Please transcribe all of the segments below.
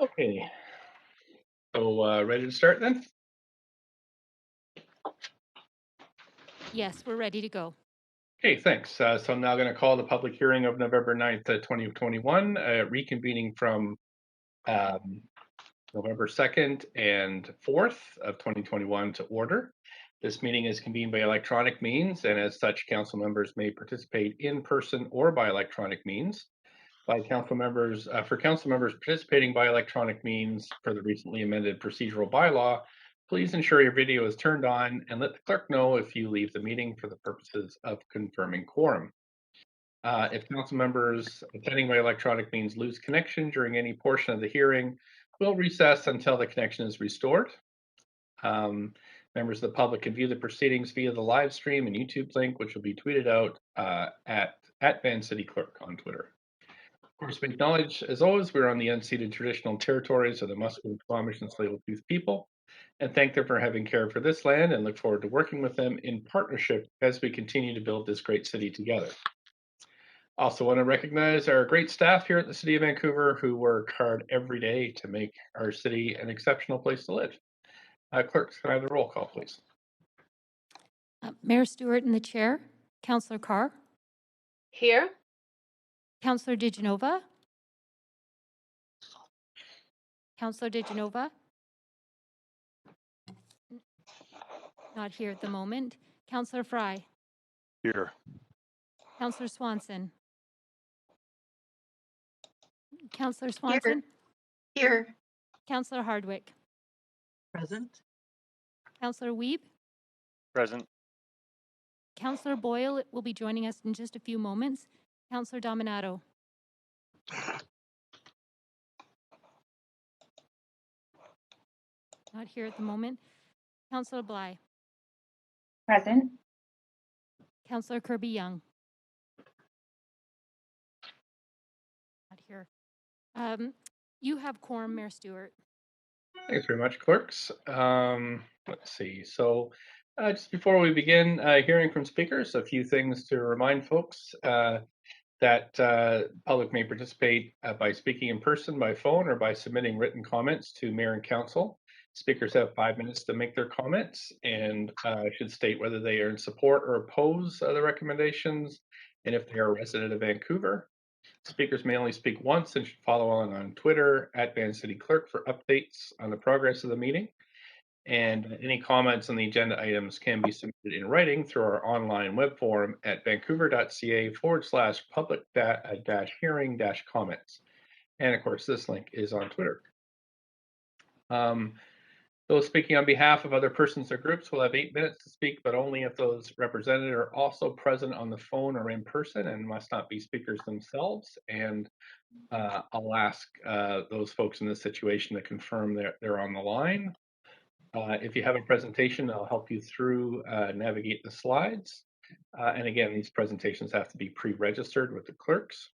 Okay, so ready to start then? Yes, we're ready to go. Okay, thanks. So I'm now going to call the public hearing of November 9th, 2021, reconvening from um, November 2nd and 4th of 2021 to order. This meeting is convened by electronic means, and as such, council members may participate in person or by electronic means. For council members participating by electronic means per the recently amended procedural bylaw, please ensure your video is turned on and let the clerk know if you leave the meeting for the purposes of confirming quorum. If council members attending by electronic means lose connection during any portion of the hearing, we'll recess until the connection is restored. Um, Members of the public can view the proceedings via the live stream and YouTube link, which will be tweeted out at Van City Clerk on Twitter. Of course, we acknowledge, as always, we're on the unceded traditional territories of the Musqueam, Squamish, and Tsleil-Waututh people, and thank them for having care for this land and look forward to working with them in partnership as we continue to build this great city together. Also want to recognize our great staff here at the City of Vancouver who work hard every day to make our city an exceptional place to live. Clerks, can I have the roll call, please? Mayor Stewart in the chair. Councillor Carr. Here. Councillor DiGenova. Councillor DiGenova. Not here at the moment. Councillor Fry. Here. Councillor Swanson. Councillor Swanson. Here. Councillor Hardwick. Present. Councillor Wiebe. Present. Councillor Boyle will be joining us in just a few moments. Councillor Dominato. Not here at the moment. Councillor Bly. Present. Councillor Kirby-Young. Not here. You have quorum, Mayor Stewart. Thanks very much, clerks. Let's see. So just before we begin hearing from speakers, a few things to remind folks that public may participate by speaking in person, by phone, or by submitting written comments to Mayor and Council. Speakers have 5 minutes to make their comments and should state whether they are in support or oppose the recommendations, and if they are a resident of Vancouver. Speakers may only speak once and should follow on Twitter at Van City Clerk for updates on the progress of the meeting. And any comments on the agenda items can be submitted in writing through our online web forum at vancouver.ca/public-hearing-comments. And of course, this link is on Twitter. Those speaking on behalf of other persons or groups will have 8 minutes to speak, but only if those represented are also present on the phone or in person and must not be speakers themselves. And I'll ask those folks in this situation to confirm they're on the line. If you have a presentation, I'll help you through navigate the slides. And again, these presentations have to be pre-registered with the clerks.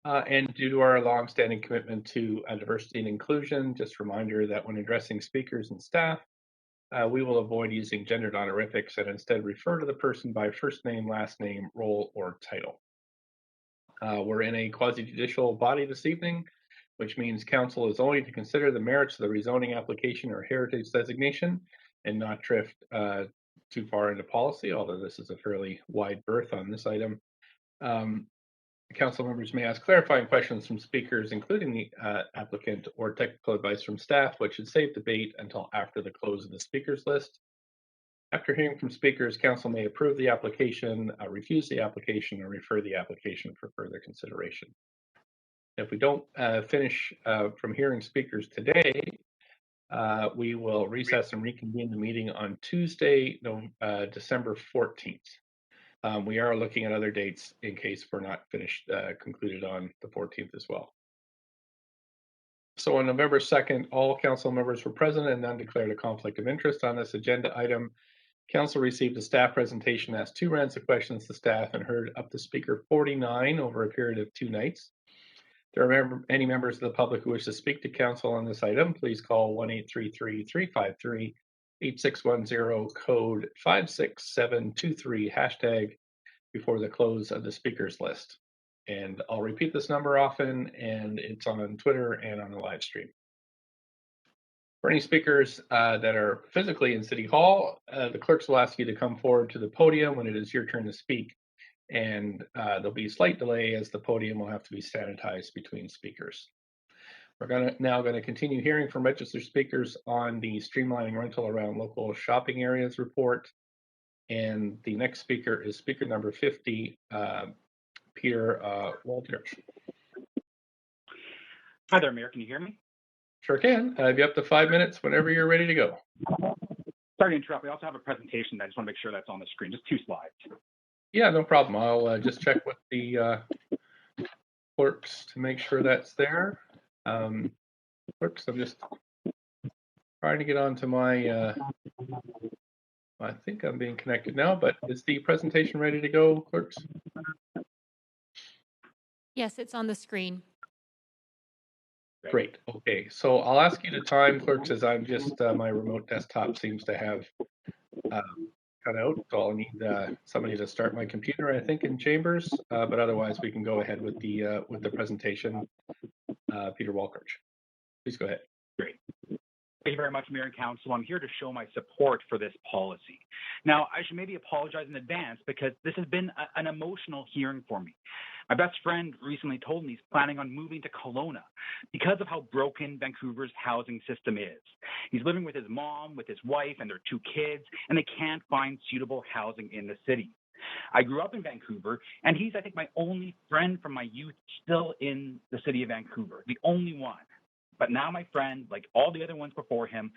And due to our longstanding commitment to diversity and inclusion, just a reminder that when addressing speakers and staff, we will avoid using gendered honorifics and instead refer to the person by first name, last name, role, or title. We're in a quasi-judicial body this evening, which means council is only to consider the merits of the rezoning application or heritage designation and not drift too far into policy, although this is a fairly wide berth on this item. Council members may ask clarifying questions from speakers, including the applicant, or technical advice from staff, which should save debate until after the close of the speakers list. After hearing from speakers, council may approve the application, refuse the application, or refer the application for further consideration. If we don't finish from hearing speakers today, we will recess and reconvene the meeting on Tuesday, December 14th. We are looking at other dates in case we're not concluded on the 14th as well. So on November 2nd, all council members were present and none declared a conflict of interest on this agenda item. Council received a staff presentation, asked 2 rounds of questions to staff, and heard up to speaker 49 over a period of 2 nights. If there are any members of the public who wish to speak to council on this item, please call 1-833-353-8610, code 56723, hashtag before the close of the speakers list. And I'll repeat this number often, and it's on Twitter and on the live stream. For any speakers that are physically in City Hall, the clerks will ask you to come forward to the podium when it is your turn to speak. And there'll be a slight delay as the podium will have to be sanitized between speakers. We're now going to continue hearing from registered speakers on the Streamlining Rental Around Local Shopping Areas report. And the next speaker is speaker number 50, Peter Walters. Hi there, Mayor. Can you hear me? Sure can. I have you up to 5 minutes whenever you're ready to go. Sorry to interrupt. We also have a presentation that I just want to make sure that's on the screen. Just 2 slides. Yeah, no problem. I'll just check with the clerks to make sure that's there. Clerks, I'm just trying to get onto my, I think I'm being connected now, but is the presentation ready to go, clerks? Yes, it's on the screen. Great. Okay, so I'll ask you to time, clerks, as I'm just, my remote desktop seems to have cut out. So I'll need somebody to start my computer, I think, in Chambers, but otherwise we can go ahead with the presentation. Peter Walkirch, please go ahead. Great. Thank you very much, Mayor and Council. I'm here to show my support for this policy. Now, I should maybe apologize in advance because this has been an emotional hearing for me. My best friend recently told me he's planning on moving to Kelowna because of how broken Vancouver's housing system is. He's living with his mom, with his wife, and their 2 kids, and they can't find suitable housing in the city. I grew up in Vancouver, and he's, I think, my only friend from my youth still in the city of Vancouver, the only one. But now my friend, like all the other ones before him,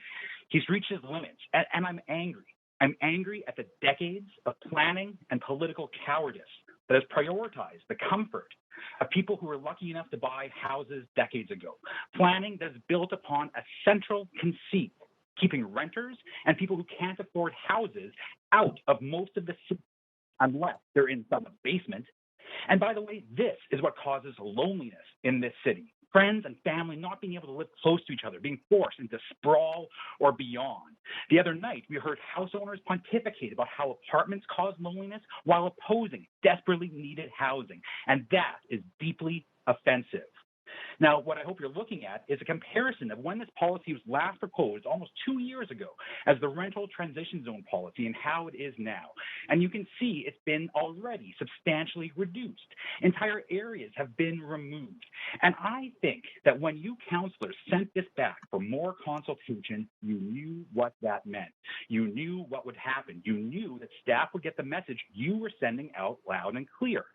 he's reached his limits, and I'm angry. I'm angry at the decades of planning and political cowardice that has prioritized the comfort of people who were lucky enough to buy houses decades ago. Planning that's built upon a central conceit, keeping renters and people who can't afford houses out of most of the city unless they're in some basement. And by the way, this is what causes loneliness in this city. Friends and family not being able to live close to each other, being forced into sprawl or beyond. The other night, we heard house owners pontificate about how apartments cause loneliness while opposing desperately needed housing. And that is deeply offensive. Now, what I hope you're looking at is a comparison of when this policy was last proposed almost 2 years ago as the rental transition zone policy and how it is now. And you can see it's been already substantially reduced. Entire areas have been removed. And I think that when you councillors sent this back for more consultation, you knew what that meant. You knew what would happen. You knew that staff would get the message you were sending out loud and clear.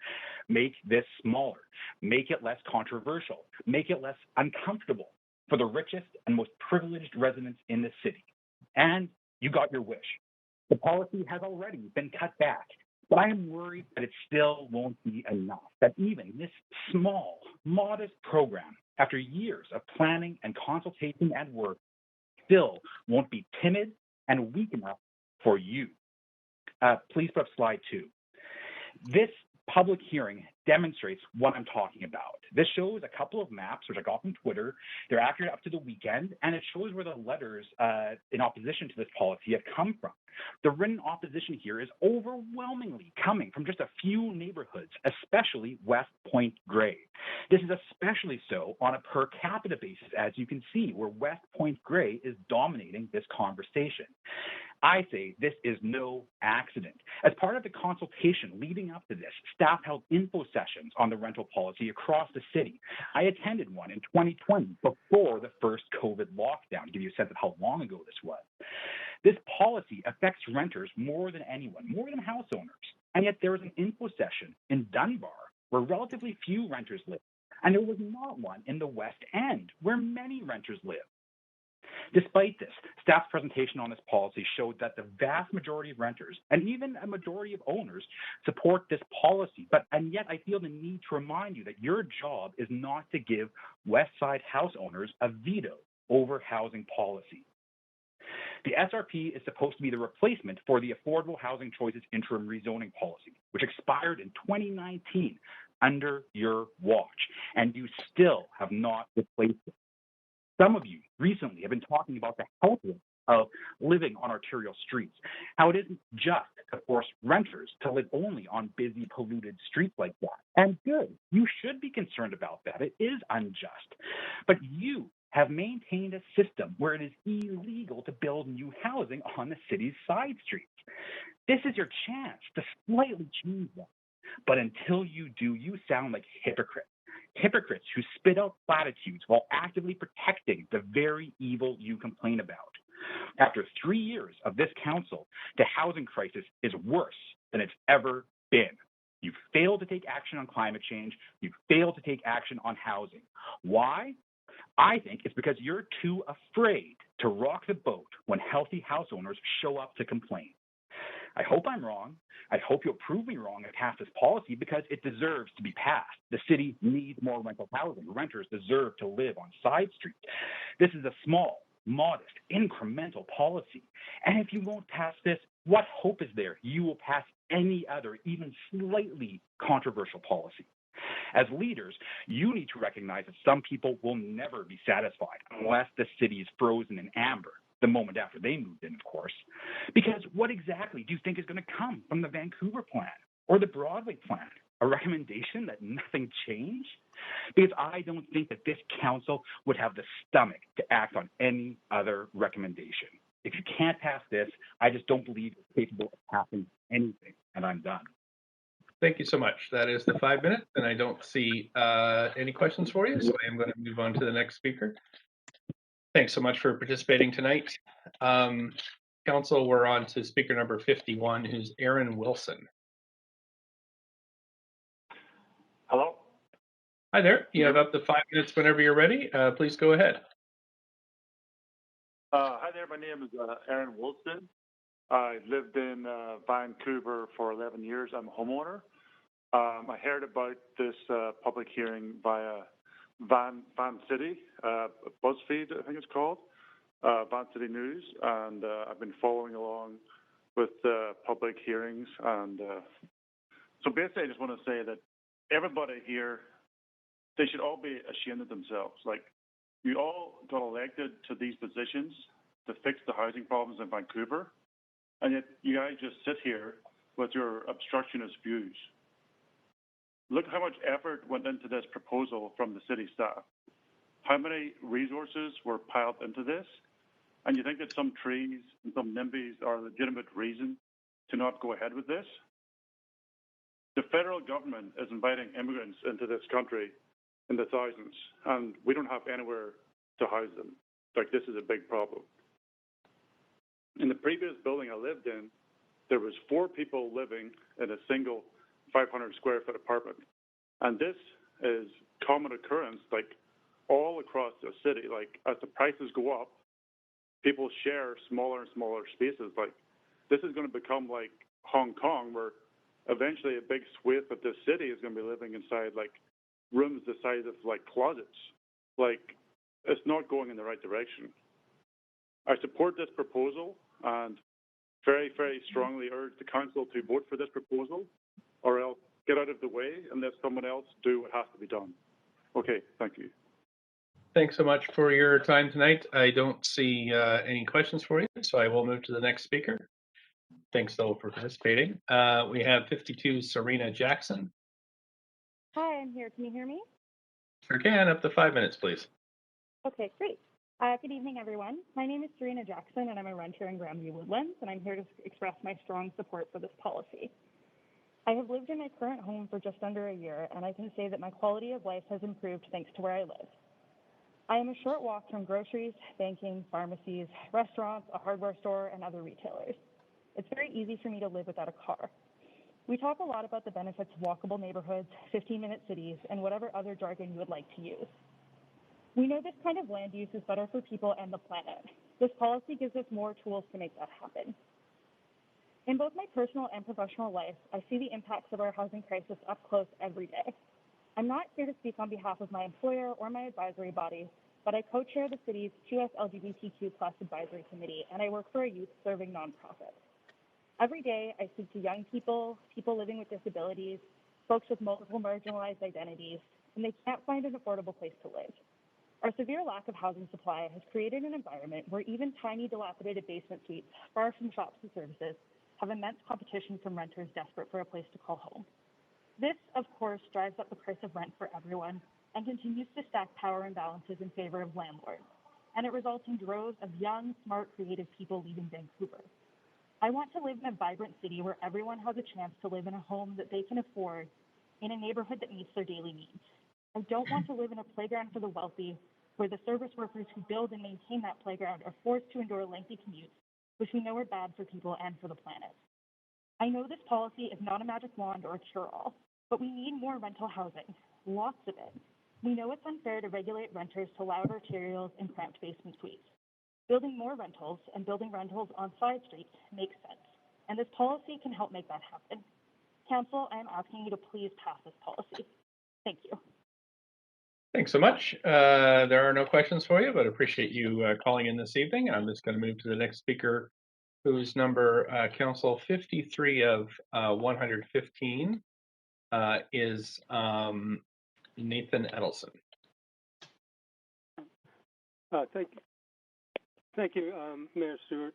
Make this smaller. Make it less controversial. Make it less uncomfortable for the richest and most privileged residents in the city. And you got your wish. The policy has already been cut back, but I am worried that it still won't be enough, that even this small, modest program, after years of planning and consultation and work, still won't be timid and weak enough for you. Please put up slide 2. This public hearing demonstrates what I'm talking about. This shows a couple of maps, which I got from Twitter. They're accurate up to the weekend, and it shows where the letters in opposition to this policy have come from. The written opposition here is overwhelmingly coming from just a few neighborhoods, especially West Point Grey. This is especially so on a per capita basis, as you can see, where West Point Grey is dominating this conversation. I say this is no accident. As part of the consultation leading up to this, staff held info sessions on the rental policy across the city. I attended one in 2020 before the first COVID lockdown, to give you a sense of how long ago this was. This policy affects renters more than anyone, more than house owners. And yet there was an info session in Dunbar where relatively few renters live. And there was not one in the West End where many renters live. Despite this, staff's presentation on this policy showed that the vast majority of renters and even a majority of owners support this policy. And yet I feel the need to remind you that your job is not to give West Side house owners a veto over housing policy. The SRP is supposed to be the replacement for the Affordable Housing Choices interim rezoning policy, which expired in 2019 under your watch, and you still have not replaced it. Some of you recently have been talking about the health risk of living on arterial streets, how it isn't just to force renters to live only on busy, polluted streets like that, And good. You should be concerned about that. It is unjust. But you have maintained a system where it is illegal to build new housing on the city's side streets. This is your chance to slightly change that. But until you do, you sound like hypocrites. Hypocrites who spit out platitudes while actively protecting the very evil you complain about. After 3 years of this council, the housing crisis is worse than it's ever been. You've failed to take action on climate change. You've failed to take action on housing. Why? I think it's because you're too afraid to rock the boat when healthy house owners show up to complain. I hope I'm wrong. I hope you'll prove me wrong and pass this policy because it deserves to be passed. The city needs more rental housing. Renters deserve to live on side streets. This is a small, modest, incremental policy. And if you won't pass this, what hope is there you will pass any other, even slightly controversial policy? As leaders, you need to recognize that some people will never be satisfied unless the city is frozen in amber, the moment after they moved in, of course. Because what exactly do you think is going to come from the Vancouver plan or the Broadway plan? A recommendation that nothing change? Because I don't think that this council would have the stomach to act on any other recommendation. If you can't pass this, I just don't believe you're capable of passing anything, and I'm done. Thank you so much. That is the 5 minutes, and I don't see any questions for you, so I am going to move on to the next speaker. Thanks so much for participating tonight. Council, we're on to speaker number 51, who's Aaron Wilson. Hello. Hi there. You have up to 5 minutes whenever you're ready. Please go ahead. Hi there. My name is Aaron Wilson. I lived in Vancouver for 11 years. I'm a homeowner. I heard about this public hearing via Van City, BuzzFeed, I think it's called, Van City News, and I've been following along with public hearings. And so basically, I just want to say that everybody here, they should all be ashamed of themselves. Like, you all got elected to these positions to fix the housing problems in Vancouver, and yet you guys just sit here with your obstructionist views. Look how much effort went into this proposal from the city staff. How many resources were piled into this? And you think that some trees and some NIMBYs are a legitimate reason to not go ahead with this? The federal government is inviting immigrants into this country in the thousands, and we don't have anywhere to house them. Like, this is a big problem. In the previous building I lived in, there was 4 people living in a single 500 square foot apartment. And this is common occurrence, like, all across the city. Like, as the prices go up, people share smaller and smaller spaces. Like, this is going to become like Hong Kong, where eventually a big swathe of this city is going to be living inside, like, rooms the size of, like, closets. Like, it's not going in the right direction. I support this proposal and very, very strongly urge the council to vote for this proposal, or else get out of the way and let someone else do what has to be done. Okay, thank you. Thanks so much for your time tonight. I don't see any questions for you, so I will move to the next speaker. Thanks, though, for participating. We have 52, Serena Jackson. Hi, I'm here. Can you hear me? Sure can. Up to 5 minutes, please. Okay, great. Good evening, everyone. My name is Serena Jackson, and I'm a renter in Grandview Woodlands, and I'm here to express my strong support for this policy. I have lived in my current home for just under a year, and I can say that my quality of life has improved thanks to where I live. I am a short walk from groceries, banking, pharmacies, restaurants, a hardware store, and other retailers. It's very easy for me to live without a car. We talk a lot about the benefits of walkable neighborhoods, 15-minute cities, and whatever other jargon you would like to use. We know this kind of land use is better for people and the planet. This policy gives us more tools to make that happen. In both my personal and professional life, I see the impacts of our housing crisis up close every day. I'm not here to speak on behalf of my employer or my advisory body, but I co-chair the city's 2S LGBTQ+ advisory committee, and I work for a youth-serving nonprofit. Every day, I speak to young people, people living with disabilities, folks with multiple marginalized identities, and they can't find an affordable place to live. Our severe lack of housing supply has created an environment where even tiny dilapidated basement suites, far from shops and services, have immense competition from renters desperate for a place to call home. This, of course, drives up the price of rent for everyone and continues to stack power imbalances in favor of landlords, and it results in droves of young, smart, creative people leaving Vancouver. I want to live in a vibrant city where everyone has a chance to live in a home that they can afford in a neighborhood that meets their daily needs. I don't want to live in a playground for the wealthy where the service workers who build and maintain that playground are forced to endure lengthy commutes, which we know are bad for people and for the planet. I know this policy is not a magic wand or a cure-all, but we need more rental housing, lots of it. We know it's unfair to regulate renters to loud arterials and cramped basement suites. Building more rentals and building rentals on side streets makes sense, and this policy can help make that happen. Council, I am asking you to please pass this policy. Thank you. Thanks so much. There are no questions for you, but appreciate you calling in this evening. I'm just going to move to the next speaker, whose number, Council 53 of 115, is Nathan Edelson. Thank you, Mayor Stewart.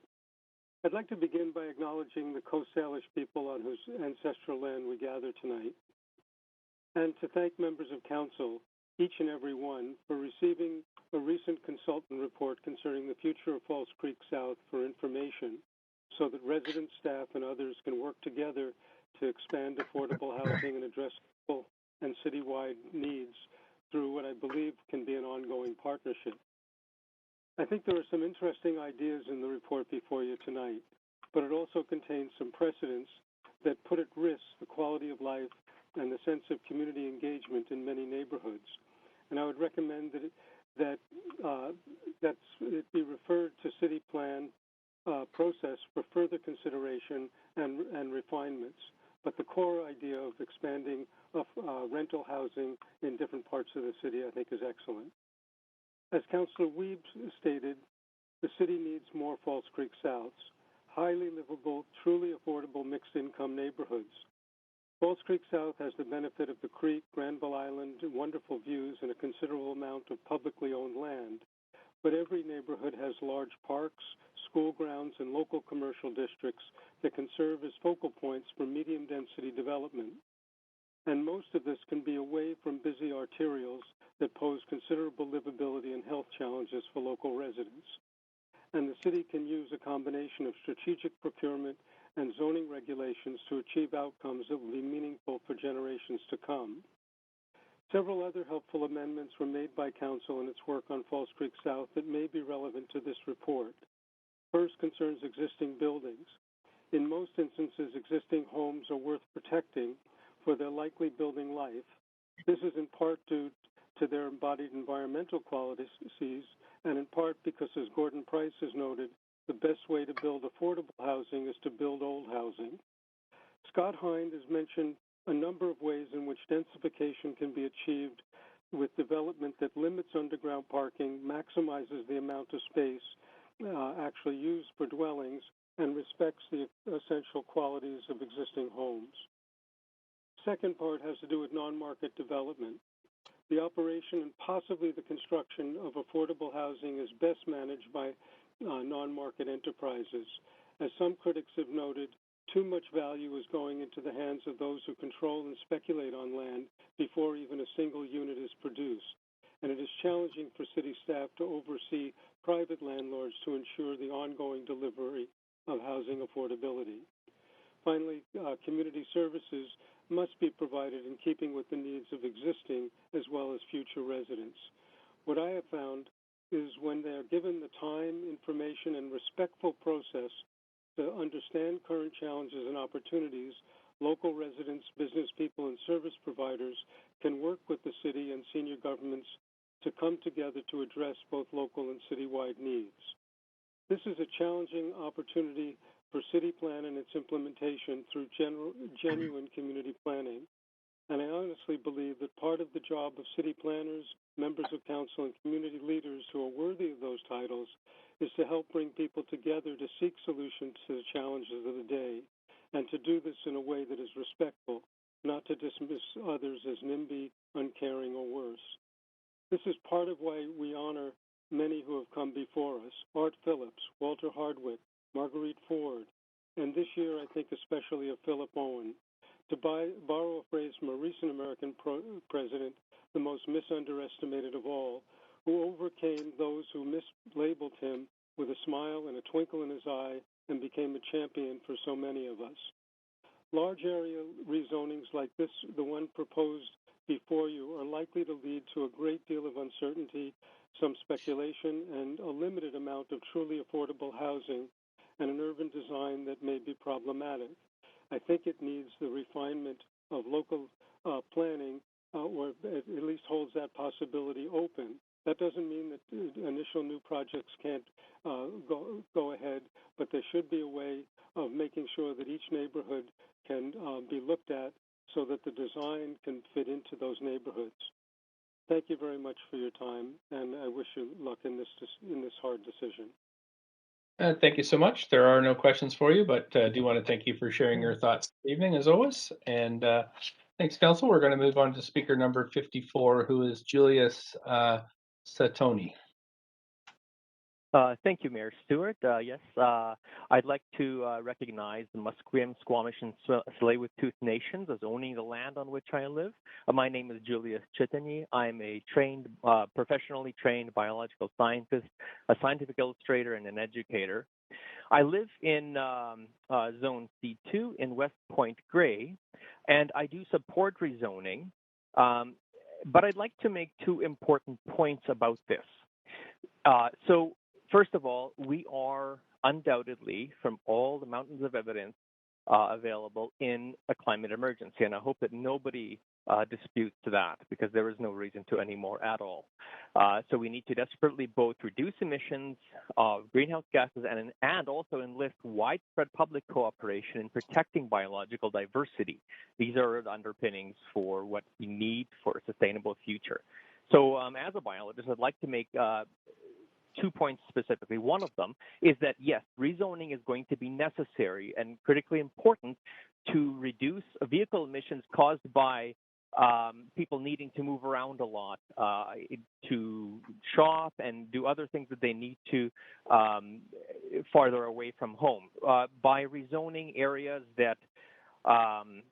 I'd like to begin by acknowledging the Coast Salish people on whose ancestral land we gather tonight, and to thank members of Council, each and every one, for receiving a recent consultant report concerning the future of False Creek South for information so that residents, staff, and others can work together to expand affordable housing and address local and citywide needs through what I believe can be an ongoing partnership. I think there are some interesting ideas in the report before you tonight, but it also contains some precedents that put at risk the quality of life and the sense of community engagement in many neighborhoods. And I would recommend that it be referred to city plan process for further consideration and refinements. But the core idea of expanding of rental housing in different parts of the city, I think, is excellent. As Councillor Wiebe stated, the city needs more False Creek Souths, highly livable, truly affordable mixed-income neighborhoods. False Creek South has the benefit of the creek, Granville Island, wonderful views, and a considerable amount of publicly owned land. But every neighborhood has large parks, school grounds, and local commercial districts that can serve as focal points for medium-density development. And most of this can be away from busy arterials that pose considerable livability and health challenges for local residents. And the city can use a combination of strategic procurement and zoning regulations to achieve outcomes that will be meaningful for generations to come. Several other helpful amendments were made by Council in its work on False Creek South that may be relevant to this report. First concerns existing buildings. In most instances, existing homes are worth protecting for their likely building life. This is in part due to their embodied environmental qualities, and in part because, as Gordon Price has noted, the best way to build affordable housing is to build old housing. Scott Hind has mentioned a number of ways in which densification can be achieved with development that limits underground parking, maximizes the amount of space actually used for dwellings, and respects the essential qualities of existing homes. Second part has to do with non-market development. The operation and possibly the construction of affordable housing is best managed by non-market enterprises. As some critics have noted, too much value is going into the hands of those who control and speculate on land before even a single unit is produced. And it is challenging for city staff to oversee private landlords to ensure the ongoing delivery of housing affordability. Finally, community services must be provided in keeping with the needs of existing as well as future residents. What I have found is when they are given the time, information, and respectful process to understand current challenges and opportunities, local residents, business people, and service providers can work with the city and senior governments to come together to address both local and citywide needs. This is a challenging opportunity for city plan and its implementation through genuine community planning. And I honestly believe that part of the job of city planners, members of council, and community leaders who are worthy of those titles is to help bring people together to seek solutions to the challenges of the day, and to do this in a way that is respectful, not to dismiss others as NIMBY, uncaring, or worse. This is part of why we honor many who have come before us: Art Phillips, Walter Hardwick, Marguerite Ford, and this year I think especially of Philip Owen. To borrow a phrase from a recent American president, the most misunderestimated of all, who overcame those who mislabeled him with a smile and a twinkle in his eye and became a champion for so many of us. Large area rezonings like this, the one proposed before you, are likely to lead to a great deal of uncertainty, some speculation, and a limited amount of truly affordable housing and an urban design that may be problematic. I think it needs the refinement of local planning, or at least holds that possibility open. That doesn't mean that initial new projects can't go ahead, but there should be a way of making sure that each neighborhood can be looked at so that the design can fit into those neighborhoods. Thank you very much for your time, and I wish you luck in this hard decision. Thank you so much. There are no questions for you, but I do want to thank you for sharing your thoughts this evening, as always. And thanks, Council. We're going to move on to speaker number 54, who is Julius Satoni. Thank you, Mayor Stewart. Yes, I'd like to recognize the Musqueam, Squamish, and Tsleil-Waututh Nations as owning the land on which I live. My name is Julius Chitany. I'm a professionally trained biological scientist, a scientific illustrator, and an educator. I live in Zone C2 in West Point Grey, and I do support rezoning, but I'd like to make two important points about this. First of all, we are undoubtedly, from all the mountains of evidence available, in a climate emergency, and I hope that nobody disputes that, because there is no reason to anymore at all. So we need to desperately both reduce emissions of greenhouse gases and also enlist widespread public cooperation in protecting biological diversity. These are the underpinnings for what we need for a sustainable future. So as a biologist, I'd like to make 2 points specifically. One of them is that, yes, rezoning is going to be necessary and critically important to reduce vehicle emissions caused by people needing to move around a lot, to shop and do other things that they need to farther away from home. By rezoning areas that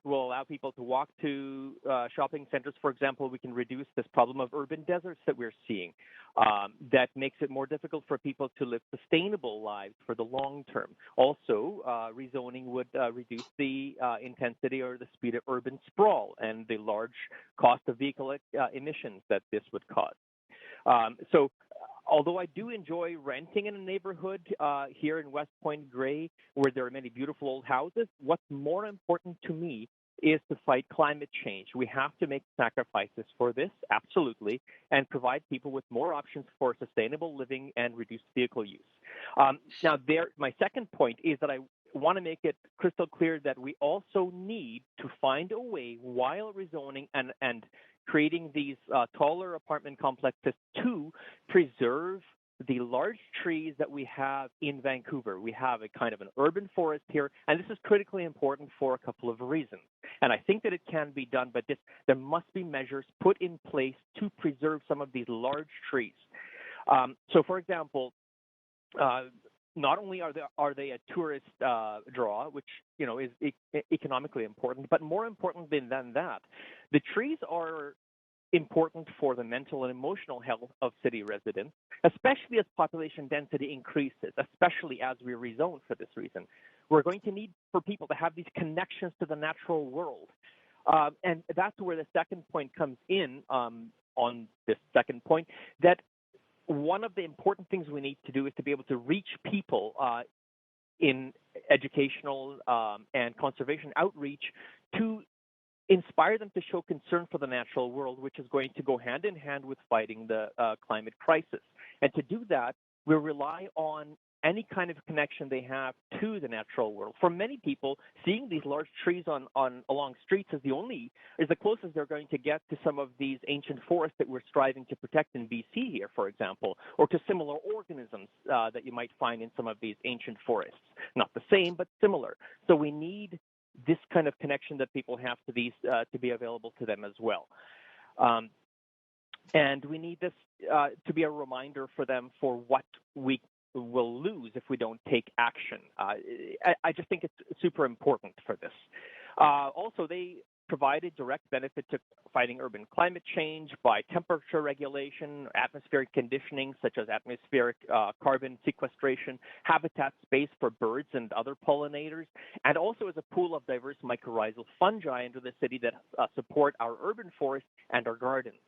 will allow people to walk to shopping centers, for example, we can reduce this problem of urban deserts that we're seeing. That makes it more difficult for people to live sustainable lives for the long term. Also, rezoning would reduce the intensity or the speed of urban sprawl and the large cost of vehicle emissions that this would cause. Although I do enjoy renting in a neighborhood here in West Point Grey, where there are many beautiful old houses, what's more important to me is to fight climate change. We have to make sacrifices for this, absolutely, and provide people with more options for sustainable living and reduced vehicle use. My second point is that I want to make it crystal clear that we also need to find a way, while rezoning and creating these taller apartment complexes, to preserve the large trees that we have in Vancouver. We have a kind of an urban forest here, and this is critically important for a couple of reasons. And I think that it can be done, but there must be measures put in place to preserve some of these large trees. For example, not only are they a tourist draw, which is economically important, but more important than that, the trees are important for the mental and emotional health of city residents, especially as population density increases, especially as we rezone for this reason. We're going to need for people to have these connections to the natural world. And that's where the second point comes in on this second point, that one of the important things we need to do is to be able to reach people in educational and conservation outreach to inspire them to show concern for the natural world, which is going to go hand in hand with fighting the climate crisis. And to do that, we rely on any kind of connection they have to the natural world. For many people, seeing these large trees along streets is the closest they're going to get to some of these ancient forests that we're striving to protect in BC here, for example, or to similar organisms that you might find in some of these ancient forests. Not the same, but similar. So we need this kind of connection that people have to these to be available to them as well. And we need this to be a reminder for them for what we will lose if we don't take action. I just think it's super important for this. Also, they provided direct benefit to fighting urban climate change by temperature regulation, atmospheric conditioning, such as atmospheric carbon sequestration, habitat space for birds and other pollinators, and also as a pool of diverse mycorrhizal fungi into the city that support our urban forests and our gardens.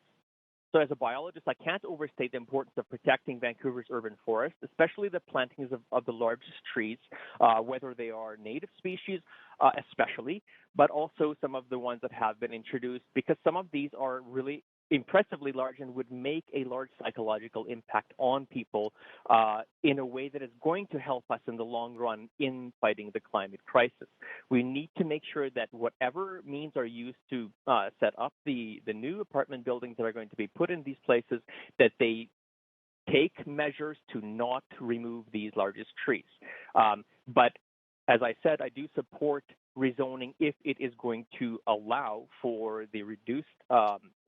So as a biologist, I can't overstate the importance of protecting Vancouver's urban forests, especially the plantings of the largest trees, whether they are native species especially, but also some of the ones that have been introduced, because some of these are really impressively large and would make a large psychological impact on people in a way that is going to help us in the long run in fighting the climate crisis. We need to make sure that whatever means are used to set up the new apartment buildings that are going to be put in these places, that they take measures to not remove these largest trees. But as I said, I do support rezoning if it is going to allow for the reduced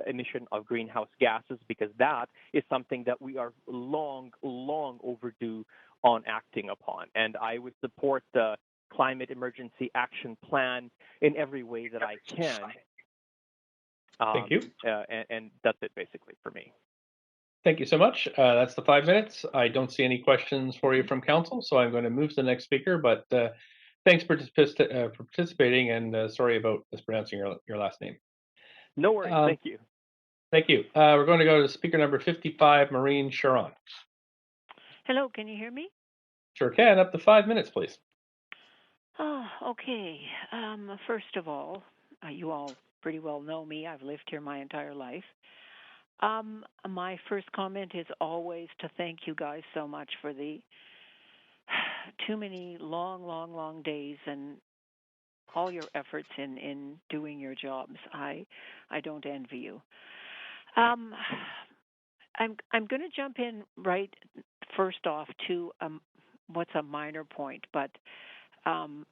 emission of greenhouse gases, because that is something that we are long overdue on acting upon. And I would support the climate emergency action plan in every way that I can. Thank you. And that's it basically for me. Thank you so much. That's the 5 minutes. I don't see any questions for you from council, so I'm going to move to the next speaker. But thanks for participating, and sorry about mispronouncing your last name. No worries. Thank you. Thank you. We're going to go to speaker number 55, Maureen Sharon. Hello, can you hear me? Sure can. Up to 5 minutes, please. Oh, okay. First of all, you all pretty well know me. I've lived here my entire life. My first comment is always to thank you guys so much for the too many long days and all your efforts in doing your jobs. I don't envy you. I'm going to jump in right first off to what's a minor point, but I'm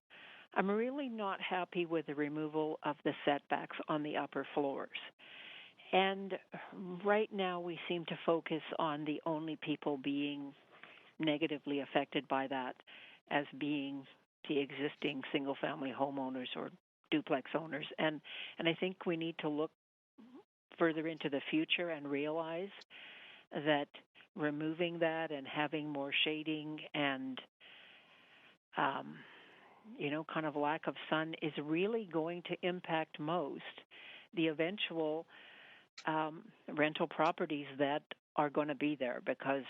really not happy with the removal of the setbacks on the upper floors. And right now we seem to focus on the only people being negatively affected by that as being the existing single-family homeowners or duplex owners. And I think we need to look further into the future and realize that removing that and having more shading and kind of lack of sun is really going to impact most the eventual rental properties that are going to be there, because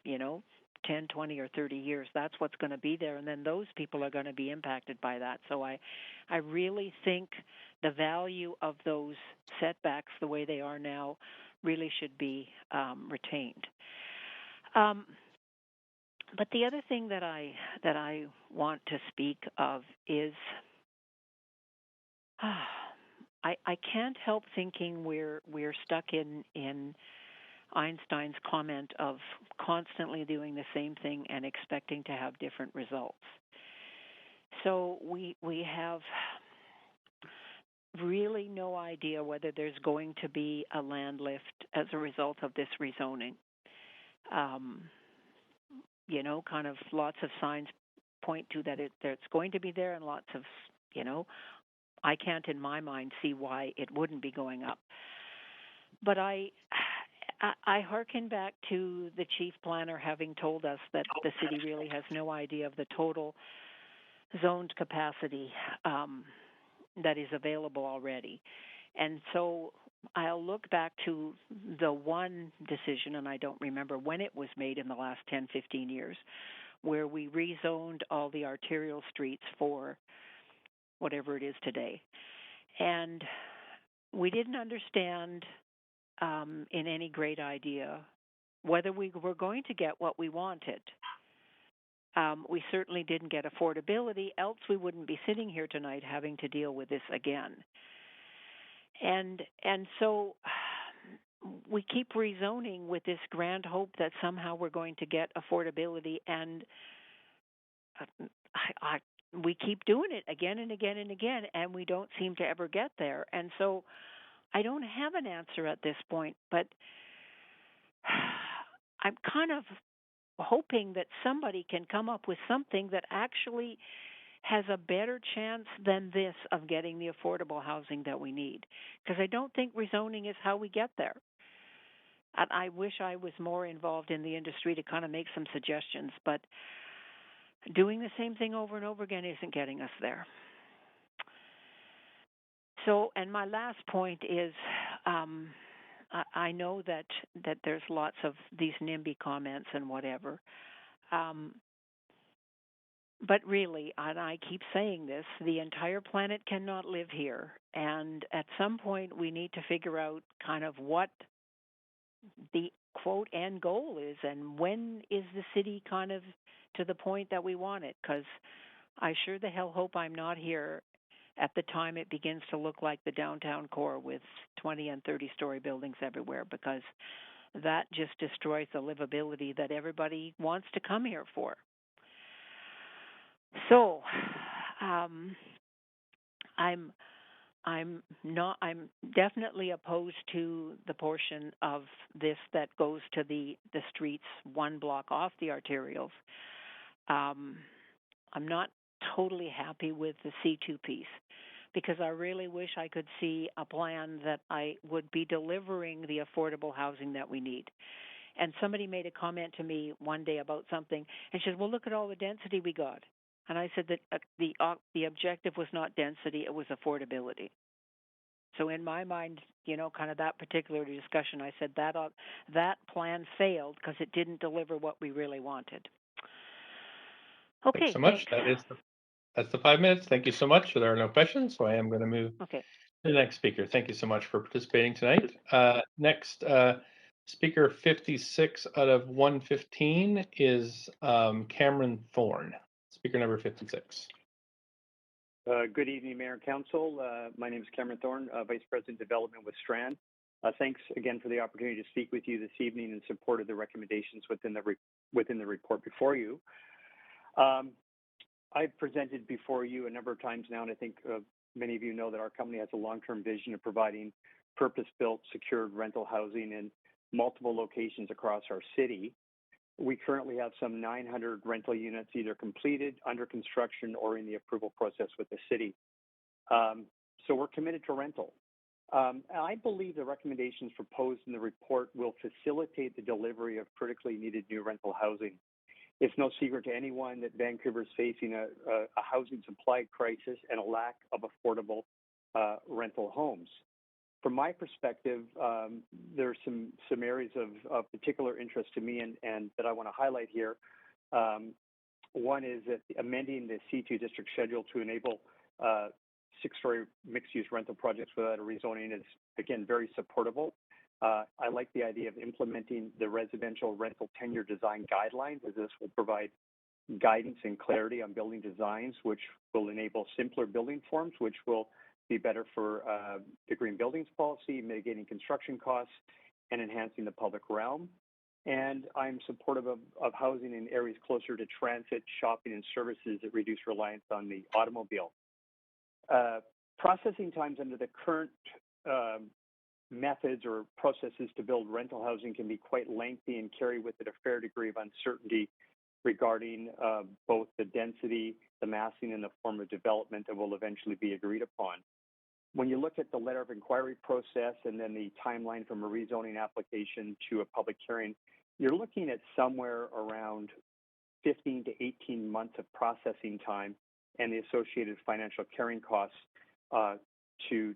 10, 20, or 30 years, that's what's going to be there, and then those people are going to be impacted by that. So I really think the value of those setbacks, the way they are now, really should be retained. But the other thing that I want to speak of is I can't help thinking we're stuck in Einstein's comment of constantly doing the same thing and expecting to have different results. So we have really no idea whether there's going to be a land lift as a result of this rezoning. Kind of lots of signs point to that it's going to be there, and lots of, I can't in my mind see why it wouldn't be going up. But I hearken back to the chief planner having told us that the city really has no idea of the total zoned capacity that is available already. And so I'll look back to the one decision, and I don't remember when it was made in the last 10, 15 years, where we rezoned all the arterial streets for whatever it is today. And we didn't understand in any great idea whether we were going to get what we wanted. We certainly didn't get affordability, else we wouldn't be sitting here tonight having to deal with this again. And so we keep rezoning with this grand hope that somehow we're going to get affordability, and we keep doing it again and again and again, and we don't seem to ever get there. And so I don't have an answer at this point, but I'm kind of hoping that somebody can come up with something that actually has a better chance than this of getting the affordable housing that we need. Because I don't think rezoning is how we get there. And I wish I was more involved in the industry to kind of make some suggestions, but doing the same thing over and over again isn't getting us there. So, and my last point is, I know that there's lots of these NIMBY comments and whatever, but really, and I keep saying this, the entire planet cannot live here, and at some point we need to figure out kind of what the quote end goal is, and when is the city kind of to the point that we want it, because I sure the hell hope I'm not here at the time it begins to look like the downtown core with 20 and 30-story buildings everywhere, because that just destroys the livability that everybody wants to come here for. So, I'm definitely opposed to the portion of this that goes to the streets one block off the arterials. I'm not totally happy with the C2 piece, because I really wish I could see a plan that I would be delivering the affordable housing that we need. And somebody made a comment to me one day about something, and she said, well, look at all the density we got. And I said that the objective was not density, it was affordability. So in my mind, kind of that particular discussion, I said that plan failed because it didn't deliver what we really wanted. Okay, thanks so much. Thanks. That's the 5 minutes. Thank you so much. There are no questions, so I am going to move Okay. to the next speaker. Thank you so much for participating tonight. Next, speaker 56 out of 115 is Cameron Thorne, speaker number 56. Good evening, Mayor and Council. My name is Cameron Thorne, Vice President Development with Strand. Thanks again for the opportunity to speak with you this evening in support of the recommendations within the report before you. I've presented before you a number of times now, and I think many of you know that our company has a long-term vision of providing purpose-built, secured rental housing in multiple locations across our city. We currently have some 900 rental units either completed, under construction, or in the approval process with the city. So we're committed to rental. I believe the recommendations proposed in the report will facilitate the delivery of critically needed new rental housing. It's no secret to anyone that Vancouver is facing a housing supply crisis and a lack of affordable rental homes. From my perspective, there's some areas of particular interest to me and that I want to highlight here. One is that amending the C2 district schedule to enable 6-story mixed-use rental projects without a rezoning is, again, very supportable. I like the idea of implementing the residential rental tenure design guidelines, as this will provide guidance and clarity on building designs, which will enable simpler building forms, which will be better for the green buildings policy, mitigating construction costs, and enhancing the public realm. And I'm supportive of housing in areas closer to transit, shopping, and services that reduce reliance on the automobile. Processing times under the current methods or processes to build rental housing can be quite lengthy and carry with it a fair degree of uncertainty regarding both the density, the massing, and the form of development that will eventually be agreed upon. When you look at the letter of inquiry process and then the timeline from a rezoning application to a public hearing, you're looking at somewhere around 15 to 18 months of processing time and the associated financial carrying costs to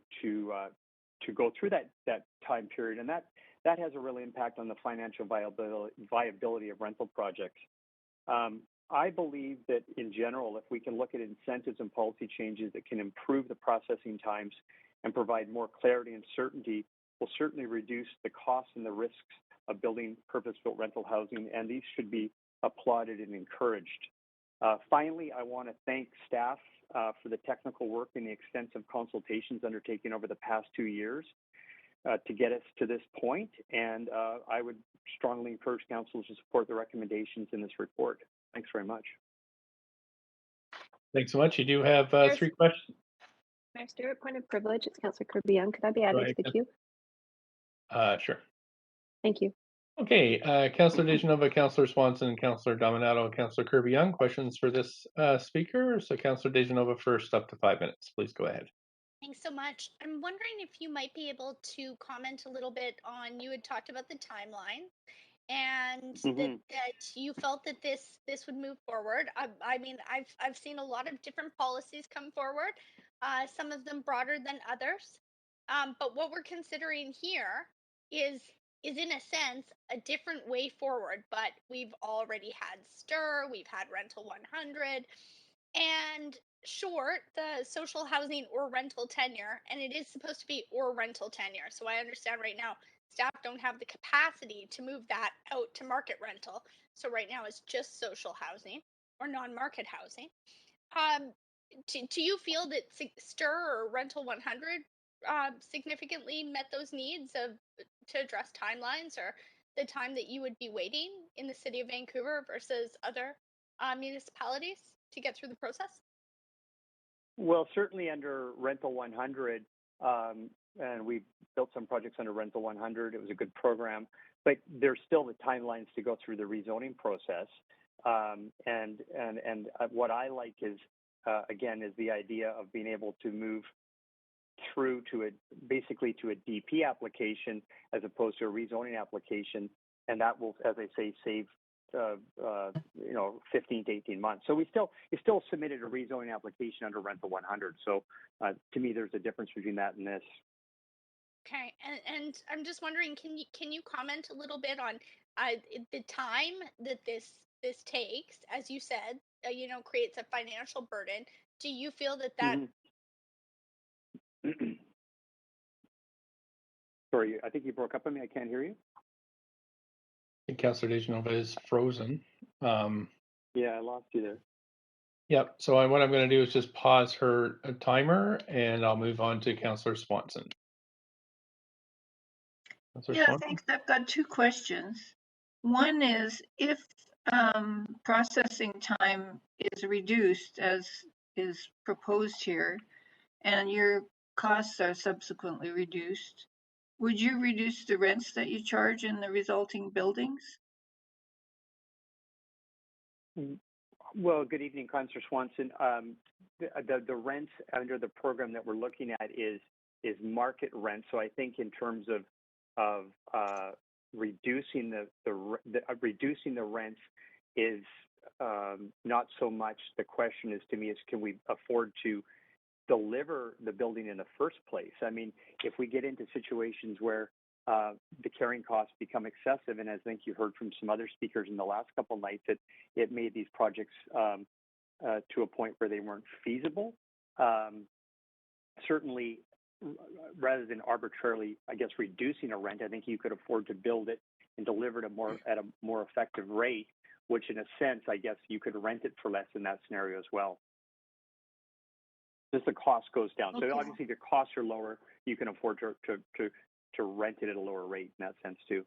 go through that time period, and that has a real impact on the financial viability of rental projects. I believe that in general, if we can look at incentives and policy changes that can improve the processing times and provide more clarity and certainty, will certainly reduce the costs and the risks of building purpose-built rental housing, and these should be applauded and encouraged. Finally, I want to thank staff for the technical work and the extensive consultations undertaken over the past 2 years to get us to this point, and I would strongly encourage councils to support the recommendations in this report. Thanks very much. Thanks so much. You do have 3 questions. Mayor Stewart, point of privilege. It's Councillor Kirby Young. Could I be added to the queue? Sure. Thank you. Okay, Councillor DeGenova, Councillor Swanson, Councillor Dominato, Councillor Kirby-Young, questions for this speaker? So Councillor DeGenova first, up to 5 minutes. Please go ahead. Thanks so much. I'm wondering if you might be able to comment a little bit on, you had talked about the timeline and that you felt that this would move forward. I mean, I've seen a lot of different policies come forward, some of them broader than others. But what we're considering here is is in a sense a different way forward. But we've already had STIR, we've had Rental 100, and sure, the social housing or rental tenure, and it is supposed to be or rental tenure. So I understand right now staff don't have the capacity to move that out to market rental. So right now it's just social housing or non-market housing. Um, do you feel that STIR or Rental 100 significantly met those needs of to address timelines or the time that you would be waiting in the city of Vancouver versus other municipalities to get through the process? Well, certainly under Rental 100, and we built some projects under Rental 100. It was a good program, but there's still the timelines to go through the rezoning process. And what I like is, again, is the idea of being able to move through to basically to a DP application as opposed to a rezoning application, and that will, as I say, save 15 to 18 months. So you still submitted a rezoning application under Rental 100. So to me, there's a difference between that and this. Okay, and I'm just wondering, can you comment a little bit on the time that this takes? As you said, creates a financial burden. Do you feel that Sorry, I think you broke up on me. I can't hear you. I think Councillor DeGenova is frozen. Yeah, I lost you there. Yep. So what I'm going to do is just pause her timer, and I'll move on to Councillor Swanson. Thanks. I've got two questions. One is if processing time is reduced as is proposed here, and your costs are subsequently reduced, would you reduce the rents that you charge in the resulting buildings? Well, good evening, Councillor Swanson. The rents under the program that we're looking at is market rent. So I think in terms of reducing reducing the rents is not so much. The question is, to me, is can we afford to deliver the building in the first place? I mean, if we get into situations where the carrying costs become excessive, and as I think you heard from some other speakers in the last couple of nights, that it made these projects to a point where they weren't feasible. Certainly, rather than arbitrarily, I guess, reducing a rent, I think you could afford to build it and deliver it at a more effective rate, which in a sense, I guess you could rent it for less in that scenario as well. Just the cost goes down. Okay. So obviously, if your costs are lower, you can afford to rent it at a lower rate in that sense too.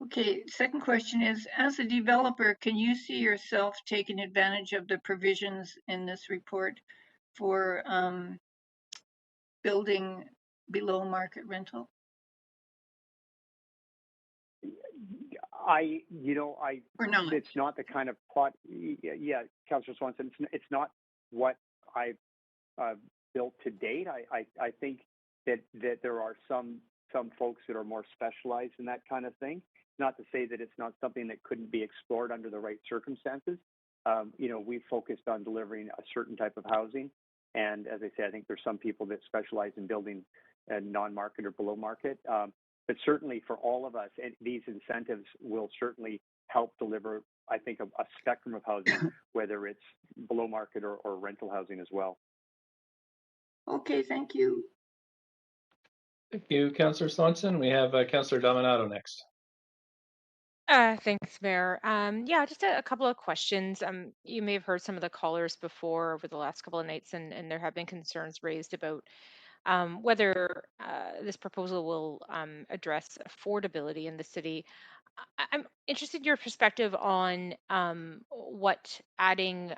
Okay, second question is, as a developer, can you see yourself taking advantage of the provisions in this report for building below market rental? Or not? It's not the kind of plot. Yeah, Councillor Swanson, it's not what I've built to date. I think that there are some folks that are more specialized in that kind of thing. Not to say that it's not something that couldn't be explored under the right circumstances. We focused on delivering a certain type of housing, and as I say, I think there's some people that specialize in building non-market or below market. But certainly for all of us, these incentives will certainly help deliver, I think, a spectrum of housing, whether it's below market or rental housing as well. Okay, thank you. Thank you, Councillor Swanson. We have Councillor Dominato next. Thanks, Mayor. Yeah, just a couple of questions. You may have heard some of the callers before over the last couple of nights, and there have been concerns raised about whether this proposal will address affordability in the city. I'm interested in your perspective on what adding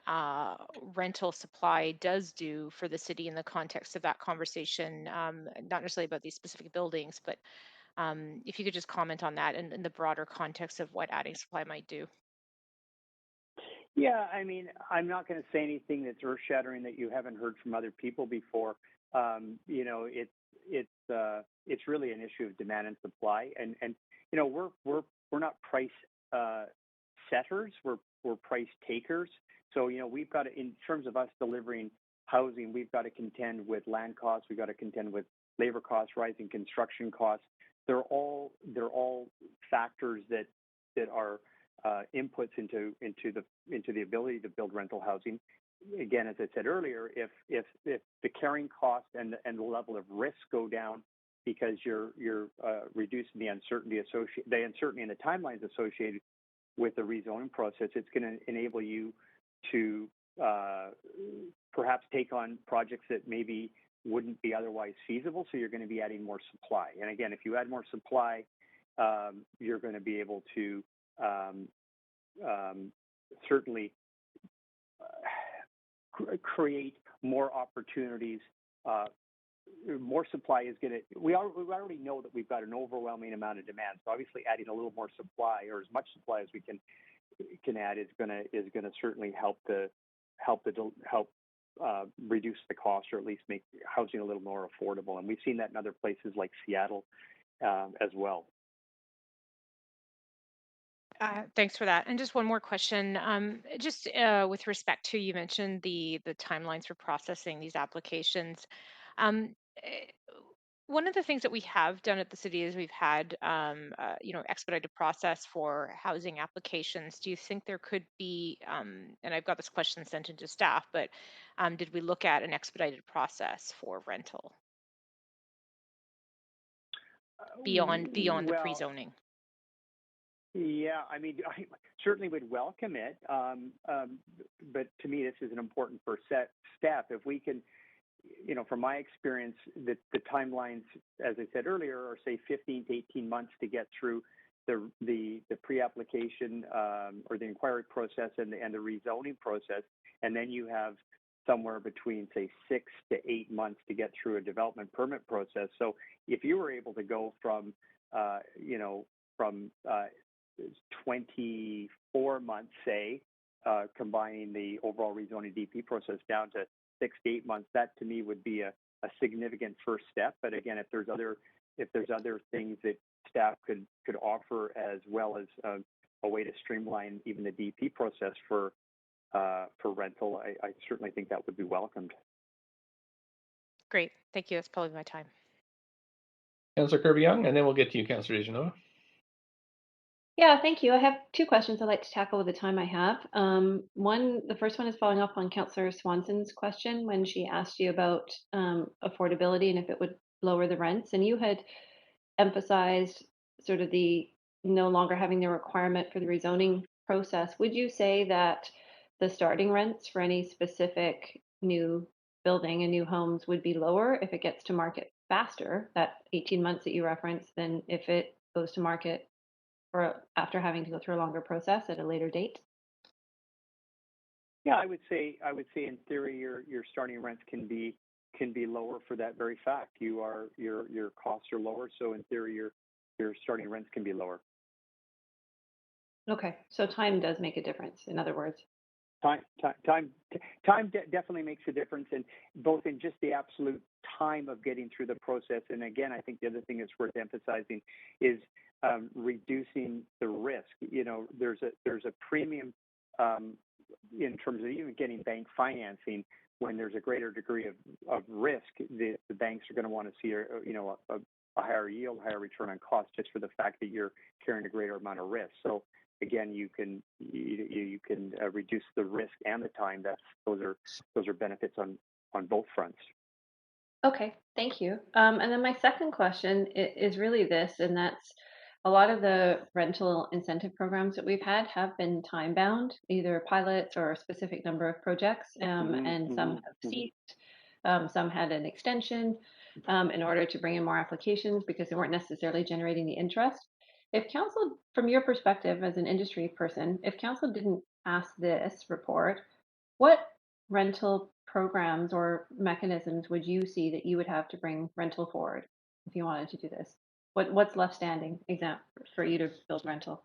rental supply does do for the city in the context of that conversation, not necessarily about these specific buildings, but If you could just comment on that and in the broader context of what adding supply might do. Yeah, I mean, I'm not going to say anything that's earth-shattering that you haven't heard from other people before. You know, it's really an issue of demand and supply, and you know, we're not price setters, we're price takers. So you know, we've got to, in terms of us delivering housing, we've got to contend with land costs, we've got to contend with labor costs, rising construction costs. They're all factors that are inputs into the ability to build rental housing. Again, as I said earlier, if the carrying cost and the level of risk go down because you're reducing the uncertainty and the timelines associated with the rezoning process, it's going to enable you to perhaps take on projects that maybe wouldn't be otherwise feasible. So you're going to be adding more supply. And again, if you add more supply, you're going to be able to certainly create more opportunities. More supply is going to. We already know that we've got an overwhelming amount of demand. So obviously, adding a little more supply or as much supply as we can add is going to certainly help reduce the cost, or at least make housing a little more affordable. And we've seen that in other places like Seattle as well. Thanks for that. And just one more question. Just with respect to, you mentioned the timelines for processing these applications. Um, eh, One of the things that we have done at the city is we've had, expedited process for housing applications. Do you think there could be, and I've got this question sent into staff, but did we look at an expedited process for rental beyond the pre-zoning? Yeah, I mean, I certainly would welcome it, but to me, this is an important first step. If we can, you know, from my experience, the timelines, as I said earlier, are say 15 to 18 months to get through the pre-application or the inquiry process and the rezoning process, and then you have somewhere between say 6 to 8 months to get through a development permit process. So if you were able to go from 24 months, say, combining the overall rezoning DP process down to 6 to 8 months, that to me would be a significant first step. But again, if there's other things that staff could offer, as well as a way to streamline even the DP process for rental, I certainly think that would be welcomed. Great, thank you. That's probably my time. Councillor Kirby-Young, and then we'll get to you, Councillor DeGenova. Yeah, thank you. I have two questions I'd like to tackle with the time I have. The first one is following up on Councillor Swanson's question when she asked you about affordability and if it would lower the rents. And you had emphasized sort of the no longer having the requirement for the rezoning process. Would you say that the starting rents for any specific new building and new homes would be lower if it gets to market faster, that 18 months that you referenced, than if it goes to market or after having to go through a longer process at a later date? Yeah, I would say in theory your starting rents can be lower for that very fact. Your costs are lower, so in theory your starting rents can be lower. Okay, so time does make a difference, in other words. Time definitely makes a difference, and both in just the absolute time of getting through the process. And again, I think the other thing that's worth emphasizing is reducing the risk. You know, there's a premium in terms of even getting bank financing. When there's a greater degree of risk, the banks are going to want to see a higher yield, higher return on cost, just for the fact that you're carrying a greater amount of risk. So again, you can reduce the risk and the time. Those are benefits on both fronts. Okay, thank you. And then my second question is really this, and that's a lot of the rental incentive programs that we've had have been time bound, either pilots or a specific number of projects, and some have ceased. Some had an extension in order to bring in more applications because they weren't necessarily generating the interest. If council, from your perspective as an industry person, if council didn't pass this report, what rental programs or mechanisms would you see that you would have to bring rental forward if you wanted to do this? What's left standing for you to build rental?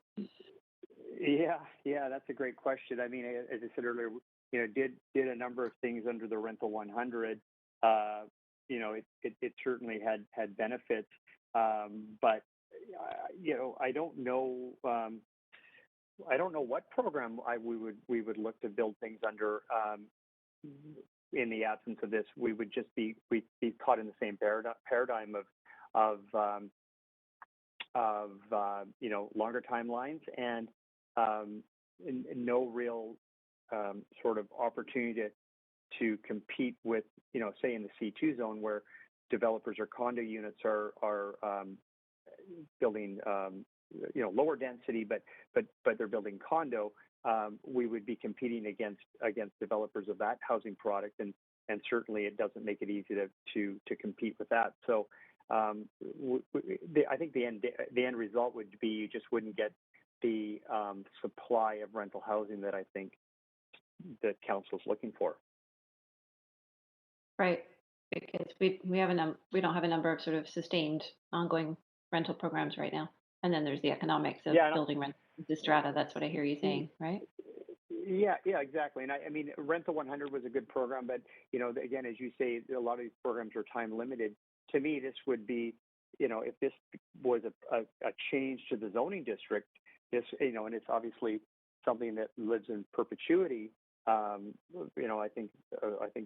Yeah, that's a great question. I mean, as I said earlier, did a number of things under the Rental 100. It certainly had benefits, but I don't know. I don't know what program we would look to build things under. In the absence of this, we'd be caught in the same paradigm of longer timelines and no real sort of opportunity to compete with, say in the C2 zone where developers or condo units are building lower density, but they're building condo. We would be competing against developers of that housing product, and certainly it doesn't make it easy to compete with that. So I think the end result would be you just wouldn't get the supply of rental housing that I think the council is looking for. Right, because we don't have a number of sort of sustained ongoing rental programs right now. And then there's the economics of building rental strata. That's what I hear you saying, right? Yeah, exactly. And I mean, Rental 100 was a good program, but again, as you say, a lot of these programs are time limited. To me, this would be, if this was a change to the zoning district, this, and it's obviously something that lives in perpetuity. I think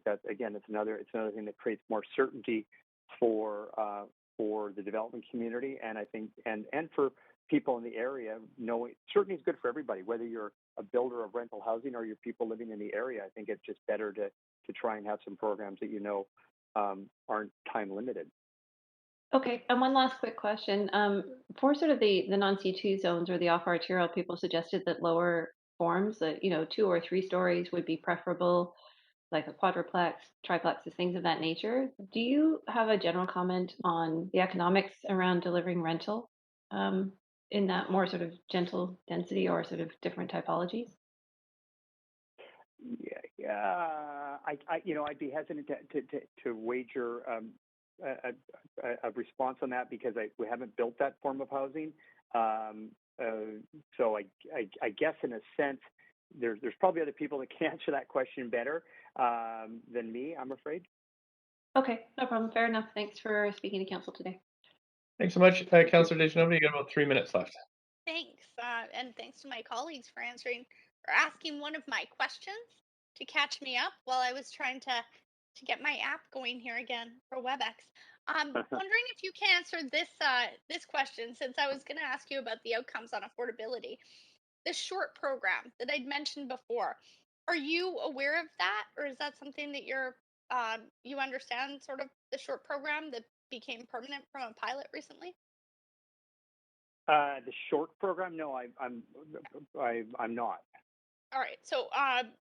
that again, it's another thing that creates more certainty for the development community, and I think and for people in the area. Certainty is good for everybody, whether you're a builder of rental housing or you're people living in the area. I think it's just better to try and have some programs that aren't time limited. Okay, and one last quick question. For sort of the non-C2 zones or the off-arterial, people suggested that lower forms, 2 or 3 stories would be preferable, like a quadruplex, triplexes, things of that nature. Do you have a general comment on the economics around delivering rental in that more sort of gentle density or sort of different typologies? Yeah. I'd be hesitant to wager a response on that because we haven't built that form of housing. So I guess in a sense, there's probably other people that can answer that question better than me, I'm afraid. Okay, no problem. Fair enough. Thanks for speaking to council today. Thanks so much, Councillor Deschanel. You got about 3 minutes left. Thanks, and thanks to my colleagues for asking one of my questions to catch me up while I was trying to get my app going here again for WebEx. I'm wondering if you can answer this question, since I was going to ask you about the outcomes on affordability. This short program that I'd mentioned before, are you aware of that, or is that something that you understand, sort of the short program that became permanent from a pilot recently? The short program? No, I'm not. All right. So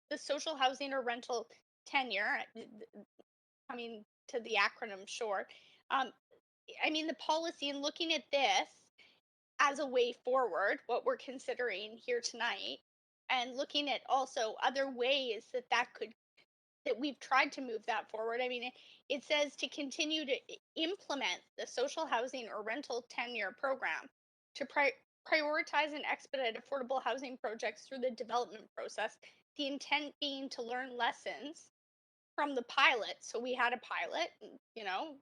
the social housing or rental tenure, coming to the acronym short, I mean, the policy and looking at this as a way forward, what we're considering here tonight, and looking at also other ways that we've tried to move that forward. I mean, it says to continue to implement the social housing or rental tenure program to prioritize and expedite affordable housing projects through the development process. The intent being to learn lessons from the pilot. So we had a pilot,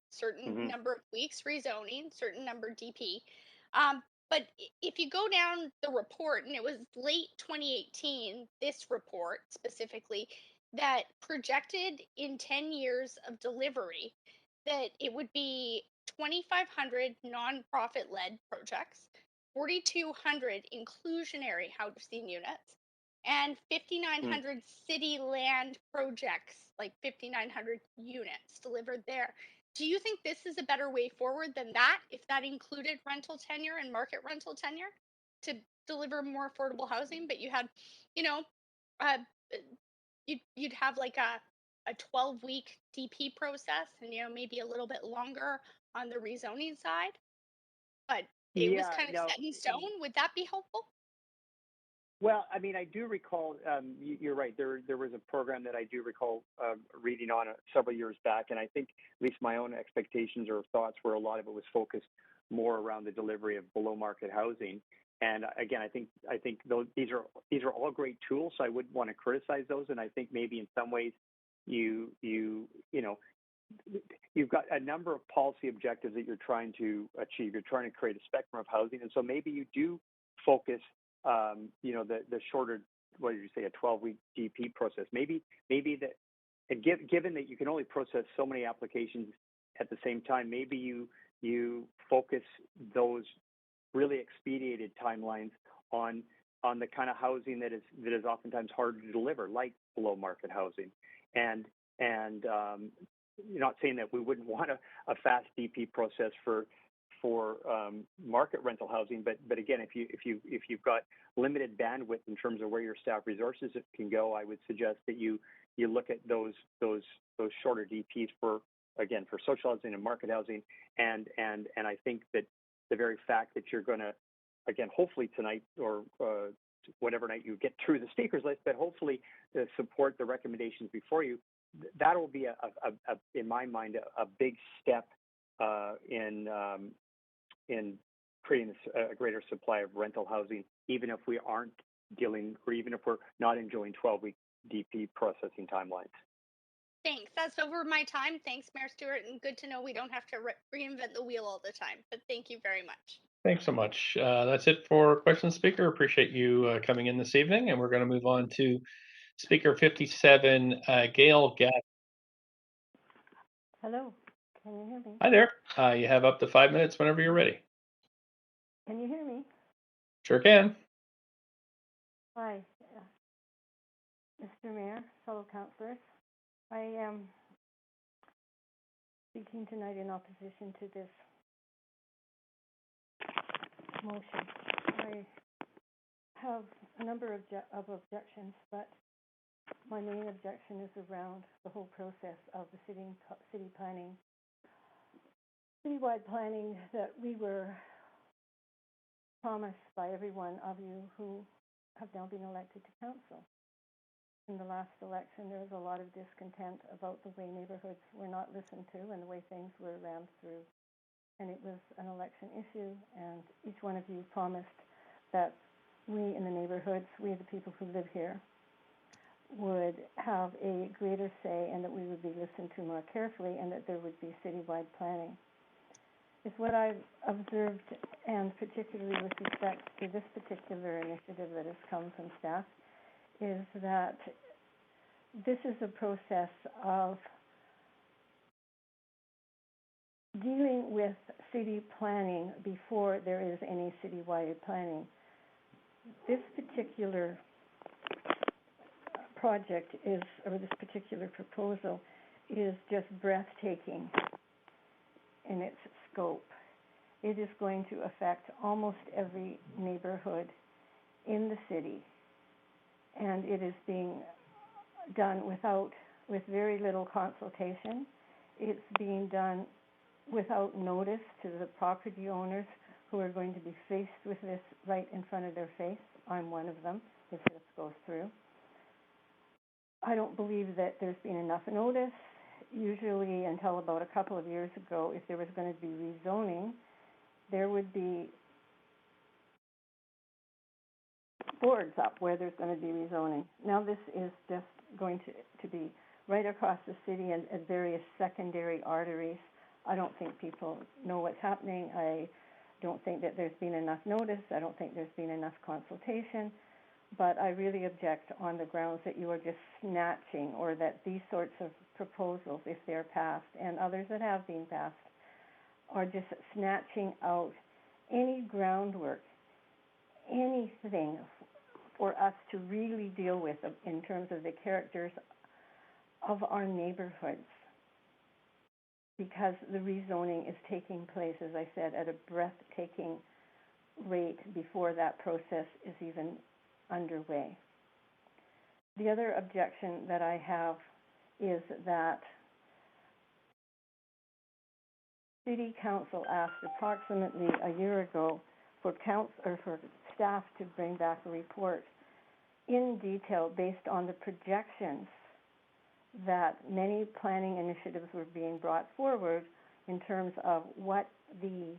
certain number of weeks rezoning, certain number DP. But if you go down the report, and it was late 2018, this report specifically, that projected in 10 years of delivery that it would be 2,500 nonprofit led projects, 4,200 inclusionary housing units, and 5,900 city land projects, like 5,900 units delivered there. Do you think this is a better way forward than that, if that included rental tenure and market rental tenure to deliver more affordable housing? But you had, uh, you'd have like a 12-week DP process, and maybe a little bit longer on the rezoning side, but it was kind of set in stone. Would that be helpful? Well, I mean, I do recall. You're right. There was a program that I do recall reading on several years back, and I think at least my own expectations or thoughts were a lot of it was focused more around the delivery of below market housing. And again, I think these are all great tools. So I wouldn't want to criticize those. And I think maybe in some ways you know you've got a number of policy objectives that you're trying to achieve. You're trying to create a spectrum of housing, and so maybe you do focus, the shorter, what did you say, a 12-week DP process. Maybe that, and given that you can only process so many applications at the same time, maybe you focus those really expedited timelines on the kind of housing that is oftentimes harder to deliver, like below market housing, and you're not saying that we wouldn't want a fast DP process for market rental housing, but again, if you've got limited bandwidth in terms of where your staff resources can go, I would suggest that you look at those shorter DPs for social housing and market housing, and I think that the very fact that you're going to, again, hopefully tonight or whatever night you get through the speakers list, but hopefully support the recommendations before you. That will be in my mind a big step in creating a greater supply of rental housing, even if we aren't dealing, or even if we're not enjoying 12-week DP processing timelines. Thanks. That's over my time. Thanks, Mayor Stewart, and good to know we don't have to reinvent the wheel all the time. But thank you very much. Thanks so much. That's it for questions, Speaker. Appreciate you coming in this evening, and we're going to move on to Speaker 57, Gail Gatt. Hello, can you hear me? Hi there. You have up to 5 minutes whenever you're ready. Can you hear me? Sure can. Hi, Mr. Mayor, fellow councillors. I am speaking tonight in opposition to this motion. I have a number of objections, but my main objection is around the whole process of the citywide planning that we were promised by every one of you who have now been elected to council. In the last election, there was a lot of discontent about the way neighborhoods were not listened to and the way things were rammed through. And it was an election issue, and each one of you promised that we in the neighborhoods, we the people who live here, would have a greater say and that we would be listened to more carefully and that there would be citywide planning. It's what I've observed, and particularly with respect to this particular initiative that has come from staff, is that this is a process of dealing with city planning before there is any citywide planning. This particular project or this particular proposal is just breathtaking in its scope. It is going to affect almost every neighborhood in the city, and it is being done with very little consultation. It's being done without notice to the property owners who are going to be faced with this right in front of their face. I'm one of them if this goes through. I don't believe that there's been enough notice. Usually until about a couple of years ago, if there was going to be rezoning, there would be boards up where there's going to be rezoning. Now this is just going to be right across the city and at various secondary arteries. I don't think people know what's happening. I don't think that there's been enough notice. I don't think there's been enough consultation. But I really object on the grounds that you are just snatching, or that these sorts of proposals, if they're passed, and others that have been passed, are just snatching out any groundwork, anything for us to really deal with in terms of the characters of our neighborhoods. Because the rezoning is taking place, as I said, at a breathtaking rate before that process is even underway. The other objection that I have is that City Council asked approximately a year ago for staff to bring back a report in detail based on the projections that many planning initiatives were being brought forward in terms of what the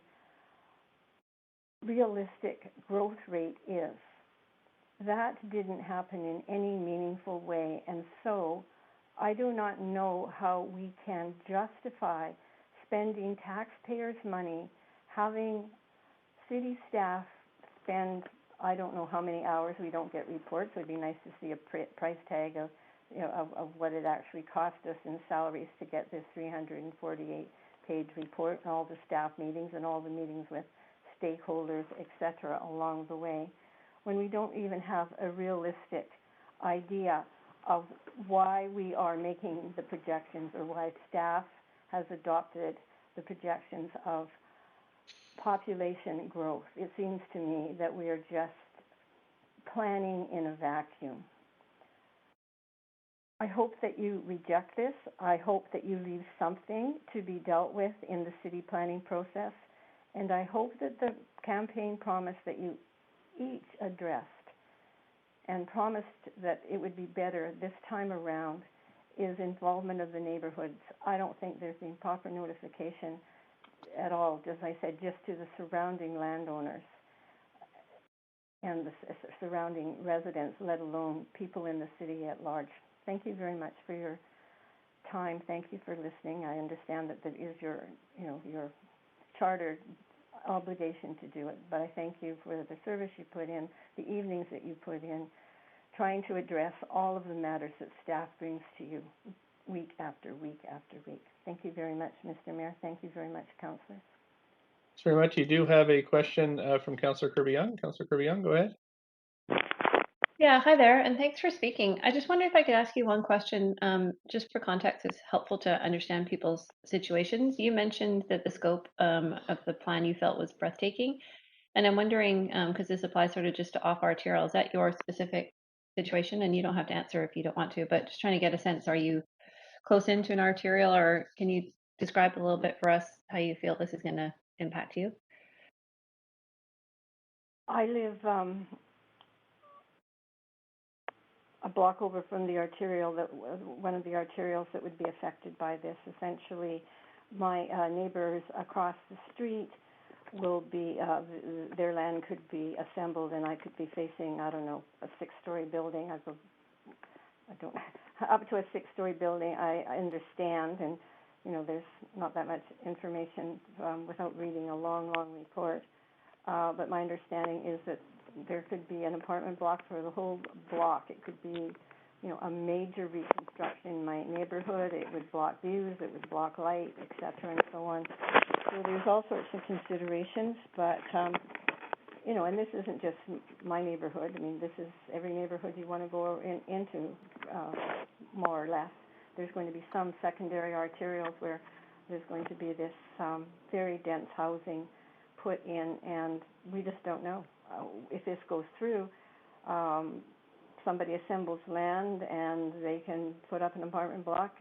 realistic growth rate is. That didn't happen in any meaningful way, and so I do not know how we can justify spending taxpayers' money, having city staff spend, I don't know how many hours. We don't get reports. It would be nice to see a price tag of, of what it actually cost us in salaries to get this 348-page report, and all the staff meetings and all the meetings with stakeholders, etc., along the way, when we don't even have a realistic idea of why we are making the projections or why staff has adopted the projections of population growth. It seems to me that we are just planning in a vacuum. I hope that you reject this. I hope that you leave something to be dealt with in the city planning process. And I hope that the campaign promise that you each addressed and promised that it would be better this time around is involvement of the neighborhoods. I don't think there's been proper notification at all, as I said, just to the surrounding landowners and the surrounding residents, let alone people in the city at large. Thank you very much for your time. Thank you for listening. I understand that that is your chartered obligation to do it, but I thank you for the service you put in, the evenings that you put in, trying to address all of the matters that staff brings to you week after week after week. Thank you very much, Mr. Mayor. Thank you very much, councillors. Thanks very much. You do have a question from Councillor Kirby-Yung. Councillor Kirby-Yung, go ahead. Yeah, hi there, and thanks for speaking. I just wonder if I could ask you one question, just for context. It's helpful to understand people's situations. You mentioned that the scope of the plan you felt was breathtaking, and I'm wondering, because this applies sort of just to off arterial, is that your specific situation? And you don't have to answer if you don't want to, but just trying to get a sense, are you close into an arterial, or can you describe a little bit for us how you feel this is going to impact you? I live a block over from the arterial, that one of the arterials that would be affected by this. Essentially, my neighbors across the street will be, their land could be assembled, and I could be facing, I don't know, a 6-story building. Up to a 6-story building, I understand, and there's not that much information without reading a long report. But my understanding is that there could be an apartment block for the whole block. It could be, a major reconstruction in my neighborhood. It would block views, it would block light, etc., and so on. So there's all sorts of considerations, but, and this isn't just my neighborhood. I mean, this is every neighborhood you want to go into, more or less. There's going to be some secondary arterials where there's going to be this very dense housing put in, and we just don't know. If this goes through, somebody assembles land and they can put up an apartment block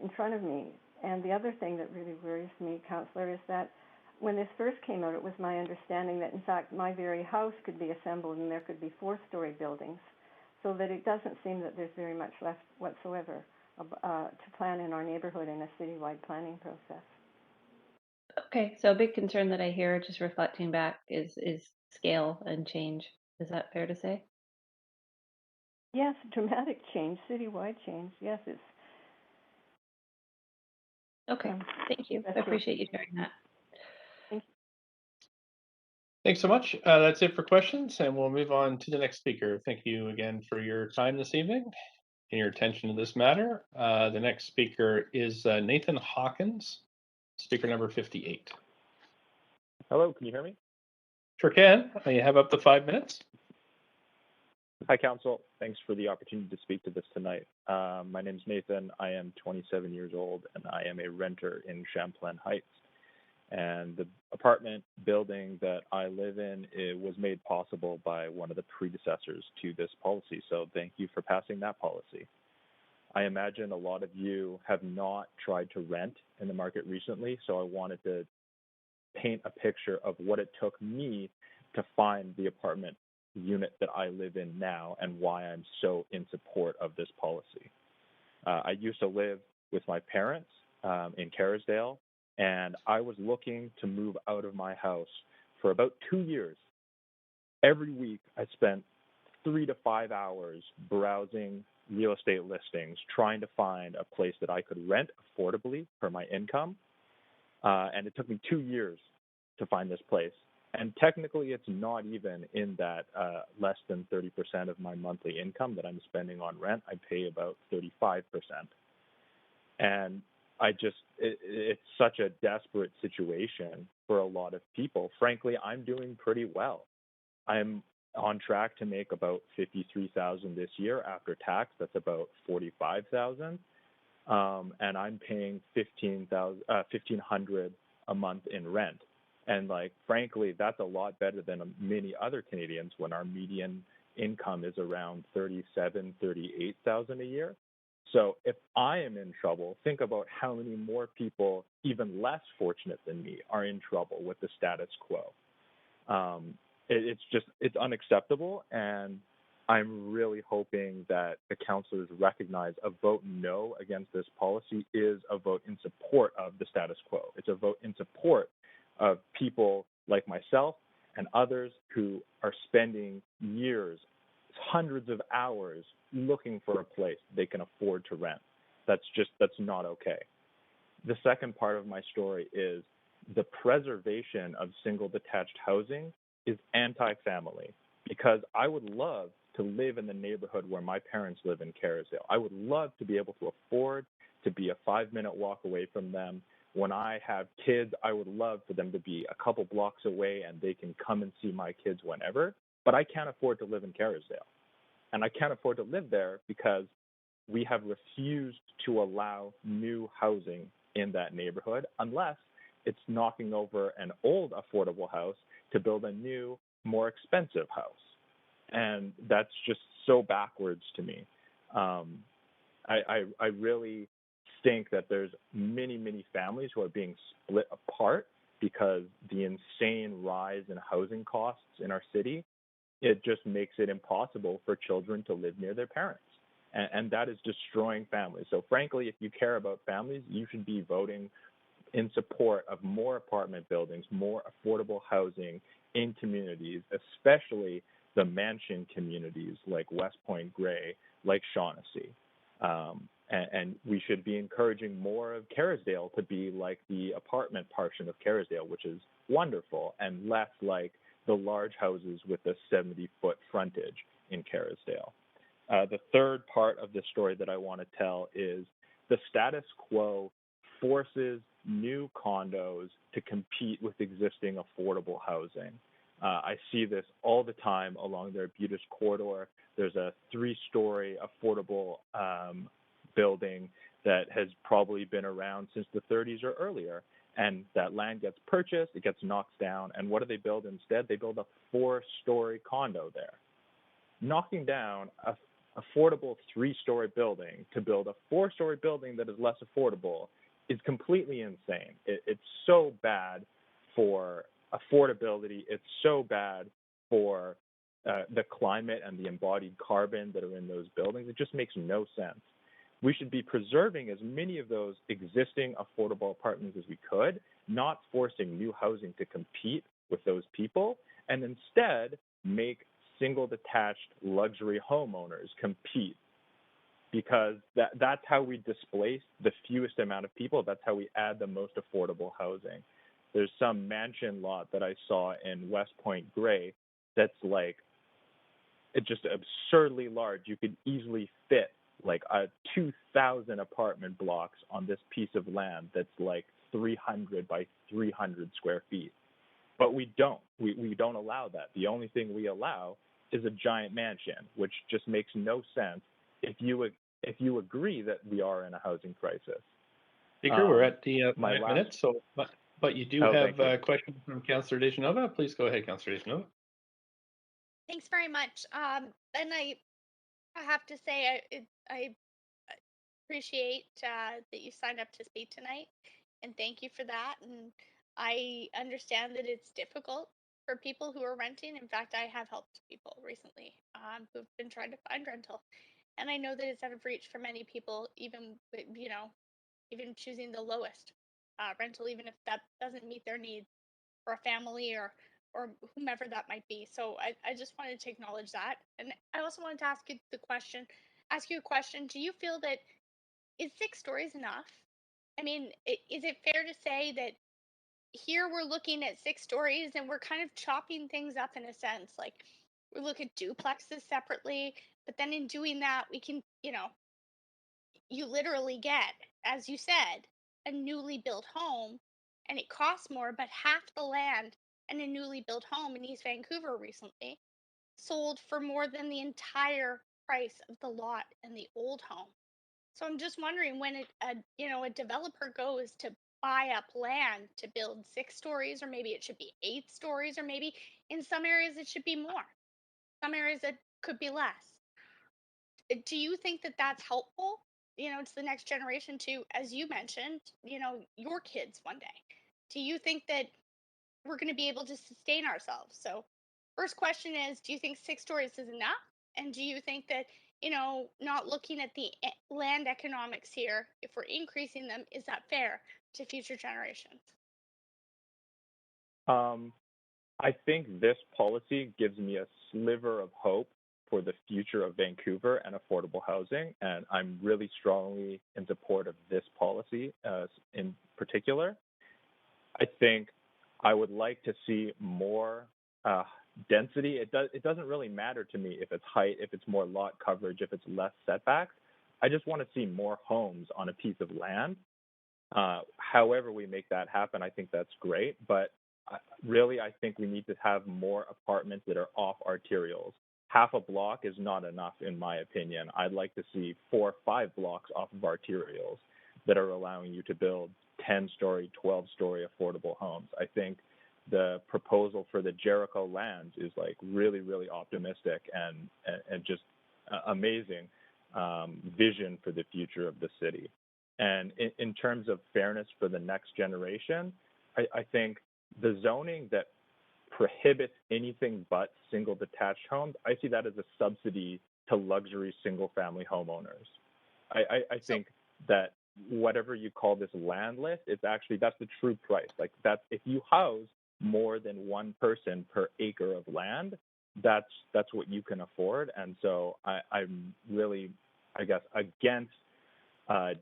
in front of me. And the other thing that really worries me, Councillor, is that when this first came out, it was my understanding that, in fact, my very house could be assembled and there could be 4-story buildings, so that it doesn't seem that there's very much left whatsoever to plan in our neighborhood in a citywide planning process. Okay, so a big concern that I hear, just reflecting back, is scale and change. Is that fair to say? Yes, dramatic change, citywide change. Yes, it's. Okay, thank you. I appreciate you sharing that. Thank you. Thanks so much. That's it for questions, and we'll move on to the next speaker. Thank you again for your time this evening and your attention to this matter. The next speaker is Nathan Hawkins, speaker number 58. Hello, can you hear me? Sure can. You have up to 5 minutes. Hi, Council. Thanks for the opportunity to speak to this tonight. My name is Nathan. I am 27 years old, and I am a renter in Champlain Heights. And the apartment building that I live in, it was made possible by one of the predecessors to this policy. So thank you for passing that policy. I imagine a lot of you have not tried to rent in the market recently, so I wanted to paint a picture of what it took me to find the apartment unit that I live in now and why I'm so in support of this policy. I used to live with my parents in Kerrisdale, and I was looking to move out of my house for about 2 years. Every week, I spent 3 to 5 hours browsing real estate listings, trying to find a place that I could rent affordably for my income. And it took me 2 years to find this place. And technically, it's not even in that less than 30% of my monthly income that I'm spending on rent. I pay about 35%. And it's such a desperate situation for a lot of people. Frankly, I'm doing pretty well. I'm on track to make about $53,000 this year after tax. That's about $45,000, and I'm paying $1,500 a month in rent. And like, frankly, that's a lot better than many other Canadians when our median income is around $37,000, $38,000 a year. So if I am in trouble, think about how many more people, even less fortunate than me, are in trouble with the status quo. It's unacceptable, and I'm really hoping that the councillors recognize a vote no against this policy is a vote in support of the status quo. It's a vote in support of people like myself and others who are spending years, hundreds of hours looking for a place they can afford to rent. That's not okay. The second part of my story is the preservation of single detached housing is anti-family, because I would love to live in the neighborhood where my parents live in Kerrisdale. I would love to be able to afford to be a 5-minute walk away from them. When I have kids, I would love for them to be a couple blocks away and they can come and see my kids whenever, but I can't afford to live in Kerrisdale. And I can't afford to live there because we have refused to allow new housing in that neighborhood unless it's knocking over an old affordable house to build a new, more expensive house. And that's just so backwards to me. I really think that there's many, many families who are being split apart because the insane rise in housing costs in our city, it just makes it impossible for children to live near their parents. And that is destroying families. So frankly, if you care about families, you should be voting in support of more apartment buildings, more affordable housing in communities, especially the mansion communities like West Point Grey, like Shaughnessy. And we should be encouraging more of Kerrisdale to be like the apartment portion of Kerrisdale, which is wonderful, and less like the large houses with the 70-foot frontage in Kerrisdale. The third part of the story that I want to tell is the status quo forces new condos to compete with existing affordable housing. I see this all the time along the Arbutus corridor. There's a 3-story affordable building that has probably been around since the 30s or earlier. And that land gets purchased, it gets knocked down, and what do they build instead? They build a 4-story condo there. Knocking down a affordable 3-story building to build a 4-story building that is less affordable is completely insane. It's so bad for affordability. It's so bad for the climate and the embodied carbon that are in those buildings. It just makes no sense. We should be preserving as many of those existing affordable apartments as we could, not forcing new housing to compete with those people, and instead make single detached luxury homeowners compete, because that's how we displace the fewest amount of people. That's how we add the most affordable housing. There's some mansion lot that I saw in West Point Grey that's like, it's just absurdly large. You could easily fit like 2,000 apartment blocks on this piece of land that's like 300 by 300 square feet. But we don't. We don't allow that. The only thing we allow is a giant mansion, which just makes no sense if you agree that we are in a housing crisis. Speaker, we're at the 5 last- minutes, so but you do have a question from Councillor Dejanova. Please go ahead, Councillor Dejanova. Thanks very much. And I have to say, I appreciate that you signed up to speak tonight, and thank you for that. And I understand that it's difficult for people who are renting. In fact, I have helped people recently who've been trying to find rental, and I know that it's out of reach for many people, even even choosing the lowest rental, even if that doesn't meet their needs for a family or whomever that might be. So I just wanted to acknowledge that, and I also wanted to ask you a question. Do you feel that is 6 stories enough? I mean, is it fair to say that here we're looking at 6 stories and we're kind of chopping things up in a sense? Like we look at duplexes separately, but then in doing that, we can, you literally get, as you said, a newly built home and it costs more, but half the land and a newly built home in East Vancouver recently sold for more than the entire price of the lot in the old home. So I'm just wondering when a developer goes to buy up land to build 6 stories, or maybe it should be 8 stories, or maybe in some areas it should be more. Some areas it could be less. Do you think that that's helpful, to the next generation to, as you mentioned, your kids one day? Do you think that we're going to be able to sustain ourselves? So, first question is, do you think 6 stories is enough? And do you think that, not looking at the land economics here, if we're increasing them, is that fair to future generations? I think this policy gives me a sliver of hope for the future of Vancouver and affordable housing, and I'm really strongly in support of this policy in particular. I think I would like to see more density. It doesn't really matter to me if it's height, if it's more lot coverage, if it's less setbacks. I just want to see more homes on a piece of land. However we make that happen, I think that's great. But really, I think we need to have more apartments that are off arterials. Half a block is not enough, in my opinion. I'd like to see 4 or 5 blocks off of arterials that are allowing you to build 10-story, 12-story affordable homes. I think the proposal for the Jericho lands is like really, really optimistic and just amazing vision for the future of the city. And in terms of fairness for the next generation, I think the zoning that prohibits anything but single detached homes, I see that as a subsidy to luxury single family homeowners. I think that whatever you call this land list, it's actually, that's the true price. Like that's, if you house more than one person per acre of land, that's what you can afford. And so I'm really, I guess, against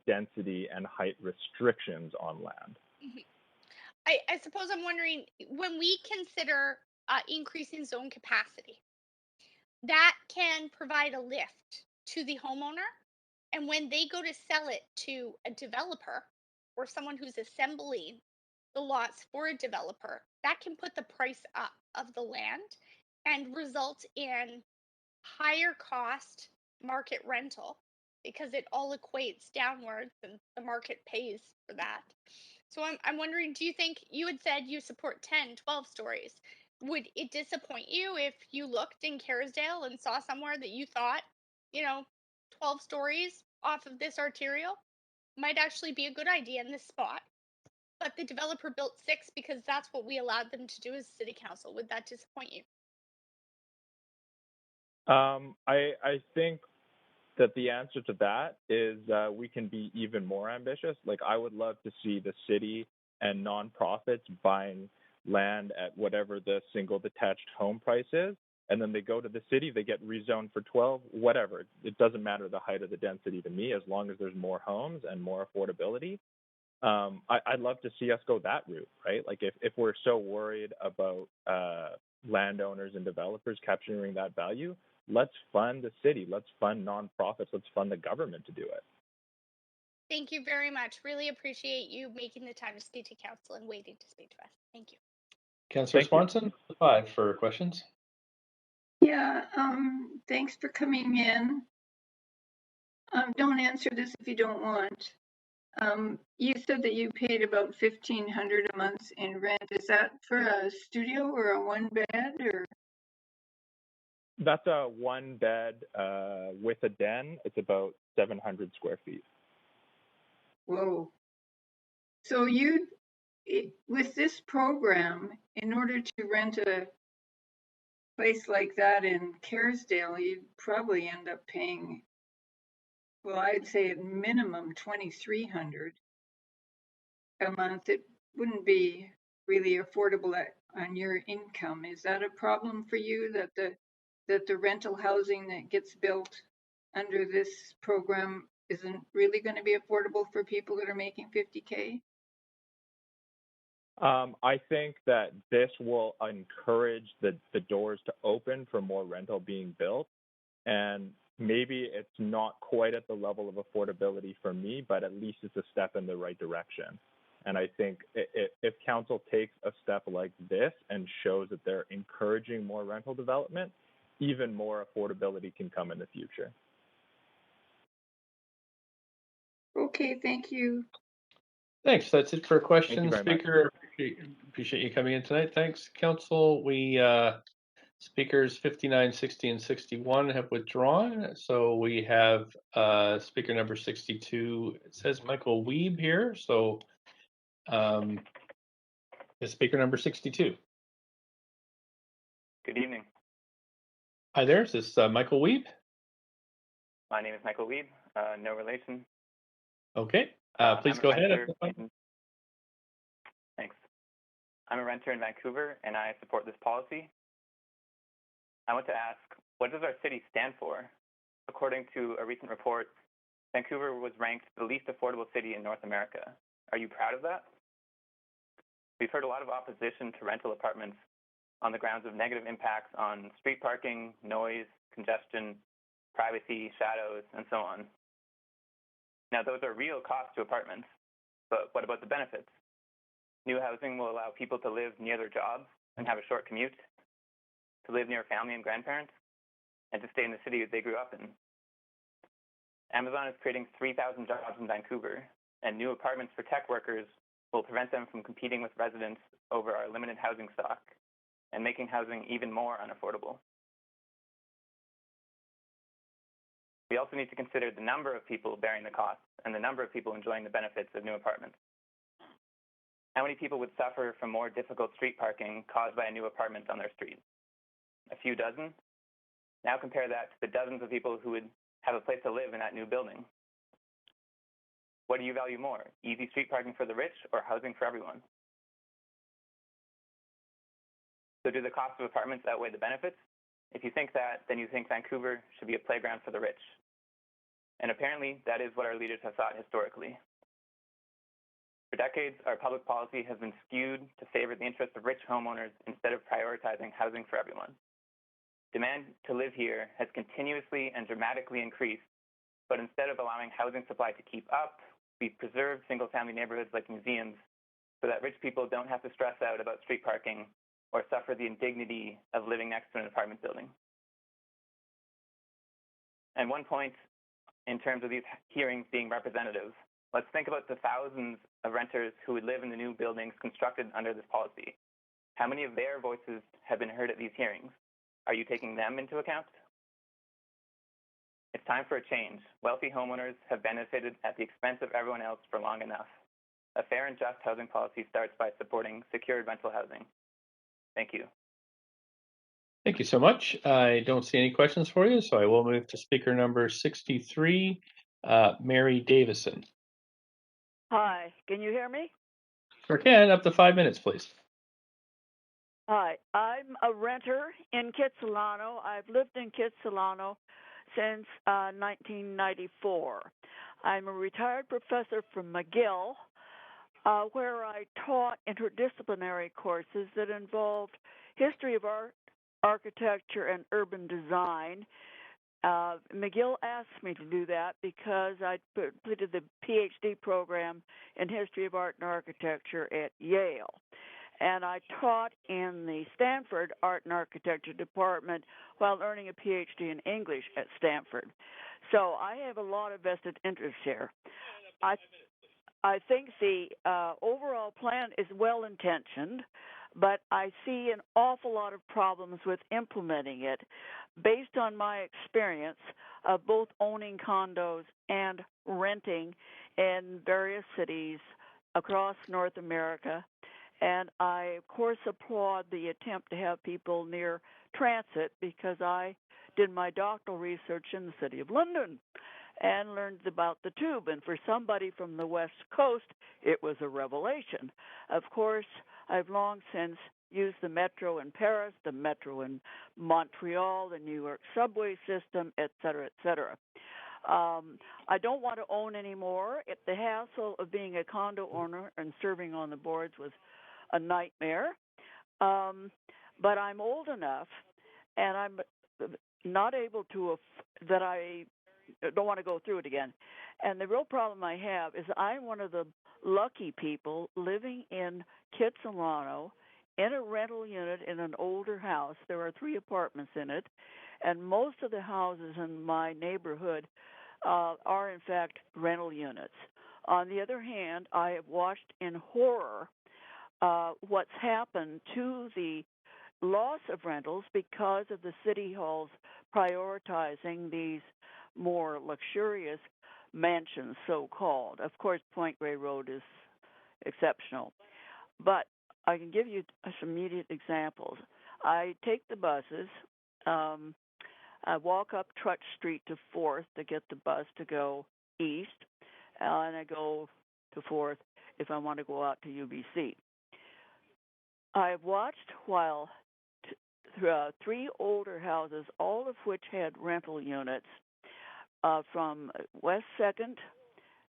density and height restrictions on land. Mhm. I suppose I'm wondering, when we consider increasing zone capacity, that can provide a lift to the homeowner. And when they go to sell it to a developer or someone who's assembling the lots for a developer, that can put the price up of the land and result in higher cost market rental because it all equates downwards and the market pays for that. So I'm wondering, do you think, you had said you support 10, 12 stories? Would it disappoint you if you looked in Kerrisdale and saw somewhere that you thought, 12 stories off of this arterial might actually be a good idea in this spot, but the developer built 6 because that's what we allowed them to do as city council? Would that disappoint you? I think that the answer to that is we can be even more ambitious. Like I would love to see the city and nonprofits buying land at whatever the single detached home price is, and then they go to the city, they get rezoned for 12, whatever. It doesn't matter the height of the density to me, as long as there's more homes and more affordability. I'd love to see us go that route, right? Like if we're so worried about landowners and developers capturing that value, let's fund the city, let's fund nonprofits, let's fund the government to do it. Thank you very much. Really appreciate you making the time to speak to council and waiting to speak to us. Thank you. Councillor Swanson, 5 for questions. Yeah, thanks for coming in. Don't answer this if you don't want. You said that you paid about $1,500 a month in rent. Is that for a studio or a 1-bed or? That's a 1-bed with a den. It's about 700 square feet. Whoa. So with this program, in order to rent a place like that in Kerrisdale, you'd probably end up paying, well, I'd say at minimum 2,300 a month. It wouldn't be really affordable on your income. Is that a problem for you, that the rental housing that gets built under this program isn't really going to be affordable for people that are making 50K? I think that this will encourage the doors to open for more rental being built. And maybe it's not quite at the level of affordability for me, but at least it's a step in the right direction. And I think if council takes a step like this and shows that they're encouraging more rental development, even more affordability can come in the future. Okay, thank you. Thanks. That's it for questions, very much. Speaker. Appreciate you coming in tonight. Thanks, Council. We speakers 59, 60, and 61 have withdrawn. So we have speaker number 62. It says Michael Wiebe here. So is speaker number 62. Good evening. Hi there. Is this Michael Wiebe? My name is Michael Wiebe. No relation. Okay. Please I'm a go ahead. renter Thanks. I'm a renter in Vancouver, and I support this policy. I want to ask, what does our city stand for? According to a recent report, Vancouver was ranked the least affordable city in North America. Are you proud of that? We've heard a lot of opposition to rental apartments on the grounds of negative impacts on street parking, noise, congestion, privacy, shadows, and so on. Now, those are real costs to apartments, but what about the benefits? New housing will allow people to live near their jobs and have a short commute, to live near family and grandparents, and to stay in the city they grew up in. Amazon is creating 3,000 jobs in Vancouver, and new apartments for tech workers will prevent them from competing with residents over our limited housing stock and making housing even more unaffordable. We also need to consider the number of people bearing the costs and the number of people enjoying the benefits of new apartments. How many people would suffer from more difficult street parking caused by a new apartment on their street? A few dozen? Now compare that to the dozens of people who would have a place to live in that new building. What do you value more, easy street parking for the rich or housing for everyone? So do the costs of apartments outweigh the benefits? If you think that, then you think Vancouver should be a playground for the rich. And apparently, that is what our leaders have thought historically. For decades, our public policy has been skewed to favor the interests of rich homeowners instead of prioritizing housing for everyone. Demand to live here has continuously and dramatically increased, but instead of allowing housing supply to keep up, we've preserved single-family neighborhoods like museums so that rich people don't have to stress out about street parking or suffer the indignity of living next to an apartment building. And one point in terms of these hearings being representative, let's think about the thousands of renters who would live in the new buildings constructed under this policy. How many of their voices have been heard at these hearings? Are you taking them into account? It's time for a change. Wealthy homeowners have benefited at the expense of everyone else for long enough. A fair and just housing policy starts by supporting secured rental housing. Thank you. Thank you so much. I don't see any questions for you, so I will move to speaker number 63, Mary Davison. Hi, can you hear me? Sure can. Up to 5 minutes, please. Hi, I'm a renter in Kitsilano. I've lived in Kitsilano since 1994. I'm a retired professor from McGill, where I taught interdisciplinary courses that involved history of art, architecture, and urban design. McGill asked me to do that because I completed the PhD program in history of art and architecture at Yale. And I taught in the Stanford Art and Architecture department while earning a PhD in English at Stanford. So I have a lot of vested interest here. I think the overall plan is well-intentioned, but I see an awful lot of problems with implementing it based on my experience of both owning condos and renting in various cities across North America. And I, of course, applaud the attempt to have people near transit because I did my doctoral research in the city of London and learned about the tube. And for somebody from the West Coast, it was a revelation. Of course, I've long since used the metro in Paris, the metro in Montreal, the New York subway system, et cetera, et cetera. I don't want to own anymore. The hassle of being a condo owner and serving on the boards was a nightmare. But I'm old enough, and I'm not able to, that I don't want to go through it again. And the real problem I have is I'm one of the lucky people living in Kitsilano in a rental unit in an older house. There are 3 apartments in it, and most of the houses in my neighborhood are in fact rental units. On the other hand, I have watched in horror what's happened to the loss of rentals because of the city halls prioritizing these more luxurious mansions, so-called. Of course, Point Grey Road is exceptional. But I can give you some immediate examples. I take the buses. I walk up Trutch Street to 4th to get the bus to go east, and I go to 4th if I want to go out to UBC. I've watched while 3 older houses, all of which had rental units, from West 2nd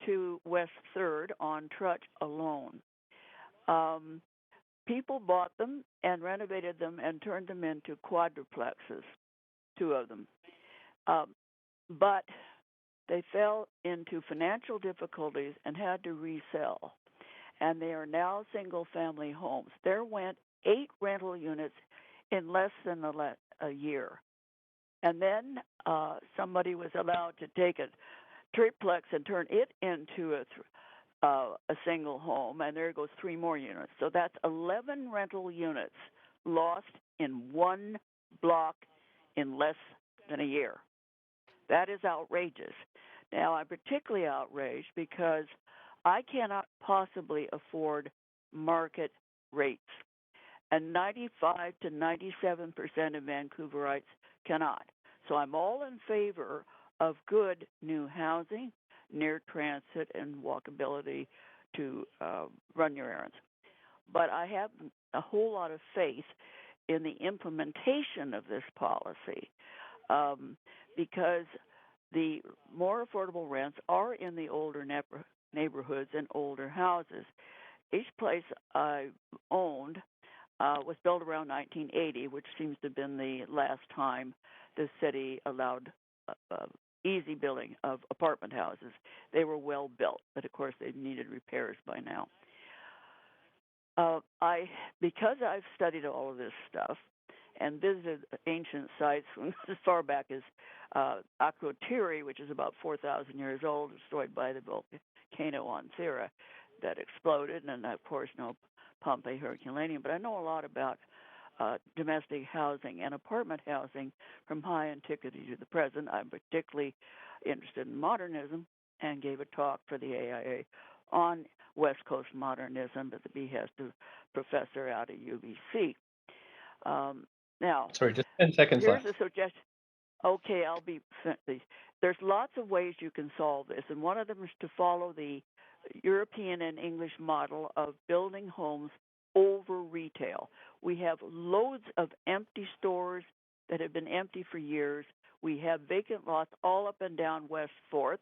to West 3rd on Trutch alone. People bought them and renovated them and turned them into quadruplexes, 2 of them. But they fell into financial difficulties and had to resell. And they are now single-family homes. There went 8 rental units in less than a year. And then somebody was allowed to take a triplex and turn it into a single home, and there goes 3 more units. So that's 11 rental units lost in 1 block in less than a year. That is outrageous. Now, I'm particularly outraged because I cannot possibly afford market rates, and 95 to 97% of Vancouverites cannot. So I'm all in favor of good new housing, near transit, and walkability to run your errands. But I have a whole lot of faith in the implementation of this policy because the more affordable rents are in the older neighborhoods and older houses. Each place I owned was built around 1980, which seems to have been the last time the city allowed easy building of apartment houses. They were well built, but of course they needed repairs by now. Because I've studied all of this stuff and visited ancient sites from as far back as Akrotiri, which is about 4,000 years old, destroyed by the volcano on Thera that exploded, and of course no Pompeii Herculaneum. But I know a lot about domestic housing and apartment housing from high antiquity to the present. I'm particularly interested in modernism and gave a talk for the AIA on West Coast modernism at the behest of professor out of UBC. Now, Sorry, just 10 seconds here's left. a suggestion. Okay, I'll be. There's lots of ways you can solve this, and one of them is to follow the European and English model of building homes over retail. We have loads of empty stores that have been empty for years. We have vacant lots all up and down West 4th.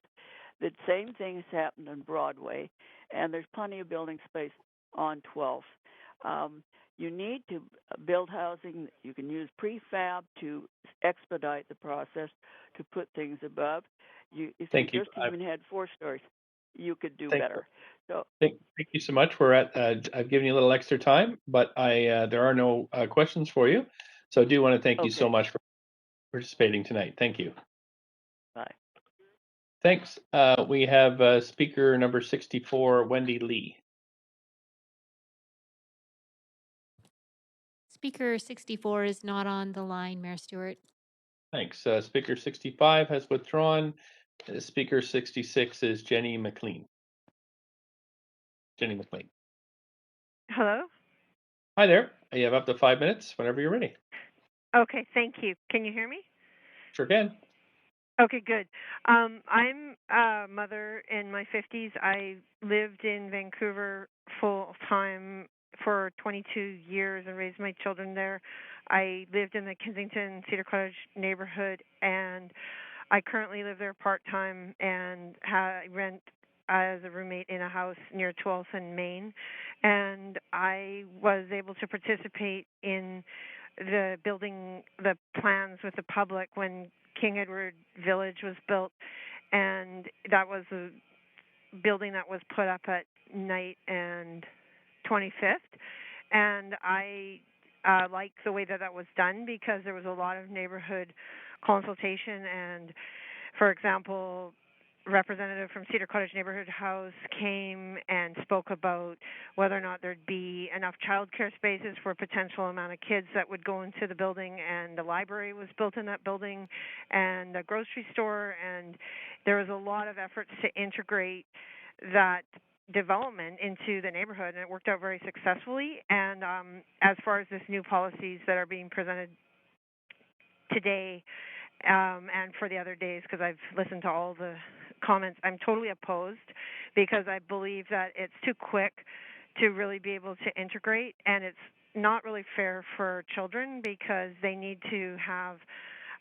The same thing has happened on Broadway, and there's plenty of building space on 12th. You need to build housing. You can use prefab to expedite the process to put things above. If Thank you you. just even had 4 stories, you could do Thank better. So Thank you so much. We're at. I've given you a little extra time, but there are no questions for you. So I do want to thank you so much for participating tonight. Thank you. Bye. Thanks. We have speaker number 64, Wendy Lee. Speaker 64 is not on the line, Mayor Stewart. Thanks. Speaker 65 has withdrawn. Speaker 66 is Jenny McLean. Jenny McLean. Hello? Hi there. You have up to 5 minutes whenever you're ready. Okay, thank you. Can you hear me? Sure can. Okay, good. I'm a mother in my 50s. I lived in Vancouver full time for 22 years and raised my children there. I lived in the Kensington Cedar Cottage neighborhood, and I currently live there part time and rent as a roommate in a house near 12th and Main. And I was able to participate in the building the plans with the public when King Edward Village was built, and that was a building that was put up at Night and 25th. And I like the way that that was done because there was a lot of neighborhood consultation. And, for example, representative from Cedar Cottage Neighborhood House came and spoke about whether or not there'd be enough childcare spaces for a potential amount of kids that would go into the building, and the library was built in that building, and a grocery store, and there was a lot of efforts to integrate that development into the neighborhood, and it worked out very successfully. And as far as this new policies that are being presented today, and for the other days, because I've listened to all the comments, I'm totally opposed because I believe that it's too quick to really be able to integrate, and it's not really fair for children because they need to have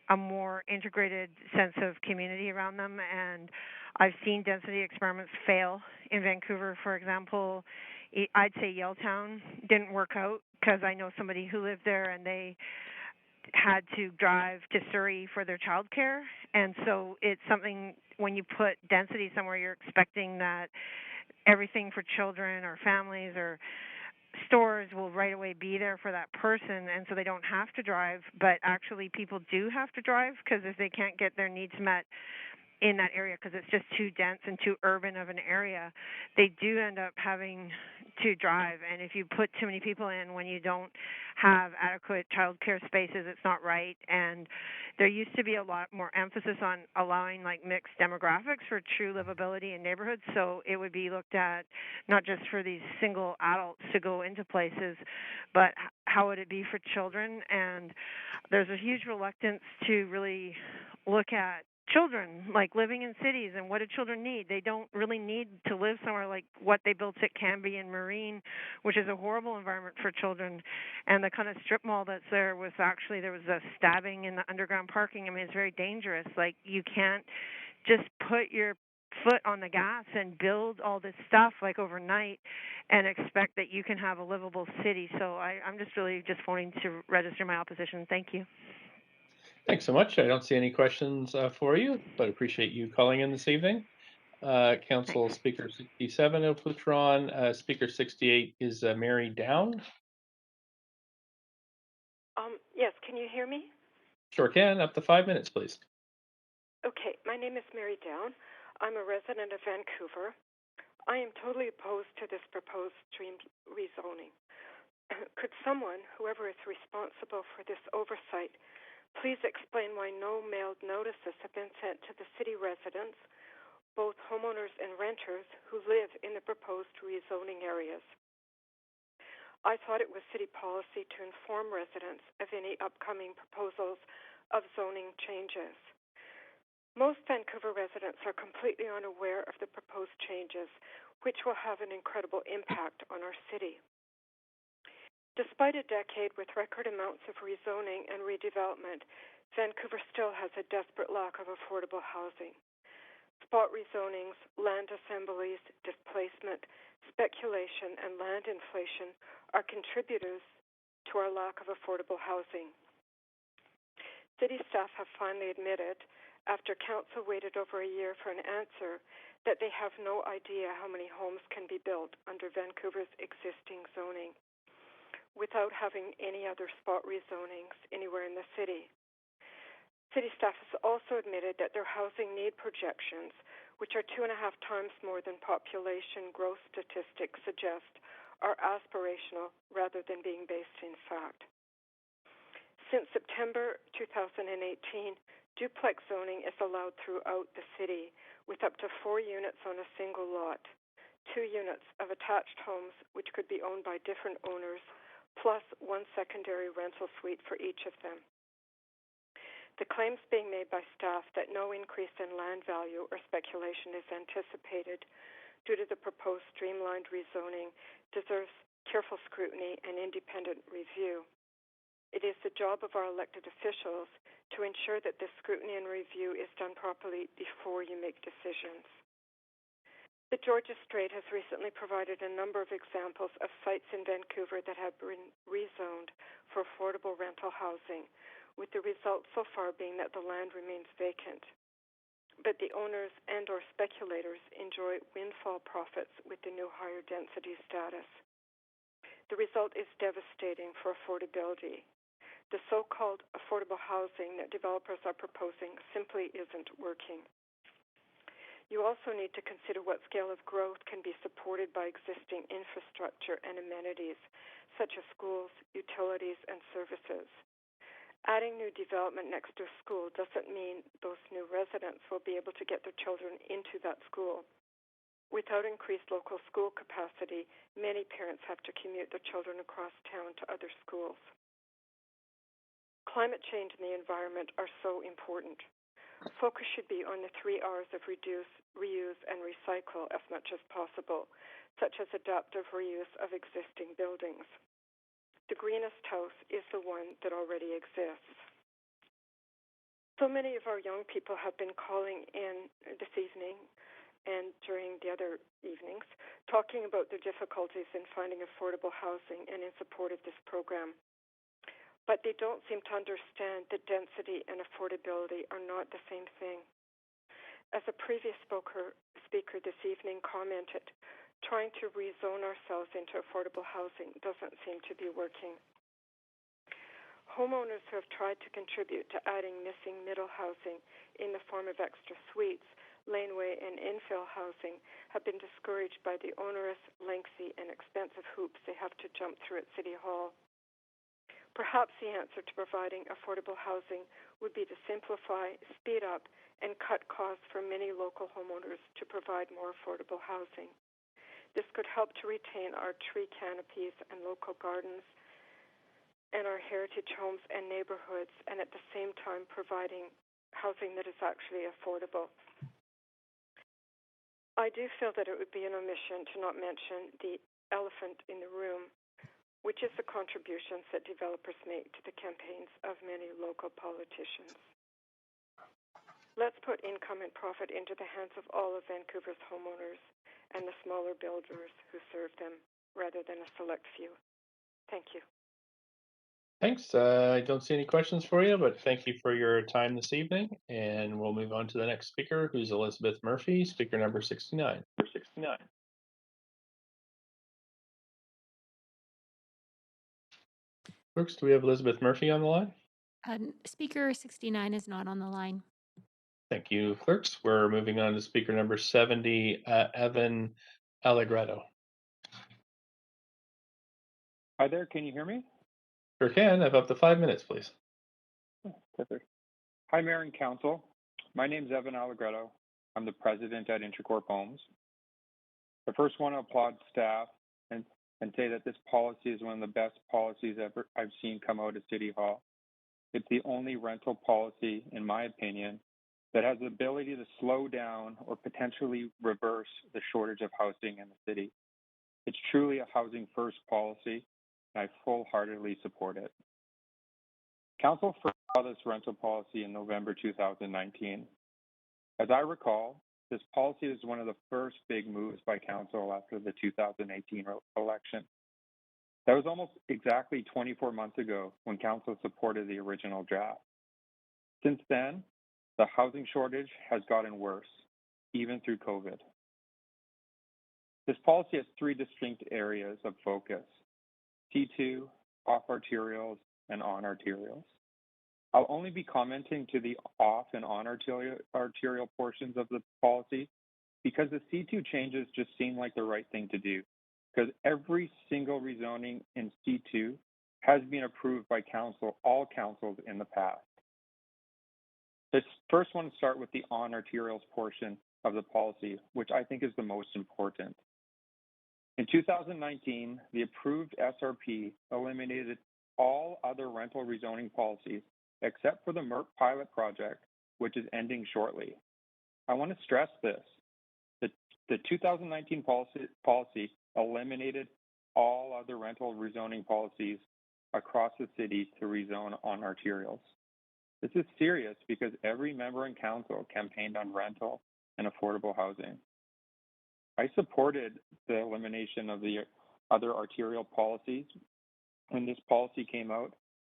a more integrated sense of community around them. And I've seen density experiments fail in Vancouver. For example, I'd say Yaletown didn't work out because I know somebody who lived there, and they had to drive to Surrey for their childcare. And so it's something, when you put density somewhere, you're expecting that everything for children or families or stores will right away be there for that person, and so they don't have to drive. But actually people do have to drive because if they can't get their needs met in that area because it's just too dense and too urban of an area, they do end up having to drive. And if you put too many people in when you don't have adequate childcare spaces, it's not right. And there used to be a lot more emphasis on allowing like mixed demographics for true livability in neighborhoods, so it would be looked at not just for these single adults to go into places, but how would it be for children. And there's a huge reluctance to really look at children like living in cities and what do children need. They don't really need to live somewhere like what they built at Canby and Marine, which is a horrible environment for children. And the kind of strip mall that's there was actually, there was a stabbing in the underground parking. I mean, it's very dangerous. Like, you can't just put your foot on the gas and build all this stuff like overnight and expect that you can have a livable city. So I'm just really just phoning to register my opposition. Thank you. Thanks so much. I don't see any questions for you, but appreciate you calling in this evening. Council Thanks. Speaker 67 will withdrawn. Speaker 68 is Mary Down. Yes, can you hear me? Sure can. Up to 5 minutes, please. Okay, my name is Mary Down. I'm a resident of Vancouver. I am totally opposed to this proposed stream rezoning. Could someone, whoever is responsible for this oversight, please explain why no mailed notices have been sent to the city residents, both homeowners and renters, who live in the proposed rezoning areas? I thought it was city policy to inform residents of any upcoming proposals of zoning changes. Most Vancouver residents are completely unaware of the proposed changes, which will have an incredible impact on our city. Despite a decade with record amounts of rezoning and redevelopment, Vancouver still has a desperate lack of affordable housing. Spot rezonings, land assemblies, displacement, speculation, and land inflation are contributors to our lack of affordable housing. City staff have finally admitted, after council waited over a year for an answer, that they have no idea how many homes can be built under Vancouver's existing zoning without having any other spot rezonings anywhere in the city. City staff has also admitted that their housing need projections, which are 2.5 times more than population growth statistics suggest, are aspirational rather than being based in fact. Since September 2018, duplex zoning is allowed throughout the city with up to 4 units on a single lot, 2 units of attached homes which could be owned by different owners, plus 1 secondary rental suite for each of them. The claims being made by staff that no increase in land value or speculation is anticipated due to the proposed streamlined rezoning deserves careful scrutiny and independent review. It is the job of our elected officials to ensure that this scrutiny and review is done properly before you make decisions. The Georgia Strait has recently provided a number of examples of sites in Vancouver that have been rezoned for affordable rental housing, with the result so far being that the land remains vacant. But the owners and or speculators enjoy windfall profits with the new higher density status. The result is devastating for affordability. The so-called affordable housing that developers are proposing simply isn't working. You also need to consider what scale of growth can be supported by existing infrastructure and amenities, such as schools, utilities, and services. Adding new development next to a school doesn't mean those new residents will be able to get their children into that school. Without increased local school capacity, many parents have to commute their children across town to other schools. Climate change and the environment are so important. Focus should be on the 3 R's of reduce, reuse, and recycle as much as possible, such as adaptive reuse of existing buildings. The greenest house is the one that already exists. So many of our young people have been calling in this evening and during the other evenings, talking about their difficulties in finding affordable housing and in support of this program. But they don't seem to understand that density and affordability are not the same thing. As a previous speaker this evening commented, trying to rezone ourselves into affordable housing doesn't seem to be working. Homeowners who have tried to contribute to adding missing middle housing in the form of extra suites, laneway, and infill housing have been discouraged by the onerous, lengthy, and expensive hoops they have to jump through at City Hall. Perhaps the answer to providing affordable housing would be to simplify, speed up, and cut costs for many local homeowners to provide more affordable housing. This could help to retain our tree canopies and local gardens and our heritage homes and neighborhoods, and at the same time providing housing that is actually affordable. I do feel that it would be an omission to not mention the elephant in the room, which is the contributions that developers make to the campaigns of many local politicians. Let's put income and profit into the hands of all of Vancouver's homeowners and the smaller builders who serve them, rather than a select few. Thank you. Thanks. I don't see any questions for you, but thank you for your time this evening. And we'll move on to the next speaker, who's Elizabeth Murphy, speaker number 69. Clerks, do we have Elizabeth Murphy on the line? Speaker 69 is not on the line. Thank you, clerks. We're moving on to speaker number 70, Evan Allegretto. Hi there, can you hear me? Sure can. Have up to 5 minutes, please. Perfect. Hi, Mayor and Council. My name is Evan Allegretto. I'm the president at Intracorp Homes. I first want to applaud staff and say that this policy is one of the best policies ever I've seen come out of City Hall. It's the only rental policy, in my opinion, that has the ability to slow down or potentially reverse the shortage of housing in the city. It's truly a housing first policy, and I full-heartedly support it. Council first saw this rental policy in November 2019. As I recall, this policy was one of the first big moves by Council after the 2018 election. That was almost exactly 24 months ago when Council supported the original draft. Since then, the housing shortage has gotten worse, even through COVID. This policy has 3 distinct areas of focus: C2, off arterials, and on arterials. I'll only be commenting to the off and on arterial portions of the policy because the C2 changes just seem like the right thing to do, because every single rezoning in C2 has been approved by council, all councils in the past. This first one to start with the on arterials portion of the policy, which I think is the most important. In 2019, the approved SRP eliminated all other rental rezoning policies except for the MERP pilot project, which is ending shortly. I want to stress this. The 2019 policy eliminated all other rental rezoning policies across the city to rezone on arterials. This is serious because every member in council campaigned on rental and affordable housing. I supported the elimination of the other arterial policies when this policy came out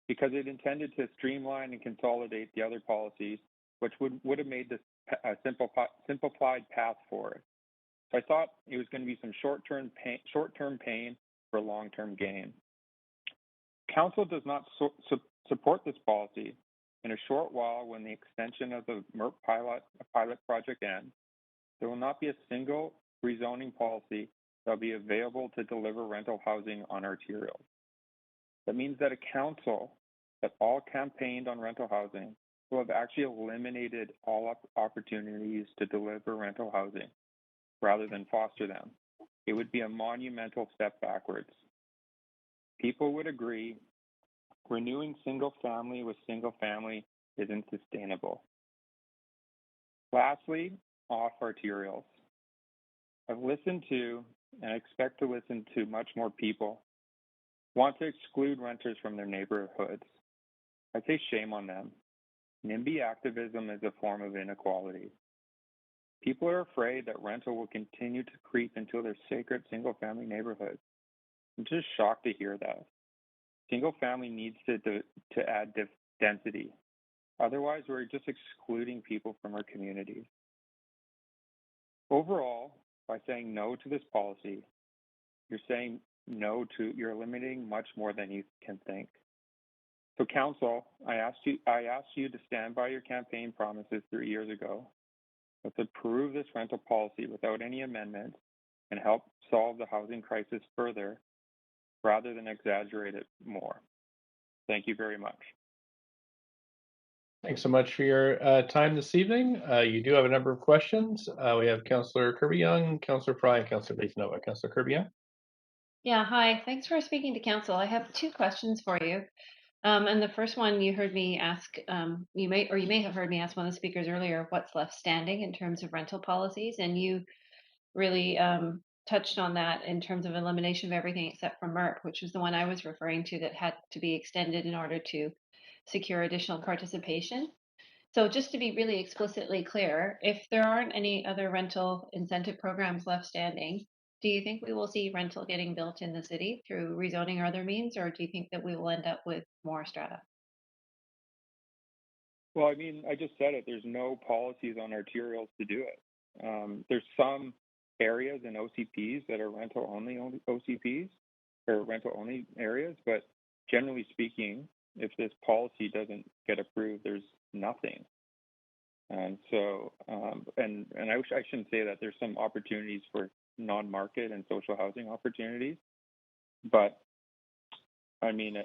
because it intended to streamline and consolidate the other policies, which would have made this a simplified path forward. So I thought it was going to be some short-term pain for long-term gain. Council does not support this policy. In a short while, when the extension of the MERP pilot project ends, there will not be a single rezoning policy that will be available to deliver rental housing on arterials. That means that a council that all campaigned on rental housing will have actually eliminated all opportunities to deliver rental housing rather than foster them. It would be a monumental step backwards. People would agree renewing single family with single family isn't sustainable. Lastly, off arterials. I've listened to, and I expect to listen to much more people, want to exclude renters from their neighborhoods. I say shame on them. NIMBY activism is a form of inequality. People are afraid that rental will continue to creep into their sacred single-family neighborhoods. I'm just shocked to hear that. Single-family needs to add density. Otherwise, we're just excluding people from our communities. Overall, by saying no to this policy, you're saying no to, you're eliminating much more than you can think. So council, I asked you to stand by your campaign promises 3 years ago. Let's approve this rental policy without any amendments and help solve the housing crisis further rather than exaggerate it more. Thank you very much. Thanks so much for your time this evening. You do have a number of questions. We have Councillor Kirby-Young, Councillor Fry, and Councillor Leith-Nova. Councillor Kirby-Young. Yeah, hi. Thanks for speaking to council. I have 2 questions for you. And the first one you heard me ask, you may have heard me ask one of the speakers earlier, what's left standing in terms of rental policies, and you really touched on that in terms of elimination of everything except for MERP, which was the one I was referring to that had to be extended in order to secure additional participation. So just to be really explicitly clear, if there aren't any other rental incentive programs left standing, do you think we will see rental getting built in the city through rezoning or other means, or do you think that we will end up with more strata? Well, I mean, I just said it. There's no policies on arterials to do it. There's some areas in OCPs that are rental-only OCPs or rental-only areas, but generally speaking, if this policy doesn't get approved, there's nothing. And so, and I shouldn't say that there's some opportunities for non-market and social housing opportunities, but I mean,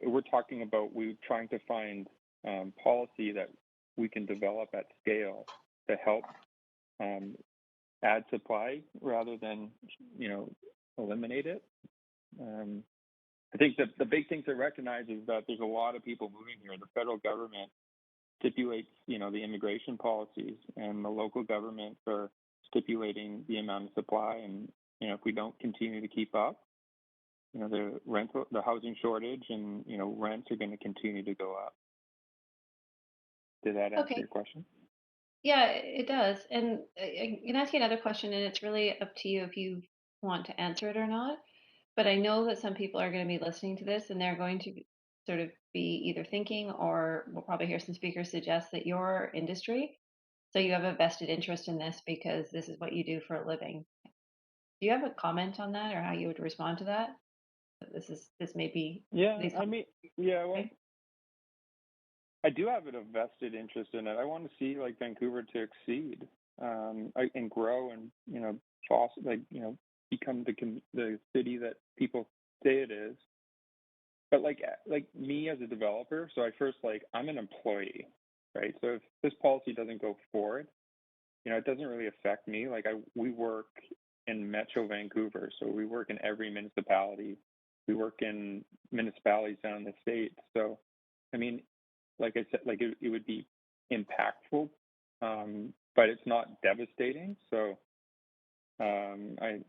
we're talking about trying to find policy that we can develop at scale to help add supply rather than, eliminate it. I think that the big thing to recognize is that there's a lot of people moving here. The federal government stipulates, the immigration policies, and the local governments are stipulating the amount of supply. And, if we don't continue to keep up, the housing shortage and, rents are going to continue to go up. Did that answer your question? Yeah, it does. And I can ask you another question, and it's really up to you if you want to answer it or not. But I know that some people are going to be listening to this, and they're going to sort of be either thinking, or we'll probably hear some speakers suggest that your industry, so you have a vested interest in this because this is what you do for a living. Do you have a comment on that, or how you would respond to that? This may be. Yeah, well, I do have a vested interest in it. I want to see Vancouver to exceed and grow and become the city that people say it is. But like me as a developer, so I'm an employee, right? So if this policy doesn't go forward, it doesn't really affect me. We work in Metro Vancouver, so we work in every municipality. We work in municipalities down in the state. So, I mean, like I said, like it would be impactful, but it's not devastating. So I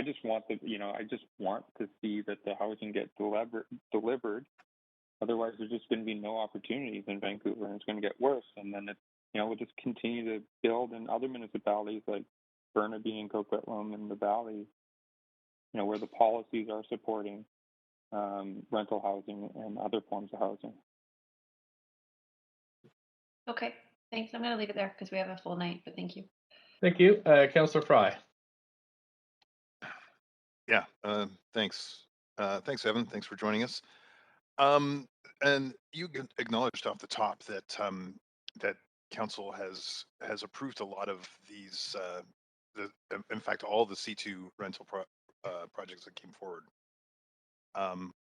just want to see that the housing get delivered. Otherwise, there's just going to be no opportunities in Vancouver, and it's going to get worse. And then we'll just continue to build in other municipalities like Burnaby and Coquitlam in the Valley, where the policies are supporting rental housing and other forms of housing. Okay, thanks. I'm going to leave it there because we have a full night, but thank you. Thank you. Councillor Fry. Yeah, thanks. Thanks, Evan. Thanks for joining us. And you acknowledged off the top that that council has approved a lot of these, in fact, all the C2 rental projects that came forward,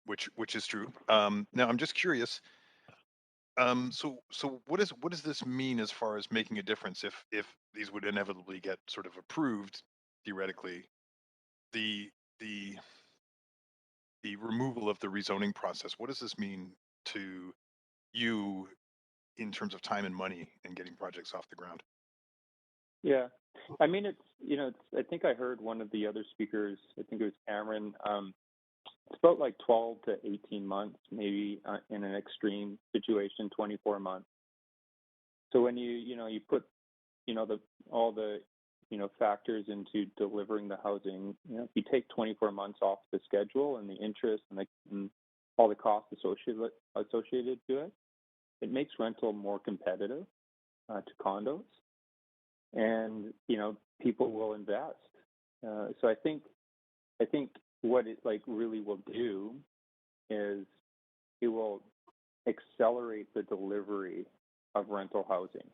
which is true. Now, I'm just curious. So what does this mean as far as making a difference if these would inevitably get sort of approved theoretically? The the removal of the rezoning process, what does this mean to you in terms of time and money and getting projects off the ground? Yeah, I mean, I think I heard one of the other speakers, I think it was Cameron, it's about like 12 to 18 months, maybe in an extreme situation, 24 months. So when you put, all the, factors into delivering the housing, if you take 24 months off the schedule and the interest and all the costs associated to it, it makes rental more competitive to condos, and people will invest. So I think what it really will do is it will accelerate the delivery of rental housing,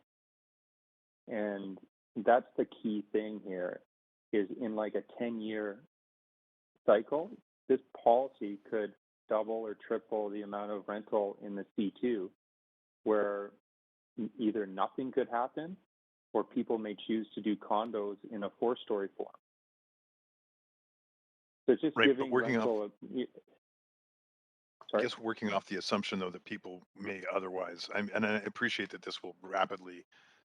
and that's the key thing here. Is in like a 10-year cycle, this policy could double or triple the amount of rental in the C2, where either nothing could happen or people may choose to do condos in a 4-story form. So it's just giving rental I guess working off the assumption, though, that people may otherwise, and I appreciate that this will rapidly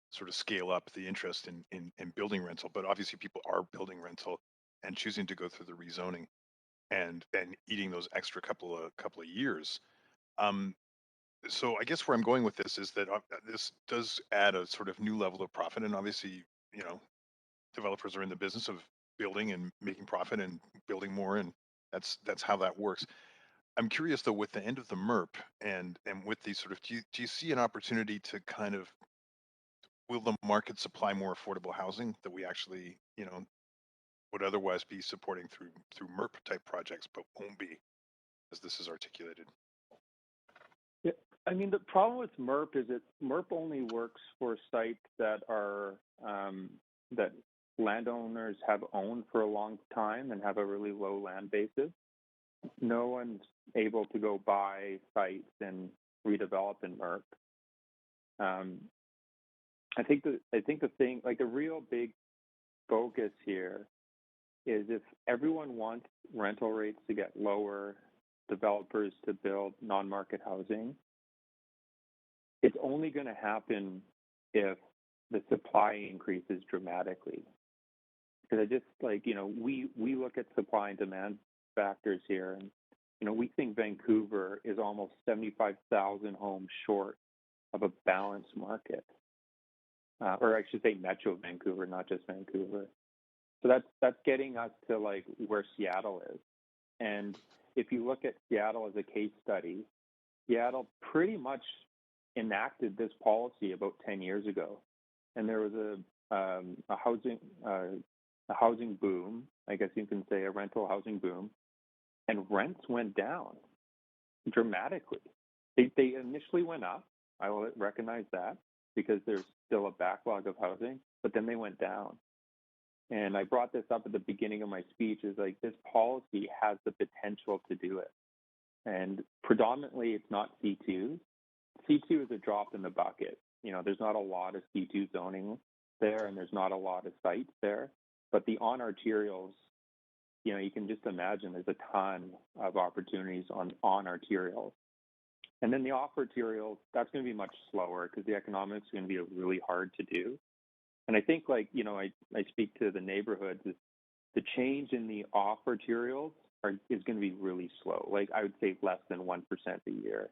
sort of scale up the interest in building rental, but obviously people are building rental and choosing to go through the rezoning and eating those extra couple of years. So I guess where I'm going with this is that this does add a sort of new level of profit, and obviously, developers are in the business of building and making profit and building more, and that's how that works. I'm curious though, with the end of the MERP and with these sort of, do you see an opportunity to kind of, will the market supply more affordable housing that we actually, would otherwise be supporting through MERP type projects, but won't be, as this is articulated? Yeah, I mean, the problem with MERP is that MERP only works for sites that are that landowners have owned for a long time and have a really low land basis. No one's able to go buy sites and redevelop in MERP. I think the thing, like the real big focus here, is if everyone wants rental rates to get lower, developers to build non-market housing, it's only going to happen if the supply increases dramatically. Because I just we look at supply and demand factors here, and we think Vancouver is almost 75,000 homes short of a balanced market, or I should say Metro Vancouver, not just Vancouver. So that's getting us to like where Seattle is. And if you look at Seattle as a case study, Seattle pretty much enacted this policy about 10 years ago, and there was a housing boom, I guess you can say a rental housing boom, and rents went down dramatically. They initially went up, I will recognize that, because there's still a backlog of housing, but then they went down. And I brought this up at the beginning of my speech, is like this policy has the potential to do it. And predominantly it's not C2. C2 is a drop in the bucket. There's not a lot of C2 zoning there, and there's not a lot of sites there. But the on-arterials, you can just imagine there's a ton of opportunities on arterials. And then the offer materials, that's going to be much slower because the economics are going to be really hard to do. And I think, like, you know, I speak to the neighborhoods, the change in the offer materials is going to be really slow. Like, I would say less than 1% a year.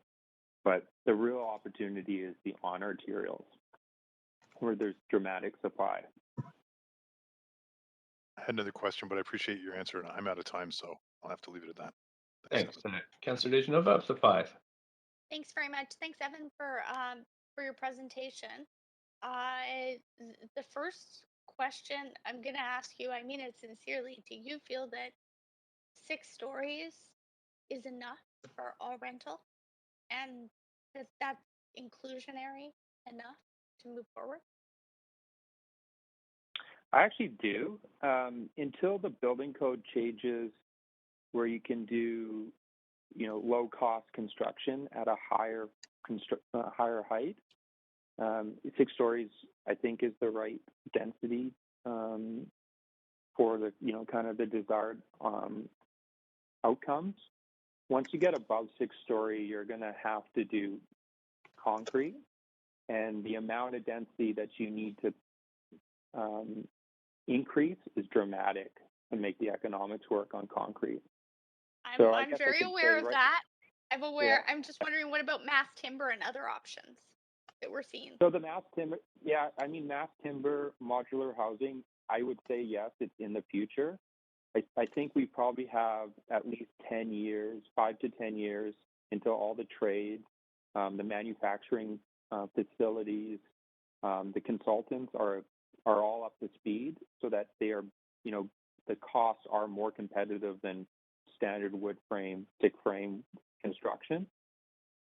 But the real opportunity is the on arterials, where there's dramatic supply. I had another question, but I appreciate your answer, and I'm out of time, so I'll have to leave it at that. Thanks. Councillor Dejanova, up to 5. Thanks very much. Thanks, Evan, for your presentation. The first question I'm going to ask you, I mean it sincerely, do you feel that 6 stories is enough for all rental, and that's inclusionary enough to move forward? I actually do. Until the building code changes where you can do, you know, low cost construction at a higher height, 6 stories, I think, is the right density for the, you know, kind of the desired outcomes. Once you get above 6-story, you're going to have to do concrete, and the amount of density that you need to increase is dramatic to make the economics work on concrete. I'm very aware of that. I'm just wondering, what about mass timber and other options that we're seeing? So the mass timber, yeah, I mean, mass timber, modular housing, I would say yes, it's in the future. I think we probably have at least 10 years, 5 to 10 years, until all the trades, the manufacturing facilities, the consultants are all up to speed, so that they are, you know, the costs are more competitive than standard wood frame, stick frame construction.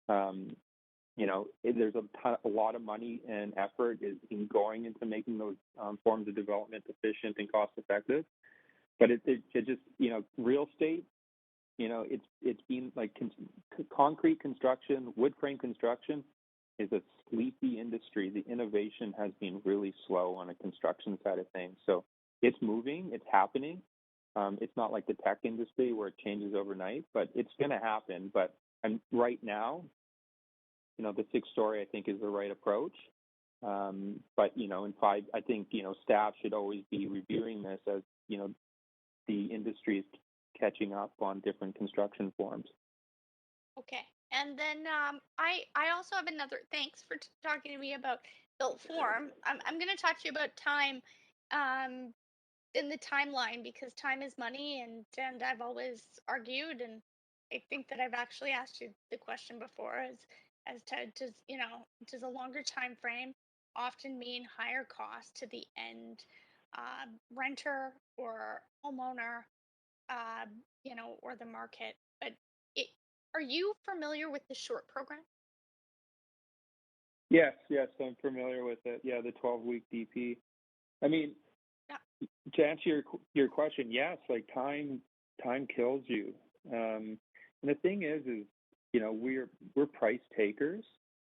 You know, there's a lot of money and effort is going into making those forms of development efficient and cost effective. But it just, you know, real estate, you know, it's been like concrete construction, wood frame construction is a sleepy industry. The innovation has been really slow on the construction side of things. So it's moving, it's happening. It's not like the tech industry where it changes overnight, but it's going to happen. But right now, you know, the 6-story I think is the right approach. But, you know, I think, you know, staff should always be reviewing this as, you know, the industry is catching up on different construction forms. Okay. And then I also have another, thanks for talking to me about built form. I'm going to talk to you about time in the timeline, because time is money, and I've always argued, and I think that I've actually asked you the question before, as to does a longer time frame often mean higher cost to the end renter or homeowner, you know, or the market? But are you familiar with the short program? Yes, I'm familiar with it. Yeah, the 12-week DP. I mean, to answer your question, yes, like time kills you. And the thing is, you know, we're price takers,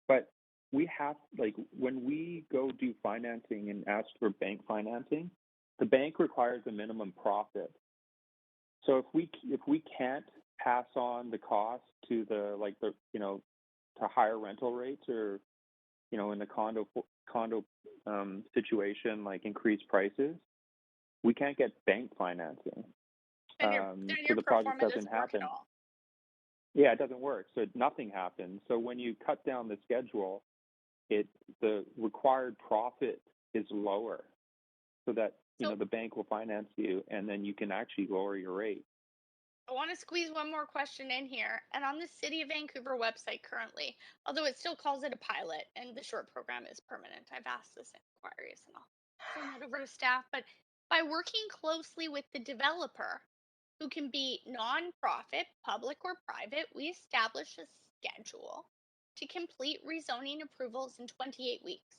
but we have, like, when we go do financing and ask for bank financing, the bank requires a minimum profit. So if we can't pass on the cost to to higher rental rates, or, you know, in the condo situation, like increased prices, we can't get bank financing. Then so the project doesn't doesn't work happen. at all. Yeah, it doesn't work. So nothing happens. So when you cut down the schedule, the required profit is lower, so that, you know, the bank will finance you, and then you can actually lower your rate. I want to squeeze one more question in here. And on the City of Vancouver website currently, although it still calls it a pilot and the short program is permanent, I've asked this in inquiries and I'll send that over to staff. But by working closely with the developer, who can be nonprofit, public, or private, we establish a schedule to complete rezoning approvals in 28 weeks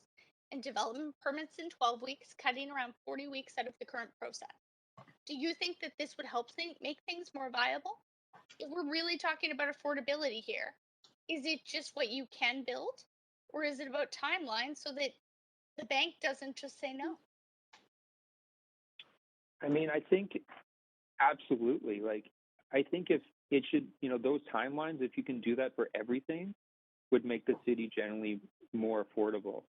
and development permits in 12 weeks, cutting around 40 weeks out of the current process. Do you think that this would help make things more viable? If we're really talking about affordability here, is it just what you can build, or is it about timeline so that the bank doesn't just say no? I mean, I think absolutely. Like, I think if it should, you know, those timelines, if you can do that for everything, would make the city generally more affordable.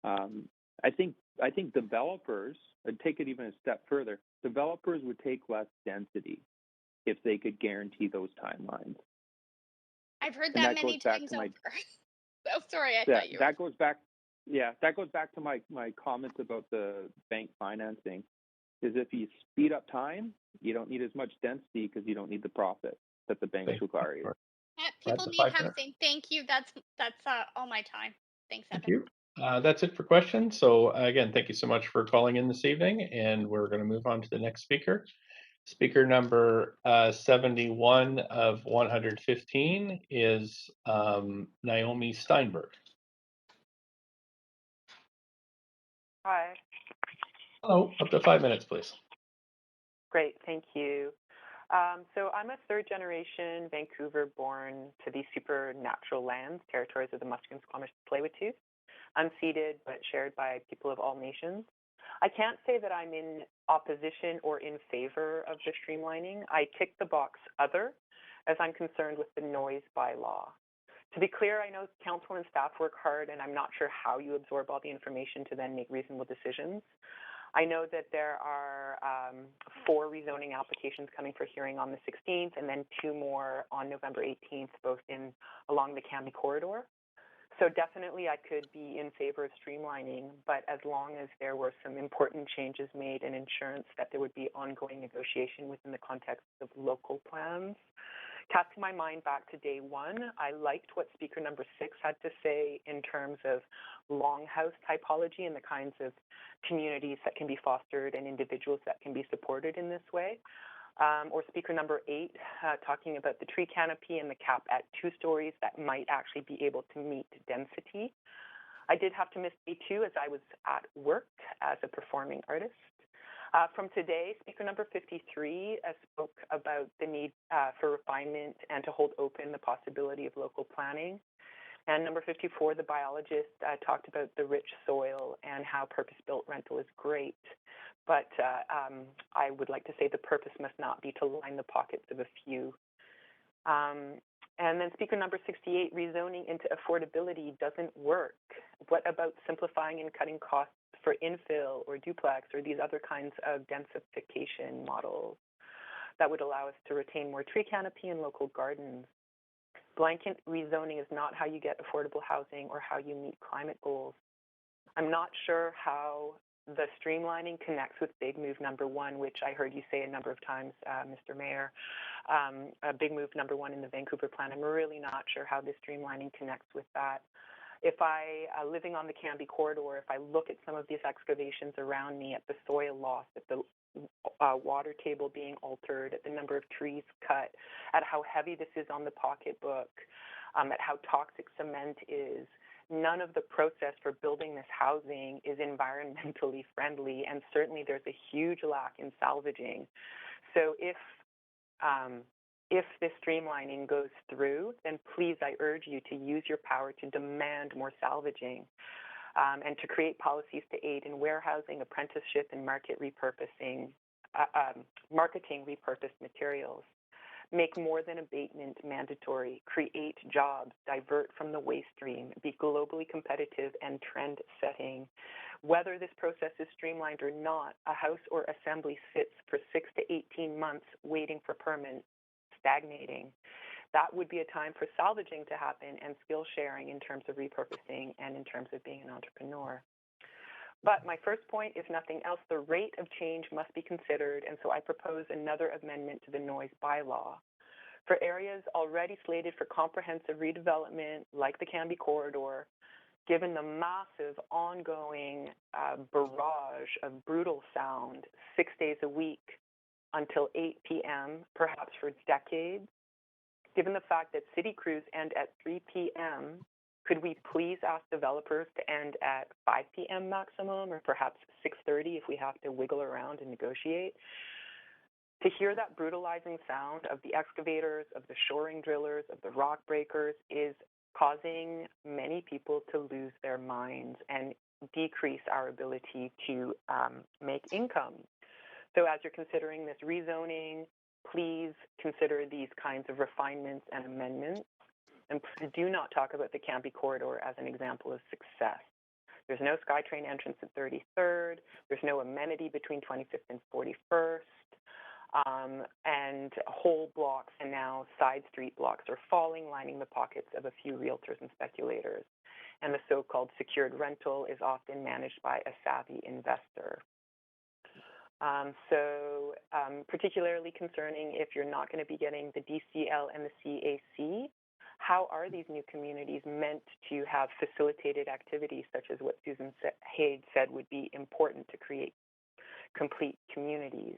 I think developers would take it even a step further. Developers would take less density if they could guarantee those timelines. I've heard And that that many goes back times to my over. Oh, sorry, I yeah, thought you were. that goes back that goes back to my comments about the bank financing. Is if you speed up time, you don't need as much density because you don't need the profit that the banks require you. People need housing. Thank you. That's all my time. Thanks, Evan. Thank you. That's it for questions. So again, thank you so much for calling in this evening, and we're going to move on to the next speaker. Speaker number 71 of 115 is Naomi Steinberg. Hi. Hello, up to 5 minutes, please. Great, thank you. So I'm a third generation Vancouver born to these supernatural lands, territories of the Musqueam, Squamish, Tsleil-Waututh, unceded but shared by people of all nations. I can't say that I'm in opposition or in favor of the streamlining. I tick the box other, as I'm concerned with the noise bylaw. To be clear, I know council and staff work hard, and I'm not sure how you absorb all the information to then make reasonable decisions. I know that there are 4 rezoning applications coming for hearing on the 16th, and then 2 more on November 18th, both along the Cambie corridor. So definitely I could be in favor of streamlining, but as long as there were some important changes made and insurance that there would be ongoing negotiation within the context of local plans. Casting my mind back to day one, I liked what speaker number 6 had to say in terms of longhouse typology and the kinds of communities that can be fostered and individuals that can be supported in this way. Or speaker number 8, talking about the tree canopy and the cap at 2 stories that might actually be able to meet density. I did have to miss day 2 as I was at work as a performing artist. From today, speaker number 53 spoke about the need for refinement and to hold open the possibility of local planning. And number 54, the biologist, talked about the rich soil and how purpose-built rental is great. But I would like to say the purpose must not be to line the pockets of a few. And then speaker number 68, rezoning into affordability doesn't work. What about simplifying and cutting costs for infill or duplex or these other kinds of densification models that would allow us to retain more tree canopy and local gardens? Blanket rezoning is not how you get affordable housing or how you meet climate goals. I'm not sure how the streamlining connects with big move number 1, which I heard you say a number of times, Mr. Mayor. Big move number 1 in the Vancouver plan. I'm really not sure how this streamlining connects with that. If I, living on the Cambie corridor, if I look at some of these excavations around me, at the soil loss, at the water table being altered, at the number of trees cut, at how heavy this is on the pocketbook, at how toxic cement is, none of the process for building this housing is environmentally friendly, and certainly there's a huge lack in salvaging. So if this streamlining goes through, then please, I urge you to use your power to demand more salvaging and to create policies to aid in warehousing, apprenticeship, and marketing repurposed materials. Make more than abatement mandatory, create jobs, divert from the waste stream, be globally competitive and trend-setting. Whether this process is streamlined or not, a House or Assembly sits for 6 to 18 months waiting for permits, stagnating. That would be a time for salvaging to happen and skill sharing in terms of repurposing and in terms of being an entrepreneur. But my first point, if nothing else, the rate of change must be considered, and so I propose another amendment to the noise bylaw. For areas already slated for comprehensive redevelopment, like the Cambie corridor, given the massive ongoing barrage of brutal sound 6 days a week until 8 p.m., perhaps for decades, given the fact that city crews end at 3 p.m., could we please ask developers to end at 5 p.m. maximum, or perhaps 6:30 if we have to wiggle around and negotiate? To hear that brutalizing sound of the excavators, of the shoring drillers, of the rock breakers is causing many people to lose their minds and decrease our ability to make income. So as you're considering this rezoning, please consider these kinds of refinements and amendments. and do not talk about the Cambie corridor as an example of success. There's no SkyTrain entrance at 33rd. There's no amenity between 25th and 41st. And whole blocks and now side street blocks are falling, lining the pockets of a few realtors and speculators. And the so-called secured rental is often managed by a savvy investor. Particularly concerning if you're not going to be getting the DCL and the CAC, how are these new communities meant to have facilitated activities such as what Susan Haid said would be important to create complete communities?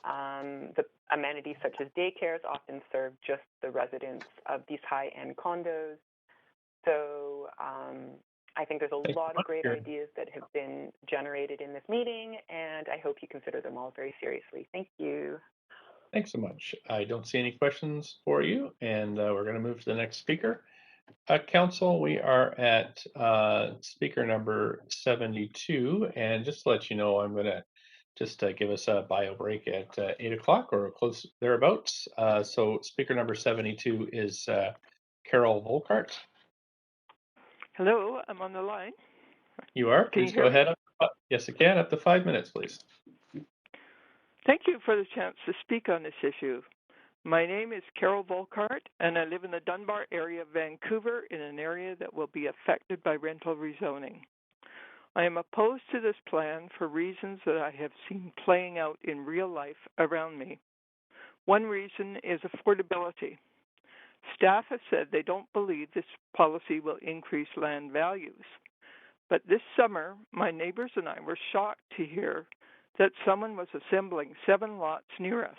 The amenities such as daycares often serve just the residents of these high-end condos. So I think there's a lot of great ideas that have been generated in this meeting, and I hope you consider them all very seriously. Thank you. Thanks so much. I don't see any questions for you, and we're going to move to the next speaker. Council, we are at speaker number 72, and just to let you know, I'm going to just give us a bio break at 8 o'clock or close thereabouts. So speaker number 72 is Carol Volkart. Hello, I'm on the line. You are. Can Please you go hear ahead. Yes, I can. Up to 5 minutes, please. Thank you for the chance to speak on this issue. My name is Carol Volkart, and I live in the Dunbar area of Vancouver in an area that will be affected by rental rezoning. I am opposed to this plan for reasons that I have seen playing out in real life around me. One reason is affordability. Staff have said they don't believe this policy will increase land values. But this summer, my neighbors and I were shocked to hear that someone was assembling 7 lots near us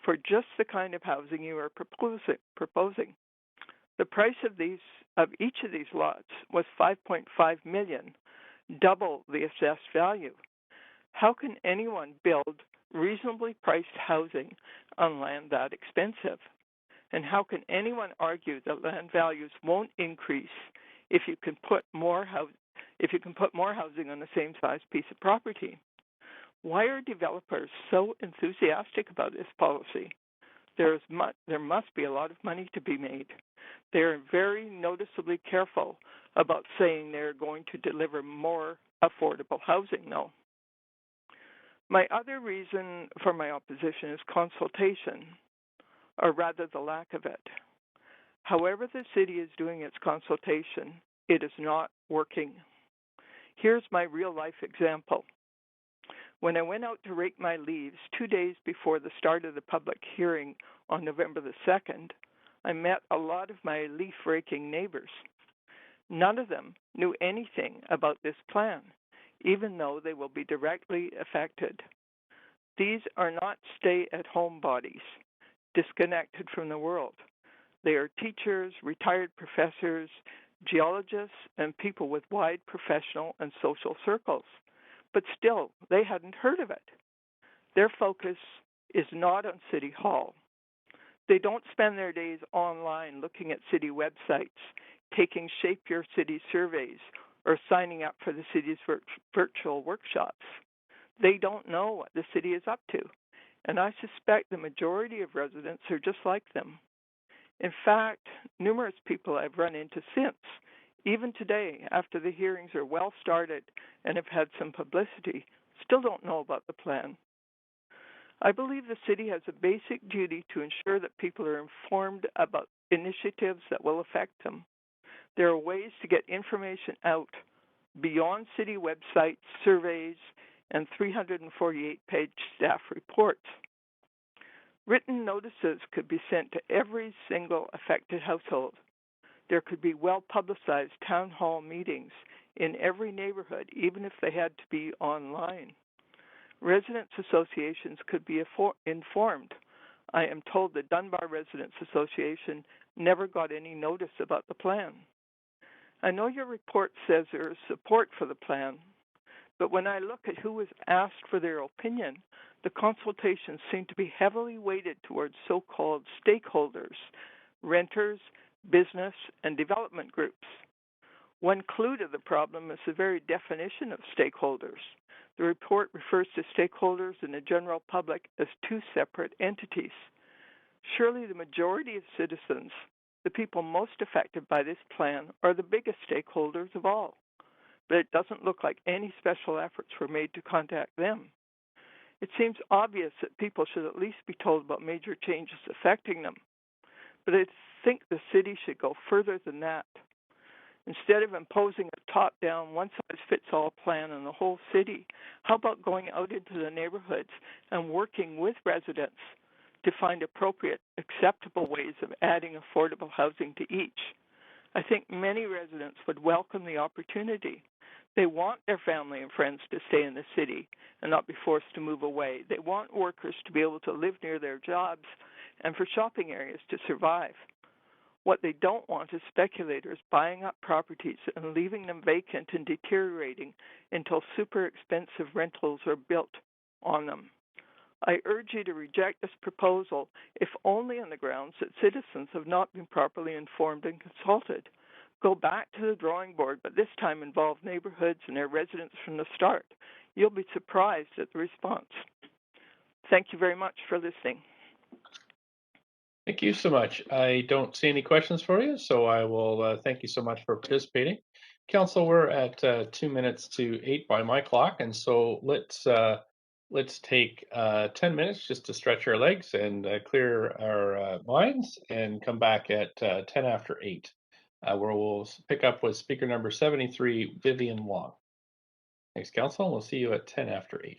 for just the kind of housing you are proposing. The price of each of these lots was $5.5 million, double the assessed value. How can anyone build reasonably priced housing on land that expensive? And how can anyone argue that land values won't increase if you can put more housing on the same size piece of property? Why are developers so enthusiastic about this policy? There must be a lot of money to be made. They're very noticeably careful about saying they're going to deliver more affordable housing, though. My other reason for my opposition is consultation, or rather the lack of it. However the city is doing its consultation, it is not working. Here's my real-life example. When I went out to rake my leaves 2 days before the start of the public hearing on November the 2nd, I met a lot of my leaf-raking neighbors. None of them knew anything about this plan, even though they will be directly affected. These are not stay-at-home bodies, disconnected from the world. They are teachers, retired professors, geologists, and people with wide professional and social circles. But still, they hadn't heard of it. Their focus is not on City Hall. They don't spend their days online looking at city websites, taking Shape Your City surveys, or signing up for the city's virtual workshops. They don't know what the city is up to, and I suspect the majority of residents are just like them. In fact, numerous people I've run into since, even today, after the hearings are well started and have had some publicity, still don't know about the plan. I believe the city has a basic duty to ensure that people are informed about initiatives that will affect them. There are ways to get information out beyond city websites, surveys, and 348-page staff reports. Written notices could be sent to every single affected household. There could be well-publicized town hall meetings in every neighborhood, even if they had to be online. Residents' associations could be informed. I am told the Dunbar Residents Association never got any notice about the plan. I know your report says there is support for the plan, but when I look at who was asked for their opinion, the consultations seem to be heavily weighted towards so-called stakeholders, renters, business, and development groups. One clue to the problem is the very definition of stakeholders. The report refers to stakeholders and the general public as two separate entities. Surely the majority of citizens The people most affected by this plan are the biggest stakeholders of all, but it doesn't look like any special efforts were made to contact them. It seems obvious that people should at least be told about major changes affecting them, but I think the city should go further than that. Instead of imposing a top-down, one-size-fits-all plan on the whole city, how about going out into the neighborhoods and working with residents to find appropriate, acceptable ways of adding affordable housing to each? I think many residents would welcome the opportunity. They want their family and friends to stay in the city and not be forced to move away. They want workers to be able to live near their jobs and for shopping areas to survive. What they don't want is speculators buying up properties and leaving them vacant and deteriorating until super expensive rentals are built on them. I urge you to reject this proposal, if only on the grounds that citizens have not been properly informed and consulted. Go back to the drawing board, but this time involve neighborhoods and their residents from the start. You'll be surprised at the response. Thank you very much for listening. Thank you so much. I don't see any questions for you, so I will thank you so much for participating. Council, we're at 2 minutes to 8 by my clock, and so let's take 10 minutes just to stretch our legs and clear our minds, and come back at 10 after 8, where we'll pick up with speaker number 73, Vivian Wong. Thanks, Council. We'll see you at 10 after 8.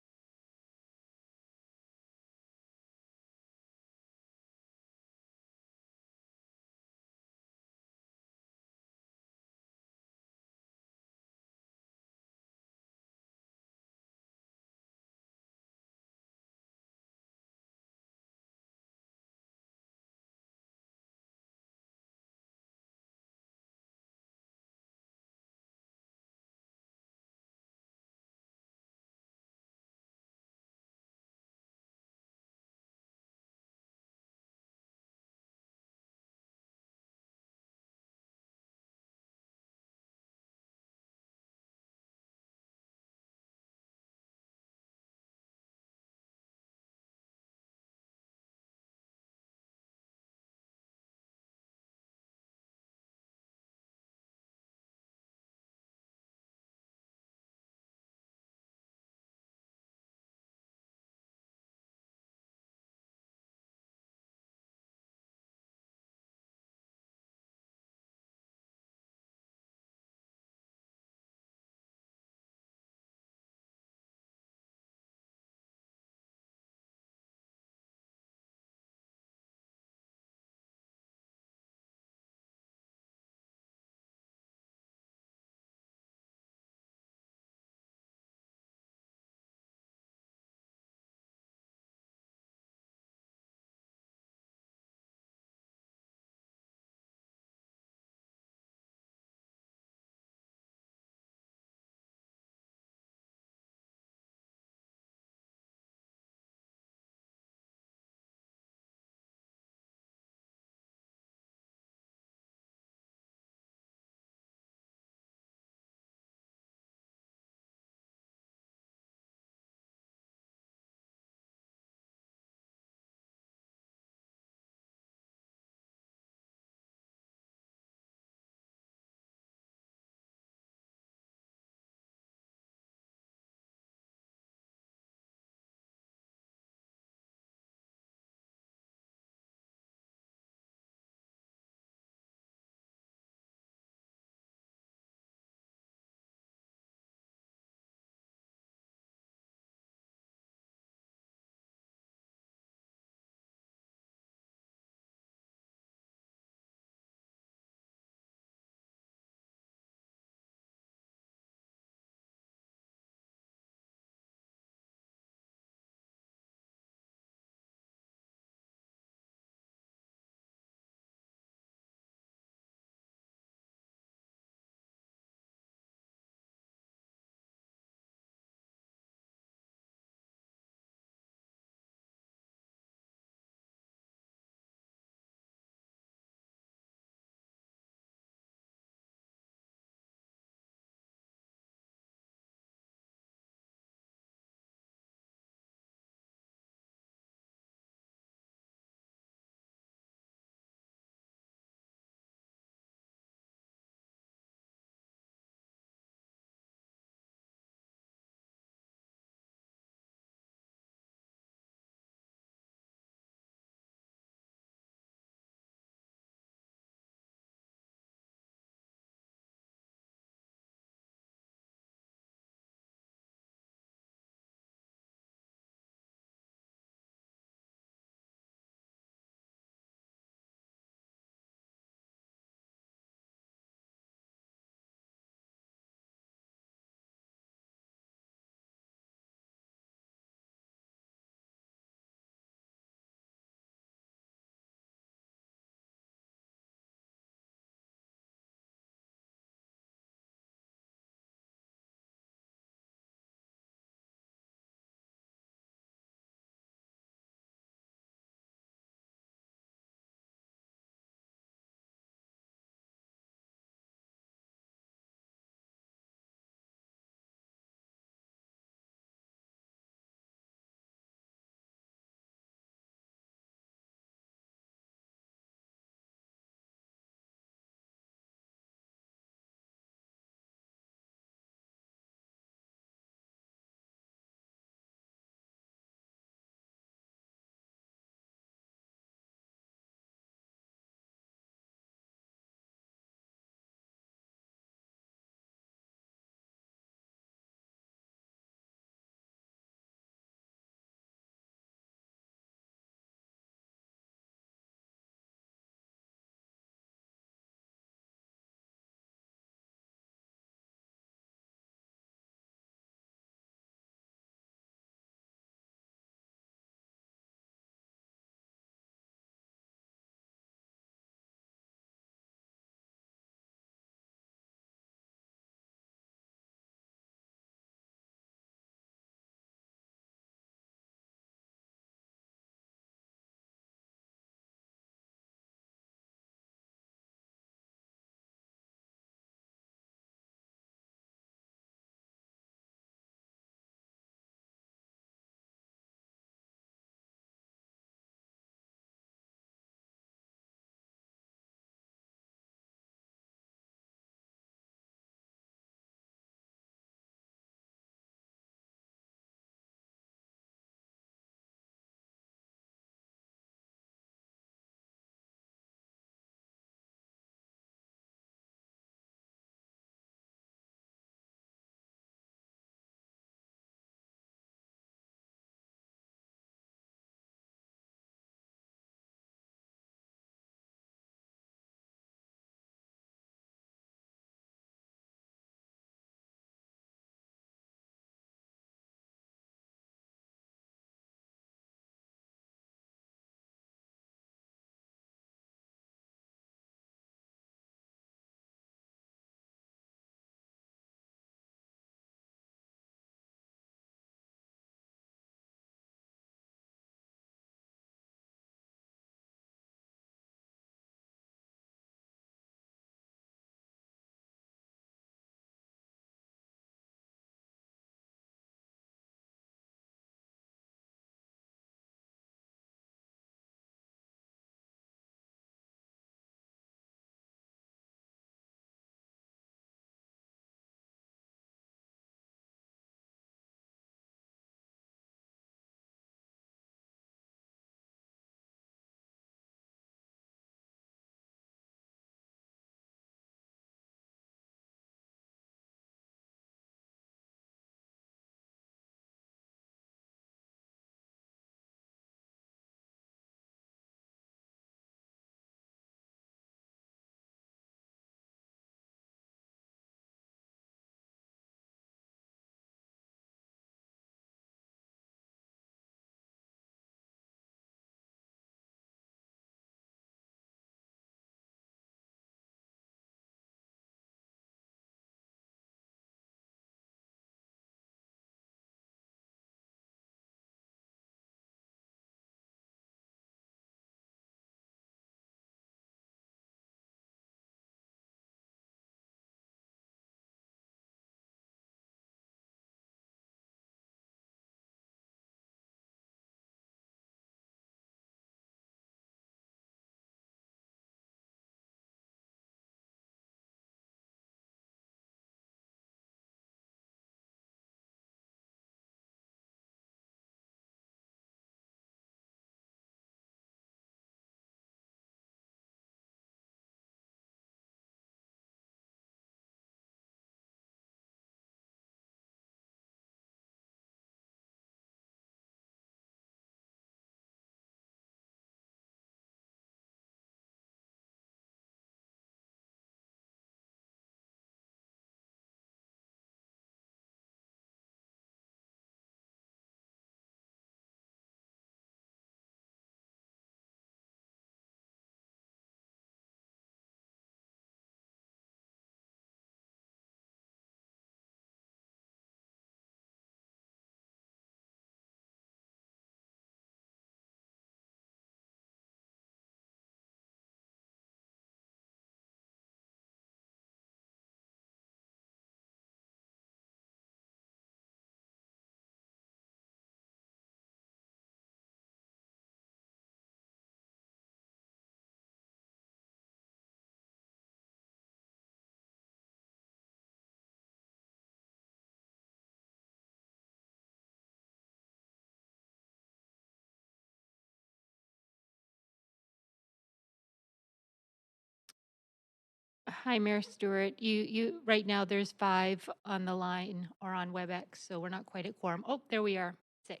Hi, Mayor Stewart. You right now there's 5 on the line or on WebEx, so we're not quite at quorum. Oh, there we are, 6.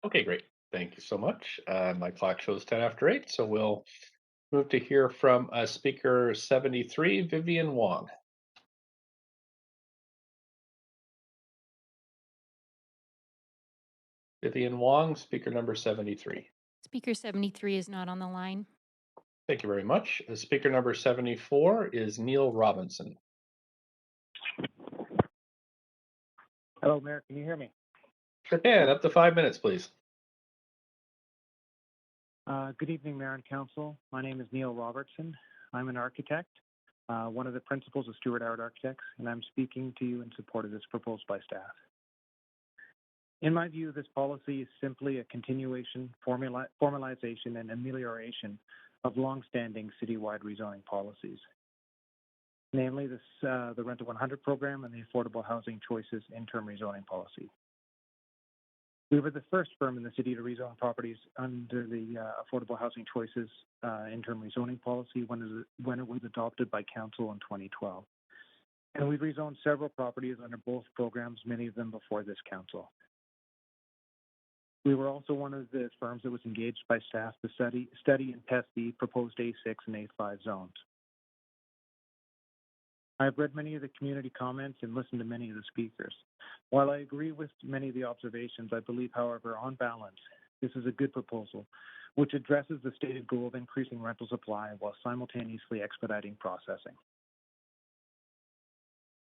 Okay, great. Thank you so much. My clock shows 10 after 8, so we'll move to hear from speaker 73, Vivian Wong. Vivian Wong, speaker number 73. Speaker 73 is not on the line. Thank you very much. Speaker number 74 is Neil Robinson. Hello, Mayor. Can you hear me? Sure can. Up to 5 minutes, please. Good evening, Mayor and Council. My name is Neil Robertson. I'm an architect, one of the principals of Stewart Art Architects, and I'm speaking to you in support of this proposal by staff. In my view, this policy is simply a continuation, formalization, and amelioration of long-standing citywide rezoning policies, namely the Rental 100 program and the Affordable Housing Choices interim rezoning policy. We were the first firm in the city to rezone properties under the Affordable Housing Choices interim rezoning policy when it was adopted by Council in 2012. And we've rezoned several properties under both programs, many of them before this Council. We were also one of the firms that was engaged by staff to study and test the proposed A6 and A5 zones. I've read many of the community comments and listened to many of the speakers. While I agree with many of the observations, I believe, however, on balance, this is a good proposal, which addresses the stated goal of increasing rental supply while simultaneously expediting processing.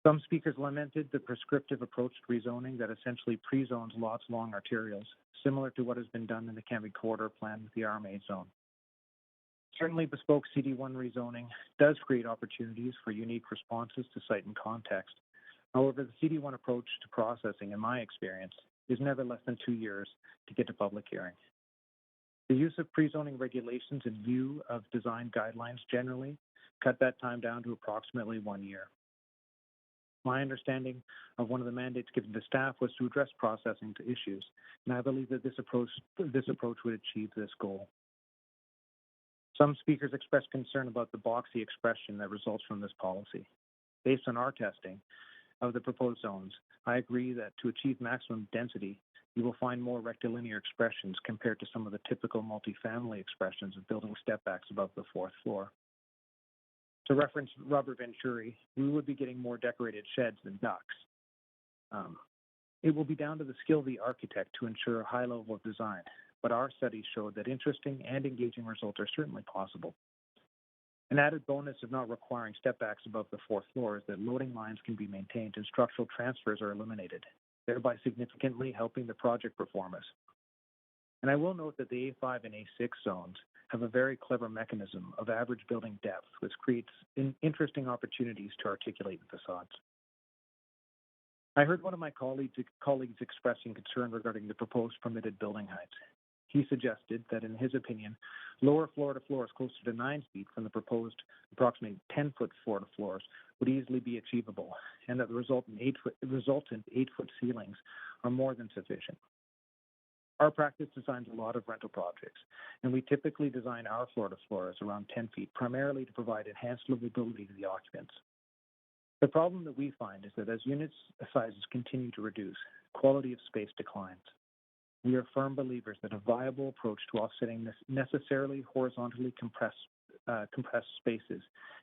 Some speakers lamented the prescriptive approach to rezoning that essentially pre-zones lots along arterials, similar to what has been done in the Cambie Corridor Plan with the RMA zone. Certainly, bespoke CD1 rezoning does create opportunities for unique responses to site and context. However, the CD1 approach to processing, in my experience, is never less than 2 years to get to public hearing. The use of pre-zoning regulations in lieu of design guidelines generally cut that time down to approximately 1 year. My understanding of one of the mandates given to staff was to address processing to issues, and I believe that this approach would achieve this goal. Some speakers expressed concern about the boxy expression that results from this policy. Based on our testing of the proposed zones, I agree that to achieve maximum density, you will find more rectilinear expressions compared to some of the typical multifamily expressions of building stepbacks above the 4th floor. To reference Robert Venturi, we would be getting more decorated sheds than ducks. It will be down to the skill of the architect to ensure a high level of design, but our studies showed that interesting and engaging results are certainly possible. An added bonus of not requiring stepbacks above the 4th floor is that loading lines can be maintained and structural transfers are eliminated, thereby significantly helping the project performance. And I will note that the A5 and A6 zones have a very clever mechanism of average building depth, which creates interesting opportunities to articulate the facades. I heard one of my colleagues expressing concern regarding the proposed permitted building heights. He suggested that, in his opinion, lower floor-to-floors closer to 9 feet from the proposed approximately 10-foot floor-to-floors would easily be achievable, and that the resultant 8-foot ceilings are more than sufficient. Our practice designs a lot of rental projects, and we typically design our floor-to-floors around 10 feet, primarily to provide enhanced livability to the occupants. The problem that we find is that as unit sizes continue to reduce, quality of space declines. We are firm believers that a viable approach to offsetting this necessarily horizontally compressed spaces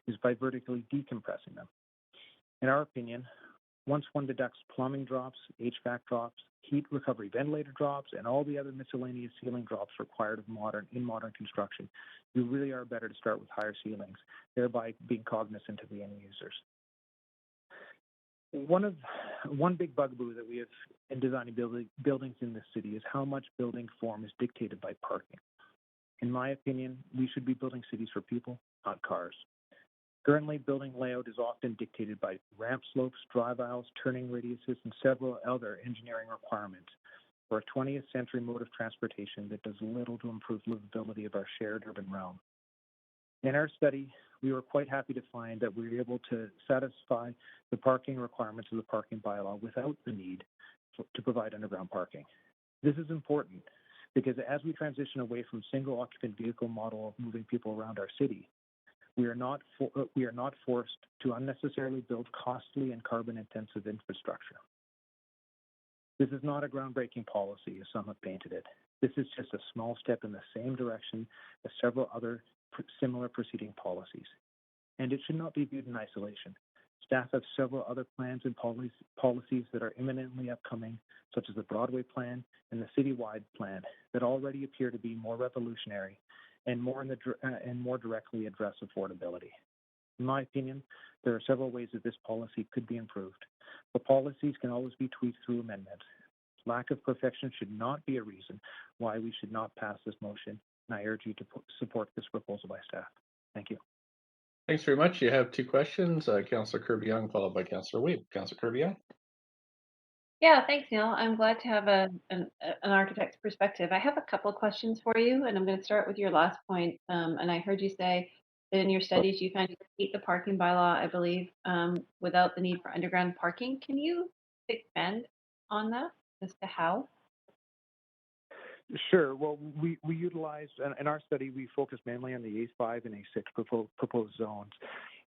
is by vertically decompressing them. In our opinion, once one deducts plumbing drops, HVAC drops, heat recovery ventilator drops, and all the other miscellaneous ceiling drops required in modern construction, you really are better to start with higher ceilings, thereby being cognizant of the end users. One big bugaboo that we have in designing buildings in this city is how much building form is dictated by parking. In my opinion, we should be building cities for people, not cars. Currently, building layout is often dictated by ramp slopes, drive aisles, turning radiuses, and several other engineering requirements for a 20th century mode of transportation that does little to improve livability of our shared urban realm. In our study, we were quite happy to find that we were able to satisfy the parking requirements of the parking bylaw without the need to provide underground parking. This is important because as we transition away from single occupant vehicle model of moving people around our city, We are not forced to unnecessarily build costly and carbon-intensive infrastructure. This is not a groundbreaking policy, as some have painted it. This is just a small step in the same direction as several other similar preceding policies, and it should not be viewed in isolation. Staff have several other plans and policies that are imminently upcoming, such as the Broadway Plan and the citywide plan, that already appear to be more revolutionary and more directly address affordability. In my opinion, there are several ways that this policy could be improved, but policies can always be tweaked through amendments. Lack of perfection should not be a reason why we should not pass this motion, and I urge you to support this proposal by staff. Thank you. Thanks very much. You have two questions, Councillor Kirby-Young, followed by Councillor Weeb. Councillor Kirby-Young. Yeah, thanks, Neil. I'm glad to have an architect's perspective. I have a couple of questions for you, and I'm going to start with your last point. And I heard you say that in your studies you found you could meet the parking bylaw, I believe, without the need for underground parking. Can you expand on that as to how? Sure. Well, we utilized, in our study, we focused mainly on the A5 and A6 proposed zones.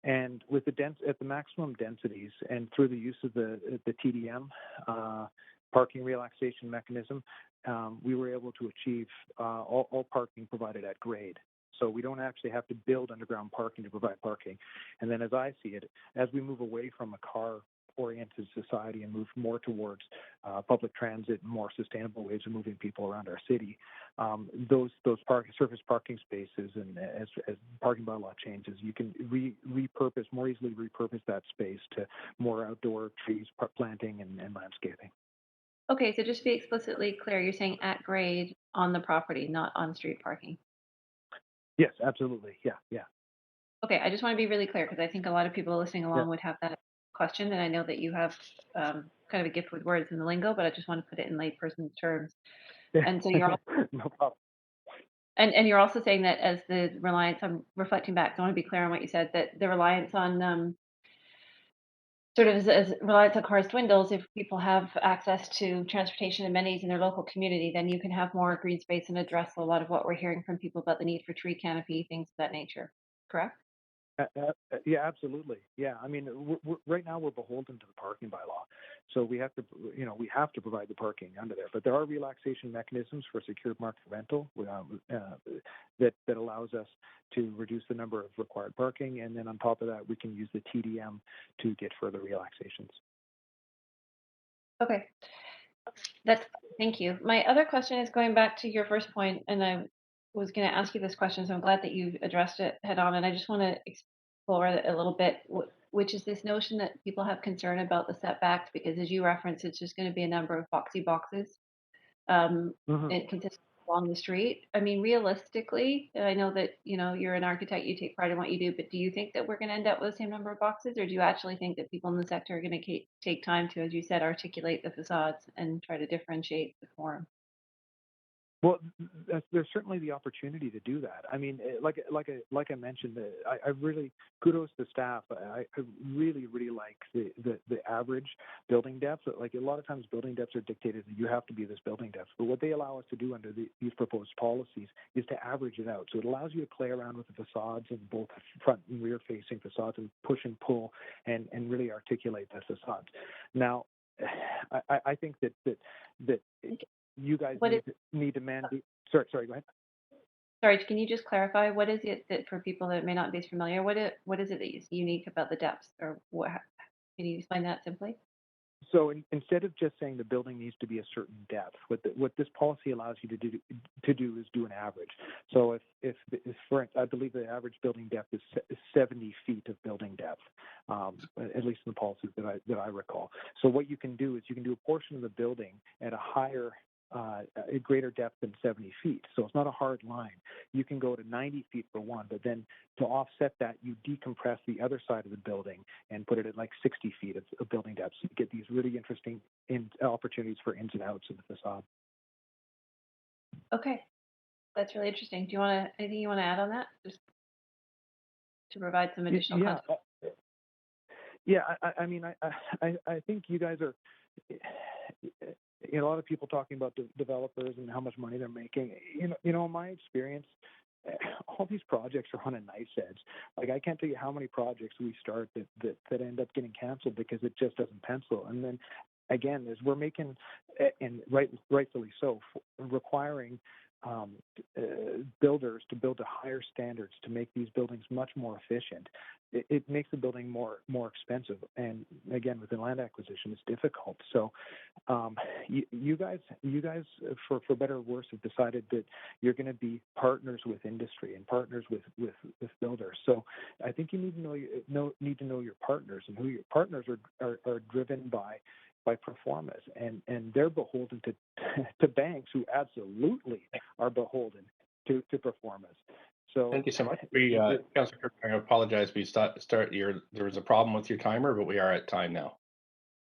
And with at the maximum densities and through the use of the TDM, parking relaxation mechanism, we were able to achieve all parking provided at grade. So we don't actually have to build underground parking to provide parking. And then as I see it, as we move away from a car-oriented society and move more towards public transit and more sustainable ways of moving people around our city, those surface parking spaces, and as parking bylaw changes, you can more easily repurpose that space to more outdoor trees, planting, and landscaping. Okay, so just to be explicitly clear, you're saying at grade on the property, not on street parking. Yes, absolutely. Yeah. Okay, I just want to be really clear because I think a lot of people listening along would have that question, and I know that you have kind of a gift with words in the lingo, but I just want to put it in layperson's terms. And so you're also, no problem. And you're also saying that as the reliance, I'm reflecting back, so I want to be clear on what you said, that the reliance on sort of as reliance on cars dwindles, if people have access to transportation amenities in their local community, then you can have more green space and address a lot of what we're hearing from people about the need for tree canopy, things of that nature. Correct? Yeah, absolutely. Yeah, I mean, right now we're beholden to the parking bylaw, so we have to provide the parking under there. But there are relaxation mechanisms for secured market rental that allows us to reduce the number of required parking, and then on top of that, we can use the TDM to get further relaxations. Okay, thank you. My other question is going back to your first point, and I was going to ask you this question, so I'm glad that you addressed it head on, and I just want to explore it a little bit, which is this notion that people have concern about the setbacks, because as you referenced, it's just going to be a number of boxy boxes consistent along the street. I mean, realistically, I know that, you're an architect, you take pride in what you do, but do you think that we're going to end up with the same number of boxes, or do you actually think that people in the sector are going to take time to, as you said, articulate the facades and try to differentiate the form? Well, there's certainly the opportunity to do that. I mean, like I mentioned, I really kudos to staff. I really like the average building depth. Like a lot of times, building depths are dictated that you have to be this building depth. But what they allow us to do under these proposed policies is to average it out. So it allows you to play around with the facades and both front and rear facing facades and push and pull and really articulate the facades. Now, I think that you guys need to mandate. Sorry, go ahead. Sorry, can you just clarify what is it that, for people that may not be as familiar, what is it that is unique about the depths, or what? Can you explain that simply? So instead of just saying the building needs to be a certain depth, what this policy allows you to do is do an average. So if I believe the average building depth is 70 feet of building depth, at least in the policies that I recall. So what you can do is you can do a portion of the building at a greater depth than 70 feet. So it's not a hard line. You can go to 90 feet for one, but then to offset that, you decompress the other side of the building and put it at like 60 feet of building depth. So you get these really interesting opportunities for ins and outs of the facade. Okay, that's really interesting. Anything you want to add on that? Just to provide some additional context. Yeah, I mean, I think you guys are. A lot of people talking about developers and how much money they're making. In my experience, all these projects are on a knife's edge. Like, I can't tell you how many projects we start that end up getting canceled because it just doesn't pencil. And then again, as we're making, and rightfully so, requiring builders to build to higher standards to make these buildings much more efficient, it makes the building more expensive. And again, with the land acquisition, it's difficult. So you guys, for better or worse, have decided that you're going to be partners with industry and partners with builders. So I think you need to know your partners, and who your partners are driven by performance, and they're beholden to banks, who absolutely are beholden to performance. So thank you so much. We, Councillor Kirk, I apologize. We there was a problem with your timer, but we are at time now.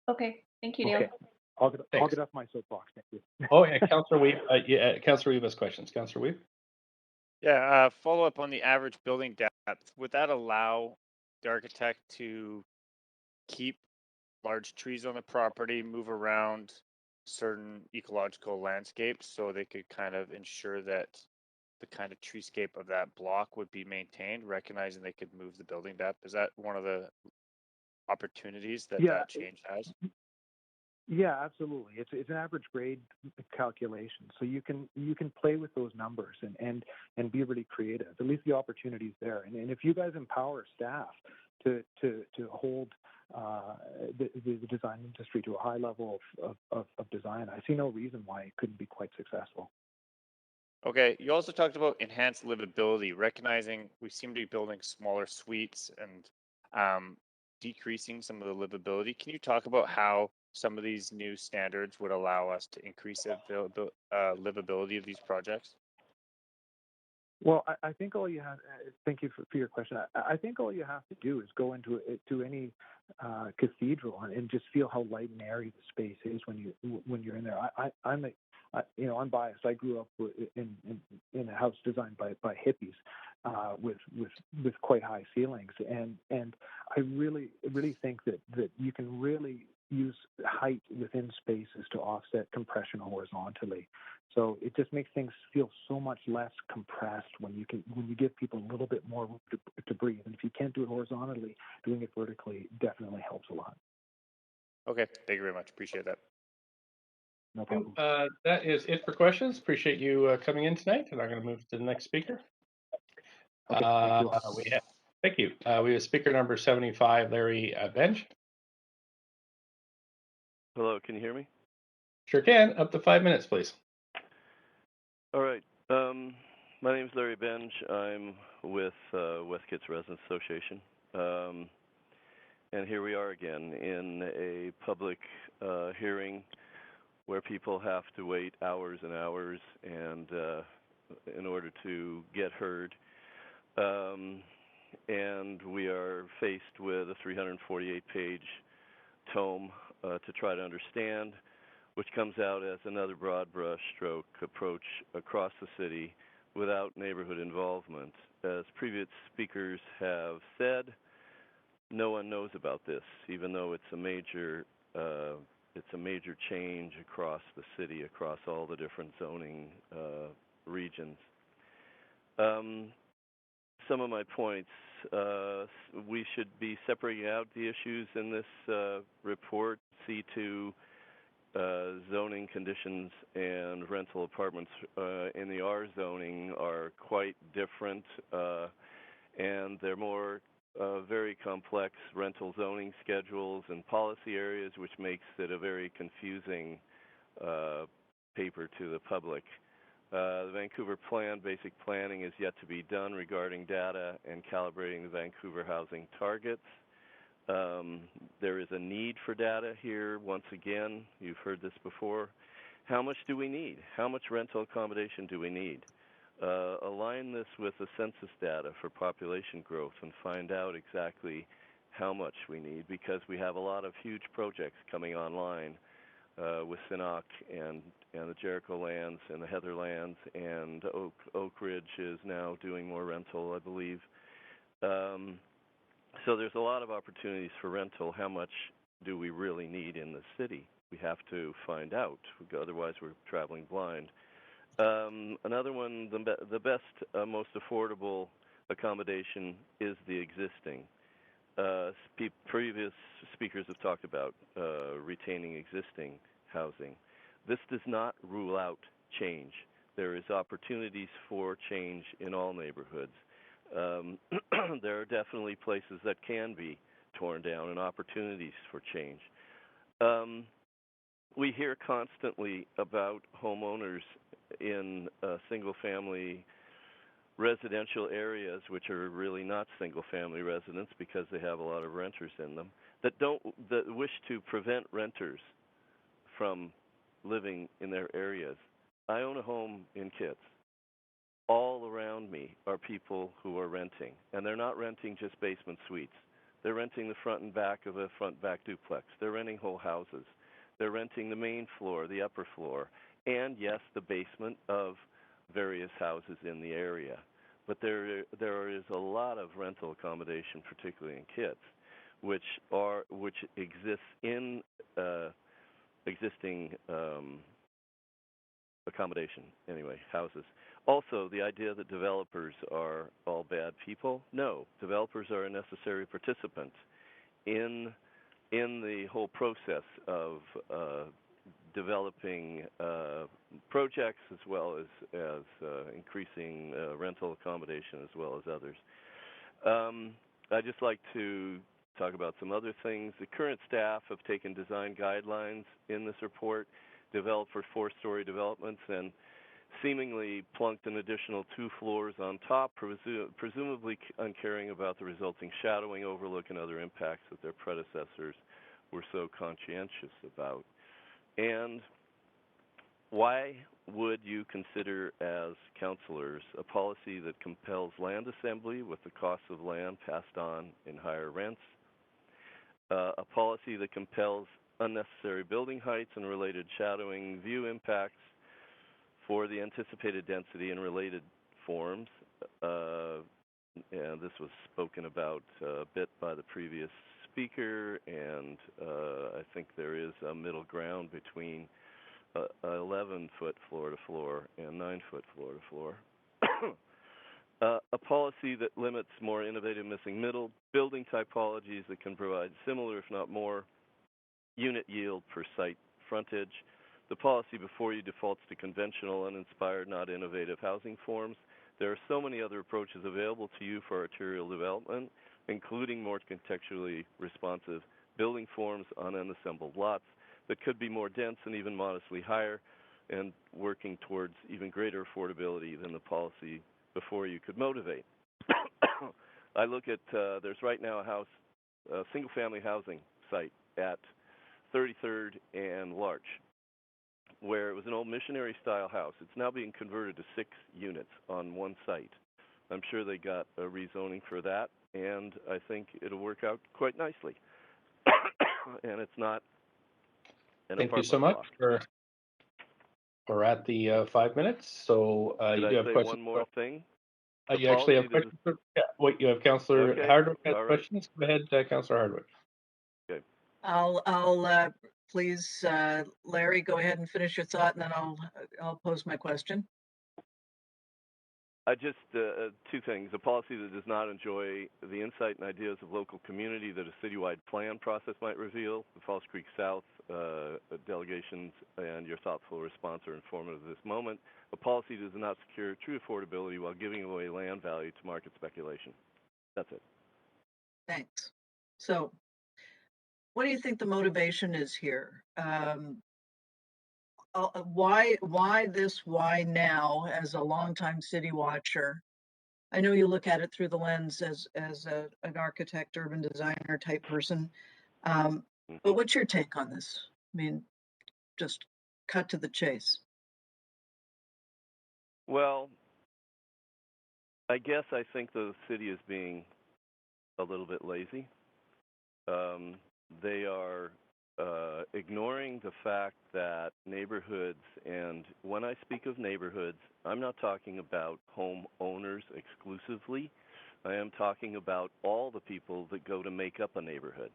Okay, thank you, Neil. Okay, I'll get off my soapbox. Thank you. Oh, yeah, Councillor Weave. Councillor Weave has questions. Councillor Weave. Yeah, follow up on the average building depth. Would that allow the architect to keep large trees on the property, move around certain ecological landscapes, so they could kind of ensure that the kind of treescape of that block would be maintained, recognizing they could move the building depth? Is that one of the opportunities that that change has? Yeah, absolutely. It's an average grade calculation, so you can play with those numbers and be really creative. At least the opportunity is there. And if you guys empower staff to hold the design industry to a high level of design, I see no reason why it couldn't be quite successful. Okay, you also talked about enhanced livability, recognizing we seem to be building smaller suites and decreasing some of the livability. Can you talk about how some of these new standards would allow us to increase the livability of these projects? Well, I think all you have. Thank you for your question. I think all you have to do is go into any cathedral and just feel how light and airy the space is when you're in there. I'm biased. I grew up in a house designed by hippies with quite high ceilings, and I really think that you can really use height within spaces to offset compression horizontally. So it just makes things feel so much less compressed when you give people a little bit more room to breathe. And if you can't do it horizontally, doing it vertically definitely helps a lot. Okay, thank you very much. Appreciate that. No problem. That is it for questions. Appreciate you coming in tonight, and I'm going to move to the next speaker. Okay, thank you. We have speaker number 75, Larry Benj. Hello, can you hear me? Sure can. Up to 5 minutes, please. All right. My name is Larry Benj. I'm with West Kitts Residents Association. And here we are again in a public hearing where people have to wait hours and hours and in order to get heard. And we are faced with a 348-page tome to try to understand, which comes out as another broad brush stroke approach across the city without neighborhood involvement. As previous speakers have said, no one knows about this, even though it's a major change across the city, across all the different zoning regions. Some of my points, we should be separating out the issues in this report. C2 zoning conditions and rental apartments in the R zoning are quite different, and they're more very complex rental zoning schedules and policy areas, which makes it a very confusing paper to the public. The Vancouver Plan, basic planning, is yet to be done regarding data and calibrating the Vancouver housing targets. There is a need for data here. Once again, you've heard this before. How much do we need? How much rental accommodation do we need? Align this with the census data for population growth and find out exactly how much we need, because we have a lot of huge projects coming online with Sinnock and the Jericho lands and the Heather lands, and Oak Ridge is now doing more rental, I believe. So there's a lot of opportunities for rental. How much do we really need in the city? We have to find out, otherwise we're traveling blind. Another one, the best, most affordable accommodation is the existing. Previous speakers have talked about retaining existing housing. This does not rule out change. There is opportunities for change in all neighborhoods. There are definitely places that can be torn down and opportunities for change. We hear constantly about homeowners in single-family residential areas, which are really not single-family residents because they have a lot of renters in them, that wish to prevent renters from living in their areas. I own a home in Kitts. All around me are people who are renting, and they're not renting just basement suites. They're renting the front and back of a front-back duplex. They're renting whole houses. They're renting the main floor, the upper floor, and yes, the basement of various houses in the area. But there is a lot of rental accommodation, particularly in Kitts, which exists in existing accommodation, houses. Also, the idea that developers are all bad people. No, developers are a necessary participant in the whole process of developing projects as well as increasing rental accommodation as well as others. I'd just like to talk about some other things. The current staff have taken design guidelines in this report, developed for 4-story developments, and seemingly plunked an additional 2 floors on top, presumably uncaring about the resulting shadowing, overlook, and other impacts that their predecessors were so conscientious about. And why would you consider as councilors a policy that compels land assembly with the cost of land passed on in higher rents, a policy that compels unnecessary building heights and related shadowing view impacts for the anticipated density and related forms? And this was spoken about a bit by the previous speaker, and I think there is a middle ground between 11-foot floor-to-floor and 9-foot floor-to-floor. A policy that limits more innovative missing middle building typologies that can provide similar, if not more, unit yield per site frontage. The policy before you defaults to conventional, uninspired, not innovative housing forms. There are so many other approaches available to you for arterial development, including more contextually responsive building forms on unassembled lots that could be more dense and even modestly higher, and working towards even greater affordability than the policy before you could motivate. I look at, there's right now a single-family housing site at 33rd and Larch, where it was an old missionary-style house. It's now being converted to 6 units on one site. I'm sure they got a rezoning for that, and I think it'll work out quite nicely. And it's not an Thank you apartment so much. block. We're at the 5 minutes, so Could you I do have say questions. one more thing? You actually have questions. Yeah, wait, you have Councillor Okay, Hardwick has all right. questions. Go ahead, Councillor Hardwick. Okay. I'll please, Larry, go ahead and finish your thought, and then I'll pose my question. I just, 2 things. A policy that does not enjoy the insight and ideas of local community that a citywide plan process might reveal. The Falls Creek South delegations and your thoughtful response are informative of this moment. A policy that does not secure true affordability while giving away land value to market speculation. That's it. Thanks. So, what do you think the motivation is here? Why this? Why now? As a longtime city watcher, I know you look at it through the lens as an architect, urban designer type person. But what's your take on this? I mean, just cut to the chase. Well, I guess I think the city is being a little bit lazy. They are ignoring the fact that neighborhoods, and when I speak of neighborhoods, I'm not talking about homeowners exclusively. I am talking about all the people that go to make up a neighborhood.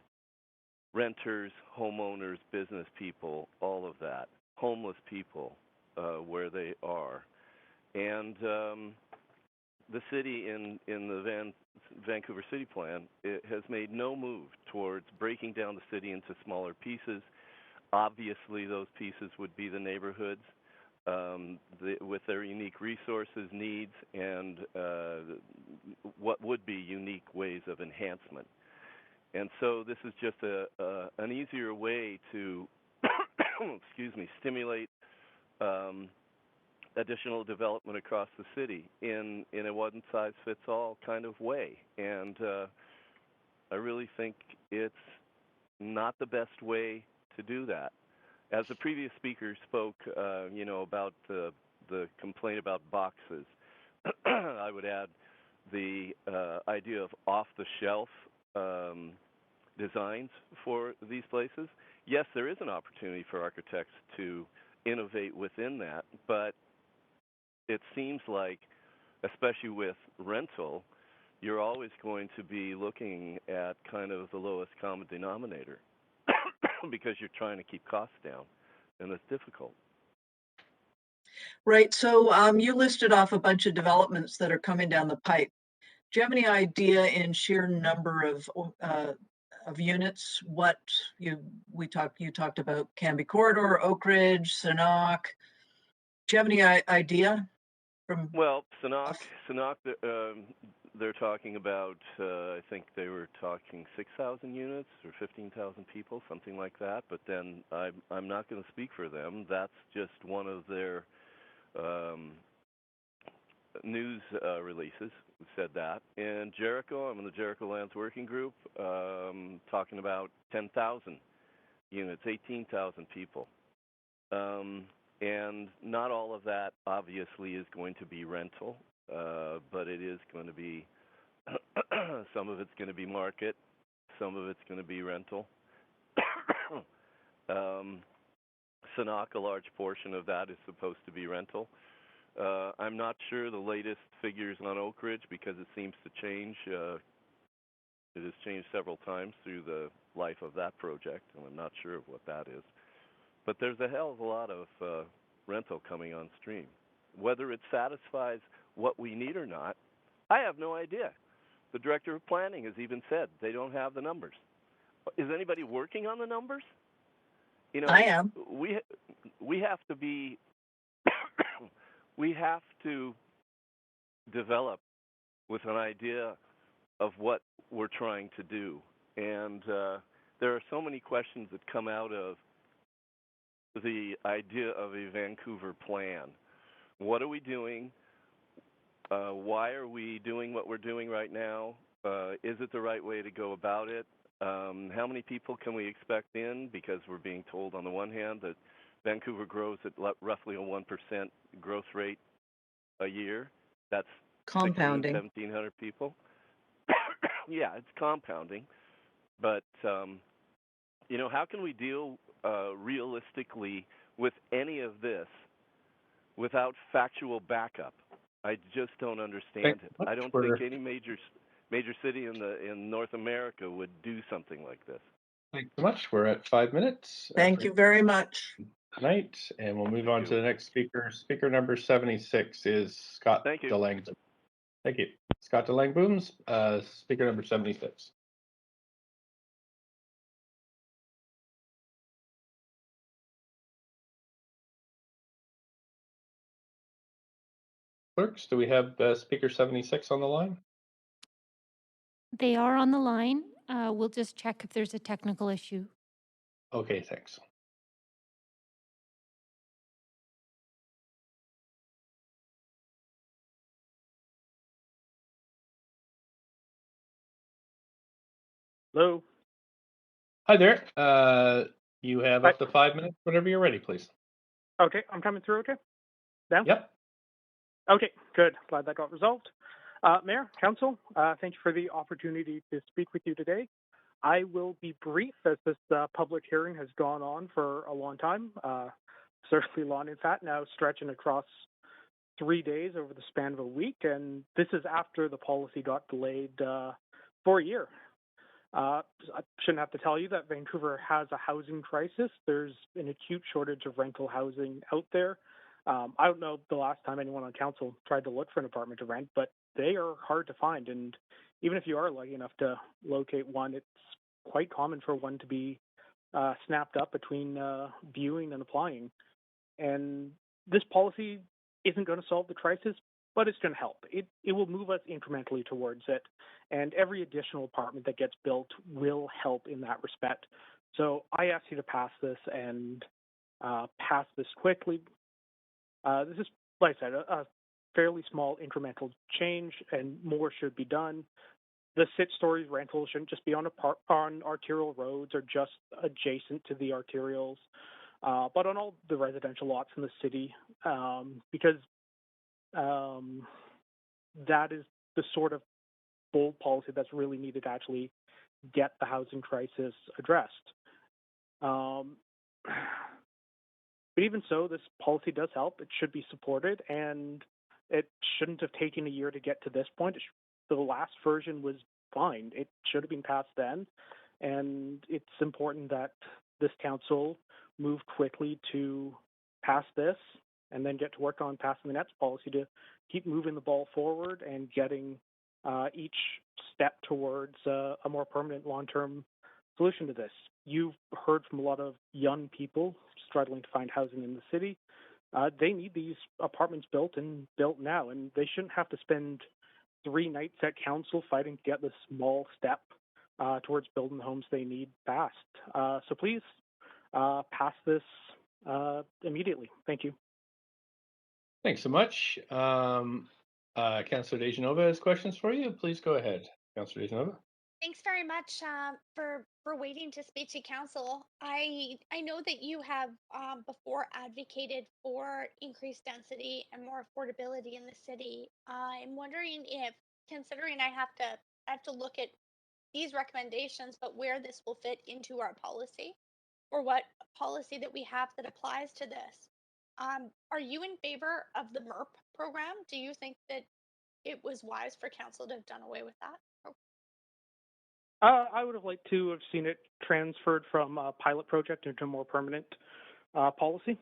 Renters, homeowners, business people, all of that. Homeless people, where they are. And the city in the Vancouver City Plan, it has made no move towards breaking down the city into smaller pieces. Obviously, those pieces would be the neighborhoods with their unique resources, needs, and what would be unique ways of enhancement. And so this is just an easier way to, stimulate additional development across the city in a one-size-fits-all kind of way. And I really think it's not the best way to do that. As the previous speaker spoke, about the complaint about boxes, I would add the idea of off-the-shelf designs for these places. Yes, there is an opportunity for architects to innovate within that, but it seems like, especially with rental, you're always going to be looking at kind of the lowest common denominator because you're trying to keep costs down, and it's difficult. Right. So you listed off a bunch of developments that are coming down the pipe. Do you have any idea in sheer number of units what you talked about Canby Corridor, Oak Ridge, Sanok? Do you have any idea from? Well, Sanok, they're talking about, I think they were talking 6,000 units or 15,000 people, something like that. But then I'm not going to speak for them. That's just one of their news releases who said that. In Jericho, I'm in the Jericho Lands Working Group, talking about 10,000 units, 18,000 people. And not all of that obviously is going to be rental, but it is going to be, some of it's going to be market, some of it's going to be rental. Sanok, a large portion of that is supposed to be rental. I'm not sure the latest figures on Oak Ridge because it seems to change. It has changed several times through the life of that project, and I'm not sure of what that is. But there's a hell of a lot of rental coming on stream. Whether it satisfies what we need or not, I have no idea. The director of planning has even said they don't have the numbers. Is anybody working on the numbers? I am. We have to be. We have to develop with an idea of what we're trying to do, and there are so many questions that come out of the idea of a Vancouver plan. What are we doing? Why are we doing what we're doing right now? Is it the right way to go about it? How many people can we expect in? Because we're being told on the one hand that Vancouver grows at roughly a 1% growth rate a year. That's Compounding. 1,700 people. Yeah, it's compounding. But, how can we deal realistically with any of this without factual backup? I just don't understand it. I don't think any major city in North America would do something like this. Thanks so much. We're at 5 minutes. Thank you very much. Tonight, and we'll move on to the next speaker. Speaker number 76 is Scott DeLange. Thank you. Scott DeLange-Booms, speaker number 76. Clerks, do we have speaker 76 on the line? They are on the line. We'll just check if there's a technical issue. Okay, thanks. Hello. Hi there. You have up to 5 minutes whenever you're ready, please. Okay, I'm coming through okay? Now? Yep. Okay, good. Glad that got resolved. Mayor, Council, thank you for the opportunity to speak with you today. I will be brief as this public hearing has gone on for a long time, certainly long in fact, now stretching across 3 days over the span of a week, and this is after the policy got delayed for a year. I shouldn't have to tell you that Vancouver has a housing crisis. There's an acute shortage of rental housing out there. I don't know the last time anyone on council tried to look for an apartment to rent, but they are hard to find. And even if you are lucky enough to locate one, it's quite common for one to be snapped up between viewing and applying. And this policy isn't going to solve the crisis, but it's going to help. It will move us incrementally towards it. And every additional apartment that gets built will help in that respect. So I ask you to pass this and pass this quickly. This is, like I said, a fairly small incremental change, and more should be done. The 6-story rental shouldn't just be on arterial roads or just adjacent to the arterials, but on all the residential lots in the city, because that is the sort of bold policy that's really needed to actually get the housing crisis addressed. But even so, this policy does help. It should be supported, and it shouldn't have taken a year to get to this point. The last version was fine. It should have been passed then, and it's important that this council move quickly to pass this and then get to work on passing the next policy to keep moving the ball forward and getting each step towards a more permanent long-term solution to this. You've heard from a lot of young people struggling to find housing in the city. They need these apartments built and built now, and they shouldn't have to spend 3 nights at council fighting to get the small step towards building the homes they need fast. So please pass this immediately. Thank you. Thanks so much. Councillor Dejanova has questions for you. Please go ahead, Councillor Dejanova. Thanks very much for waiting to speak to council. I know that you have before advocated for increased density and more affordability in the city. I'm wondering if, considering I have to look at these recommendations, but where this will fit into our policy, or what policy that we have that applies to this. Are you in favor of the MERP program? Do you think that it was wise for council to have done away with that? I would have liked to have seen it transferred from a pilot project into a more permanent policy.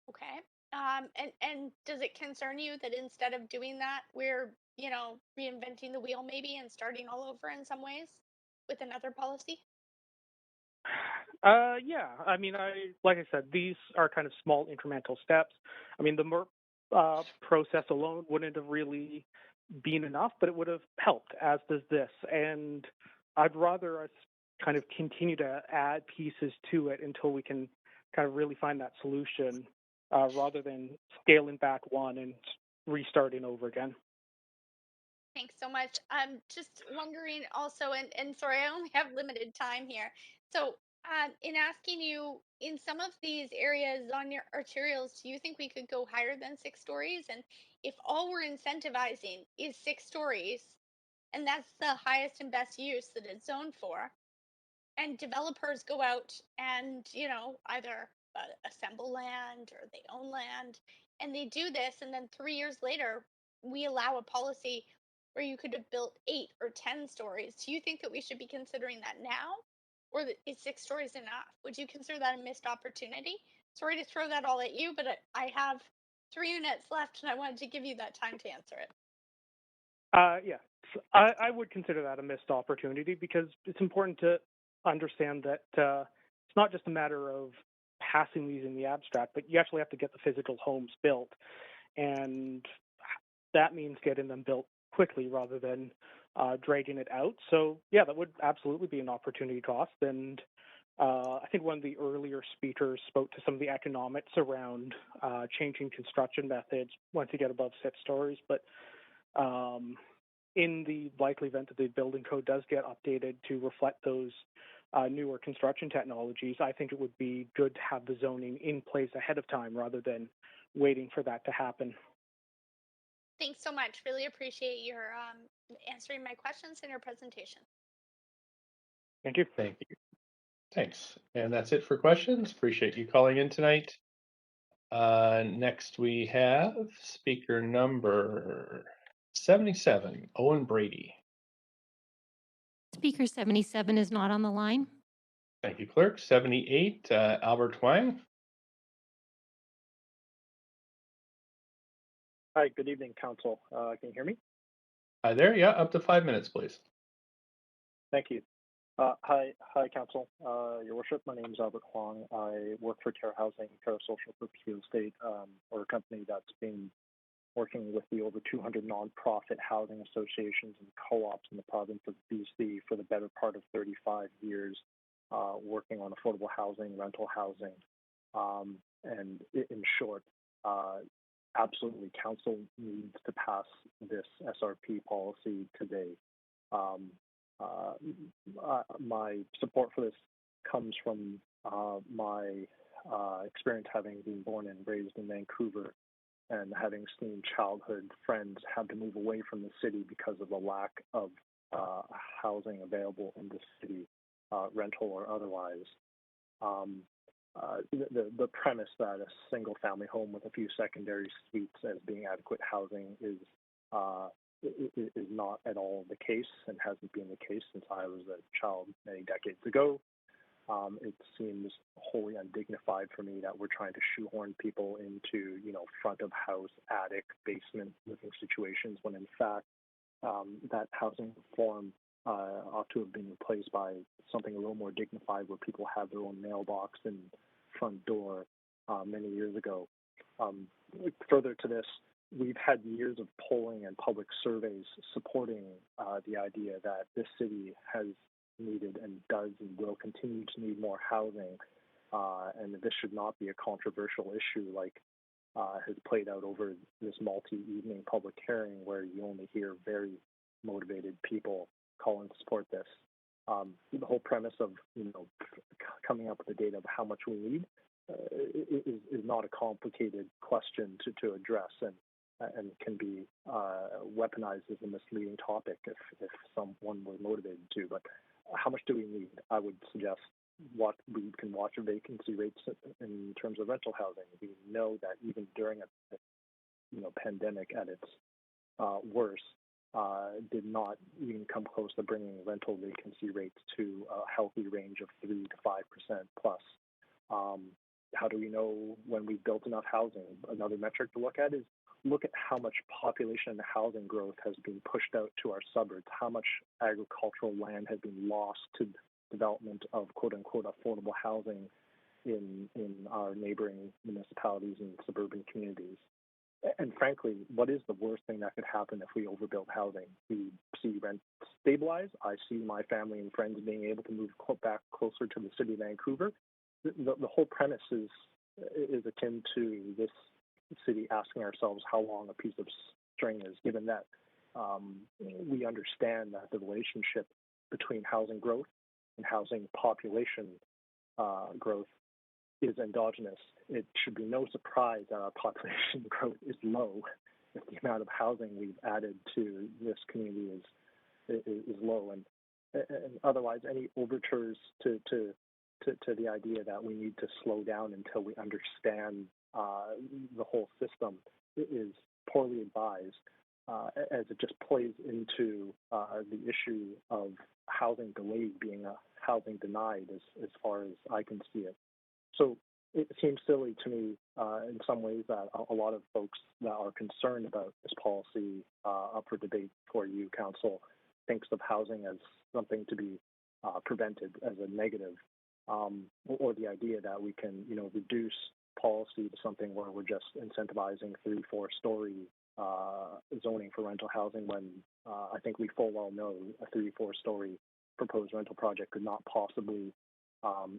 Okay. And does it concern you that instead of doing that, we're, reinventing the wheel maybe and starting all over in some ways with another policy? Yeah. I mean, like I said, these are kind of small incremental steps. I mean, the MERP process alone wouldn't have really been enough, but it would have helped, as does this. And I'd rather us kind of continue to add pieces to it until we can kind of really find that solution, rather than scaling back one and restarting over again. Thanks so much. I'm just wondering also, and sorry, I only have limited time here. So, in asking you, in some of these areas on your arterials, do you think we could go higher than 6 stories? And if all we're incentivizing is 6 stories, and that's the highest and best use that it's zoned for, and developers go out and either assemble land or they own land, and they do this, and then 3 years later we allow a policy where you could have built 8 or 10 stories. Do you think that we should be considering that now, or that is 6 stories enough? Would you consider that a missed opportunity? Sorry to throw that all at you, but I have 3 minutes left and I wanted to give you that time to answer it. Yeah, I would consider that a missed opportunity, because it's important to understand that it's not just a matter of passing these in the abstract, but you actually have to get the physical homes built. And that means getting them built quickly rather than dragging it out. So, yeah, that would absolutely be an opportunity cost. And I think one of the earlier speakers spoke to some of the economics around changing construction methods once you get above 6 stories. But in the likely event that the building code does get updated to reflect those newer construction technologies, I think it would be good to have the zoning in place ahead of time rather than waiting for that to happen. Thanks so much. Really appreciate your answering my questions and your presentation. Thank you. Thank you. Thanks. And that's it for questions. Appreciate you calling in tonight. Next we have speaker number 77, Owen Brady. Speaker 77 is not on the line. Thank you, clerk. 78, Albert Twang. Hi, good evening, Council. Can you hear me? Hi there. Yeah, up to 5 minutes, please. Thank you. Hi, Council. Your Worship, my name is Albert Huang. I work for Terra Housing, Terra Social Purpose Real Estate, or a company that's been working with the over 200 nonprofit housing associations and co-ops in the province of BC for the better part of 35 years, working on affordable housing, rental housing, and in short, absolutely, Council needs to pass this SRP policy today. My support for this comes from my experience having been born and raised in Vancouver and having seen childhood friends have to move away from the city because of the lack of housing available in the city, rental or otherwise. The premise that a single family home with a few secondary suites as being adequate housing is not at all the case and hasn't been the case since I was a child many decades ago. It seems wholly undignified for me that we're trying to shoehorn people into, front of house, attic, basement living situations when in fact that housing reform ought to have been replaced by something a little more dignified where people have their own mailbox and front door many years ago. Further to this, we've had years of polling and public surveys supporting the idea that this city has needed and does and will continue to need more housing, and this should not be a controversial issue like has played out over this multi-evening public hearing where you only hear very motivated people calling to support this. The whole premise of coming up with the data of how much we need is not a complicated question to address and can be weaponized as a misleading topic if someone were motivated to. But how much do we need? I would suggest what we can watch vacancy rates in terms of rental housing. We know that even during a pandemic at its worst, did not even come close to bringing rental vacancy rates to a healthy range of 3 to 5% plus. How do we know when we've built enough housing? Another metric to look at is look at how much population and housing growth has been pushed out to our suburbs, how much agricultural land has been lost to development of quote-unquote affordable housing in our neighboring municipalities and suburban communities. And frankly, what is the worst thing that could happen if we overbuild housing? We see rent stabilize. I see my family and friends being able to move back closer to the city of Vancouver. The whole premise is akin to this city asking ourselves how long a piece of string is, given that we understand that the relationship between housing growth and housing population growth is endogenous. It should be no surprise that our population growth is low if the amount of housing we've added to this community is low. And otherwise, any overtures to the idea that we need to slow down until we understand the whole system is poorly advised, as it just plays into the issue of housing delayed being a housing denied as far as I can see it. So it seems silly to me in some ways that a lot of folks that are concerned about this policy up for debate for you, Council, thinks of housing as something to be prevented as a negative, or the idea that we can, reduce policy to something where we're just incentivizing 3-4 story zoning for rental housing when I think we full well know a 3-4 story proposed rental project could not possibly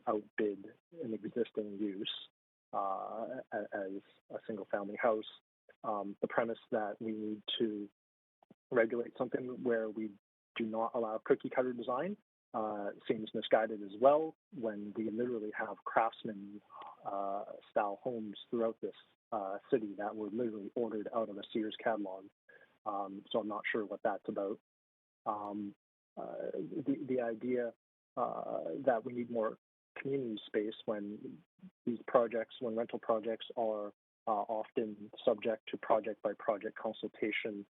outbid an existing use as a single family house. The premise that we need to regulate something where we do not allow cookie cutter design seems misguided as well when we literally have craftsman style homes throughout this city that were literally ordered out of a Sears catalog. So I'm not sure what that's about. The idea that we need more community space when rental projects are often subject to project by project consultation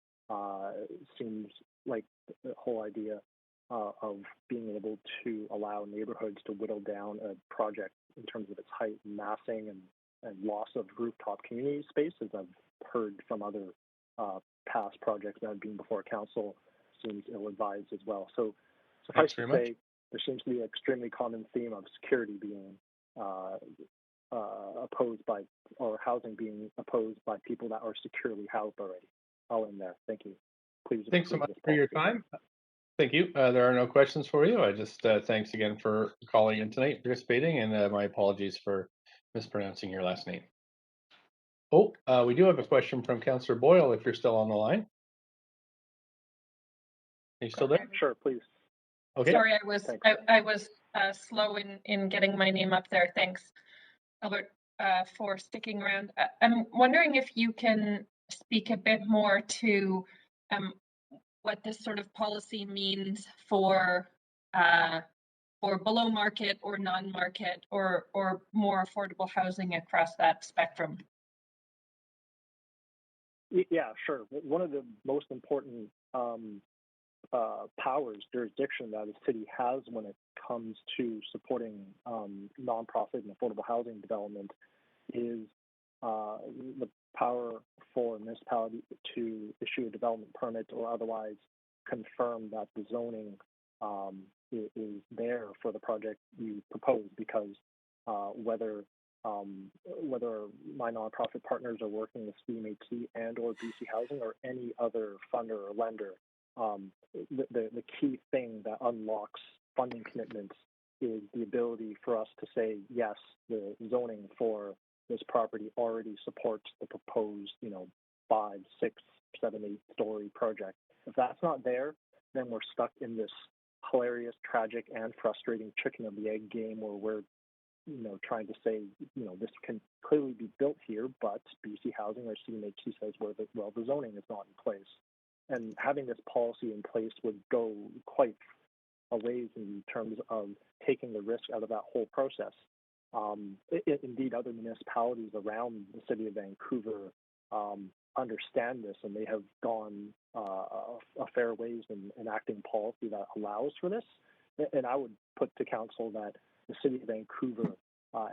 seems like the whole idea of being able to allow neighborhoods to whittle down a project in terms of its height and massing and loss of rooftop community space, as I've heard from other past projects that have been before council seems ill-advised as well. So suffice to say, there seems to be an extremely common theme of security being opposed by, or housing being opposed by people that are securely housed already. I'll end there. Thank you. Please. Thanks so much for your time. Thank you. There are no questions for you. I just thanks again for calling in tonight, participating, and my apologies for mispronouncing your last name. Oh, we do have a question from Councillor Boyle, if you're still on the line. Are you still there? Sure, please. Okay. Sorry, I was slow in getting my name up there. Thanks, Albert, for sticking around. I'm wondering if you can speak a bit more to what this sort of policy means for below market or non-market or more affordable housing across that spectrum. Yeah, sure. One of the most important jurisdiction that a city has when it comes to supporting nonprofit and affordable housing development is the power for a municipality to issue a development permit or otherwise confirm that the zoning is there for the project you propose, because whether my nonprofit partners are working with CMHC and or BC Housing or any other funder or lender, the key thing that unlocks funding commitments is the ability for us to say, yes, the zoning for this property already supports the proposed, 5, 6, 7, 8-story project. If that's not there, then we're stuck in this hilarious, tragic, and frustrating chicken of the egg game where we're trying to say, this can clearly be built here, but BC Housing or CMHC says, the zoning is not in place. And having this policy in place would go quite a ways in terms of taking the risk out of that whole process. Indeed, other municipalities around the city of Vancouver understand this, and they have gone a fair ways in enacting policy that allows for this. And I would put to council that the city of Vancouver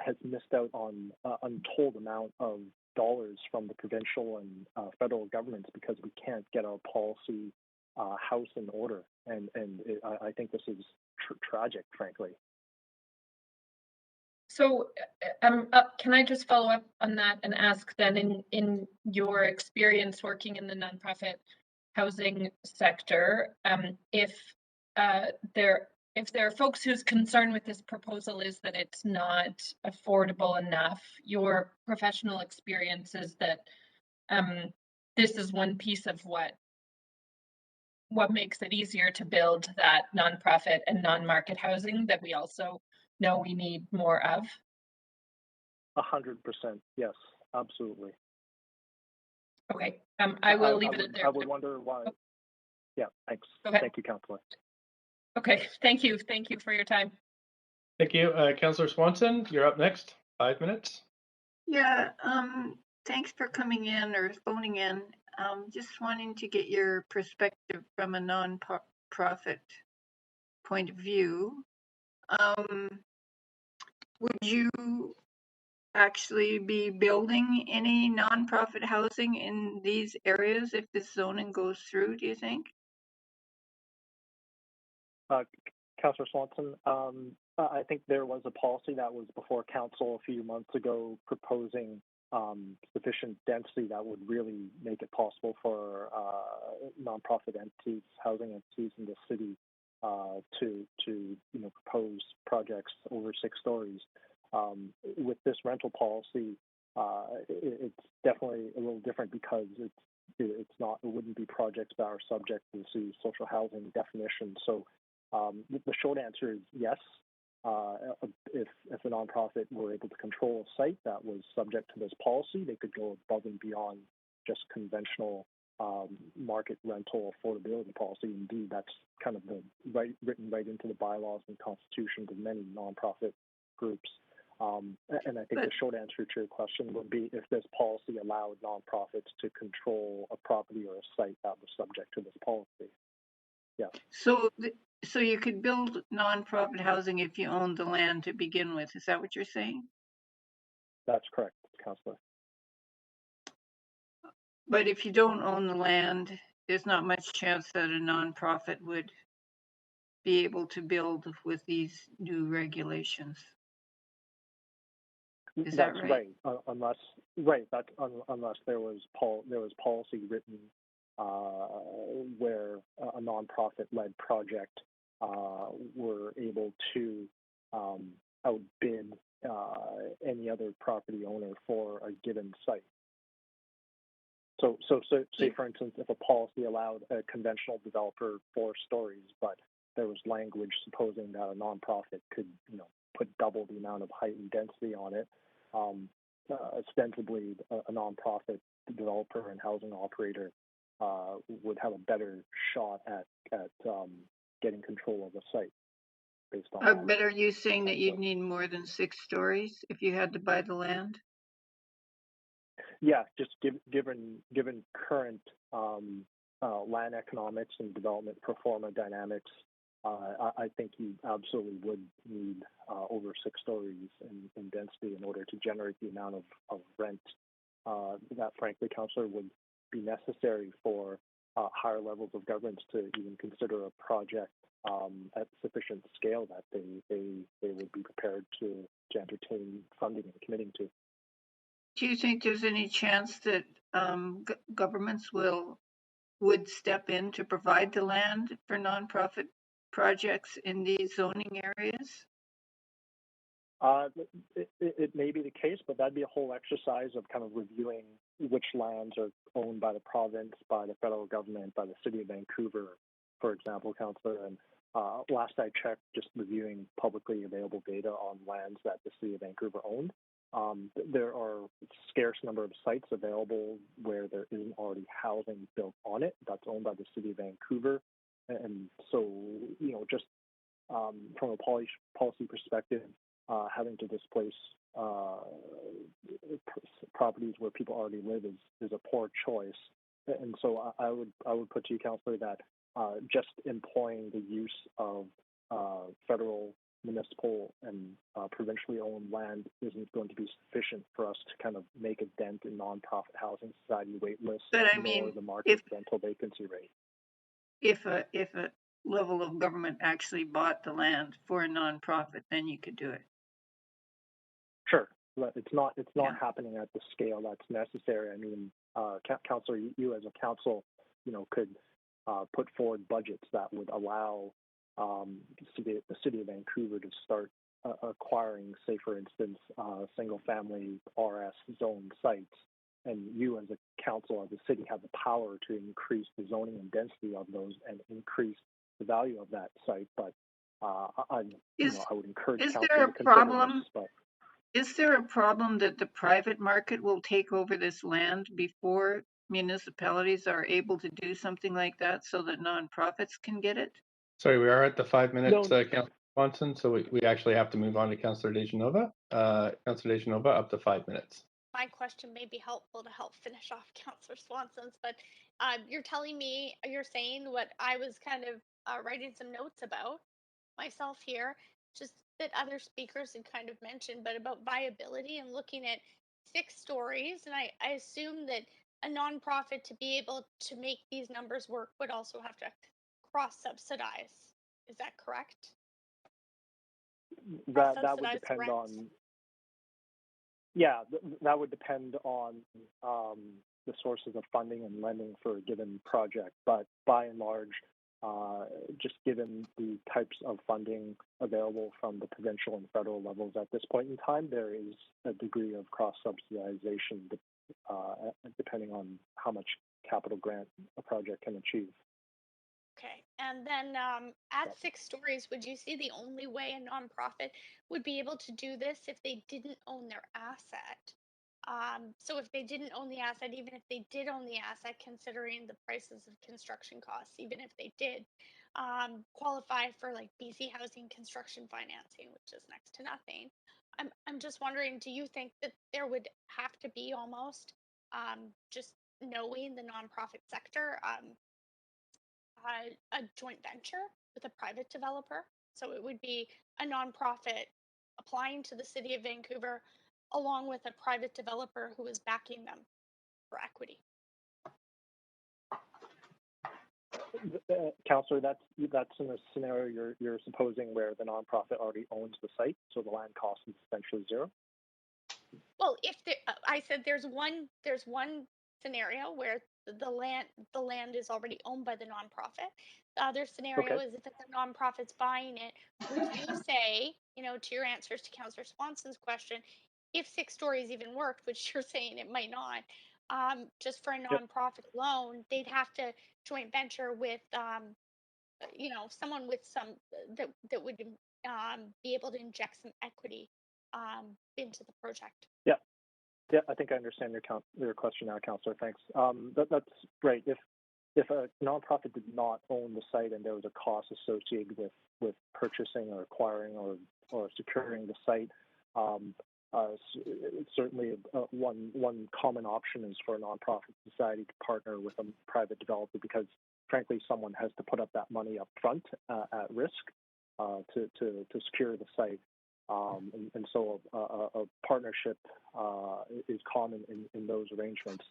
has missed out on untold amount of dollars from the provincial and federal governments because we can't get our policy house in order. And I think this is tragic, frankly. So can I just follow up on that and ask then, in your experience working in the nonprofit housing sector, if there are folks whose concern with this proposal is that it's not affordable enough, your professional experience is that this is one piece of what makes it easier to build that nonprofit and non-market housing that we also know we need more of? 100%, yes, absolutely. Okay, I will leave it there. I would wonder why. Yeah, thanks. Thank you, Councillor. Okay, thank you for your time. Thank you. Councillor Swanson, you're up next. 5 minutes. Yeah, thanks for coming in or phoning in. Just wanting to get your perspective from a non-profit point of view. Would you actually be building any nonprofit housing in these areas if this zoning goes through, do you think? Councillor Swanson, I think there was a policy that was before council a few months ago proposing sufficient density that would really make it possible for nonprofit entities, housing entities in the city to propose projects over 6 stories. With this rental policy, it's definitely a little different because it wouldn't be projects that are subject to the social housing definition. So the short answer is yes. If a nonprofit were able to control a site that was subject to this policy, they could go above and beyond just conventional market rental affordability policy. Indeed, that's kind of written right into the bylaws and constitutions of many nonprofit groups. And I think the short answer to your question would be if this policy allowed nonprofits to control a property or a site that was subject to this policy. Yeah. So you could build nonprofit housing if you owned the land to begin with. Is that what you're saying? That's correct, Councillor. But if you don't own the land, there's not much chance that a nonprofit would be able to build with these new regulations. Is that That's right? unless unless there was policy written where a nonprofit-led project were able to outbid any other property owner for a given site. So say for instance, if a policy allowed a conventional developer 4 stories, but there was language supposing that a nonprofit could, put double the amount of height and density on it, ostensibly a nonprofit developer and housing operator would have a better shot at getting control of the site based on that. But are you saying that you'd need more than 6 stories if you had to buy the land? Yeah, just given current land economics and development pro forma dynamics, I think you absolutely would need over 6 stories in density in order to generate the amount of rent that, frankly, Councillor, would be necessary for higher levels of governments to even consider a project at sufficient scale that they would be prepared to entertain funding and committing to. Do you think there's any chance that governments would step in to provide the land for nonprofit projects in these zoning areas? It may be the case, but that'd be a whole exercise of kind of reviewing which lands are owned by the province, by the federal government, by the city of Vancouver, for example, Councillor. And last I checked, just reviewing publicly available data on lands that the city of Vancouver owned, there are a scarce number of sites available where there isn't already housing built on it that's owned by the city of Vancouver. And so, just from a policy perspective, having to displace properties where people already live is a poor choice. And so I would put to you, Councillor, that just employing the use of federal, municipal, and provincially owned land isn't going to be sufficient for us to kind of make a dent in nonprofit housing society wait lists, nor the market rental vacancy rate. If a level of government actually bought the land for a nonprofit, then you could do it. Sure, but it's not happening at the scale that's necessary. I mean, Councillor, you as a council, could put forward budgets that would allow the city of Vancouver to start acquiring, say, for instance, single-family RS zone sites, and you as a council, as a city, have the power to increase the zoning and density of those and increase the value of that site. But I would encourage council to consider this. But is there a problem that the private market will take over this land before municipalities are able to do something like that so that nonprofits can get it? Sorry, we are at the 5 minutes, Councillor Swanson, so we actually have to move on to Councillor Dejanova. Councillor Dejanova, up to 5 minutes. My question may be helpful to help finish off Councillor Swanson's, but you're saying what I was kind of writing some notes about myself here, just that other speakers had kind of mentioned, but about viability and looking at 6 stories. And I assume that a nonprofit, to be able to make these numbers work, would also have to cross-subsidize. Is that correct? That would depend on. Yeah, that would depend on the sources of funding and lending for a given project. But by and large, just given the types of funding available from the provincial and federal levels at this point in time, there is a degree of cross-subsidization depending on how much capital grant a project can achieve. Okay, and then at 6 stories, would you see the only way a nonprofit would be able to do this if they didn't own their asset? So if they didn't own the asset, even if they did own the asset, considering the prices of construction costs, even if they did qualify for like BC housing construction financing, which is next to nothing. I'm just wondering, do you think that there would have to be almost just knowing the nonprofit sector? A joint venture with a private developer. So it would be a nonprofit applying to the city of Vancouver along with a private developer who is backing them for equity. Councillor, that's in a scenario you're supposing where the nonprofit already owns the site, so the land cost is essentially zero. Well, if there, I said there's one scenario where the land is already owned by the nonprofit. The other scenario Okay. is if the nonprofit's buying it. Would you say, to your answers to Councillor Swanson's question, if 6 stories even worked, which you're saying it might not, just for a Yep. nonprofit alone, they'd have to joint venture with someone with some that would be able to inject some equity into the project. Yeah. Yeah, I think I understand your question now, Councillor. Thanks. That's right. If a nonprofit did not own the site and there was a cost associated with purchasing or acquiring or securing the site, certainly one common option is for a nonprofit society to partner with a private developer, because frankly someone has to put up that money up front at risk to secure the site. And so a partnership is common in those arrangements.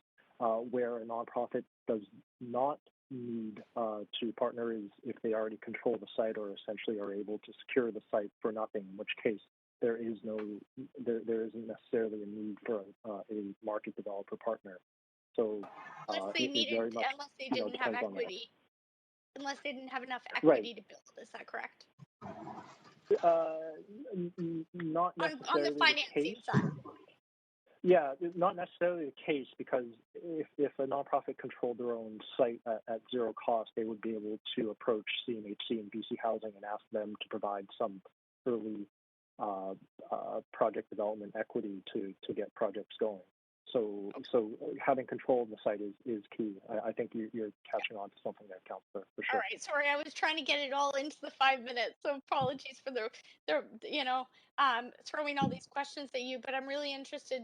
Where a nonprofit does not need to partner is if they already control the site or essentially are able to secure the site for nothing, in which case there isn't necessarily a need for a market developer partner. So unless they didn't have equity, unless they didn't have enough equity to build. Is that correct? Not necessarily on the financing side. Yeah, not necessarily the case, because if a nonprofit controlled their own site at zero cost, they would be able to approach CMHC and BC Housing and ask them to provide some early project development equity to get projects going. So having control of the site is key. I think you're catching on to something there, Councillor, for sure. All right, sorry, I was trying to get it all into the 5 minutes, so apologies for the throwing all these questions at you, but I'm really interested,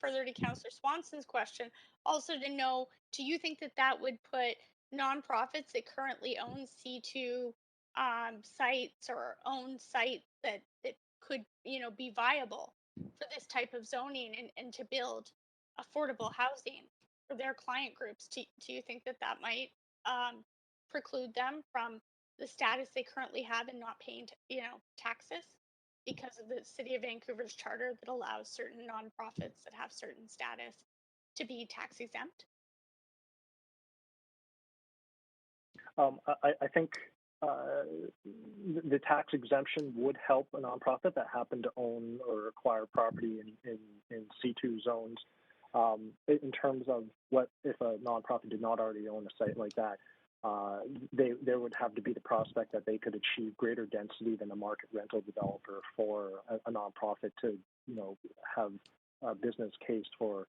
further to Councillor Swanson's question, also to know, do you think that would put nonprofits that currently own C2 sites or own sites that could, be viable for this type of zoning and to build affordable housing for their client groups? Do you think that might preclude them from the status they currently have in not paying, taxes because of the City of Vancouver's charter that allows certain nonprofits that have certain status to be tax exempt? I think the tax exemption would help a nonprofit that happened to own or acquire property in C2 zones. In terms of what if a nonprofit did not already own a site like that, there would have to be the prospect that they could achieve greater density than a market rental developer for a nonprofit to, have a business case for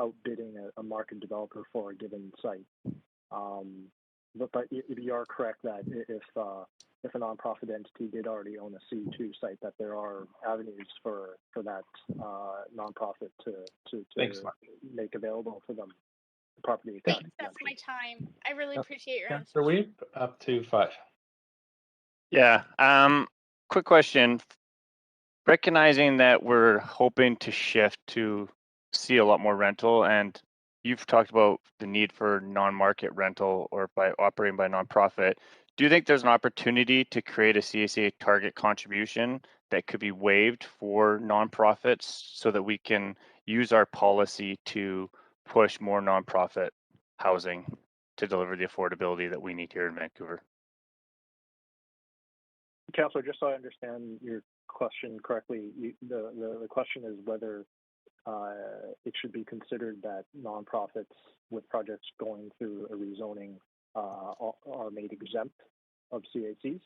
outbidding a market developer for a given site. But you are correct that if a nonprofit entity did already own a C2 site, that there are avenues for that nonprofit to make available for them the property. Thanks, that's my time. I really appreciate your answer. Councillor Weep, up to 5. Yeah. Quick question. Recognizing that we're hoping to shift to see a lot more rental, and you've talked about the need for non-market rental or by operating by nonprofit. Do you think there's an opportunity to create a CACA target contribution that could be waived for nonprofits so that we can use our policy to push more nonprofit housing to deliver the affordability that we need here in Vancouver? Councillor, just so I understand your question correctly, the question is whether it should be considered that nonprofits with projects going through a rezoning are made exempt of CACs?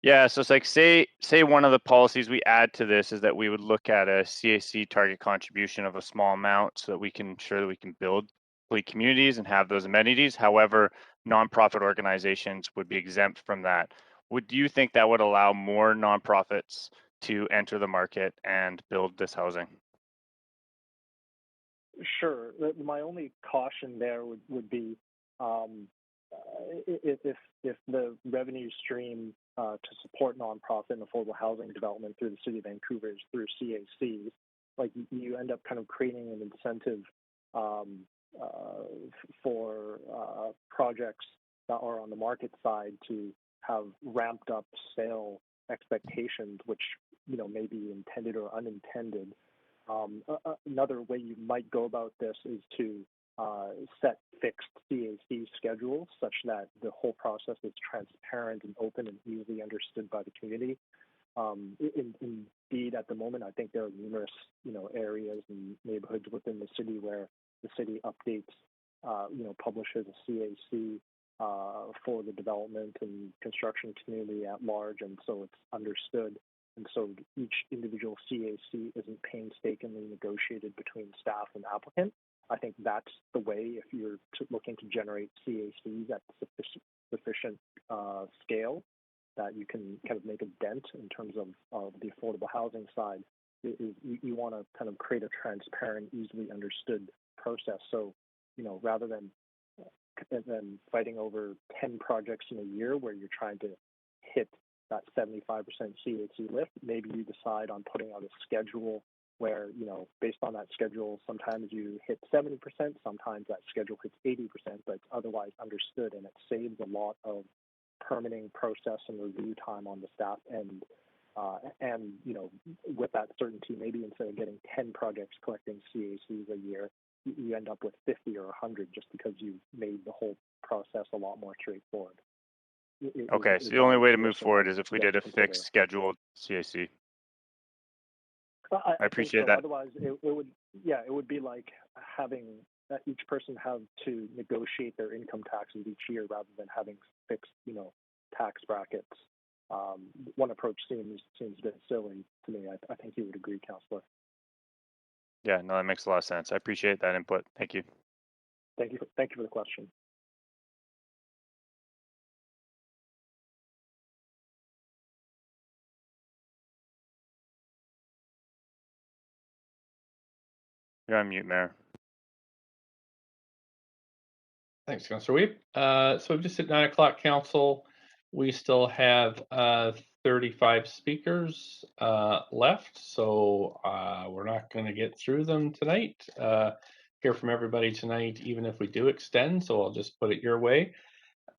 Yeah, so it's like say one of the policies we add to this is that we would look at a CAC target contribution of a small amount so that we can ensure that we can build communities and have those amenities. However, nonprofit organizations would be exempt from that. Would you think that would allow more nonprofits to enter the market and build this housing? Sure. My only caution there would be if the revenue stream to support nonprofit and affordable housing development through the City of Vancouver is through CACs, like you end up kind of creating an incentive for projects that are on the market side to have ramped up sale expectations, which may be intended or unintended. Another way you might go about this is to set fixed CAC schedules such that the whole process is transparent and open and easily understood by the community. Indeed, at the moment, I think there are numerous, areas and neighborhoods within the city where the city updates, publishes a CAC for the development and construction community at large, and so it's understood. And so each individual CAC isn't painstakingly negotiated between staff and applicant. I think that's the way, if you're looking to generate CACs at sufficient scale, that you can kind of make a dent in terms of the affordable housing side. You want to kind of create a transparent, easily understood process. So, rather than fighting over 10 projects in a year where you're trying to hit that 75% CAC lift, maybe you decide on putting out a schedule where, based on that schedule, sometimes you hit 70%, sometimes that schedule hits 80%, but it's otherwise understood, and it saves a lot of permitting process and review time on the staff end. And with that certainty, maybe instead of getting 10 projects collecting CACs a year, you end up with 50 or 100 just because you made the whole process a lot more straightforward. Okay, so the only way to move forward is if we did a fixed scheduled CAC. I appreciate that. Otherwise, it would be like having each person have to negotiate their income taxes each year rather than having fixed, tax brackets. One approach seems a bit silly to me. I think you would agree, Councillor. Yeah, no, that makes a lot of sense. I appreciate that input. Thank you. Thank you for the question. You're on mute, Mayor. Thanks, Councillor Weep. So we've just hit 9 o'clock, Council. We still have 35 speakers left, so we're not going to get through them tonight. Hear from everybody tonight, even if we do extend, so I'll just put it your way.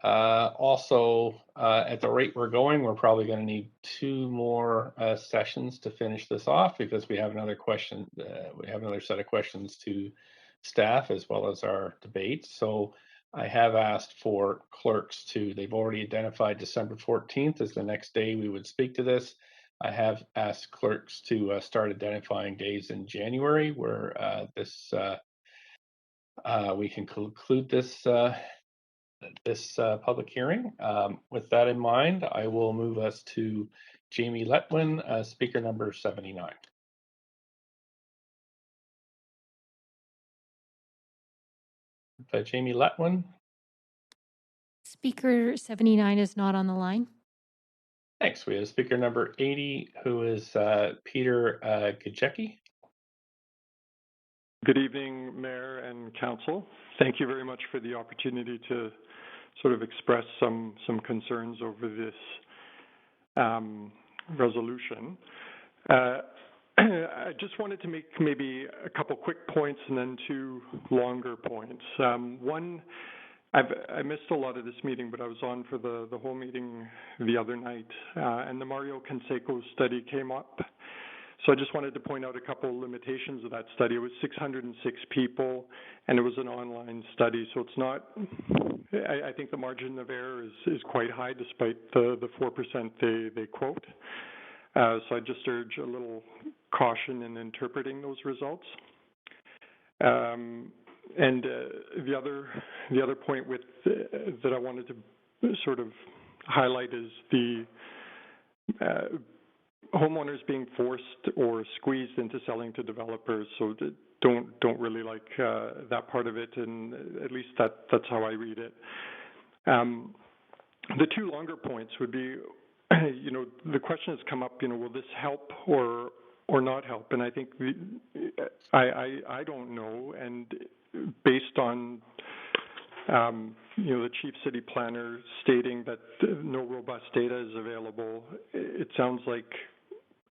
Also, at the rate we're going, we're probably going to need 2 more sessions to finish this off, because we have another question. We have another set of questions to staff as well as our debate. So I have asked for clerks they've already identified December 14th as the next day we would speak to this. I have asked clerks to start identifying days in January where we can conclude this public hearing. With that in mind, I will move us to Jamie Letwin, speaker number 79. Jamie Letwin. Speaker 79 is not on the line. Thanks. We have speaker number 80, who is Peter Gajecki. Good evening, Mayor and Council. Thank you very much for the opportunity to sort of express some concerns over this resolution. I just wanted to make maybe a couple quick points and then 2 longer points. One, I missed a lot of this meeting, but I was on for the whole meeting the other night, and the Mario Canseco study came up. So I just wanted to point out a couple of limitations of that study. It was 606 people, and it was an online study, so it's not. I think the margin of error is quite high, despite the 4% they quote. So I just urge a little caution in interpreting those results. And the other point that I wanted to sort of highlight is the homeowners being forced or squeezed into selling to developers. So don't really like that part of it, and at least that's how I read it. The 2 longer points would be, the question has come up, will this help or not help? And I think I don't know. And based on the chief city planner stating that no robust data is available, it sounds like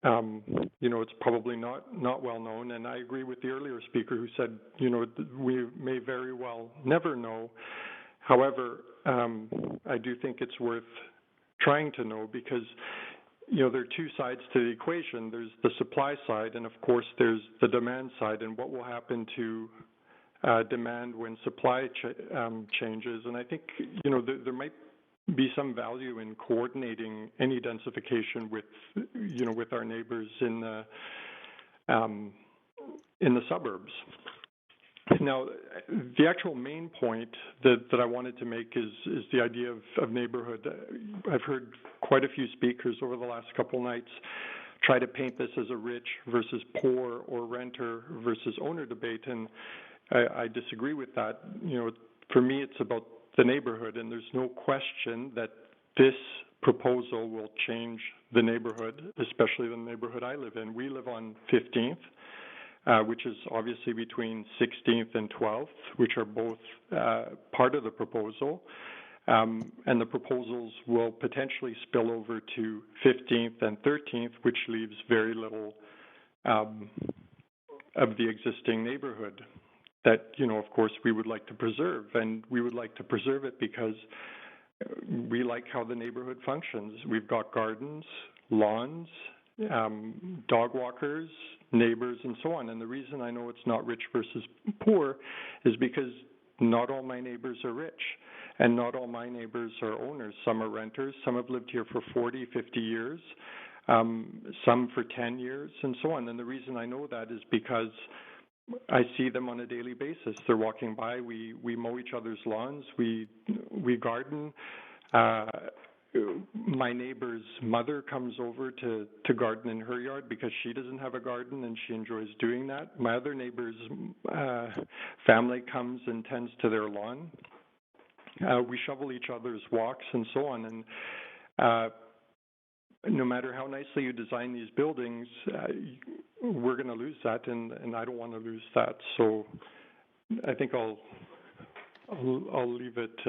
it's probably not well known. And I agree with the earlier speaker who said we may very well never know. However, I do think it's worth trying to know because, you know, there are two sides to the equation. There's the supply side, and of course there's the demand side, and what will happen to demand when supply changes. And I think, you know, there might be some value in coordinating any densification with, you know, with our neighbors in the suburbs. Now, the actual main point that I wanted to make is the idea of neighborhood. I've heard quite a few speakers over the last couple nights try to paint this as a rich versus poor or renter versus owner debate, and I disagree with that. You know, for me, it's about the neighborhood, and there's no question that this proposal will change the neighborhood, especially the neighborhood I live in. We live on 15th. Which is obviously between 16th and 12th, which are both part of the proposal. And the proposals will potentially spill over to 15th and 13th, which leaves very little of the existing neighborhood that, you know, of course, we would like to preserve. And we would like to preserve it because we like how the neighborhood functions. We've got gardens, lawns, dog walkers, neighbors, and so on. And the reason I know it's not rich versus poor is because not all my neighbors are rich, and not all my neighbors are owners. Some are renters, some have lived here for 40, 50 years, some for 10 years, and so on. And the reason I know that is because I see them on a daily basis. They're walking by, we mow each other's lawns, we garden. My neighbor's mother comes over to garden in her yard because she doesn't have a garden and she enjoys doing that. My other neighbor's family comes and tends to their lawn. We shovel each other's walks and so on. And no matter how nicely you design these buildings, we're going to lose that, and I don't want to lose that. So I think I'll leave it.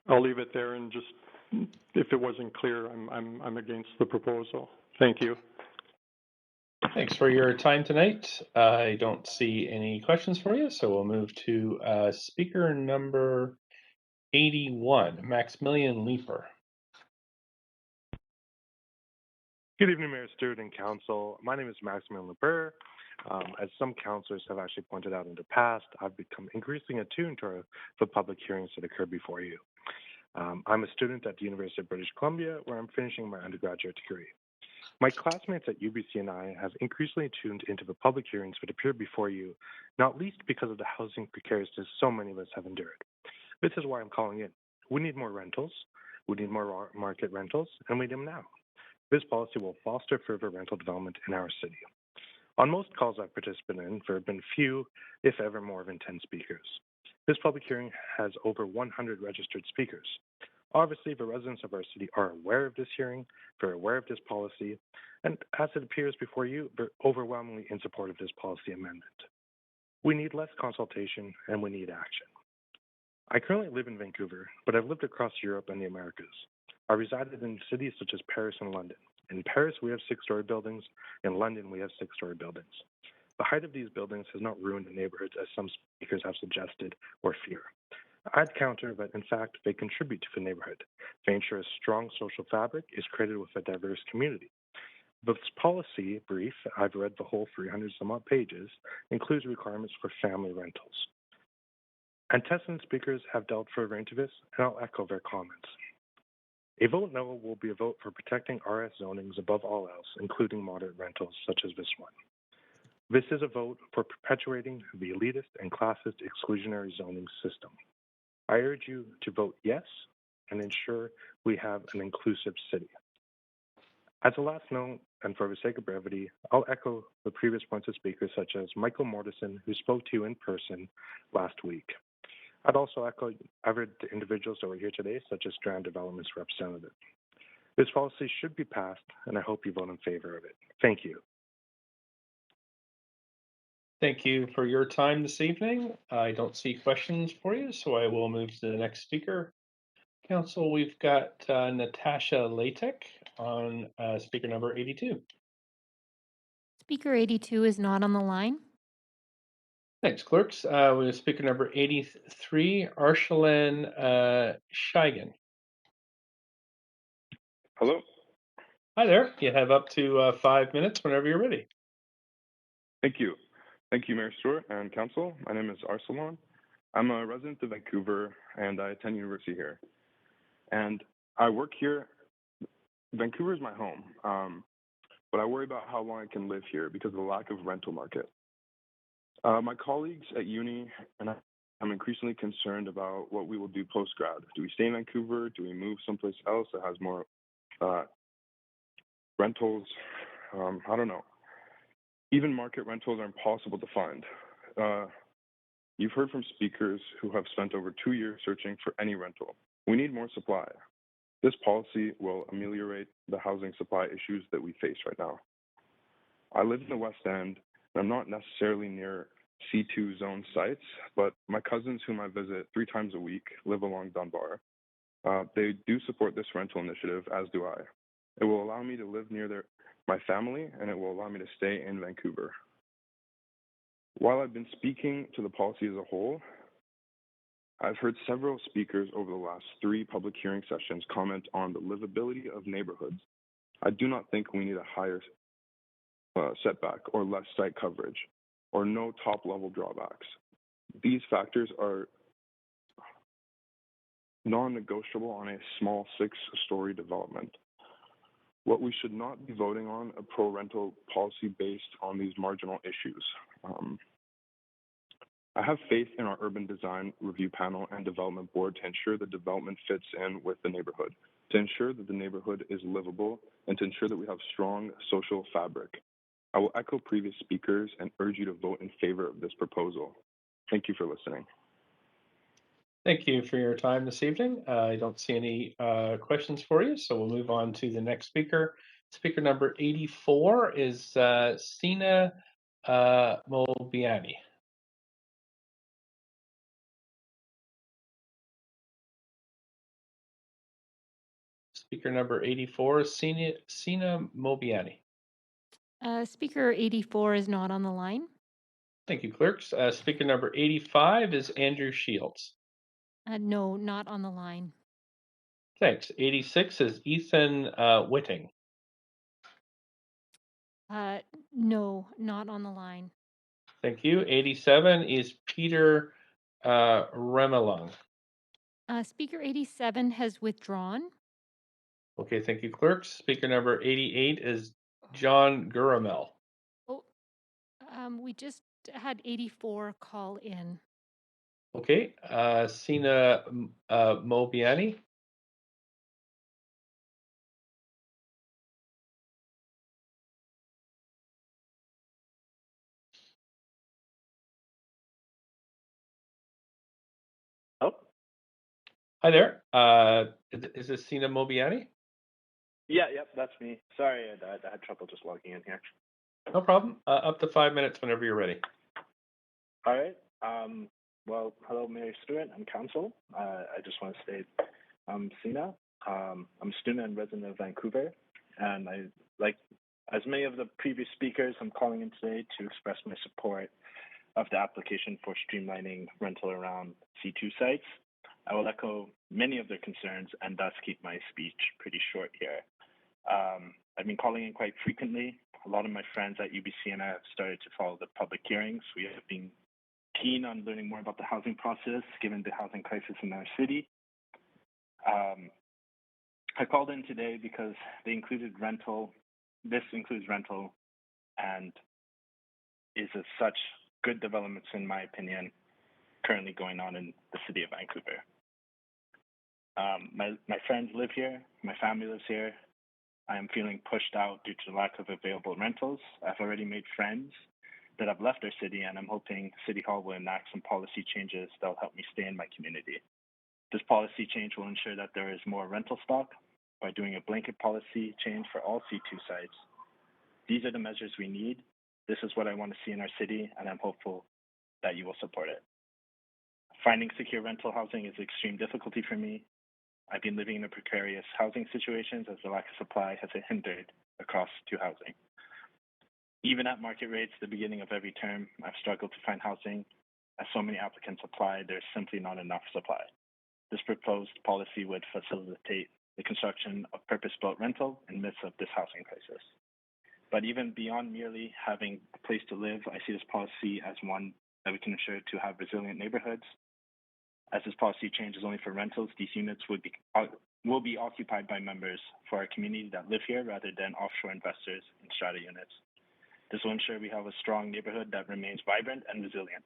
I'll leave it there, and just if it wasn't clear, I'm against the proposal. Thank you. Thanks for your time tonight. I don't see any questions for you, so we'll move to speaker number 81, Maximilian Leeper. Good evening, Mayor Stewart and Council. My name is Maximilian Leeper. As some councillors have actually pointed out in the past, I've become increasingly attuned to the public hearings that occur before you. I'm a student at the University of British Columbia, where I'm finishing my undergraduate degree. My classmates at UBC and I have increasingly tuned into the public hearings that appear before you, not least because of the housing precariousness so many of us have endured. This is why I'm calling in. We need more rentals, we need more market rentals, and we need them now. This policy will foster further rental development in our city. On most calls I've participated in, there have been few, if ever, more than 10 speakers. This public hearing has over 100 registered speakers. Obviously, the residents of our city are aware of this hearing, they're aware of this policy, and as it appears before you, they're overwhelmingly in support of this policy amendment. We need less consultation, and we need action. I currently live in Vancouver, but I've lived across Europe and the Americas. I resided in cities such as Paris and London. In Paris, we have 6-story buildings. In London, we have 6-story buildings. The height of these buildings has not ruined the neighborhoods, as some speakers have suggested or fear. I'd counter that, in fact, they contribute to the neighborhood. They ensure a strong social fabric is created with a diverse community. This policy brief, I've read the whole 300-some-odd pages, includes requirements for family rentals. Antecedent speakers have delved further into this, and I'll echo their comments. A vote no will be a vote for protecting RS zonings above all else, including moderate rentals such as this one. This is a vote for perpetuating the elitist and classist exclusionary zoning system. I urge you to vote yes and ensure we have an inclusive city. As a last note, and for the sake of brevity, I'll echo the previous points of speakers such as Michael Mortison, who spoke to you in person last week. I'd also echo other individuals that were here today, such as Strand Development's representative. This policy should be passed, and I hope you vote in favor of it. Thank you. Thank you for your time this evening. I don't see questions for you, so I will move to the next speaker. Council, we've got Natasha Latek on speaker number 82. Speaker 82 is not on the line. Thanks, clerks. We have speaker number 83, Arshalan Shigan. Hello. Hi there. You have up to 5 minutes whenever you're ready. Thank you. Thank you, Mayor Stewart and Council. My name is Arsalan. I'm a resident of Vancouver and I attend university here. And I work here. Vancouver is my home, but I worry about how long I can live here because of the lack of rental market. My colleagues at uni and I'm increasingly concerned about what we will do post-grad. Do we stay in Vancouver? Do we move someplace else that has more rentals? I don't know. Even market rentals are impossible to find. You've heard from speakers who have spent over 2 years searching for any rental. We need more supply. This policy will ameliorate the housing supply issues that we face right now. I live in the West End, and I'm not necessarily near C2 zone sites, but my cousins whom I visit 3 times a week live along Dunbar. They do support this rental initiative, as do I. It will allow me to live near my family, and it will allow me to stay in Vancouver. While I've been speaking to the policy as a whole, I've heard several speakers over the last 3 public hearing sessions comment on the livability of neighborhoods. I do not think we need a higher setback or less site coverage or no top-level drawbacks. These factors are non-negotiable on a small 6-story development. What we should not be voting on a pro-rental policy based on these marginal issues. I have faith in our urban design review panel and development board to ensure the development fits in with the neighborhood, to ensure that the neighborhood is livable, and to ensure that we have strong social fabric. I will echo previous speakers and urge you to vote in favor of this proposal. Thank you for listening. Thank you for your time this evening. I don't see any questions for you, so we'll move on to the next speaker. Speaker number 84 is Sina Mobiani. Speaker number 84 is Sina Mobiani. Speaker 84 is not on the line. Thank you, clerks. Speaker number 85 is Andrew Shields. No, not on the line. Thanks. 86 is Ethan Whitting. No, not on the line. Thank you. 87 is Peter Remelung. Speaker 87 has withdrawn. Okay, thank you, clerks. Speaker number 88 is John Guramel. Oh, we just had 84 call in. Okay, Sina Mobiani. Oh, Hi there. Is this Sina Mobiani? yeah, yep, that's me. Sorry, I had trouble just logging in here. No problem. Up to 5 minutes whenever you're ready. All right. Well, hello, Mayor Stewart and Council. I just want to state I'm Sina. I'm a student and resident of Vancouver, and like as many of the previous speakers, I'm calling in today to express my support of the application for streamlining rental around C2 sites. I will echo many of their concerns and thus keep my speech pretty short here. I've been calling in quite frequently. A lot of my friends at UBC and I have started to follow the public hearings. We have been keen on learning more about the housing process, given the housing crisis in our city. I called in today because they included rental. This includes rental and is as such good developments, in my opinion, currently going on in the city of Vancouver. My friends live here. My family lives here. I am feeling pushed out due to the lack of available rentals. I've already made friends that have left our city, and I'm hoping City Hall will enact some policy changes that will help me stay in my community. This policy change will ensure that there is more rental stock by doing a blanket policy change for all C2 sites. These are the measures we need. This is what I want to see in our city, and I'm hopeful that you will support it. Finding secure rental housing is extreme difficulty for me. I've been living in a precarious housing situations as the lack of supply has hindered across to housing. Even at market rates, the beginning of every term, I've struggled to find housing. As so many applicants apply, there's simply not enough supply. This proposed policy would facilitate the construction of purpose-built rental in the midst of this housing crisis. But even beyond merely having a place to live, I see this policy as one that we can ensure to have resilient neighborhoods. As this policy changes only for rentals, these units will be occupied by members for our community that live here rather than offshore investors in strata units. This will ensure we have a strong neighborhood that remains vibrant and resilient.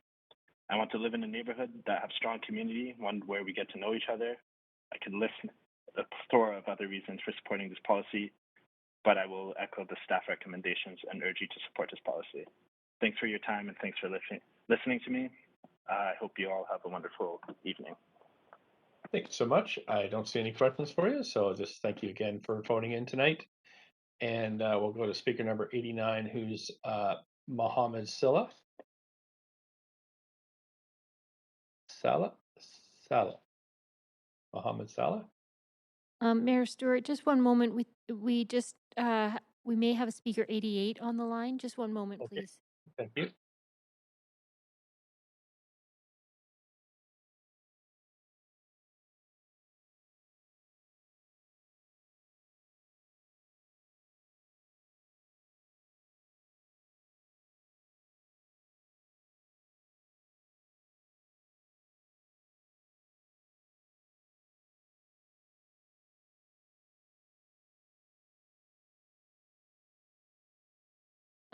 I want to live in a neighborhood that has strong community, one where we get to know each other. I could list a plethora of other reasons for supporting this policy, but I will echo the staff recommendations and urge you to support this policy. Thanks for your time and thanks for listening to me. I hope you all have a wonderful evening. Thank you so much. I don't see any questions for you, so just thank you again for phoning in tonight. And we'll go to speaker number 89, who's Mohammed Silla. Salah. Mohammed Salah. Mayor Stewart, just one moment. We just we may have speaker 88 on the line. Just one moment, Okay. please. Thank you.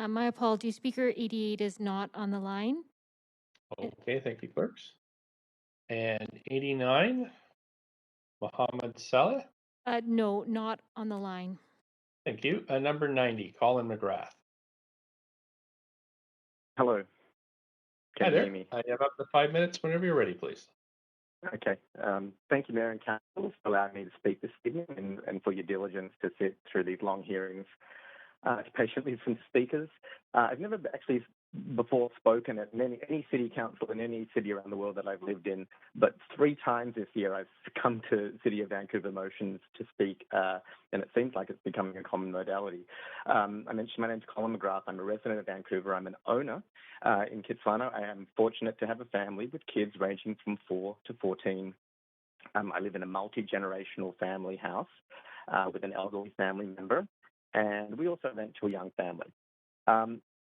My apologies. Speaker 88 is not on the line. Okay, thank you, clerks. And 89, Mohammed Saleh. No, not on the line. Thank you. Number 90, Colin McGrath. Hello. Hi Can you there. hear me? I have up to 5 minutes whenever you're ready, please. Okay. Thank you, Mayor and Council, for allowing me to speak this evening and for your diligence to sit through these long hearings to patiently listen to speakers. I've never actually before spoken at any city council in any city around the world that I've lived in, but 3 times this year I've come to City of Vancouver motions to speak, and it seems like it's becoming a common modality. I mentioned my name's Colin McGrath. I'm a resident of Vancouver. I'm an owner in Kitsilano. I am fortunate to have a family with kids ranging from 4 to 14. I live in a multi-generational family house with an elderly family member, and we also rent to a young family.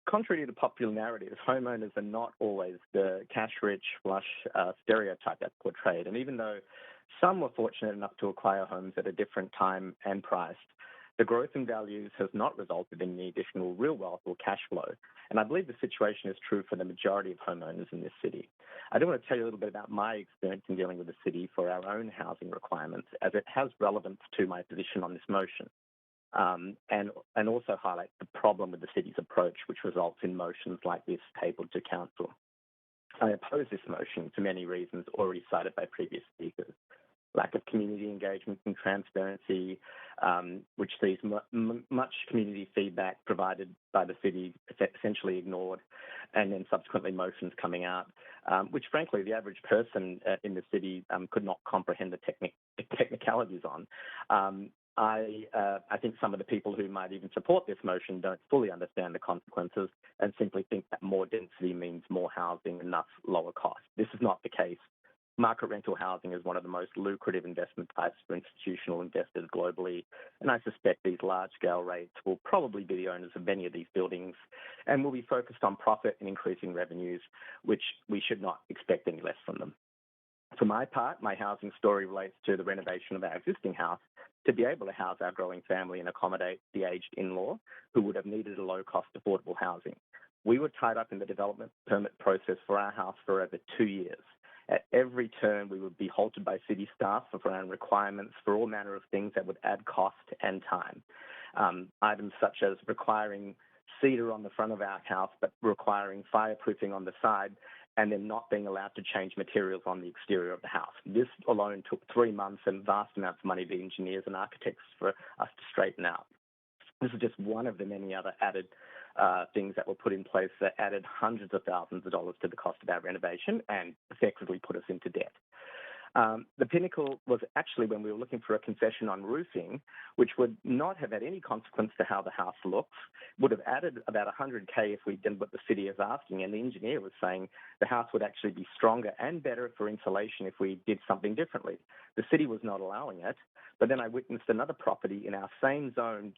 Contrary to the popular narrative, homeowners are not always the cash-rich, flush stereotype that's portrayed. And even though some were fortunate enough to acquire homes at a different time and price, the growth in values has not resulted in any additional real wealth or cash flow. And I believe the situation is true for the majority of homeowners in this city. I do want to tell you a little bit about my experience in dealing with the city for our own housing requirements, as it has relevance to my position on this motion. And also highlight the problem with the city's approach, which results in motions like this tabled to council. I oppose this motion for many reasons already cited by previous speakers. Lack of community engagement and transparency, which sees much community feedback provided by the city essentially ignored, and then subsequently motions coming out, which frankly the average person in the city could not comprehend the technicalities on. I think some of the people who might even support this motion don't fully understand the consequences and simply think that more density means more housing and thus lower cost. This is not the case. Market rental housing is one of the most lucrative investment types for institutional investors globally, and I suspect these large-scale rates will probably be the owners of many of these buildings and will be focused on profit and increasing revenues, which we should not expect any less from them. For my part, my housing story relates to the renovation of our existing house to be able to house our growing family and accommodate the aged in-law who would have needed a low-cost affordable housing. We were tied up in the development permit process for our house for over 2 years. At every turn, we would be halted by city staff for our requirements for all manner of things that would add cost and time. Items such as requiring cedar on the front of our house, but requiring fireproofing on the side, and then not being allowed to change materials on the exterior of the house. This alone took 3 months and vast amounts of money to engineers and architects for us to straighten out. This is just one of the many other added things that were put in place that added hundreds of thousands of dollars to the cost of our renovation and effectively put us into debt. The pinnacle was actually when we were looking for a concession on roofing, which would not have had any consequence to how the house looks, would have added about $100K if we'd done what the city is asking, and the engineer was saying the house would actually be stronger and better for insulation if we did something differently. The city was not allowing it, but then I witnessed another property in our same zone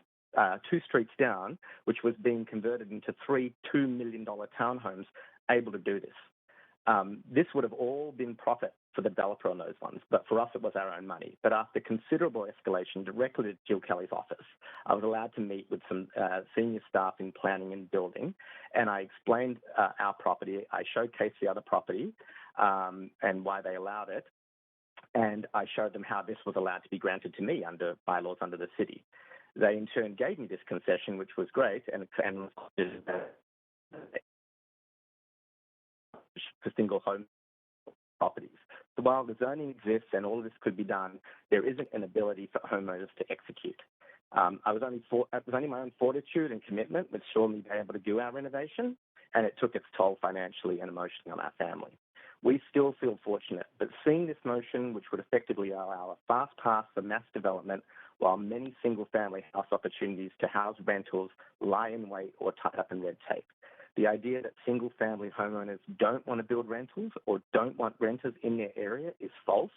2 streets down, which was being converted into 3 $2 million townhomes, able to do this. This would have all been profit for the developer on those ones, but for us it was our own money. But after considerable escalation directly to Jill Kelly's office, I was allowed to meet with some senior staff in planning and building, and I explained our property. I showcased the other property and why they allowed it, and I showed them how this was allowed to be granted to me under bylaws under the city. They in turn gave me this concession, which was great, and for single home properties. So while the zoning exists and all of this could be done, there isn't an ability for homeowners to execute. It was only my own fortitude and commitment that saw me be able to do our renovation, and it took its toll financially and emotionally on our family. We still feel fortunate, but seeing this motion, which would effectively allow a fast path for mass development, while many single-family house opportunities to house rentals lie in wait or tied up in red tape. The idea that single-family homeowners don't want to build rentals or don't want renters in their area is false,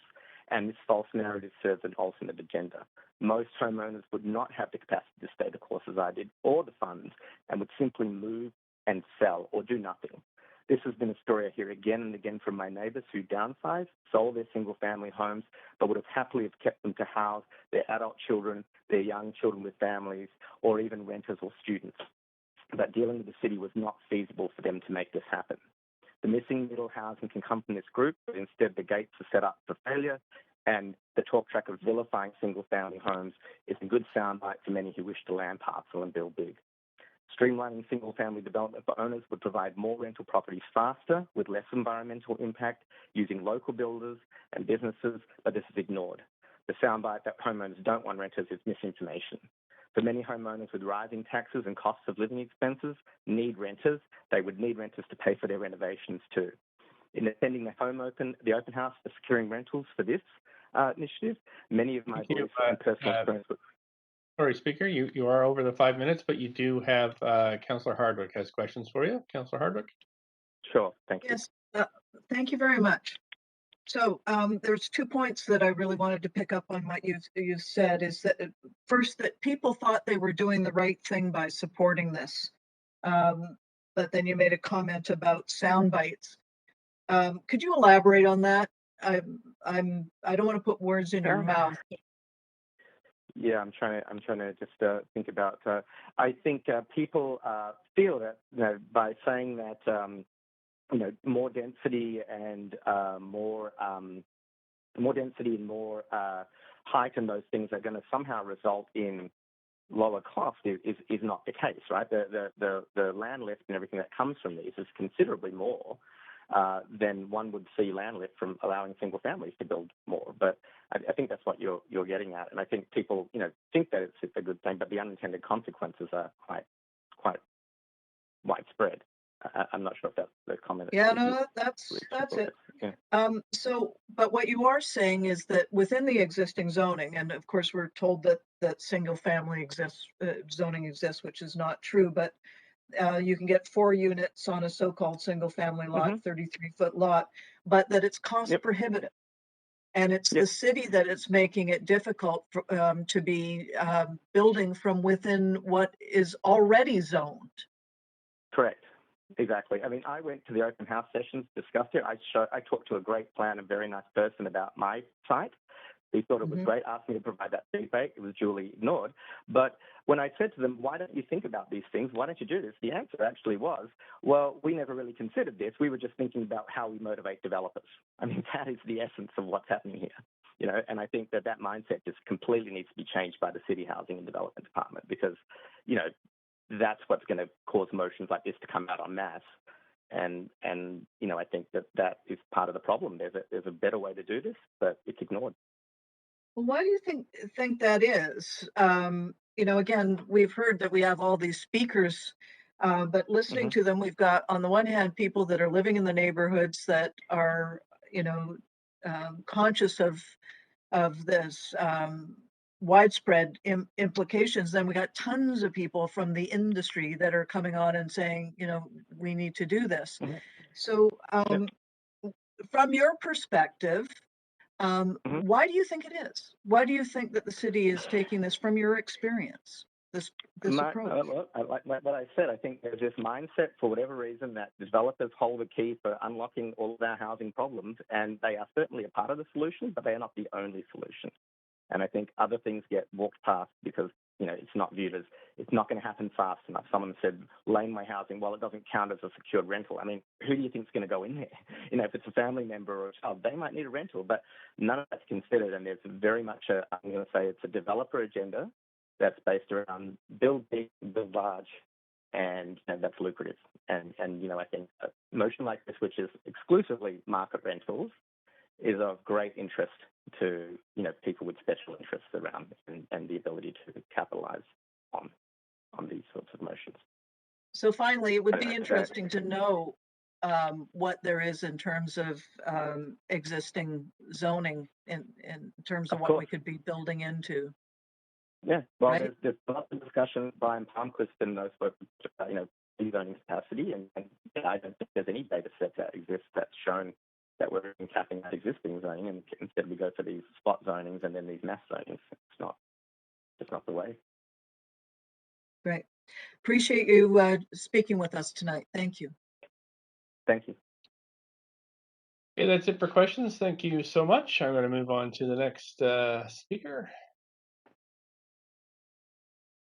and this false narrative serves an alternate agenda. Most homeowners would not have the capacity to stay the course as I did, or the funds, and would simply move and sell or do nothing. This has been a story I hear again and again from my neighbours who downsized, sold their single-family homes, but would have happily have kept them to house their adult children, their young children with families, or even renters or students. But dealing with the city was not feasible for them to make this happen. The missing middle housing can come from this group, but instead the gates are set up for failure, and the talk track of vilifying single-family homes is a good soundbite for many who wish to land parcel and build big. Streamlining single-family development for owners would provide more rental properties faster with less environmental impact using local builders and businesses, but this is ignored. The soundbite that homeowners don't want renters is misinformation. For many homeowners with rising taxes and costs of living expenses need renters. They would need renters to pay for their renovations too. In attending the open house for securing rentals for this initiative, many of my voice and personal experience. Sorry, Speaker, you are over the 5 minutes, but you do have Councillor Hardwick has questions for you. Councillor Hardwick. Sure, thank you. Yes, thank you very much. So there's 2 points that I really wanted to pick up on what you said. Is that first, that people thought they were doing the right thing by supporting this, but then you made a comment about sound bites. Could you elaborate on that? I don't want to put words in your mouth. Yeah, I'm trying to just think about. I think people feel that by saying that more density and more density and more height and those things are going to somehow result in lower cost is not the case, right? The land lift and everything that comes from these is considerably more than one would see land lift from allowing single families to build more. But I think that's what you're getting at, and I think people think that it's a good thing, but the unintended consequences are quite widespread. I'm not sure if that's the comment. Yeah, no, that's it. Yeah. But what you are saying is that within the existing zoning, and of course we're told that single family exists, zoning exists, which is not true, but you can get 4 units on a so-called single family lot, 33-foot lot, but that it's cost prohibitive. And it's the city that is making it difficult for, to be building from within what is already zoned. Correct. Exactly. I mean, I went to the open house sessions, discussed it. I talked to a great planner, a very nice person about my site. He thought it was great, asked me to provide that feedback. It was duly ignored. But when I said to them, why don't you think about these things? Why don't you do this? The answer actually was, well, we never really considered this. We were just thinking about how we motivate developers. I mean, that is the essence of what's happening here. And I think that mindset just completely needs to be changed by the City Housing and Development Department because, that's what's going to cause motions like this to come out en masse. And I think that is part of the problem. There's a better way to do this, but it's ignored. Well, why do you think that is? Again, we've heard that we have all these speakers, but listening to them, we've got, on the one hand, people that are living in the neighborhoods that are, conscious of this widespread implications, then we got tons of people from the industry that are coming on and saying, you know, we need to do this. So from your perspective, why do you think it is? Why do you think that the city is taking this from your experience, this approach? Like what I said, I think there's this mindset, for whatever reason, that developers hold the key for unlocking all of our housing problems, and they are certainly a part of the solution, but they are not the only solution. And I think other things get walked past because, you know, it's not viewed as, it's not going to happen fast enough. Someone said laneway housing, well, it doesn't count as a secured rental. I mean, who do you think is going to go in there? You know, if it's a family member or a child, they might need a rental, but none of that's considered. And there's very much I'm going to say it's a developer agenda that's based around build big, build large, and you know, that's lucrative. And you know, I think a motion like this, which is exclusively market rentals, is of great interest to, you know, people with special interests around and the ability to capitalize on these sorts of motions. So finally, it would be interesting to know what there is in terms of existing zoning in terms of what we could be building into. Yeah, well, right? there's lots of discussion by Palmquist and those folks, you know, zoning capacity, and I don't think there's any data set that exists that's shown that we're capping that existing zoning, and instead we go for these spot zonings and then these mass zonings. It's not the way. Great. Appreciate you speaking with us tonight. Thank you. Thank you. Okay, that's it for questions. Thank you so much. I'm going to move on to the next speaker.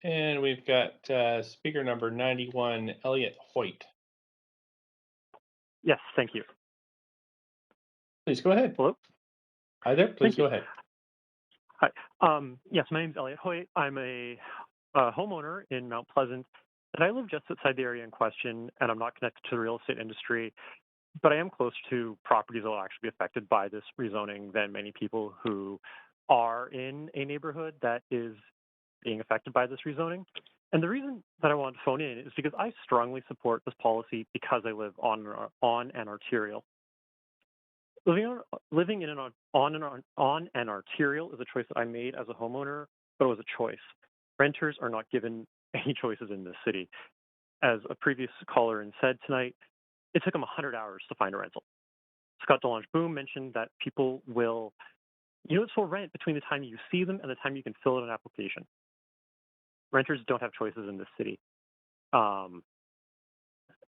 And we've got speaker number 91, Elliot Hoyt. Yes, thank you. Please go ahead. Hello. Hi there. Please go ahead. Hi. Yes, my name is Elliot Hoyt. I'm a homeowner in Mount Pleasant, and I live just outside the area in question, and I'm not connected to the real estate industry, but I am close to properties that will actually be affected by this rezoning than many people who are in a neighborhood that is being affected by this rezoning. And the reason that I wanted to phone in is because I strongly support this policy because I live on an arterial. Living on an arterial is a choice that I made as a homeowner, but it was a choice. Renters are not given any choices in this city. As a previous caller said tonight, it took them 100 hours to find a rental. Scott DeLange-Boom mentioned that people will, units will rent between the time you see them and the time you can fill out an application. Renters don't have choices in this city.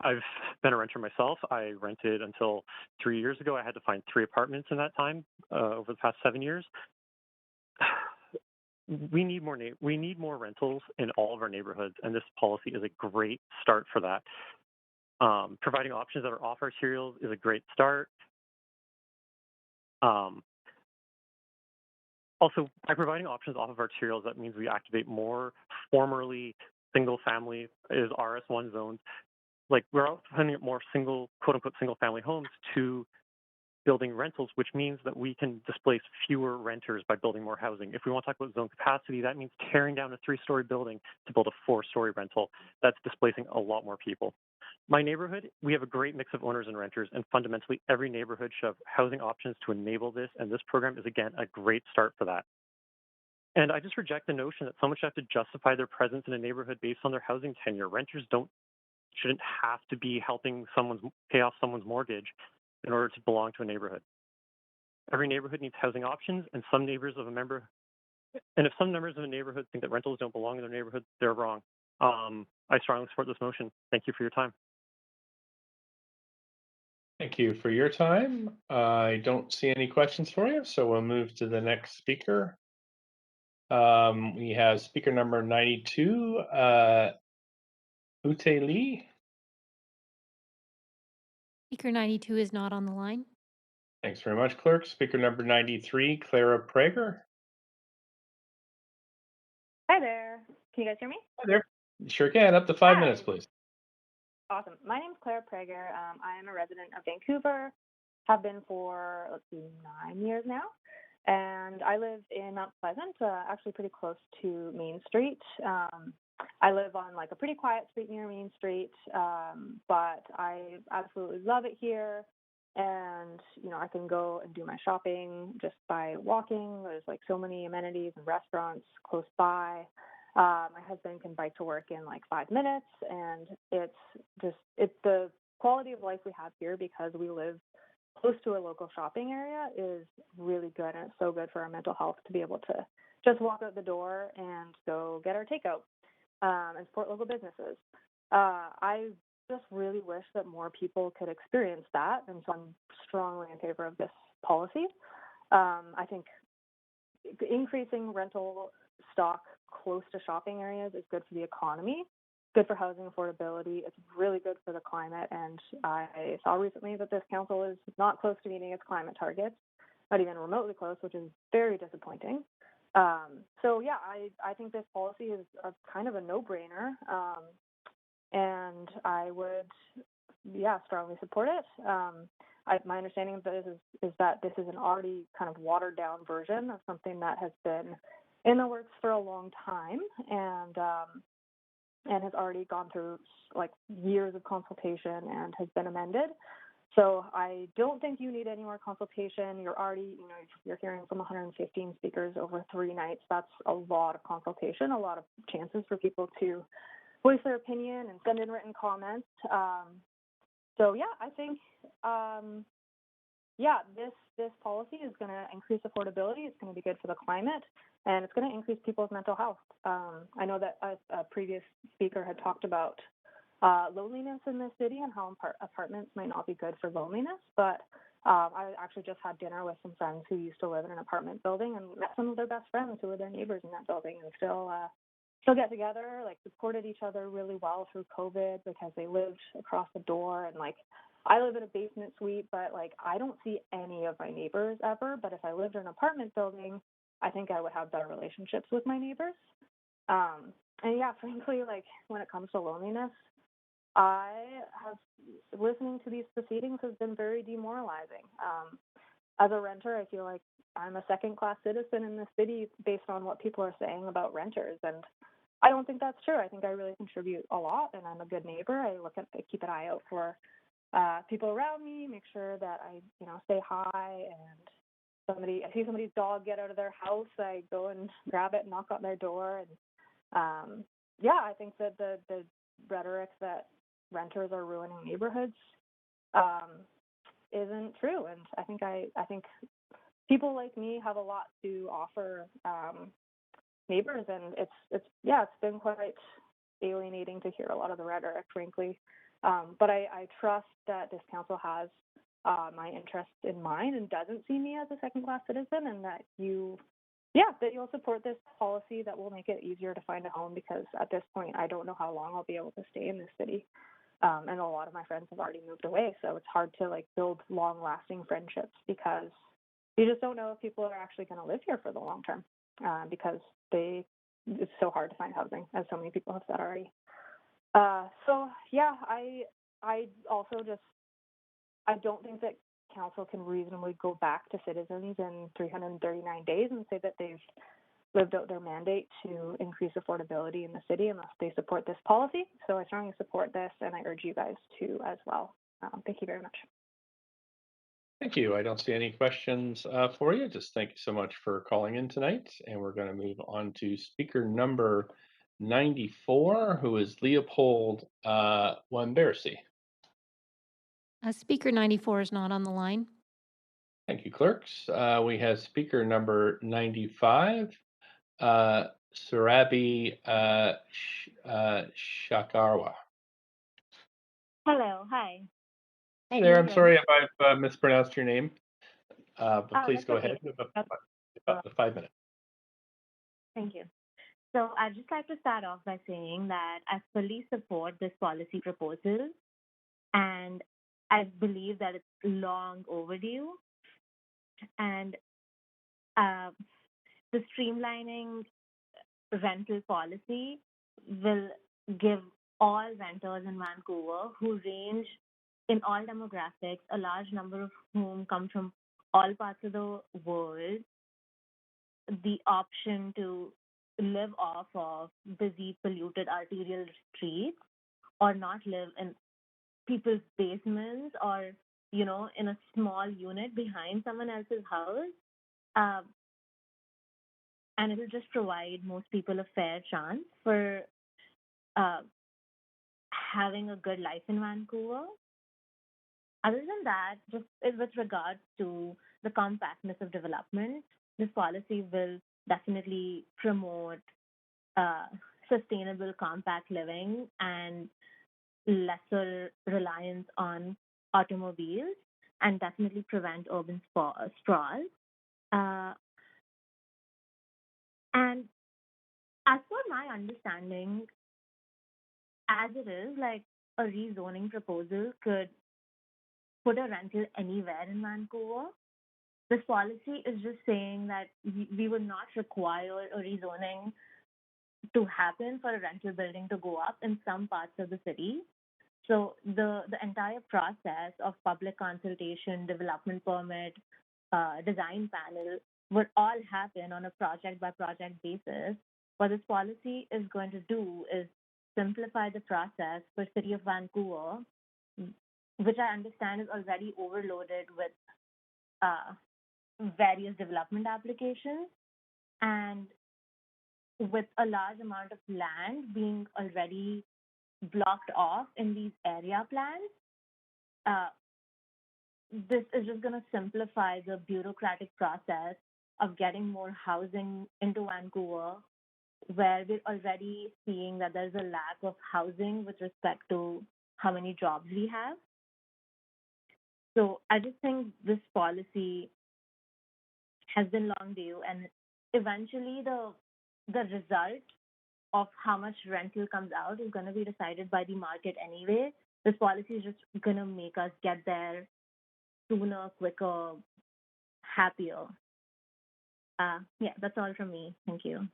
I've been a renter myself. I rented until 3 years ago. I had to find 3 apartments in that time over the past 7 years. We need more rentals in all of our neighborhoods, and this policy is a great start for that. Providing options that are off arterials is a great start. Also, by providing options off of arterials, that means we activate more formerly single-family RS1 zones. Like, we're opening up more quote-unquote single-family homes to building rentals, which means that we can displace fewer renters by building more housing. If we want to talk about zone capacity, that means tearing down a 3-story building to build a 4-story rental. That's displacing a lot more people. My neighborhood, we have a great mix of owners and renters, and fundamentally every neighborhood should have housing options to enable this, and this program is, again, a great start for that. And I just reject the notion that someone should have to justify their presence in a neighborhood based on their housing tenure. Renters shouldn't have to be helping pay off someone's mortgage in order to belong to a neighborhood. Every neighborhood needs housing options, and if some members of a neighborhood think that rentals don't belong in their neighborhood, they're wrong. I strongly support this motion. Thank you for your time. Thank you for your time. I don't see any questions for you, so we'll move to the next speaker. We have speaker number 92, Ute Lee. Speaker 92 is not on the line. Thanks very much, clerk. Speaker number 93, Clara Prager. Hi there. Can you guys hear me? Hi there. Sure can. Up to 5 minutes, please. Awesome. My name is Clara Prager. I am a resident of Vancouver. Have been for, 9 years now. And I live in Mount Pleasant, actually pretty close to Main Street. I live on a pretty quiet street near Main Street, but I absolutely love it here. and I can go and do my shopping just by walking. There's like so many amenities and restaurants close by. My husband can bike to work in like 5 minutes, and it's the quality of life we have here because we live close to a local shopping area is really good, and it's so good for our mental health to be able to just walk out the door and go get our takeout and support local businesses. I just really wish that more people could experience that, and so I'm strongly in favor of this policy. I think increasing rental stock close to shopping areas is good for the economy, good for housing affordability. It's really good for the climate, and I saw recently that this council is not close to meeting its climate targets, not even remotely close, which is very disappointing. So yeah, I think this policy is kind of a no-brainer, and I would, strongly support it. My understanding of this is that this is an already kind of watered down version of something that has been in the works for a long time, and has already gone through like years of consultation and has been amended. So I don't think you need any more consultation. You're already, you're hearing from 115 speakers over 3 nights. That's a lot of consultation, a lot of chances for people to voice their opinion and send in written comments. So yeah, I think, this policy is going to increase affordability. It's going to be good for the climate, and it's going to increase people's mental health. I know that a previous speaker had talked about loneliness in this city and how apartments might not be good for loneliness, but I actually just had dinner with some friends who used to live in an apartment building and met some of their best friends who were their neighbors in that building, and still get together, like supported each other really well through COVID because they lived across the door. And like, I live in a basement suite, but like, I don't see any of my neighbors ever. But if I lived in an apartment building, I think I would have better relationships with my neighbors. And yeah, frankly, like when it comes to loneliness, listening to these proceedings has been very demoralizing. As a renter, I feel like I'm a second-class citizen in this city based on what people are saying about renters, and I don't think that's true. I think I really contribute a lot, and I'm a good neighbor. I keep an eye out for people around me, make sure that I, say hi, and I see somebody's dog get out of their house, I go and grab it and knock on their door. And I think that the rhetoric that renters are ruining neighborhoods isn't true, and I think people like me have a lot to offer neighbors, and it's been quite alienating to hear a lot of the rhetoric, frankly. But I trust that this council has my interests in mind and doesn't see me as a second-class citizen, and that you'll support this policy that will make it easier to find a home, because at this point I don't know how long I'll be able to stay in this city. And a lot of my friends have already moved away, so it's hard to like build long-lasting friendships because you just don't know if people are actually going to live here for the long term, because it's so hard to find housing, as so many people have said already. I also I don't think that council can reasonably go back to citizens in 339 days and say that they've lived out their mandate to increase affordability in the city unless they support this policy. So I strongly support this, and I urge you guys to as well. Thank you very much. Thank you. I don't see any questions for you. Just thank you so much for calling in tonight. And we're going to move on to speaker number 94, who is Leopold Wambersi. Speaker 94 is not on the line. Thank you, clerks. We have speaker number 95, Surabi Shakarwa. Hello, hi. Hi there. I'm sorry if I've mispronounced your name, but please go ahead. About the 5 minutes. Thank you. So I'd just like to start off by saying that I fully support this policy proposal, and I believe that it's long overdue. And the streamlining rental policy will give all renters in Vancouver, who range in all demographics, a large number of whom come from all parts of the world, the option to live off of busy, polluted arterial streets, or not live in people's basements or in a small unit behind someone else's house. Uh, and it'll just provide most people a fair chance for uh, having a good life in Vancouver. Other than that, just with regards to the compactness of development, this policy will definitely promote uh, sustainable compact living and lesser reliance on automobiles, and definitely prevent urban sprawl. Uh, and as per my understanding, as it is, like a rezoning proposal could put a rental anywhere in Vancouver. This policy is just saying that we would not require a rezoning to happen for a rental building to go up in some parts of the city. So the entire process of public consultation, development permit, design panel would all happen on a project by project basis. What this policy is going to do is simplify the process for City of Vancouver, which I understand is already overloaded with various development applications, and with a large amount of land being already blocked off in these area plans. This is just going to simplify the bureaucratic process of getting more housing into Vancouver, where we're already seeing that there's a lack of housing with respect to how many jobs we have. So I just think this policy has been long due, and eventually the result of how much rental comes out is going to be decided by the market anyway. This policy is just going to make us get there sooner, quicker, happier. Yeah, that's all from me. Thank you.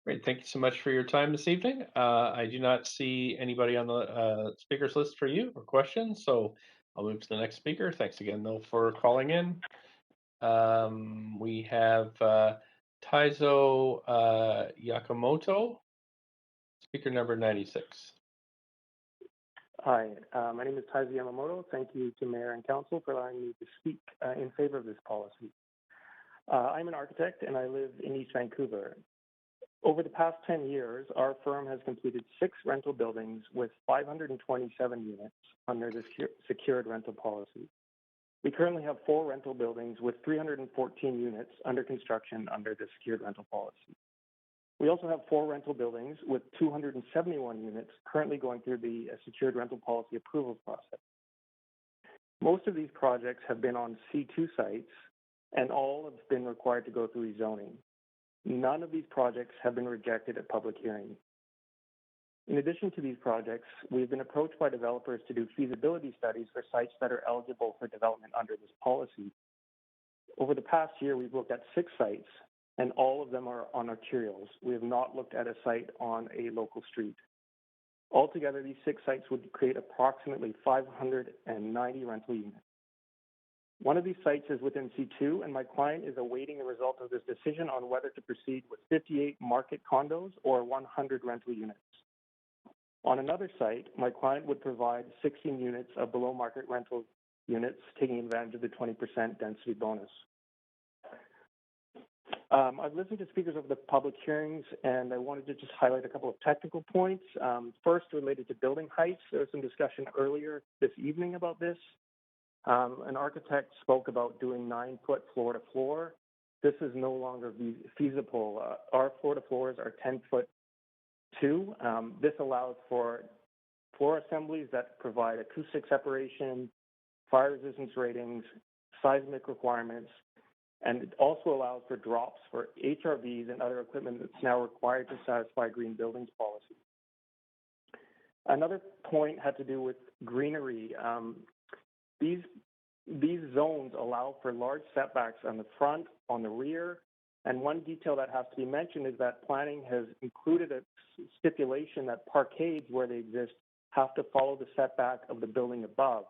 Great. Thank you so much for your time this evening. I do not see anybody on the speakers list for you or questions, so I'll move to the next speaker. Thanks again, though, for calling in. We have Taizo Yakamoto, speaker number 96. Hi, my name is Taizo Yamamoto. Thank you to Mayor and Council for allowing me to speak in favor of this policy. I'm an architect and I live in East Vancouver. Over the past 10 years, our firm has completed 6 rental buildings with 527 units under the secured rental policy. We currently have 4 rental buildings with 314 units under construction under the secured rental policy. We also have 4 rental buildings with 271 units currently going through the secured rental policy approval process. Most of these projects have been on C2 sites, and all have been required to go through rezoning. None of these projects have been rejected at public hearing. In addition to these projects, we've been approached by developers to do feasibility studies for sites that are eligible for development under this policy. Over the past year, we've looked at 6 sites, and all of them are on arterials. We have not looked at a site on a local street. Altogether, these 6 sites would create approximately 590 rental units. One of these sites is within C2, and my client is awaiting the result of this decision on whether to proceed with 58 market condos or 100 rental units. On another site, my client would provide 16 units of below market rental units, taking advantage of the 20% density bonus. I've listened to speakers over the public hearings, and I wanted to just highlight a couple of technical points. First, related to building heights, there was some discussion earlier this evening about this. An architect spoke about doing 9-foot floor to floor. This is no longer feasible. Our floor to floors are 10-foot 2. This allows for floor assemblies that provide acoustic separation, fire resistance ratings, seismic requirements, and it also allows for drops for HRVs and other equipment that's now required to satisfy green buildings policy. Another point had to do with greenery. These zones allow for large setbacks on the front, on the rear, and one detail that has to be mentioned is that planning has included a stipulation that parkades, where they exist, have to follow the setback of the building above.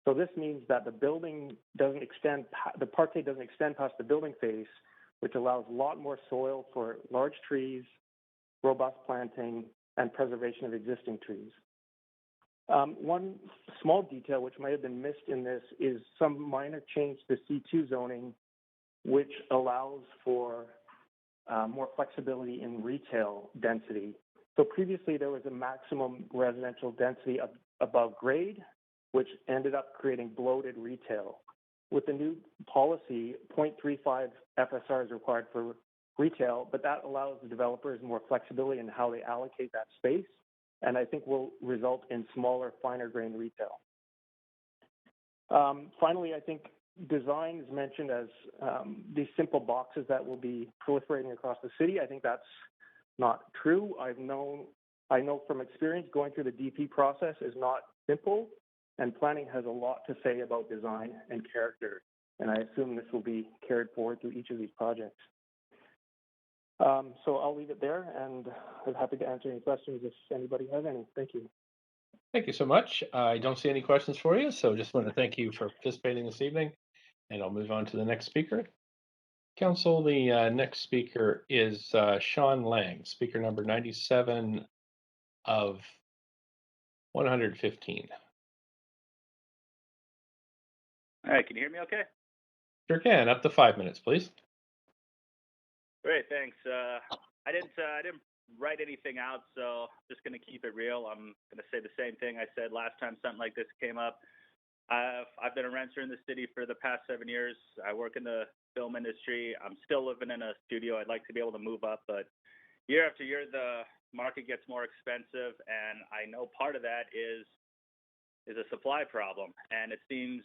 So this means that the building doesn't extend, the parkade doesn't extend past the building face, which allows a lot more soil for large trees, robust planting, and preservation of existing trees. One small detail which might have been missed in this is some minor change to C2 zoning, which allows for more flexibility in retail density. So previously there was a maximum residential density above grade, which ended up creating bloated retail. With the new policy, 0.35 FSR is required for retail, but that allows the developers more flexibility in how they allocate that space, and I think will result in smaller, finer grain retail. Finally, I think design is mentioned as these simple boxes that will be proliferating across the city. I think that's not true. I know from experience going through the DP process is not simple, and planning has a lot to say about design and character, and I assume this will be carried forward through each of these projects. So I'll leave it there, and I'm happy to answer any questions if anybody has any. Thank you. Thank you so much. I don't see any questions for you, so just want to thank you for participating this evening, and I'll move on to the next speaker. Council, the next speaker is Sean Lang, speaker number 97 of 115. All right, can you hear me okay? Sure can. Up to 5 minutes, please. Great, thanks. I didn't write anything out, so I'm just going to keep it real. I'm going to say the same thing I said last time something like this came up. I've been a renter in the city for the past 7 years. I work in the film industry. I'm still living in a studio. I'd like to be able to move up, but year after year, the market gets more expensive, and I know part of that is a supply problem. And it seems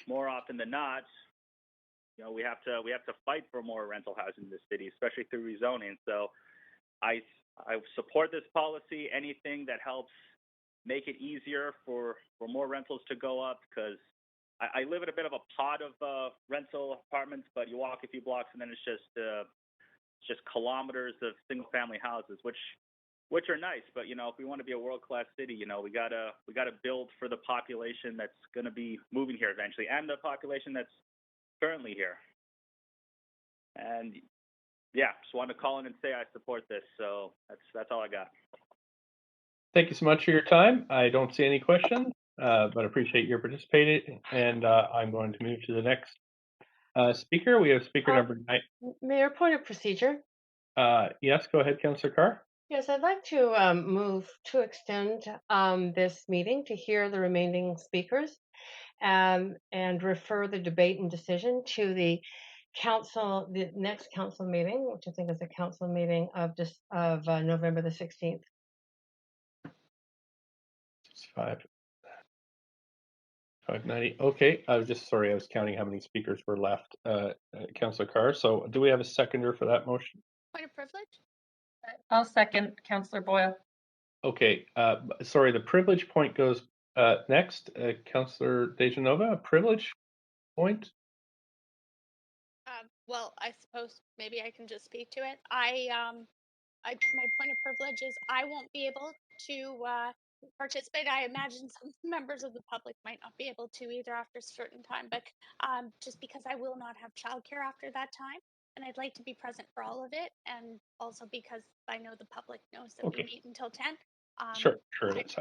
more often than not, we have to fight for more rental housing in the city, especially through rezoning. So I support this policy. Anything that helps make it easier for more rentals to go up, because I live in a bit of a pod of rental apartments, but you walk a few blocks and then it's just kilometers of single family houses, which are nice, but if we want to be a world-class city, we gotta build for the population that's going to be moving here eventually, and the population that's currently here. And yeah, just wanted to call in and say I support this. So that's all I got. Thank you so much for your time. I don't see any questions, but appreciate your participating. And I'm going to move to the next speaker. We have speaker number 9. Mayor, point of procedure. Yes, go ahead, Councillor Carr. Yes, I'd like to move to extend this meeting to hear the remaining speakers and refer the debate and decision to the next council meeting, which I think is the council meeting of November the 16th. 590. Okay, I was just sorry. I was counting how many speakers were left. Councillor Carr. So, do we have a seconder for that motion? Point of privilege. I'll second Councillor Boyle. Okay. Sorry, the privilege point goes next. Councillor Dejanova, a privilege point. Well, I suppose maybe I can just speak to it. My point of privilege is I won't be able to participate. I imagine some members of the public might not be able to either after a certain time, but just because I will not have childcare after that time, and I'd like to be present for all of it, and also because I know the public knows that we meet until 10. Sure.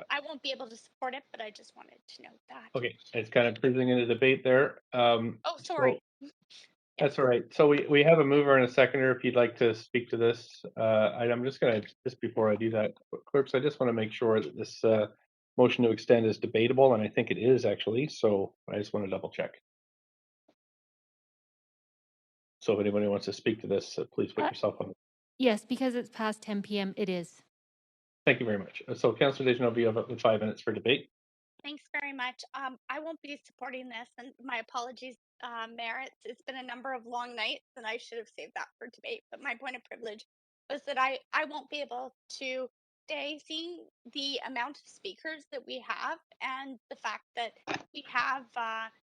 I won't be able to support it, but I just wanted to note that. Okay, it's kind of cruising into debate there. Oh, sorry. That's all right. So we have a mover and a seconder. If you'd like to speak to this item, just before I do that, clerks, I just want to make sure that this motion to extend is debatable, and I think it is actually. So I just want to double check. So if anybody wants to speak to this, please put yourself on. Yes, because it's past 10 p.m. It is. Thank you very much. So Councillor Dejanova, you have up to 5 minutes for debate. Thanks very much. I won't be supporting this, and my apologies, Mayor. It's been a number of long nights, and I should have saved that for debate. But my point of privilege was that I won't be able to stay, seeing the amount of speakers that we have, and the fact that we have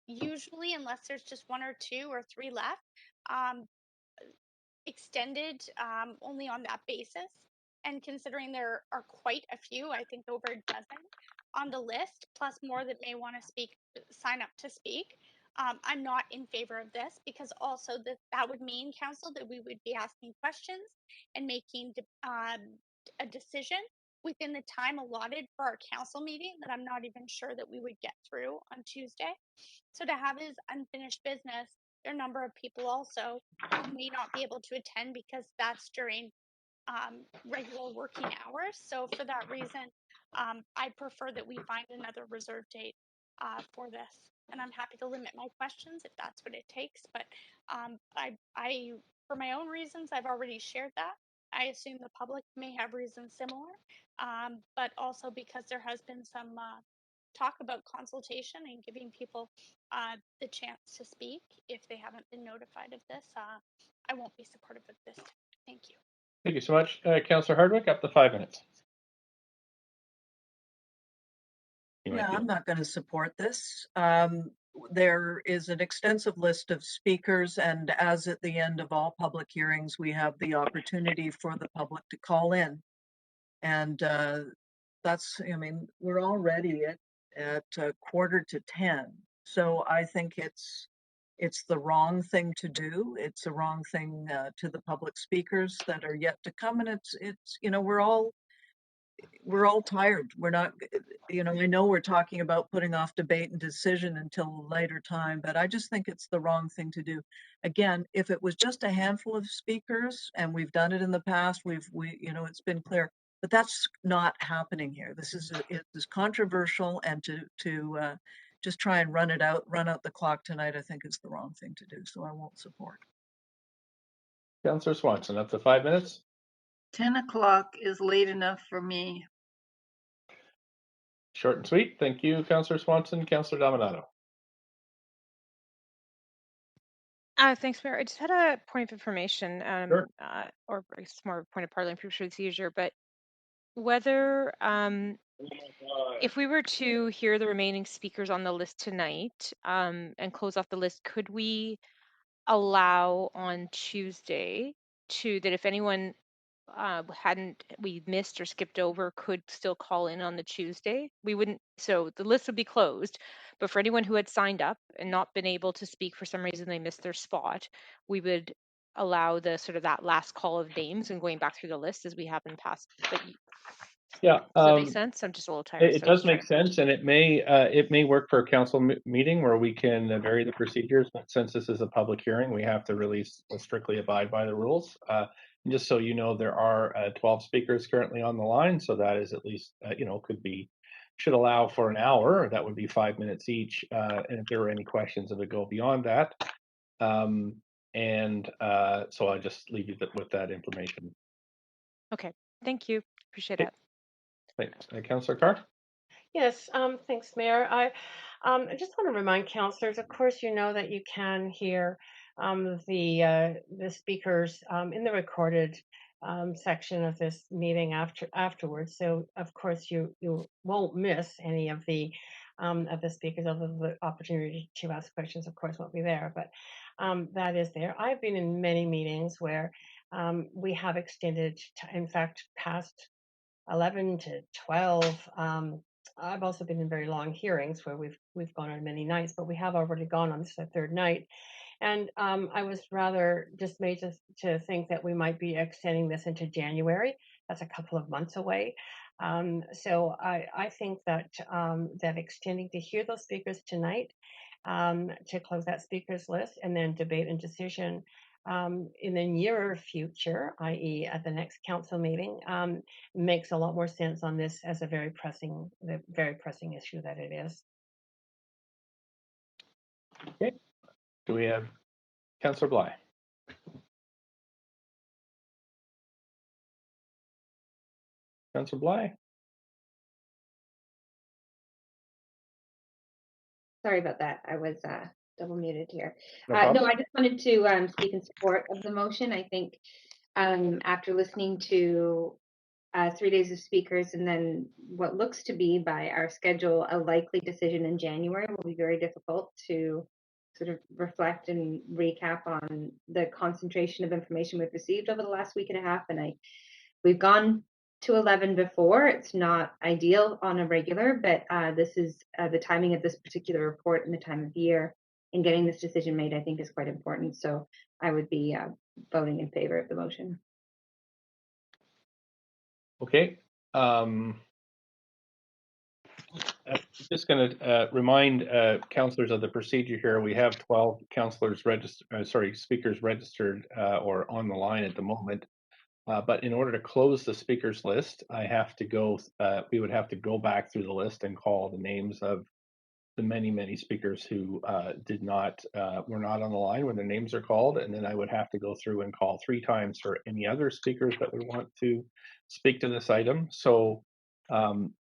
usually, unless there's just 1 or 2 or 3 left, extended only on that basis. And considering there are quite a few, I think over a dozen on the list, plus more that may want to sign up to speak, I'm not in favor of this, because also that would mean, council, that we would be asking questions and making a decision within the time allotted for our council meeting that I'm not even sure that we would get through on Tuesday. So to have his unfinished business, there are a number of people also who may not be able to attend because that's during regular working hours. So for that reason, I prefer that we find another reserve date for this. And I'm happy to limit my questions if that's what it takes. But I, for my own reasons, I've already shared that. I assume the public may have reasons similar, but also because there has been some talk about consultation and giving people the chance to speak if they haven't been notified of this. I won't be supportive of this. Thank you. Thank you so much. Councillor Hardwick, up to 5 minutes. Yeah, I'm not going to support this. There is an extensive list of speakers, and as at the end of all public hearings, we have the opportunity for the public to call in. And that's, I mean, we're already at 9:45. So I think it's the wrong thing to do. It's the wrong thing to the public speakers that are yet to come. And it's, you know, we're all tired. We're not, you know, I know we're talking about putting off debate and decision until a later time, but I just think it's the wrong thing to do. Again, if it was just a handful of speakers, and we've done it in the past, you know, it's been clear, but that's not happening here. This is, it is controversial, and to just try and run out the clock tonight, I think is the wrong thing to do. So I won't support. Councillor Swanson, up to 5 minutes. 10 o'clock is late enough for me. Short and sweet. Thank you, Councillor Swanson. Councillor Dominato. Thanks, Mayor. I just had a point of information, Sure. or it's more of a point of parley. I'm sure it's easier, but whether if we were to hear the remaining speakers on the list tonight and close off the list, could we allow on Tuesday that if anyone we missed or skipped over could still call in on the Tuesday? We wouldn't, so the list would be closed, but for anyone who had signed up and not been able to speak for some reason, they missed their spot, we would allow the sort of that last call of names and going back through the list as we have in past. But Yeah. Does that make sense? I'm just a little tired. It does make sense, and it may work for a council meeting where we can vary the procedures. But since this is a public hearing, we have to really strictly abide by the rules. And just so you know, there are 12 speakers currently on the line, so that is at least should allow for an hour. That would be 5 minutes each. And if there were any questions that would go beyond that, so I just leave you with that information. Okay, thank you. Appreciate that. Thanks, Councillor Carr. Yes, thanks, Mayor. I just want to remind councillors, of course, you know that you can hear the speakers in the recorded section of this meeting afterwards. So, of course, you won't miss any of the speakers, although the opportunity to ask questions, of course, won't be there. But that is there. I've been in many meetings where we have extended, in fact, past 11 to 12. I've also been in very long hearings where we've gone on many nights, but we have already gone on the third night. And I was rather dismayed to think that we might be extending this into January. That's a couple of months away. So I think that that extending to hear those speakers tonight, to close that speakers list, and then debate and decision in the nearer future, i.e. at the next council meeting, makes a lot more sense on this as the very pressing issue that it is. Okay. Do we have Councillor Bly? Councillor Bly? Sorry about that. I was double muted here. No problem. No, I just wanted to speak in support of the motion. I think after listening to 3 days of speakers and then what looks to be by our schedule a likely decision in January will be very difficult to sort of reflect and recap on the concentration of information we've received over the last week and a half. And we've gone to 11 before. It's not ideal on a regular, but this is the timing of this particular report and the time of year and getting this decision made, I think, is quite important. So I would be voting in favor of the motion. Okay. I'm just going to remind councillors of the procedure here. We have 12 councillors speakers registered or on the line at the moment. But in order to close the speakers list, we would have to go back through the list and call the names of the many speakers who were not on the line when their names are called, and then I would have to go through and call 3 times for any other speakers that would want to speak to this item. So um,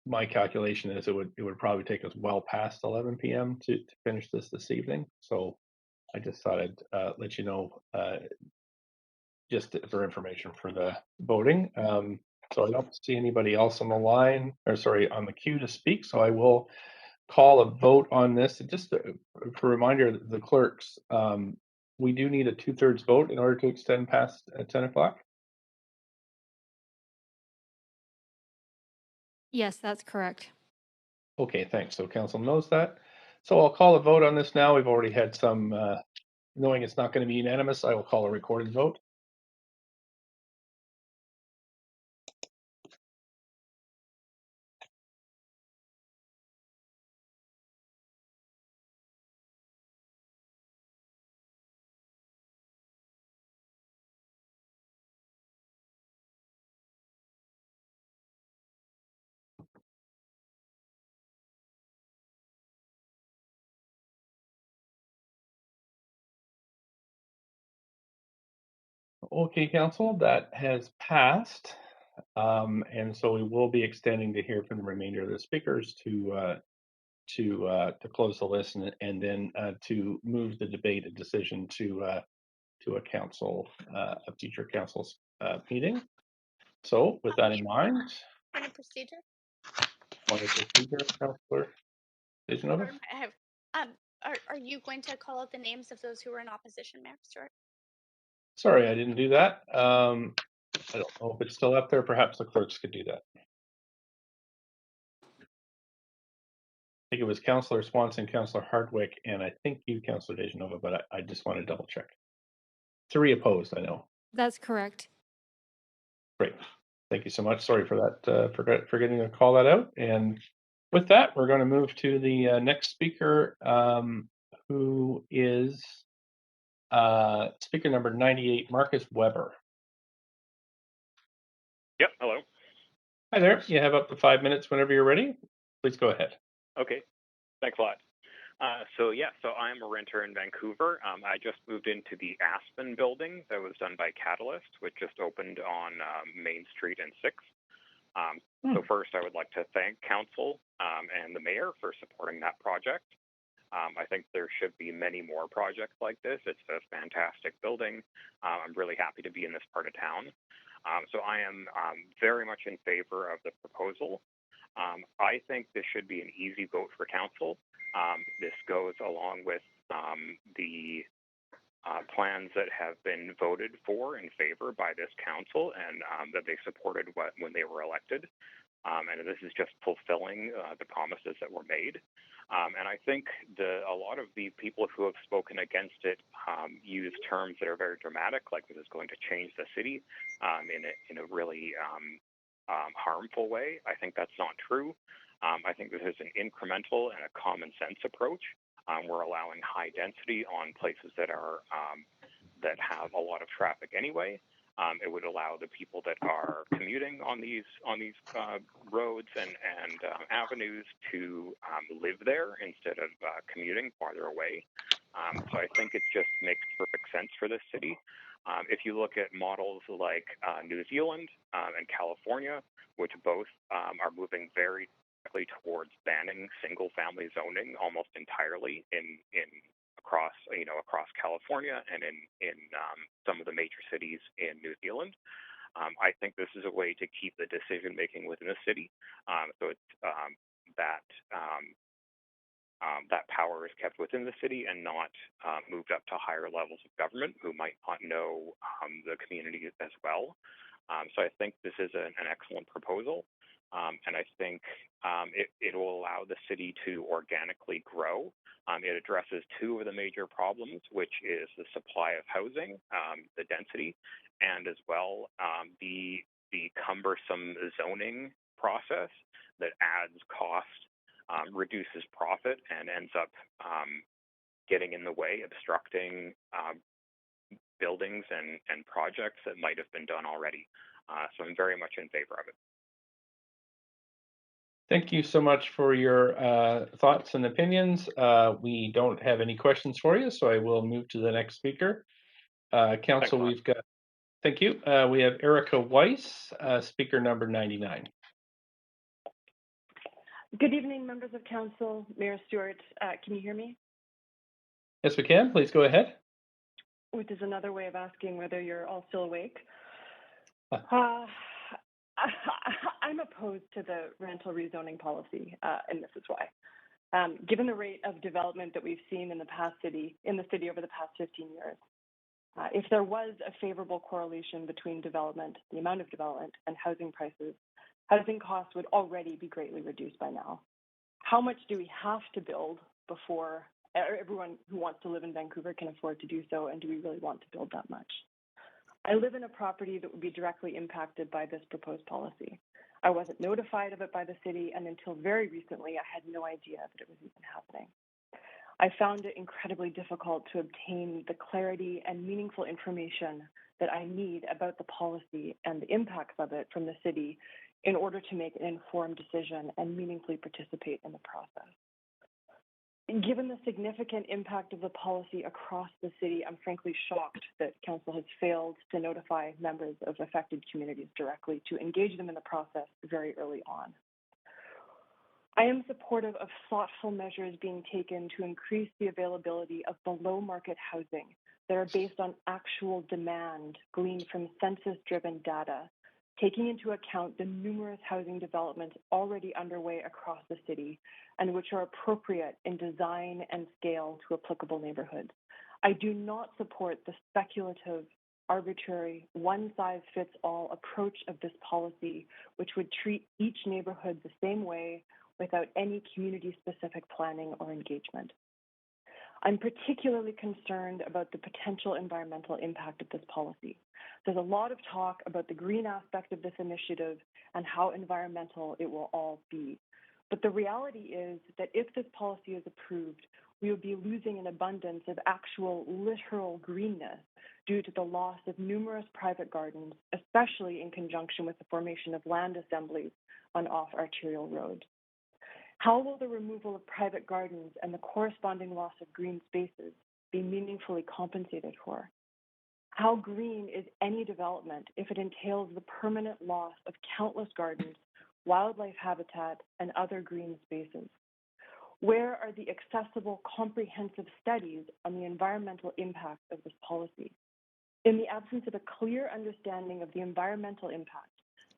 my calculation is it would probably take us well past 11 p.m. to finish this evening. So I just thought I'd let you know just for information for the voting. So I don't see anybody else on the line, on the queue to speak. So I will call a vote on this. Just for a reminder, the clerks, we do need a 2/3 vote in order to extend past 10 o'clock. Yes, that's correct. Okay, thanks. So council knows that. So I'll call a vote on this now. We've already had some, knowing it's not going to be unanimous, I will call a recorded vote. Okay, council, that has passed. And so we will be extending to hear from the remainder of the speakers to close the list and then to move the debate and decision to a future council's meeting. So with that in mind, Point of procedure. point of procedure, Councillor Dejanova. I have. Are you going to call out the names of those who were in opposition, Mayor Stewart? Sorry, I didn't do that. I don't know if it's still up there. Perhaps the clerks could do that. I think it was Councillor Swanson, Councillor Hardwick, and I think you, Councillor Dejanova, but I just want to double check. 3 opposed, I know. That's correct. Great. Thank you so much. Sorry for that, forgetting to call that out. And with that, we're going to move to the next speaker, who is speaker number 98, Marcus Weber. Yep, hello. Hi there. You have up to 5 minutes whenever you're ready. Please go ahead. Okay, thanks a lot. So I'm a renter in Vancouver. I just moved into the Aspen building that was done by Catalyst, which just opened on Main Street and 6th. So first, I would like to thank council and the mayor for supporting that project. I think there should be many more projects like this. It's a fantastic building. I'm really happy to be in this part of town. So I am very much in favor of the proposal. I think this should be an easy vote for council. This goes along with the plans that have been voted for in favor by this council and that they supported when they were elected. And this is just fulfilling the promises that were made. And I think a lot of the people who have spoken against it use terms that are very dramatic, like this is going to change the city in a really harmful way. I think that's not true. I think this is an incremental and a common sense approach. We're allowing high density on places that have a lot of traffic anyway. It would allow the people that are commuting on these roads and avenues to live there instead of commuting farther away. So I think it just makes perfect sense for this city. If you look at models like New Zealand and California, which both are moving very directly towards banning single-family zoning almost entirely across California and in some of the major cities in New Zealand. I think this is a way to keep the decision making within the city, so it's that power is kept within the city and not moved up to higher levels of government who might not know the community as well. So I think this is an excellent proposal, and I think it will allow the city to organically grow. It addresses 2 of the major problems, which is the supply of housing, the density, and as well the the cumbersome zoning process that adds cost, reduces profit, and ends up getting in the way, obstructing buildings and projects that might have been done already. So I'm very much in favor of it. Thank you so much for your thoughts and opinions. We don't have any questions for you, so I will move to the next speaker. Council, we've got, thank you. We have Erica Weiss, speaker number 99. Good evening, members of council. Mayor Stewart, can you hear me? Yes, we can. Please go ahead. Which is another way of asking whether you're all still awake. I'm opposed to the rental rezoning policy, and this is why. Given the rate of development that we've seen in the city over the past 15 years, if there was a favorable correlation between development, the amount of development, and housing prices, housing costs would already be greatly reduced by now. How much do we have to build before everyone who wants to live in Vancouver can afford to do so, and do we really want to build that much? I live in a property that would be directly impacted by this proposed policy. I wasn't notified of it by the city, and until very recently, I had no idea that it was even happening. I found it incredibly difficult to obtain the clarity and meaningful information that I need about the policy and the impacts of it from the city in order to make an informed decision and meaningfully participate in the process. Given the significant impact of the policy across the city, I'm frankly shocked that council has failed to notify members of affected communities directly to engage them in the process very early on. I am supportive of thoughtful measures being taken to increase the availability of below-market housing that are based on actual demand gleaned from census-driven data, taking into account the numerous housing developments already underway across the city and which are appropriate in design and scale to applicable neighborhoods. I do not support the speculative, arbitrary, one-size-fits-all approach of this policy, which would treat each neighborhood the same way without any community-specific planning or engagement. I'm particularly concerned about the potential environmental impact of this policy. There's a lot of talk about the green aspect of this initiative and how environmental it will all be. But the reality is that if this policy is approved, we will be losing an abundance of actual literal greenness due to the loss of numerous private gardens, especially in conjunction with the formation of land assemblies on off-arterial roads. How will the removal of private gardens and the corresponding loss of green spaces be meaningfully compensated for? How green is any development if it entails the permanent loss of countless gardens, wildlife habitat, and other green spaces? Where are the accessible, comprehensive studies on the environmental impact of this policy? In the absence of a clear understanding of the environmental impact,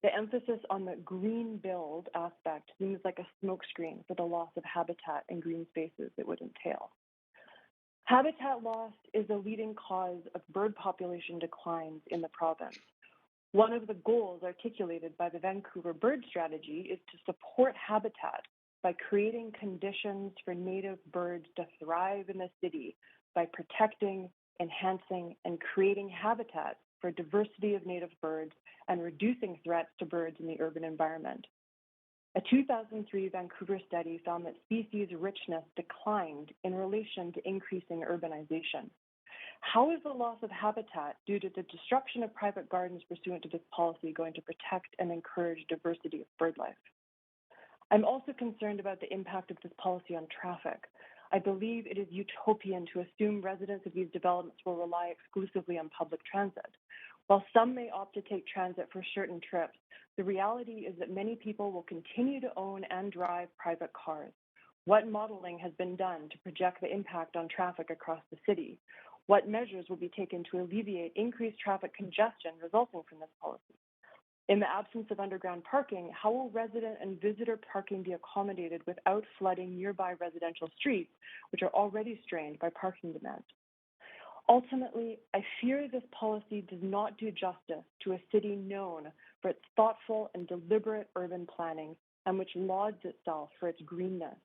the emphasis on the green build aspect seems like a smokescreen for the loss of habitat and green spaces it would entail. Habitat loss is a leading cause of bird population declines in the province. One of the goals articulated by the Vancouver Bird Strategy is to support habitat by creating conditions for native birds to thrive in the city by protecting, enhancing, and creating habitats for diversity of native birds and reducing threats to birds in the urban environment. A 2003 Vancouver study found that species richness declined in relation to increasing urbanization. How is the loss of habitat due to the destruction of private gardens pursuant to this policy going to protect and encourage diversity of bird life? I'm also concerned about the impact of this policy on traffic. I believe it is utopian to assume residents of these developments will rely exclusively on public transit. While some may opt to take transit for certain trips, the reality is that many people will continue to own and drive private cars. What modeling has been done to project the impact on traffic across the city? What measures will be taken to alleviate increased traffic congestion resulting from this policy? In the absence of underground parking, how will resident and visitor parking be accommodated without flooding nearby residential streets, which are already strained by parking demand? Ultimately, I fear this policy does not do justice to a city known for its thoughtful and deliberate urban planning and which lauds itself for its greenness.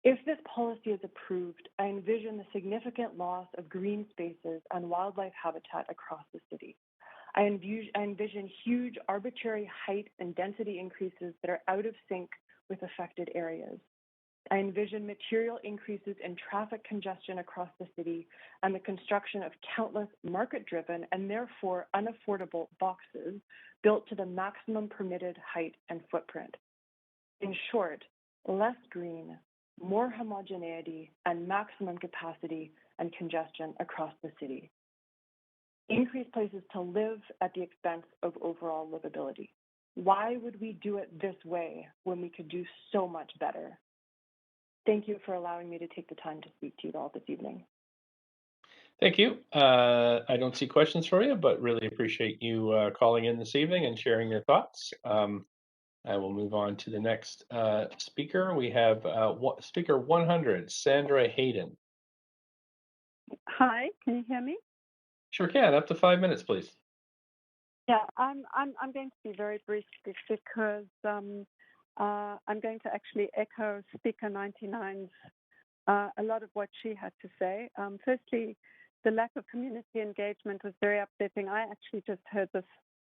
If this policy is approved, I envision the significant loss of green spaces and wildlife habitat across the city. I envision huge arbitrary height and density increases that are out of sync with affected areas. I envision material increases in traffic congestion across the city and the construction of countless market-driven and therefore unaffordable boxes built to the maximum permitted height and footprint. In short, less green, more homogeneity, and maximum capacity and congestion across the city. Increased places to live at the expense of overall livability. Why would we do it this way when we could do so much better? Thank you for allowing me to take the time to speak to you all this evening. Thank you. I don't see questions for you, but really appreciate you calling in this evening and sharing your thoughts. I will move on to the next speaker. We have speaker 100, Sandra Hayden. Hi, can you hear me? Sure can. Up to 5 minutes, please. Yeah, I'm going to be very brief because I'm going to actually echo Speaker 99's a lot of what she had to say. Firstly, the lack of community engagement was very upsetting. I actually just heard this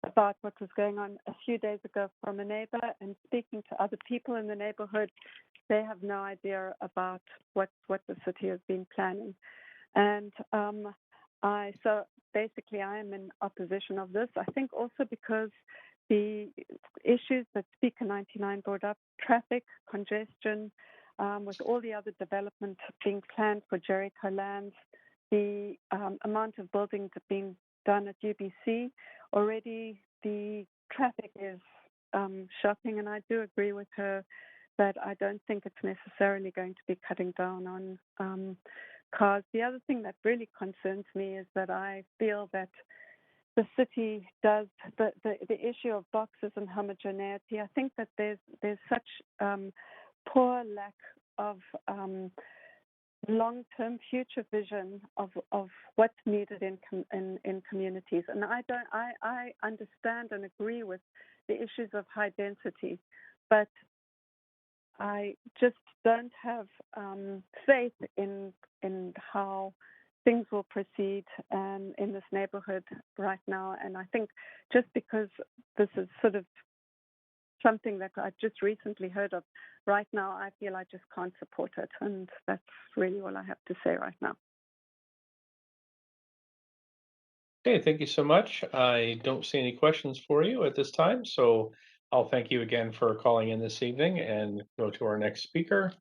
about what was going on a few days ago from a neighbor, and speaking to other people in the neighborhood, they have no idea about what the city has been planning. And so basically I am in opposition of this. I think also because the issues that Speaker 99 brought up, traffic, congestion, with all the other development being planned for Jericho lands, the amount of buildings that are being done at UBC, already the traffic is shocking, and I do agree with her that I don't think it's necessarily going to be cutting down on cars. The other thing that really concerns me is that I feel that the city does the issue of boxes and homogeneity. I think that there's such poor lack of long-term future vision of what's needed in communities, and I understand and agree with the issues of high density, but I just don't have faith in how things will proceed in this neighborhood right now. And I think just because this is sort of something that I just recently heard of right now, I feel I just can't support it. And that's really all I have to say right now. Okay, thank you so much. I don't see any questions for you at this time, so I'll thank you again for calling in this evening and go to our next speaker.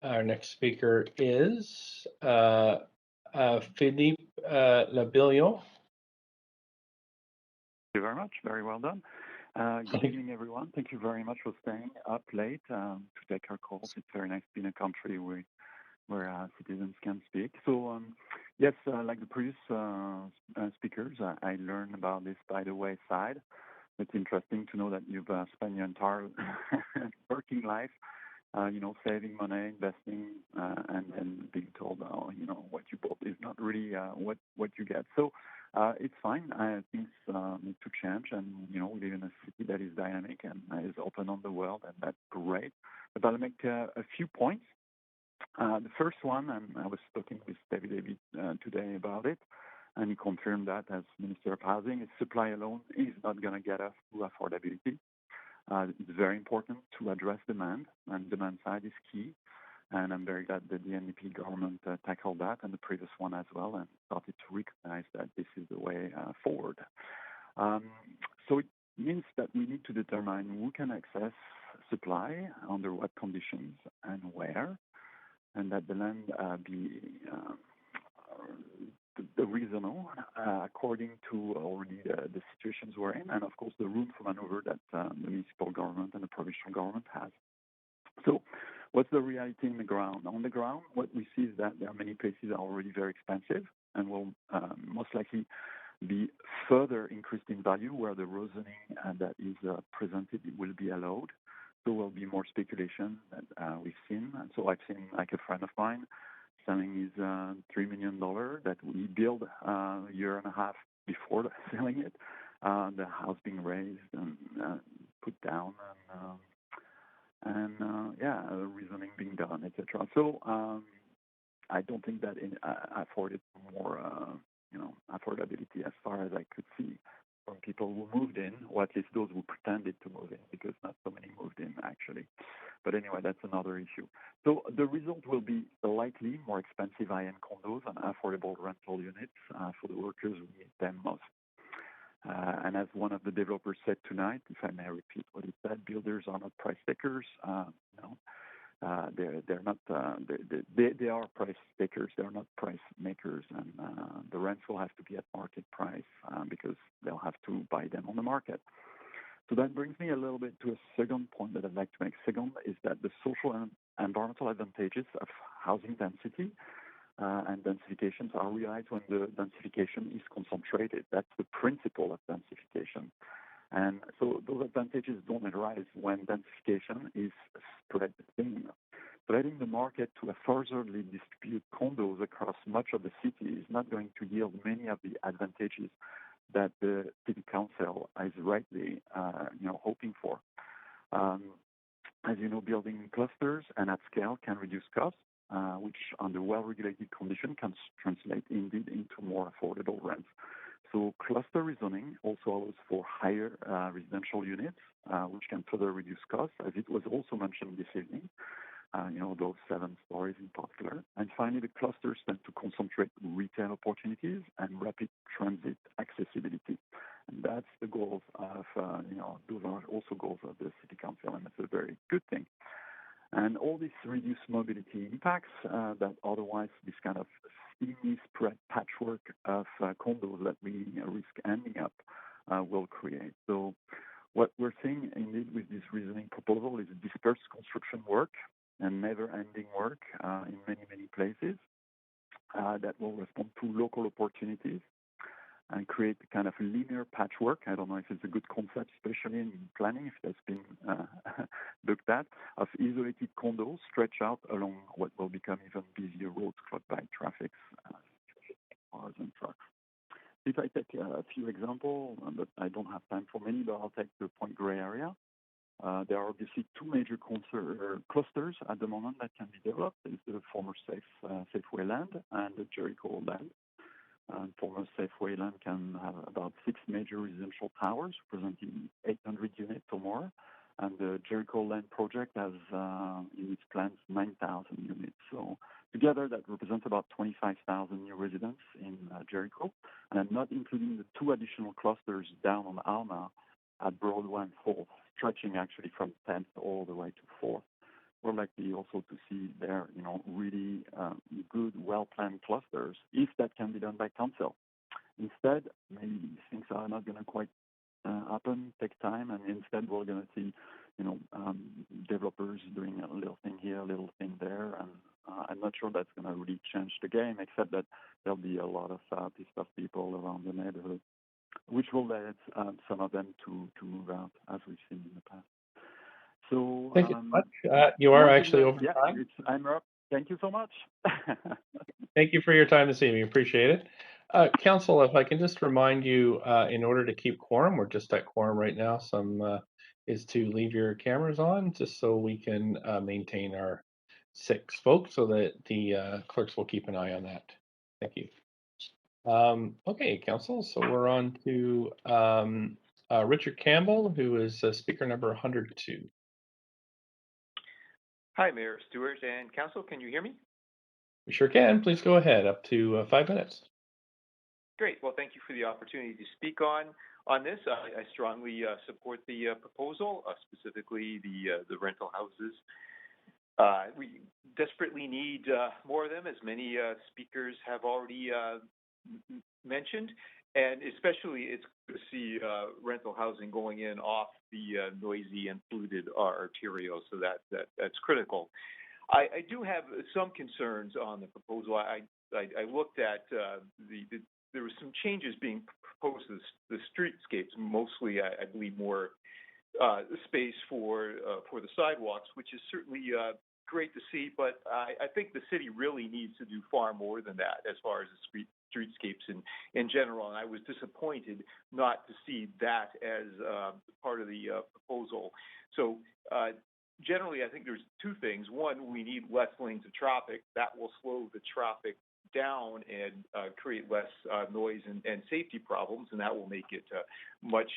Our next speaker is Philippe Labillon. Thank you very much. Very well done. Good evening, everyone. Thank you very much for staying up late to take our calls. It's very nice to be in a country where citizens can speak. So, yes, like the previous speakers, I learned about this by the wayside. It's interesting to know that you've spent your entire working life, saving money, investing, and being told, what you bought is not really what you get. So it's fine. Things need to change, and we live in a city that is dynamic and is open on the world, and that's great. But I'll make a few points. The first one, and I was talking with David today about it, and he confirmed that as Minister of Housing, is supply alone is not going to get us to affordability. It's very important to address demand, and demand side is key. And I'm very glad that the NDP government tackled that, and the previous one as well, and started to recognize that this is the way forward. So it means that we need to determine who can access supply, under what conditions, and where, and that the land be the reasonable according to already the situations we're in, and of course the room for maneuver that the municipal government and the provincial government has. So what's the reality on the ground? On the ground, what we see is that there are many places that are already very expensive and will most likely be further increased in value where the rezoning that is presented will be allowed. So will be more speculation that we've seen. And so I've seen, like a friend of mine selling his $3 million that we built a year and a half before selling it. The house being raised and put down, and reasoning being done, etc. So I don't think that afforded more, affordability as far as I could see. from people who moved in, or at least those who pretended to move in, because not so many moved in actually. But anyway, that's another issue. So the result will be likely more expensive high-end condos and affordable rental units for the workers who need them most. And as one of the developers said tonight, if I may repeat what he said, builders are not price takers. They're not. They are price takers. They're not price makers, and the rents will have to be at market price because they'll have to buy them on the market. So that brings me a little bit to a second point that I'd like to make. Second is that the social and environmental advantages of housing density and densifications are realized when the densification is concentrated. That's the principle of densification. And so those advantages don't arise when densification is spread thin. Spreading the market to a furtherly distribute condos across much of the city is not going to yield many of the advantages that the city council is rightly, hoping for. As you know, building clusters and at scale can reduce costs, which under well-regulated conditions can translate indeed into more affordable rents. So cluster rezoning also allows for higher residential units, which can further reduce costs, as it was also mentioned this evening, those 7 stories in particular. And finally, the clusters tend to concentrate retail opportunities and rapid transit accessibility. And that's the goals of, those are also goals of the City Council, and it's a very good thing. And all these reduced mobility impacts that otherwise this kind of thinly spread patchwork of condos that we risk ending up will create. So what we're seeing indeed with this reasoning proposal is dispersed construction work and never-ending work in many, many places that will respond to local opportunities and create a kind of linear patchwork. I don't know if it's a good concept, especially in planning, if that's been looked at, of isolated condos stretched out along what will become even busier roads clogged by traffic, cars and trucks. If I take a few examples, but I don't have time for many, but I'll take the Point Grey area. There are obviously 2 major clusters at the moment that can be developed. There's the former Safeway land and the Jericho land. Former Safeway land can have about 6 major residential towers representing 800 units or more. And the Jericho land project has in its plans 9,000 units. So together that represents about 25,000 new residents in Jericho. And I'm not including the 2 additional clusters down on Alma at Broadway and 4th, stretching actually from 10th all the way to 4th. We're likely also to see there, really good, well-planned clusters, if that can be done by council. Instead, maybe things are not going to quite happen, take time, and instead we're going to see, developers doing a little thing here, a little thing there, and I'm not sure that's going to really change the game, except that there'll be a lot of pissed off people around the neighborhood, which will lead some of them to move out, as we've seen in the past. So thank you so much. You are actually over time. I'm up. Thank you so much. Thank you for your time this evening. Appreciate it. Council, if I can just remind you, in order to keep quorum, we're just at quorum right now, is to leave your cameras on just so we can maintain our 6 folks so that the clerks will keep an eye on that. Thank you. Okay, Council, so we're on to Richard Campbell, who is speaker number 102. Hi, Mayor Stewart and Council. Can you hear me? We sure can. Please go ahead. Up to 5 minutes. Great. Well, thank you for the opportunity to speak on this. I strongly support the proposal, specifically the rental houses. We desperately need more of them, as many speakers have already mentioned, and especially it's good to see rental housing going in off the noisy and polluted arterial, so that's critical. I do have some concerns on the proposal. I looked at there were some changes being proposed to the streetscapes, mostly I believe more space for the sidewalks, which is certainly great to see, but I think the city really needs to do far more than that as far as the streetscapes in general, and I was disappointed not to see that as part of the proposal. So generally, I think there's 2 things. One, we need less lanes of traffic. That will slow the traffic down and create less noise and safety problems, and that will make it much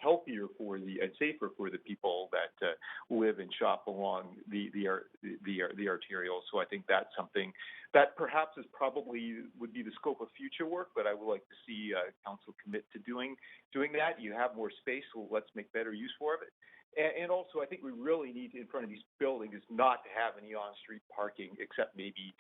healthier and safer for the people that live and shop along the arterial. So I think that's something that perhaps would be the scope of future work, but I would like to see council commit to doing that. You have more space, so let's make better use for it. And also, I think we really need in front of these buildings not to have any on-street parking, except maybe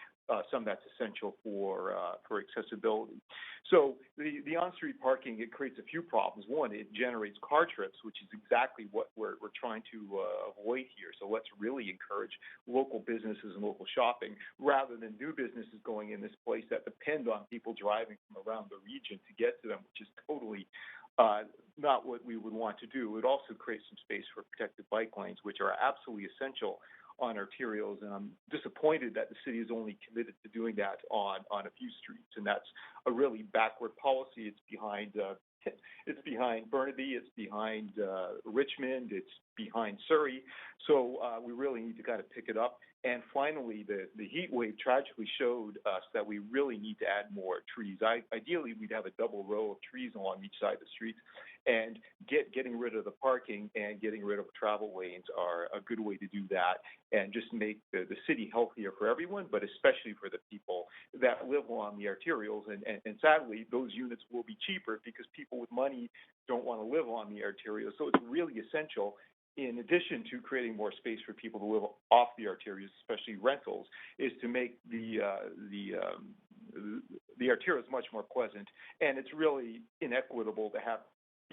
some that's essential for accessibility. So the on-street parking, it creates a few problems. One, it generates car trips, which is exactly what we're trying to avoid here. So let's really encourage local businesses and local shopping rather than new businesses going in this place that depend on people driving from around the region to get to them, which is totally not what we would want to do. It also creates some space for protected bike lanes, which are absolutely essential on arterials, and I'm disappointed that the city is only committed to doing that on a few streets, and that's a really backward policy. It's behind Burnaby, it's behind Richmond, it's behind Surrey, so we really need to kind of pick it up. And finally, the heat wave tragically showed us that we really need to add more trees. Ideally, we'd have a double row of trees along each side of the streets, and getting rid of the parking and getting rid of travel lanes are a good way to do that and just make the city healthier for everyone, but especially for the people that live along the arterials. And sadly, those units will be cheaper because people with money don't want to live on the arterials. So it's really essential, in addition to creating more space for people to live off the arterials, especially rentals, is to make the arterials much more pleasant. And it's really inequitable to have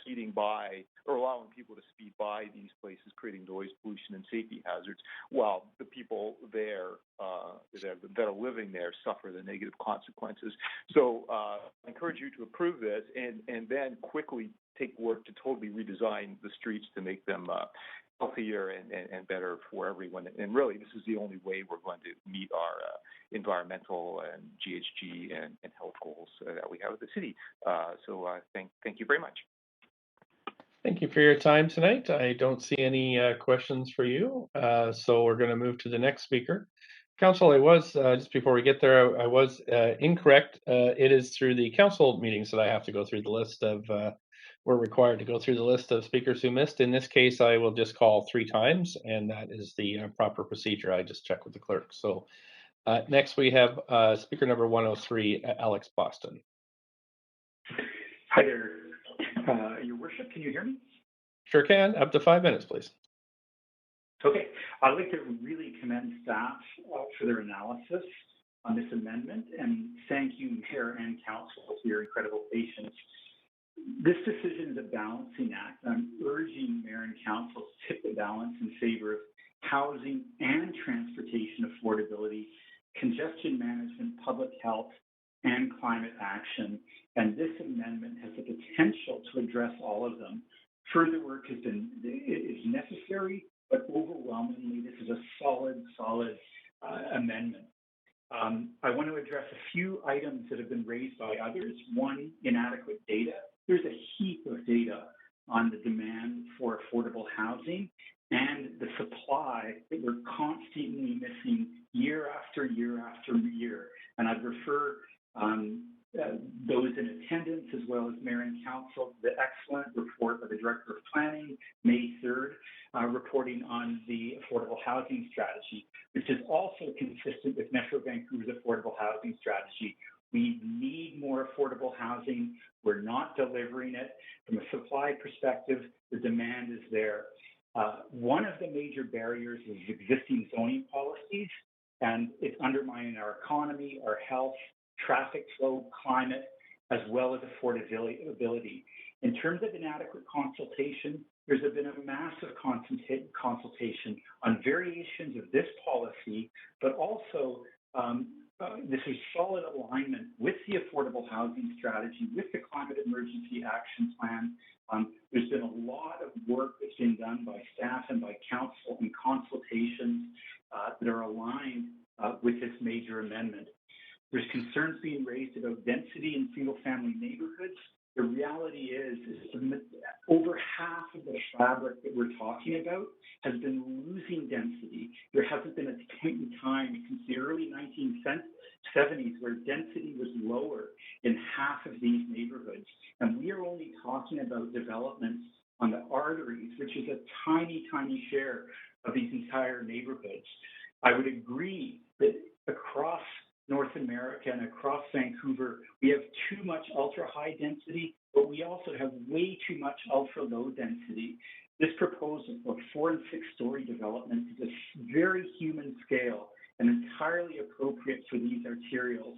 speeding by or allowing people to speed by these places, creating noise pollution and safety hazards, while the people there that are living there suffer the negative consequences. So I encourage you to approve this and then quickly take work to totally redesign the streets to make them healthier and better for everyone. And really, this is the only way we're going to meet our environmental and GHG and health goals that we have at the city. So thank you very much. Thank you for your time tonight. I don't see any questions for you, so we're going to move to the next speaker. Council, I was, just before we get there, I was incorrect. It is through the council meetings that I have to go through the list of, we're required to go through the list of speakers who missed. In this case, I will just call 3 times, and that is the proper procedure. I just checked with the clerk. So next we have speaker number 103, Alex Boston. Hi there, Your Worship, can you hear me? Sure can, up to 5 minutes, please. Okay, I'd like to really commend staff for their analysis on this amendment, and thank you, Mayor and Council, for your incredible patience. This decision is a balancing act, and I'm urging Mayor and Council to tip the balance in favor of housing and transportation affordability, congestion management, public health, and climate action, and this amendment has the potential to address all of them. Further work is necessary, but overwhelmingly, this is a solid amendment. I want to address a few items that have been raised by others. One, inadequate data. There's a heap of data on the demand for affordable housing and the supply that we're constantly missing year after year after year. And I'd refer those in attendance, as well as Mayor and Council, the excellent report by the Director of Planning, May 3rd, reporting on the affordable housing strategy, which is also consistent with Metro Vancouver's affordable housing strategy. We need more affordable housing. We're not delivering it. From a supply perspective, the demand is there. One of the major barriers is existing zoning policies, and it's undermining our economy, our health, traffic flow, climate, as well as affordability. In terms of inadequate consultation, there's been a massive consultation on variations of this policy, but also this is solid alignment with the affordable housing strategy, with the climate emergency action plan. There's been a lot of work that's been done by staff and by council and consultations that are aligned with this major amendment. There's concerns being raised about density in single-family neighborhoods. The reality is over half of the fabric that we're talking about has been losing density. There hasn't been a point in time since the early 19 70s where density was lower in half of these neighborhoods. And we are only talking about developments on the arteries, which is a tiny, tiny share of these entire neighborhoods. I would agree that across North America and across Vancouver, we have too much ultra-high density, but we also have way too much ultra-low density. This proposal for 4- and 6-story development is a very human scale and entirely appropriate for these arterials,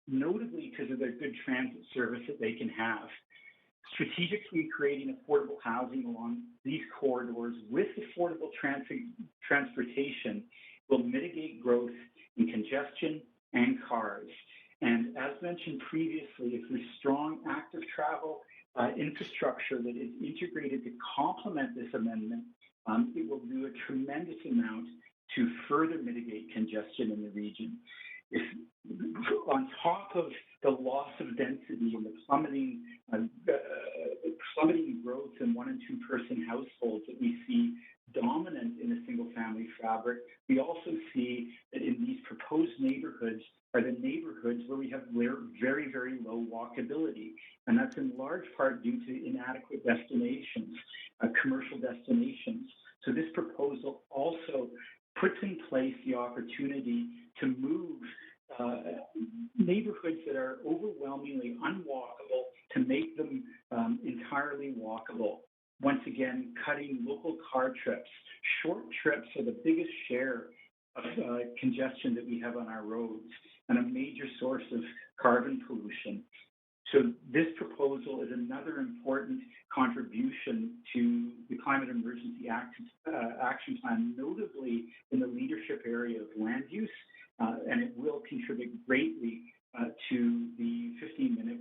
notably because of their good transit service that they can have. Strategically creating affordable housing along these corridors with affordable transportation will mitigate growth in congestion and cars. And as mentioned previously, if there's strong active travel infrastructure that is integrated to complement this amendment, it will do a tremendous amount to further mitigate congestion in the region. If, on top of the loss of density and the plummeting growth in 1- and 2-person households that we see dominant in the single-family fabric, we also see that in these proposed neighborhoods are the neighborhoods where we have very, very low walkability. And that's in large part due to inadequate destinations, commercial destinations. So this proposal also puts in place the opportunity to move neighborhoods that are overwhelmingly unwalkable to make them entirely walkable. Once again, cutting local car trips. Short trips are the biggest share of congestion that we have on our roads and a major source of carbon pollution. So this proposal is another important contribution to the Climate Emergency Action Plan, notably in the leadership area of land use, and it will contribute greatly to the 15-minute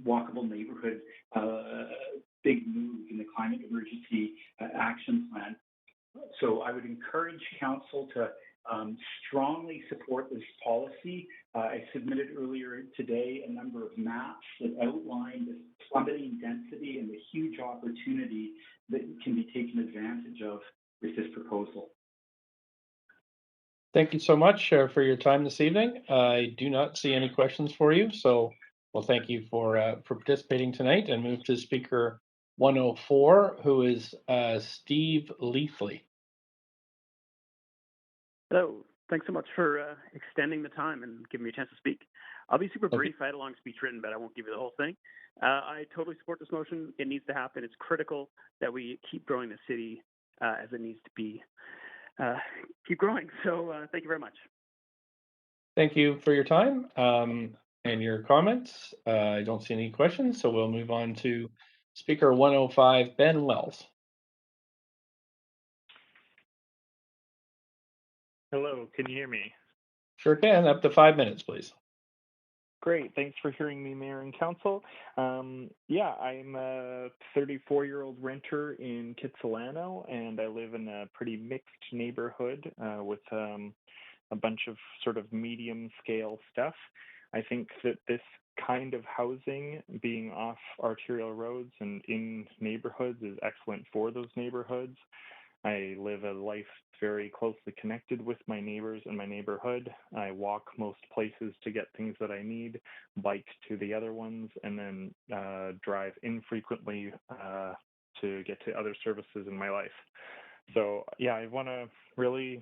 walkable neighborhood big move in the Climate Emergency Action Plan. So I would encourage Council to strongly support this policy. I submitted earlier today a number of maps that outline the plummeting density and the huge opportunity that can be taken advantage of with this proposal. Thank you so much for your time this evening. I do not see any questions for you, so well, thank you for participating tonight, and move to Speaker 104, who is Steve Leafley. Hello. Thanks so much for extending the time and giving me a chance to speak. I'll be super brief. I had a long speech written, but I won't give you the whole thing. I totally support this motion. It needs to happen. It's critical that we keep growing the city as it needs to be. Keep growing. So thank you very much. Thank you for your time and your comments. I don't see any questions, so we'll move on to Speaker 105, Ben Wells. Hello, can you hear me? Sure can. Up to 5 minutes, please. Great. Thanks for hearing me, Mayor and Council. Yeah, I'm a 34-year-old renter in Kitsilano, and I live in a pretty mixed neighborhood with a bunch of sort of medium-scale stuff. I think that this kind of housing, being off arterial roads and in neighborhoods, is excellent for those neighborhoods. I live a life very closely connected with my neighbors and my neighborhood. I walk most places to get things that I need, bike to the other ones, and then drive infrequently to get to other services in my life. So yeah, I want to really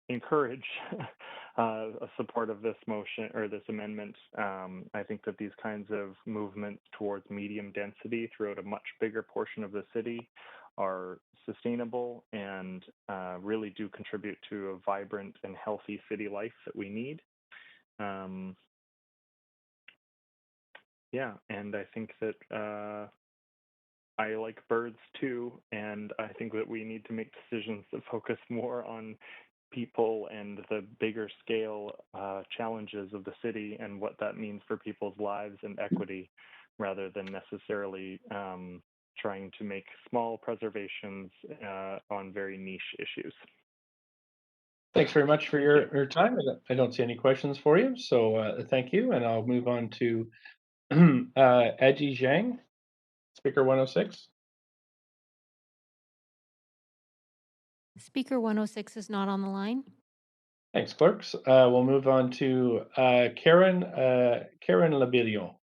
encourage a support of this motion or this amendment. I think that these kinds of movements towards medium density throughout a much bigger portion of the city are sustainable and really do contribute to a vibrant and healthy city life that we need. Yeah, and I think that I like birds too, and I think that we need to make decisions that focus more on people and the bigger scale challenges of the city and what that means for people's lives and equity, rather than necessarily trying to make small preservations on very niche issues. Thanks very much for your time. I don't see any questions for you, so thank you, and I'll move on to Eddie Zhang, Speaker 106. Speaker 106 is not on the line. Thanks, clerks. We'll move on to Karen Labillon.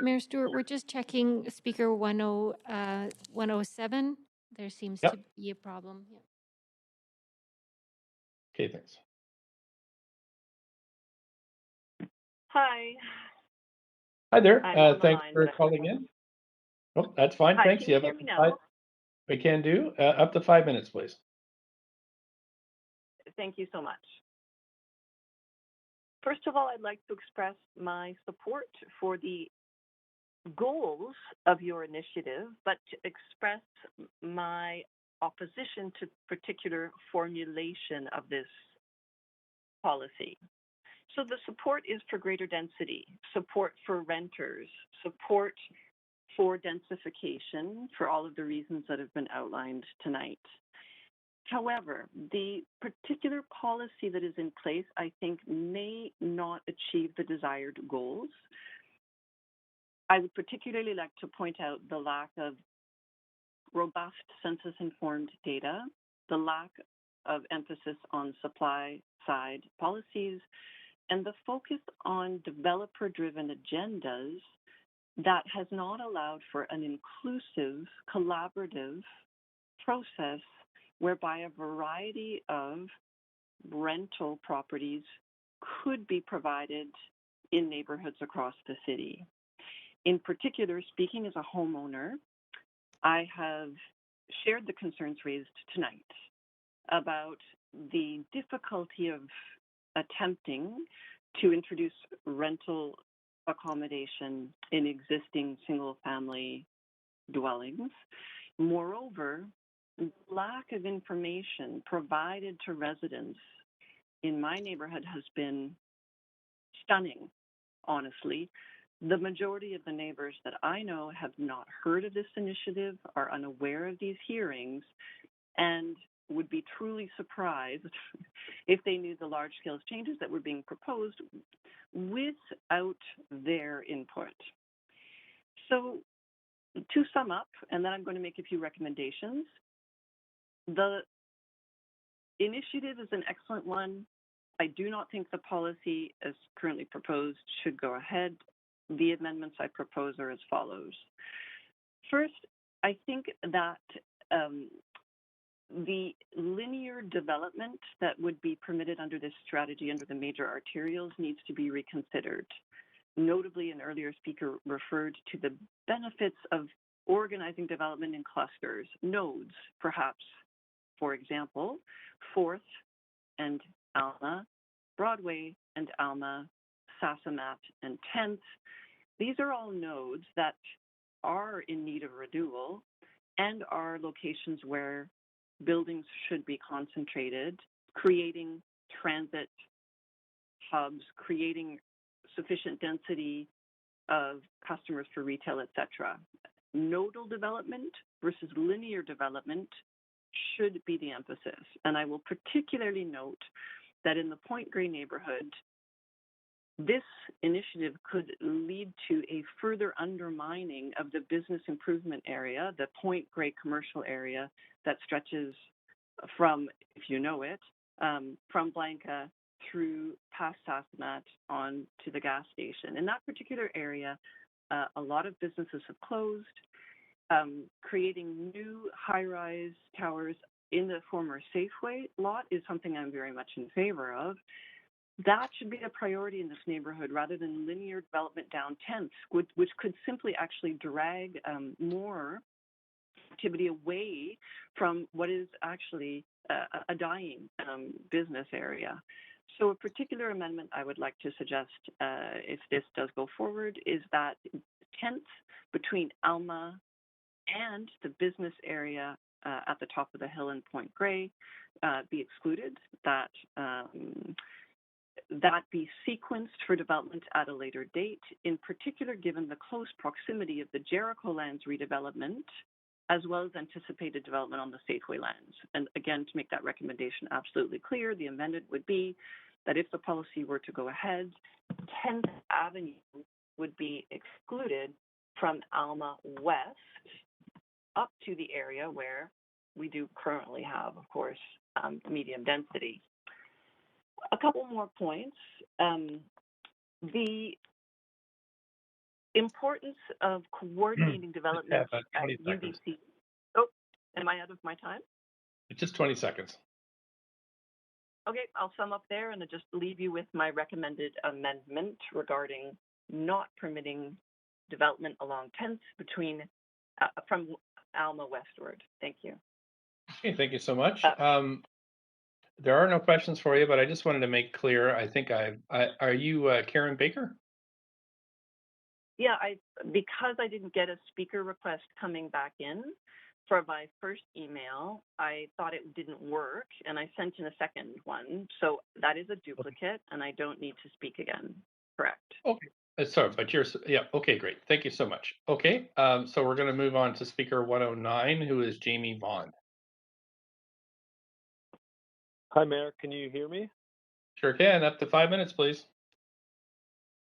Mayor Stewart, we're just checking speaker 107. There seems Yep. to be a problem. Yeah. Okay, thanks. Hi. Hi there. I'm on the Thanks line, for but calling in. Oh, that's fine. Hi, Thanks. can You you have hear up me to 5. now? We can do up to 5 minutes, please. Thank you so much. First of all, I'd like to express my support for the goals of your initiative, but to express my opposition to particular formulation of this policy. So the support is for greater density, support for renters, support for densification for all of the reasons that have been outlined tonight. However, the particular policy that is in place, I think, may not achieve the desired goals. I would particularly like to point out the lack of robust census-informed data, the lack of emphasis on supply-side policies, and the focus on developer-driven agendas that has not allowed for an inclusive, collaborative process whereby a variety of rental properties could be provided in neighborhoods across the city. In particular, speaking as a homeowner, I have shared the concerns raised tonight about the difficulty of attempting to introduce rental accommodation in existing single-family dwellings. Moreover, lack of information provided to residents in my neighborhood has been stunning, honestly. The majority of the neighbors that I know have not heard of this initiative, are unaware of these hearings, and would be truly surprised if they knew the large-scale changes that were being proposed without their input. So to sum up, and then I'm going to make a few recommendations, the initiative is an excellent one. I do not think the policy as currently proposed should go ahead. The amendments I propose are as follows. First, I think that the linear development that would be permitted under this strategy under the major arterials needs to be reconsidered. Notably, an earlier speaker referred to the benefits of organizing development in clusters, nodes, perhaps. For example, 4th and Alma, Broadway and Alma, Sassamat and 10th. These are all nodes that are in need of renewal and are locations where buildings should be concentrated, creating transit hubs, creating sufficient density of customers for retail, etc. Nodal development versus linear development should be the emphasis. And I will particularly note that in the Point Grey neighborhood, this initiative could lead to a further undermining of the business improvement area, the Point Grey commercial area that stretches from, if you know it, from Blanca through past Sassamat on to the gas station. In that particular area, a lot of businesses have closed. Creating new high-rise towers in the former Safeway lot is something I'm very much in favor of. That should be a priority in this neighborhood rather than linear development down 10th, which could simply actually drag more activity away from what is actually a dying business area. So a particular amendment I would like to suggest if this does go forward is that 10th between Alma and the business area at the top of the hill in Point Grey be excluded, that be sequenced for development at a later date, in particular given the close proximity of the Jericho Lands redevelopment as well as anticipated development on the Safeway lands. And again, to make that recommendation absolutely clear, the amendment would be that if the policy were to go ahead, 10th Avenue would be excluded from Alma West up to the area where we do currently have, of course, medium density. A couple more points. The importance of coordinating development at UBC. Oh, am I out of my time? Just 20 seconds. Okay, I'll sum up there and I'll just leave you with my recommended amendment regarding not permitting development along 10th between from Alma westward. Thank you. Okay, thank you so much. There are no questions for you, but I just wanted to make clear. I think are you Karen Baker? Yeah, because I didn't get a speaker request coming back in for my first email, I thought it didn't work, and I sent in a second one. So that is a duplicate, and I don't need to speak again. Correct. Okay. Sorry, but yeah. Okay, great. Thank you so much. Okay, so we're going to move on to speaker 109, who is Jamie Vaughn. Hi, Mayor. Can you hear me? Sure can. Up to 5 minutes, please.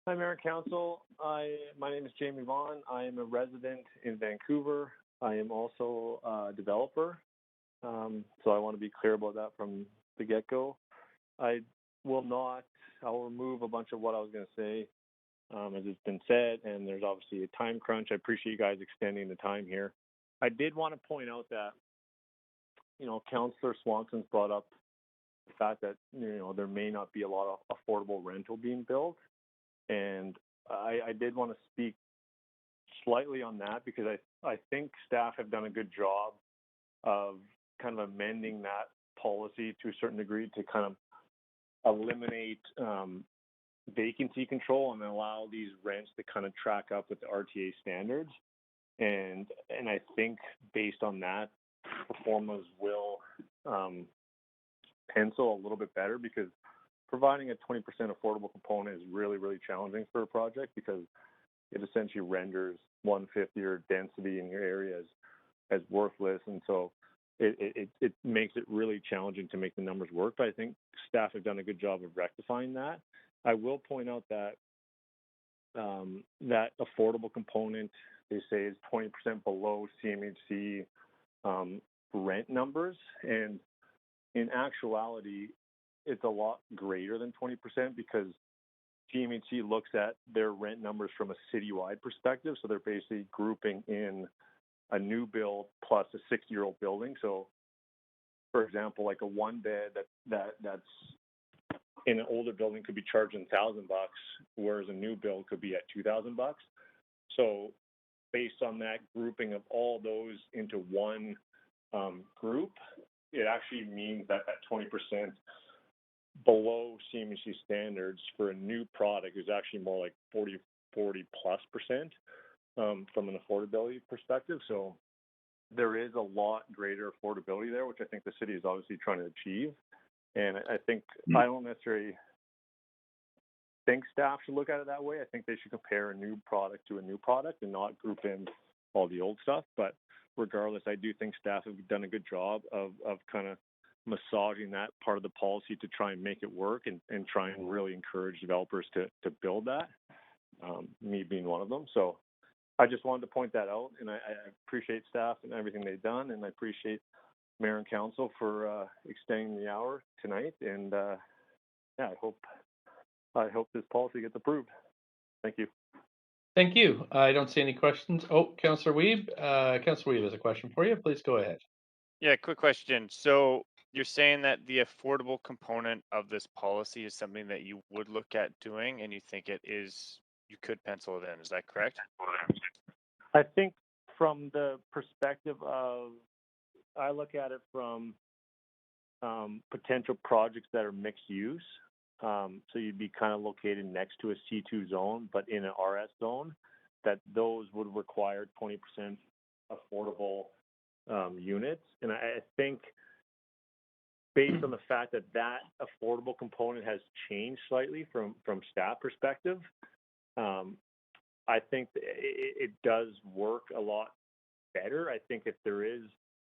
Hi, Mayor and Council. My name is Jamie Vaughn. I am a resident in Vancouver. I am also a developer. So I want to be clear about that from the get-go. I'll remove a bunch of what I was going to say, as it's been said, and there's obviously a time crunch. I appreciate you guys extending the time here. I did want to point out that, Councillor Swanson's brought up the fact that, there may not be a lot of affordable rental being built. And I did want to speak slightly on that because I think staff have done a good job of kind of amending that policy to a certain degree to kind of eliminate vacancy control and allow these rents to kind of track up with the RTA standards. And I think based on that, performance will pencil a little bit better because providing a 20% affordable component is really, really challenging for a project because it essentially renders 1/5 your density in your area as worthless. And so it makes it really challenging to make the numbers work. But I think staff have done a good job of rectifying that. I will point out that that affordable component, they say, is 20% below CMHC rent numbers. And in actuality, it's a lot greater than 20% because CMHC looks at their rent numbers from a citywide perspective. So they're basically grouping in a new build plus a 60-year-old building. So, for example, like a one bed that's in an older building could be charging $1,000, whereas a new build could be at $2,000. So, based on that grouping of all those into one group, it actually means that 20% below CMHC standards for a new product is actually more like 40+% from an affordability perspective. So there is a lot greater affordability there, which I think the city is obviously trying to achieve. And I think I don't necessarily think staff should look at it that way. I think they should compare a new product to a new product and not group in all the old stuff. But regardless, I do think staff have done a good job of kind of massaging that part of the policy to try and make it work and try and really encourage developers to build that, me being one of them. So I just wanted to point that out, and I appreciate staff and everything they've done, and I appreciate Mayor and Council for extending the hour tonight. And I hope this policy gets approved. Thank you. Thank you. I don't see any questions. Oh, Councillor Weeb. Councillor Weeb has a question for you. Please go ahead. Yeah, quick question. So you're saying that the affordable component of this policy is something that you would look at doing, and you think you could pencil it in. Is that correct? I think from the perspective of, I look at it from potential projects that are mixed use. So you'd be kind of located next to a C2 zone, but in an RS zone, that those would require 20% affordable units. And I think based on the fact that affordable component has changed slightly from staff perspective, I think it does work a lot better. I think if there is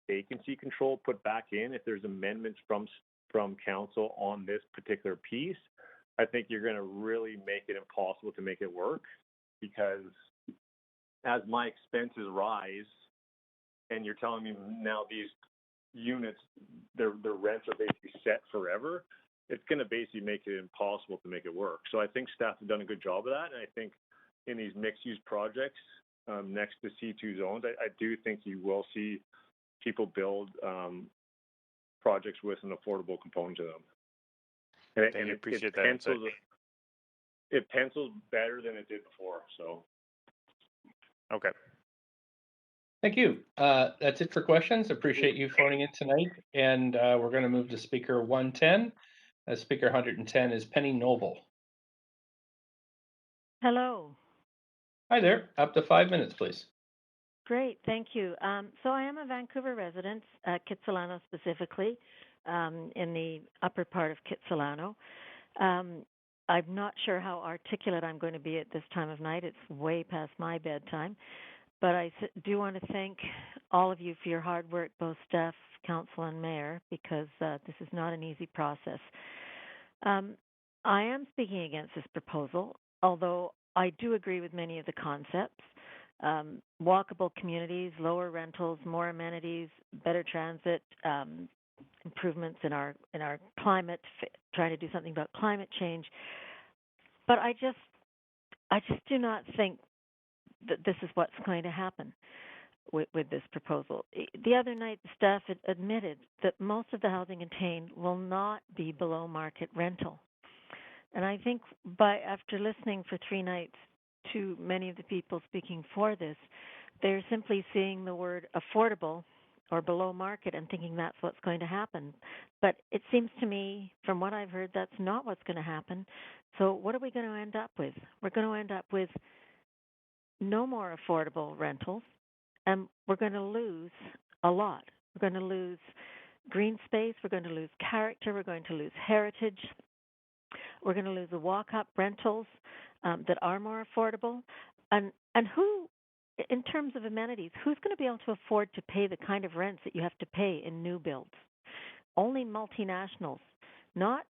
vacancy control put back in, if there's amendments from council on this particular piece, I think you're going to really make it impossible to make it work, because as my expenses rise, and you're telling me now these units, their rents are basically set forever, it's going to basically make it impossible to make it work. So I think staff have done a good job of that, and I think in these mixed-use projects next to C2 zones, I do think you will see people build projects with an affordable component to them. And I appreciate that insight. It pencils better than it did before. So. Okay. Thank you. That's it for questions. Appreciate you phoning in tonight. And we're going to move to speaker 110. Speaker 110 is Penny Noble. Hello. Hi there. Up to 5 minutes, please. Great, thank you. So I am a Vancouver resident, Kitsilano specifically, in the upper part of Kitsilano. I'm not sure how articulate I'm going to be at this time of night. It's way past my bedtime. But I do want to thank all of you for your hard work, both staff, council, and mayor, because this is not an easy process. I am speaking against this proposal, although I do agree with many of the concepts. Walkable communities, lower rentals, more amenities, better transit, improvements in our climate, trying to do something about climate change. But I just do not think that this is what's going to happen with this proposal. The other night, the staff had admitted that most of the housing contained will not be below market rental. And I think after listening for 3 nights to many of the people speaking for this, they're simply seeing the word affordable or below market and thinking that's what's going to happen. But it seems to me, from what I've heard, that's not what's going to happen. So what are we going to end up with? We're going to end up with no more affordable rentals, and we're going to lose a lot. We're going to lose green space. We're going to lose character. We're going to lose heritage. We're going to lose the walk-up rentals that are more affordable. And who, in terms of amenities, who's going to be able to afford to pay the kind of rents that you have to pay in new builds? Only multinationals, not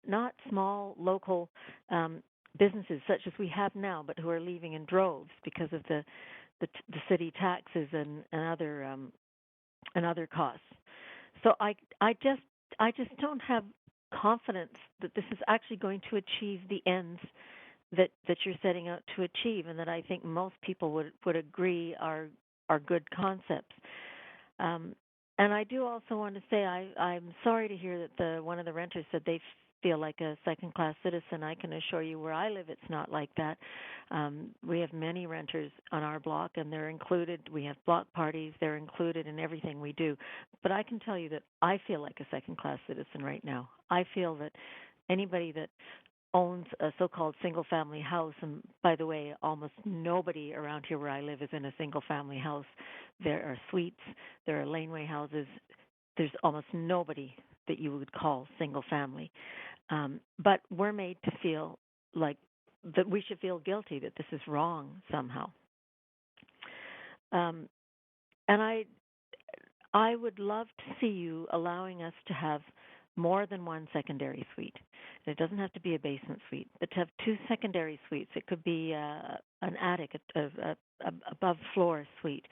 small local businesses such as we have now, but who are leaving in droves because of the city taxes and other costs. So I just don't have confidence that this is actually going to achieve the ends that you're setting out to achieve, and that I think most people would agree are good concepts. And I do also want to say I'm sorry to hear that one of the renters said they feel like a second-class citizen. I can assure you where I live, it's not like that. We have many renters on our block, and they're included. We have block parties. They're included in everything we do. But I can tell you that I feel like a second-class citizen right now. I feel that anybody that owns a so-called single-family house, and by the way, almost nobody around here where I live is in a single-family house. There are suites, there are laneway houses. There's almost nobody that you would call single-family. But we're made to feel like that we should feel guilty, that this is wrong somehow. And I would love to see you allowing us to have more than one secondary suite. It doesn't have to be a basement suite, but to have 2 secondary suites. It could be an attic, a above floor suite,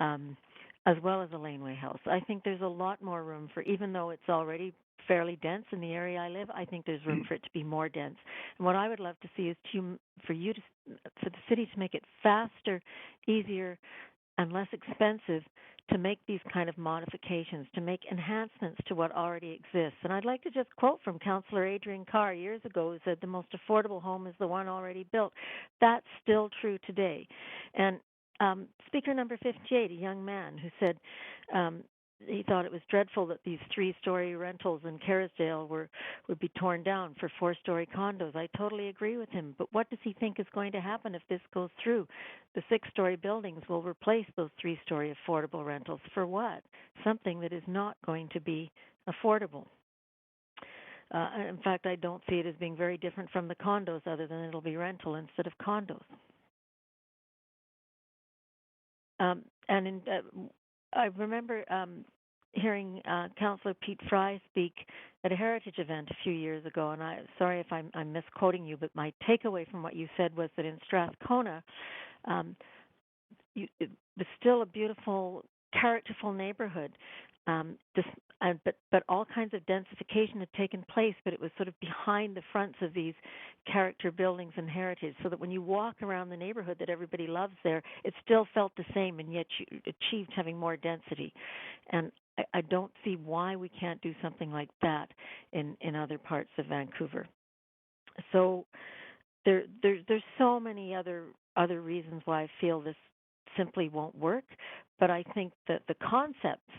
as well as a laneway house. I think there's a lot more room for, even though it's already fairly dense in the area I live, I think there's room for it to be more dense. And what I would love to see is for the city to make it faster, easier, and less expensive to make these kind of modifications, to make enhancements to what already exists. And I'd like to just quote from Councillor Adrian Carr years ago, who said the most affordable home is the one already built. That's still true today. And speaker number 58, a young man who said he thought it was dreadful that these 3-story rentals in Kerrisdale would be torn down for 4-story condos. I totally agree with him. But what does he think is going to happen if this goes through? The 6-story buildings will replace those 3-story affordable rentals. For what? Something that is not going to be affordable. In fact, I don't see it as being very different from the condos, other than it'll be rental instead of condos. I remember hearing Councillor Pete Fry speak at a heritage event a few years ago, and sorry if I'm misquoting you, but my takeaway from what you said was that in Strathcona, it was still a beautiful, characterful neighborhood. But all kinds of densification had taken place, but it was sort of behind the fronts of these character buildings and heritage, so that when you walk around the neighborhood that everybody loves there, it still felt the same, and yet you achieved having more density. And I don't see why we can't do something like that in other parts of Vancouver. So there's so many other reasons why I feel this simply won't work, but I think that the concepts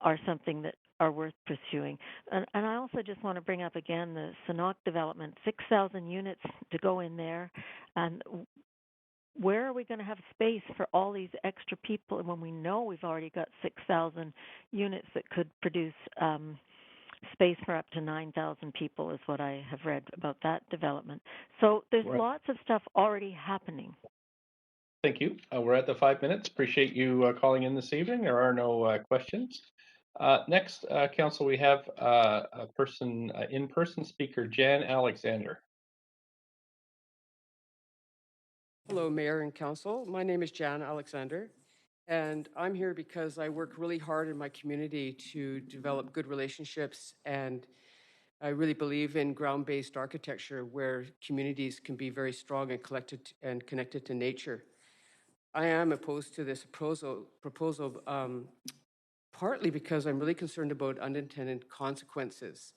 are something that are worth pursuing. And I also just want to bring up again the Sanok development, 6,000 units to go in there. And where are we going to have space for all these extra people when we know we've already got 6,000 units that could produce space for up to 9,000 people is what I have read about that development. So there's lots of stuff already happening. Thank you. We're at the 5 minutes. Appreciate you calling in this evening. There are no questions. Next, Council, we have a person, in-person speaker, Jan Alexander. Hello, Mayor and Council. My name is Jan Alexander, and I'm here because I work really hard in my community to develop good relationships, and I really believe in ground-based architecture where communities can be very strong and collected and connected to nature. I am opposed to this proposal partly because I'm really concerned about unintended consequences.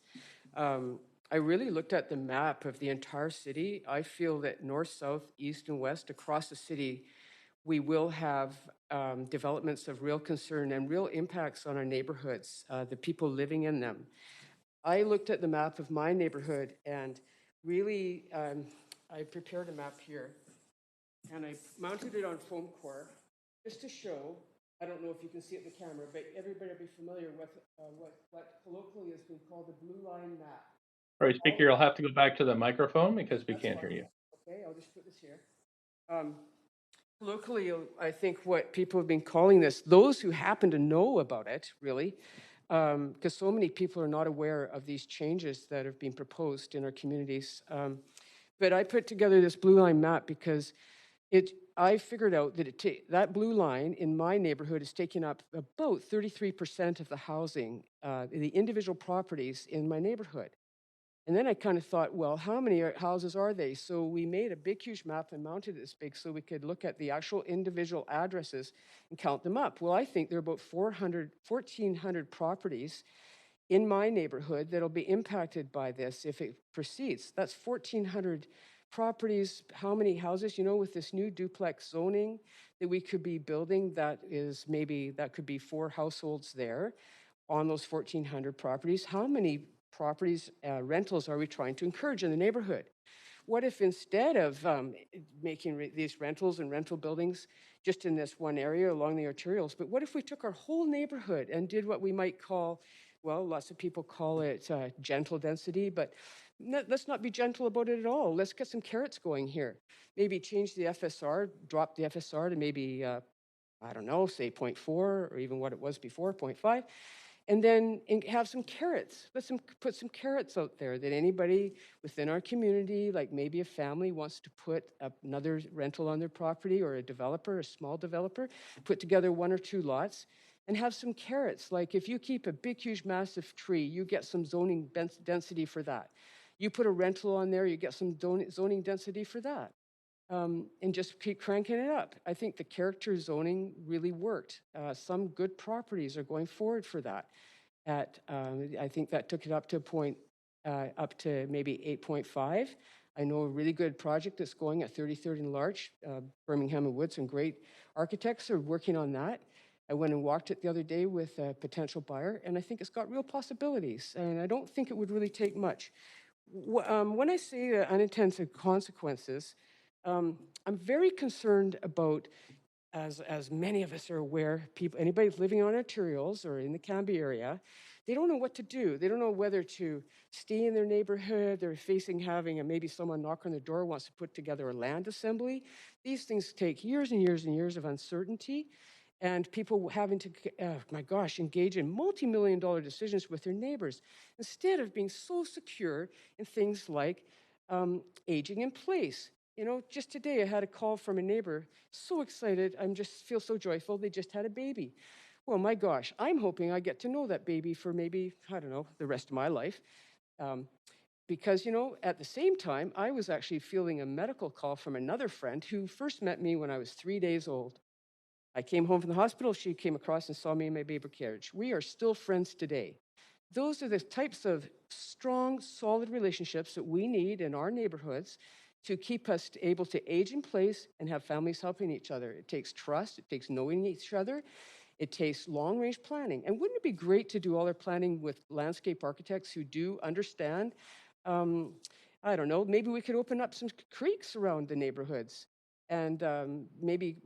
I really looked at the map of the entire city. I feel that north, south, east, and west across the city, we will have developments of real concern and real impacts on our neighborhoods, the people living in them. I looked at the map of my neighborhood, and really, I prepared a map here, and I mounted it on foam core just to show. I don't know if you can see it in the camera, but everybody will be familiar with what colloquially has been called the blue line map. Sorry, speaker, you'll have to go back to the microphone because we can't hear you. Okay, I'll just put this here. Locally, I think what people have been calling this, those who happen to know about it, really, because so many people are not aware of these changes that have been proposed in our communities. But I put together this blue line map because I figured out that that blue line in my neighborhood is taking up about 33% of the housing, the individual properties in my neighborhood. And then I kind of thought, well, how many houses are they? So we made a big, huge map and mounted it this big so we could look at the actual individual addresses and count them up. Well, I think there are about 1,400 properties in my neighborhood that'll be impacted by this if it proceeds. That's 1,400 properties. How many houses? You know, with this new duplex zoning that we could be building, that could be 4 households there on those 1,400 properties. How many properties, rentals are we trying to encourage in the neighborhood? What if instead of making these rentals and rental buildings just in this one area along the arterials, but what if we took our whole neighborhood and did what we might call, well, lots of people call it gentle density, but let's not be gentle about it at all. Let's get some carrots going here. Maybe change the FSR, drop the FSR to maybe, I don't know, say 0.4 or even what it was before, 0.5. And then have some carrots. Let's put some carrots out there that anybody within our community, like maybe a family wants to put another rental on their property, or a developer, a small developer, put together 1 or 2 lots and have some carrots. Like if you keep a big, huge, massive tree, you get some zoning density for that. You put a rental on there, you get some zoning density for that. And just keep cranking it up. I think the character zoning really worked. Some good properties are going forward for that. I think that took it up to a point, up to maybe 8.5. I know a really good project that's going at 33rd and Larch, Birmingham and Wood. Some great architects are working on that. I went and walked it the other day with a potential buyer, and I think it's got real possibilities. And I don't think it would really take much. When I say unintended consequences, I'm very concerned about, as many of us are aware, anybody living on arterials or in the Cambie area, they don't know what to do. They don't know whether to stay in their neighborhood. They're facing having maybe someone knock on their door, wants to put together a land assembly. These things take years and years and years of uncertainty. and people having to, my gosh, engage in multi-million-dollar decisions with their neighbors instead of being so secure in things like aging in place. You know, just today I had a call from a neighbor, so excited, just feel so joyful, they just had a baby. Well, my gosh, I'm hoping I get to know that baby for maybe, I don't know, the rest of my life. Because, you know, at the same time, I was actually fielding a medical call from another friend who first met me when I was 3 days old. I came home from the hospital, she came across and saw me in my baby carriage. We are still friends today. Those are the types of strong, solid relationships that we need in our neighborhoods to keep us able to age in place and have families helping each other. It takes trust, it takes knowing each other, it takes long-range planning. And wouldn't it be great to do all our planning with landscape architects who do understand? I don't know, maybe we could open up some creeks around the neighborhoods and maybe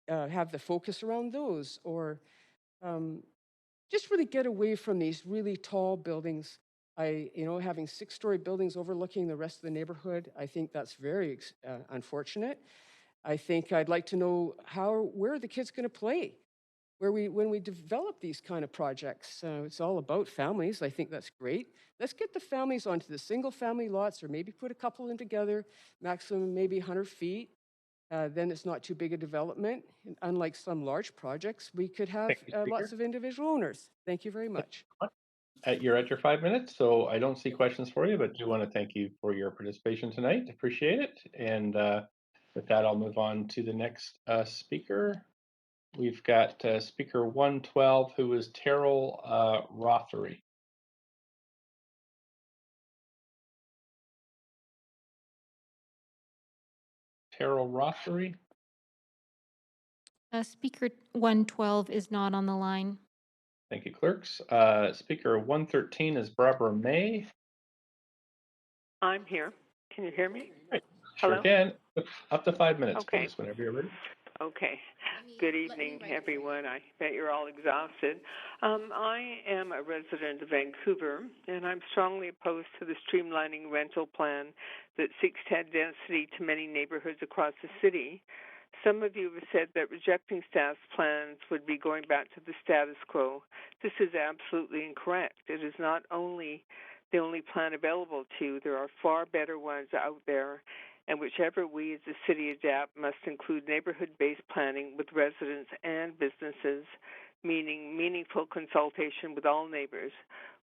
have the focus around those, or just really get away from these really tall buildings. Having 6-story buildings overlooking the rest of the neighborhood, I think that's very unfortunate. I think I'd like to know where are the kids going to play? When we develop these kind of projects, it's all about families. I think that's great. Let's get the families onto the single-family lots, or maybe put a couple of them together, maximum maybe 100 feet. Then it's not too big a development. And unlike some large projects, we could have lots of individual owners. Thank you very much. You're at your 5 minutes, so I don't see questions for you, but do want to thank you for your participation tonight. Appreciate it. And with that, I'll move on to the next speaker. We've got speaker 112, who is Terrell Rothery. Terrell Rothery. Speaker 112 is not on the line. Thank you, clerks. Speaker 113 is Barbara May. I'm here. Can you hear me? Right. Sure can. Up to 5 minutes, Okay. please, whenever you're ready. Okay. Good evening, everyone. I bet you're all exhausted. I am a resident of Vancouver, and I'm strongly opposed to the streamlining rental plan that seeks to add density to many neighborhoods across the city. Some of you have said that rejecting staff's plans would be going back to the status quo. This is absolutely incorrect. It is not only the only plan available to you. There are far better ones out there, and whichever we as a city adapt must include neighborhood-based planning with residents and businesses, meaning meaningful consultation with all neighbors.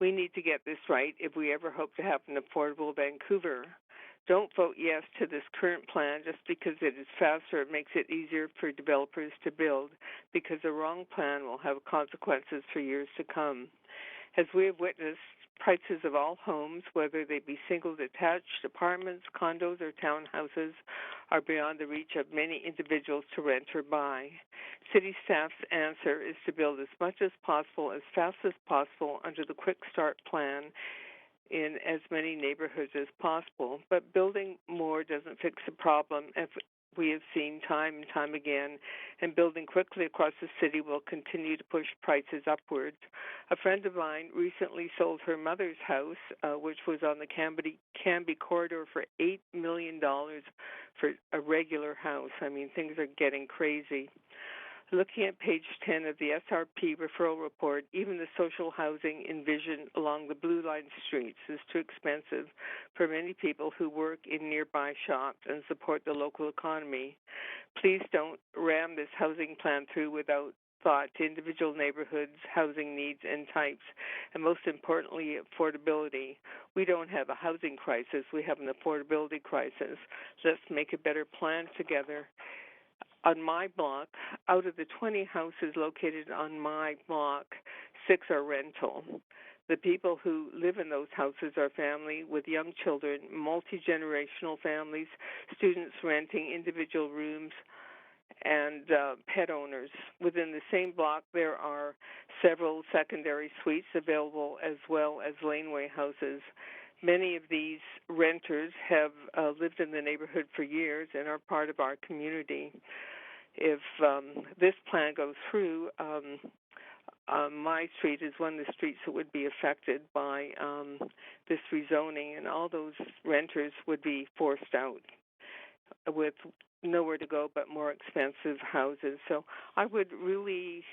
We need to get this right if we ever hope to have an affordable Vancouver. Don't vote yes to this current plan just because it is faster. It makes it easier for developers to build, because the wrong plan will have consequences for years to come. As we have witnessed, prices of all homes, whether they be single detached apartments, condos, or townhouses, are beyond the reach of many individuals to rent or buy. City staff's answer is to build as much as possible, as fast as possible, under the Quick Start plan in as many neighborhoods as possible. But building more doesn't fix the problem, as we have seen time and time again, and building quickly across the city will continue to push prices upwards. A friend of mine recently sold her mother's house, which was on the Canby corridor, for $8 million for a regular house. I mean, things are getting crazy. Looking at page 10 of the SRP referral report, even the social housing envisioned along the Blue Line streets is too expensive for many people who work in nearby shops and support the local economy. Please don't ram this housing plan through without thought to individual neighborhoods, housing needs and types, and most importantly, affordability. We don't have a housing crisis, we have an affordability crisis. Let's make a better plan together. On my block, out of the 20 houses located on my block, 6 are rental. The people who live in those houses are family with young children, multi-generational families, students renting individual rooms, and pet owners. Within the same block, there are several secondary suites available, as well as laneway houses. Many of these renters have lived in the neighborhood for years and are part of our community. If this plan goes through, my street is one of the streets that would be affected by this rezoning, and all those renters would be forced out. with nowhere to go but more expensive houses. So I would really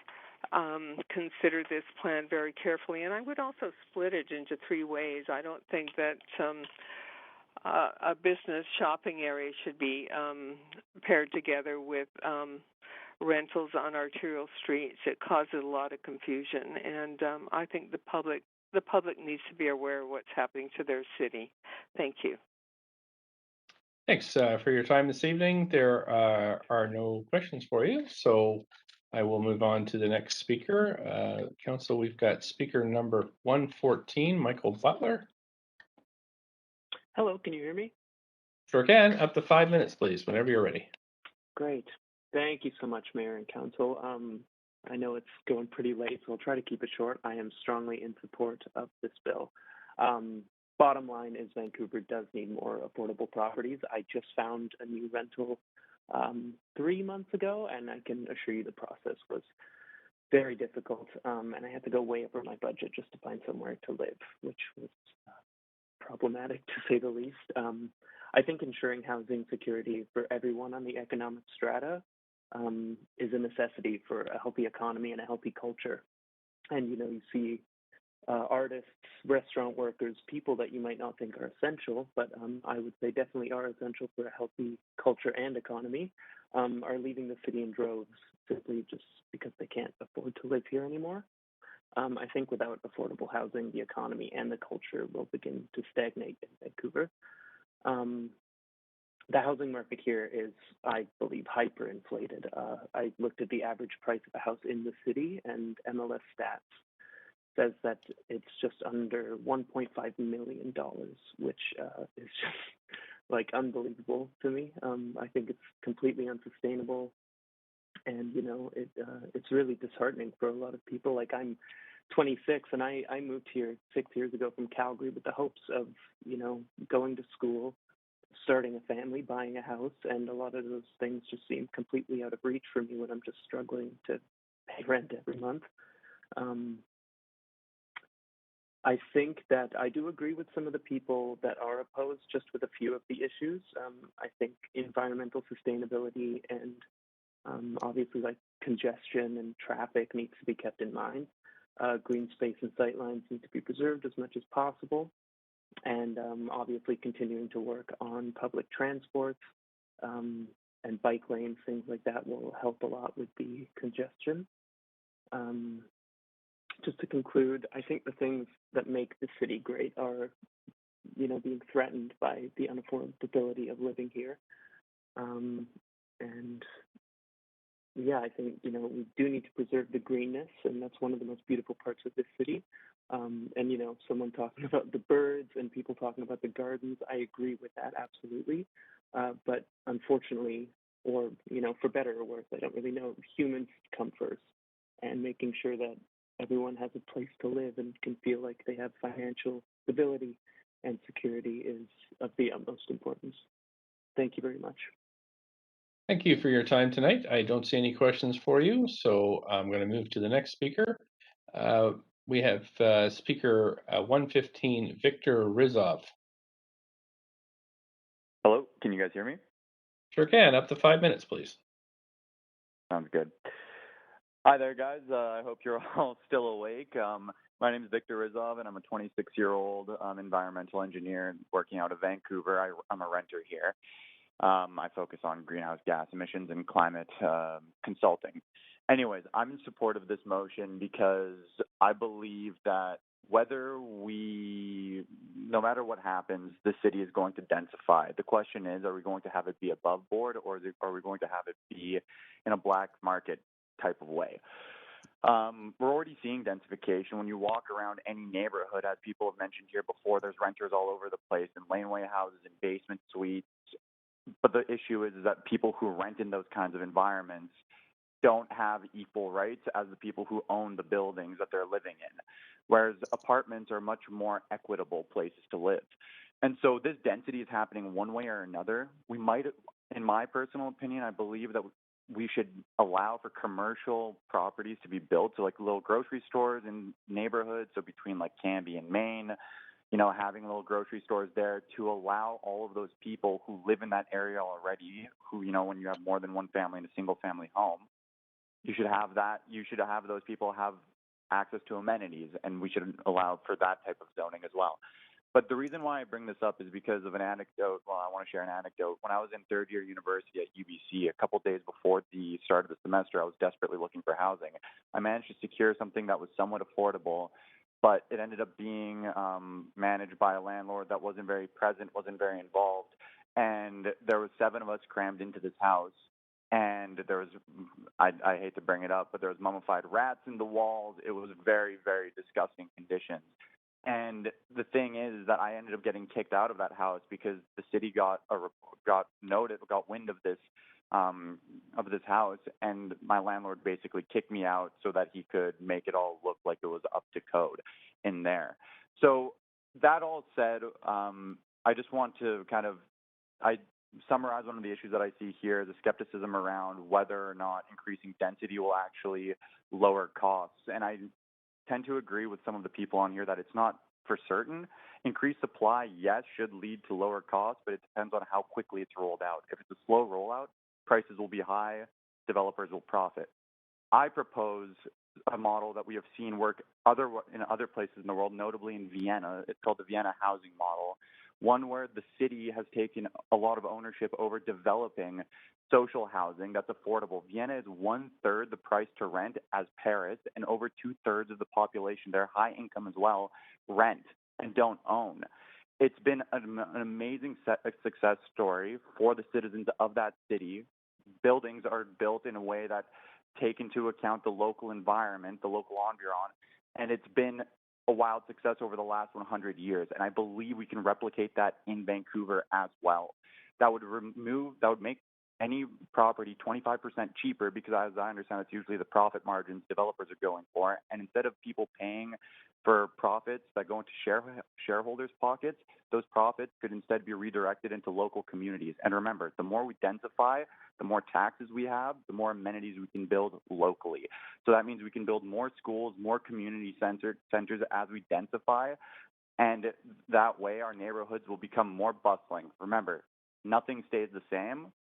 consider this plan very carefully, and I would also split it into three ways. I don't think that a business shopping area should be paired together with rentals on arterial streets. It causes a lot of confusion, and I think the public needs to be aware of what's happening to their city. Thank you. Thanks for your time this evening. There are no questions for you, so I will move on to the next speaker. Council, we've got speaker number 114, Michael Butler. Hello, can you hear me? Sure can. Up to 5 minutes, please, whenever you're ready. Great. Thank you so much, Mayor and Council. I know it's going pretty late, so I'll try to keep it short. I am strongly in support of this bill. Bottom line is Vancouver does need more affordable properties. I just found a new rental 3 months ago, and I can assure you the process was very difficult, and I had to go way over my budget just to find somewhere to live, which was problematic to say the least. I think ensuring housing security for everyone on the economic strata is a necessity for a healthy economy and a healthy culture. And, you see artists, restaurant workers, people that you might not think are essential, but I would say definitely are essential for a healthy culture and economy, are leaving the city in droves simply just because they can't afford to live here anymore. I think without affordable housing, the economy and the culture will begin to stagnate in Vancouver. The housing market here is, I believe, hyperinflated. I looked at the average price of a house in the city, and MLS Stats says that it's just under $1.5 million, which is just like unbelievable to me. I think it's completely unsustainable, and it's really disheartening for a lot of people. Like, I'm 26, and I moved here 6 years ago from Calgary with the hopes of going to school, starting a family, buying a house, and a lot of those things just seem completely out of reach for me when I'm just struggling to pay rent every month. I think that I do agree with some of the people that are opposed, just with a few of the issues. I think environmental sustainability and obviously like congestion and traffic needs to be kept in mind. Green space and sightlines need to be preserved as much as possible. And obviously continuing to work on public transport and bike lanes, things like that will help a lot with the congestion. Just to conclude, I think the things that make the city great are, being threatened by the unaffordability of living here. And yeah, I think, we do need to preserve the greenness, and that's one of the most beautiful parts of this city. And, someone talking about the birds and people talking about the gardens, I agree with that, absolutely. But unfortunately, or, for better or worse, I don't really know, humans come first, and making sure that everyone has a place to live and can feel like they have financial stability and security is of the utmost importance. Thank you very much. Thank you for your time tonight. I don't see any questions for you, so I'm going to move to the next speaker. We have speaker 115, Victor Rizov. Hello, can you guys hear me? Sure can. Up to 5 minutes, please. Sounds good. Hi there, guys. I hope you're all still awake. My name is Victor Rizov, and I'm a 26-year-old environmental engineer working out of Vancouver. I'm a renter here. I focus on greenhouse gas emissions and climate consulting. Anyways, I'm in support of this motion because I believe that no matter what happens, the city is going to densify. The question is, are we going to have it be above board, or are we going to have it be in a black market type of way? We're already seeing densification. When you walk around any neighborhood, as people have mentioned here before, there's renters all over the place in laneway houses and basement suites. But the issue is that people who rent in those kinds of environments don't have equal rights as the people who own the buildings that they're living in, whereas apartments are much more equitable places to live. And so this density is happening one way or another. We might, in my personal opinion, I believe that we should allow for commercial properties to be built, so like little grocery stores in neighborhoods, so between like Cambie and Maine, having little grocery stores there to allow all of those people who live in that area already, who, when you have more than one family in a single family home, you should have those people have access to amenities, and we should allow for that type of zoning as well. But the reason why I bring this up is because of an anecdote. Well, I want to share an anecdote. When I was in third year university at UBC, a couple days before the start of the semester, I was desperately looking for housing. I managed to secure something that was somewhat affordable, but it ended up being managed by a landlord that wasn't very present, wasn't very involved. And there was 7 of us crammed into this house. And there was, I hate to bring it up, but there was mummified rats in the walls. It was very, very disgusting conditions. And the thing is that I ended up getting kicked out of that house because the city got wind of this house, and my landlord basically kicked me out so that he could make it all look like it was up to code in there. So that all said, I just want to summarize one of the issues that I see here, the skepticism around whether or not increasing density will actually lower costs. And I tend to agree with some of the people on here that it's not for certain. Increased supply, yes, should lead to lower costs, but it depends on how quickly it's rolled out. If it's a slow rollout, prices will be high, developers will profit. I propose a model that we have seen work in other places in the world, notably in Vienna. It's called the Vienna housing model, one where the city has taken a lot of ownership over developing social housing that's affordable. Vienna is 1/3 the price to rent as Paris, and over 2/3 of the population, they're high income as well, rent and don't own. It's been an amazing success story for the citizens of that city. Buildings are built in a way that take into account the local environment, the local environment, and it's been a wild success over the last 100 years. And I believe we can replicate that in Vancouver as well. That would make any property 25% cheaper because, as I understand, it's usually the profit margins developers are going for. And instead of people paying for profits that go into shareholders' pockets, those profits could instead be redirected into local communities. And remember, the more we densify, the more taxes we have, the more amenities we can build locally. So that means we can build more schools, more community centers as we densify. And that way our neighborhoods will become more bustling. Remember, nothing stays the same.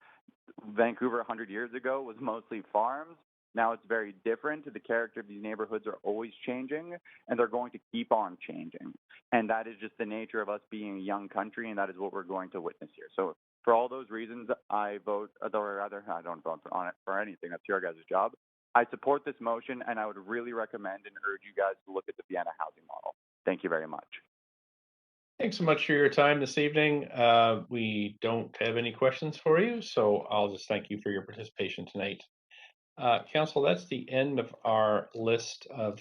Vancouver 100 years ago was mostly farms. Now it's very different. The character of these neighborhoods are always changing, and they're going to keep on changing. And that is just the nature of us being a young country, and that is what we're going to witness here. So for all those reasons, I vote, or rather, I don't vote on it for anything. That's your guys' job. I support this motion, and I would really recommend and urge you guys to look at the Vienna housing model. Thank you very much. Thanks so much for your time this evening. We don't have any questions for you, so I'll just thank you for your participation tonight. Council, that's the end of our list of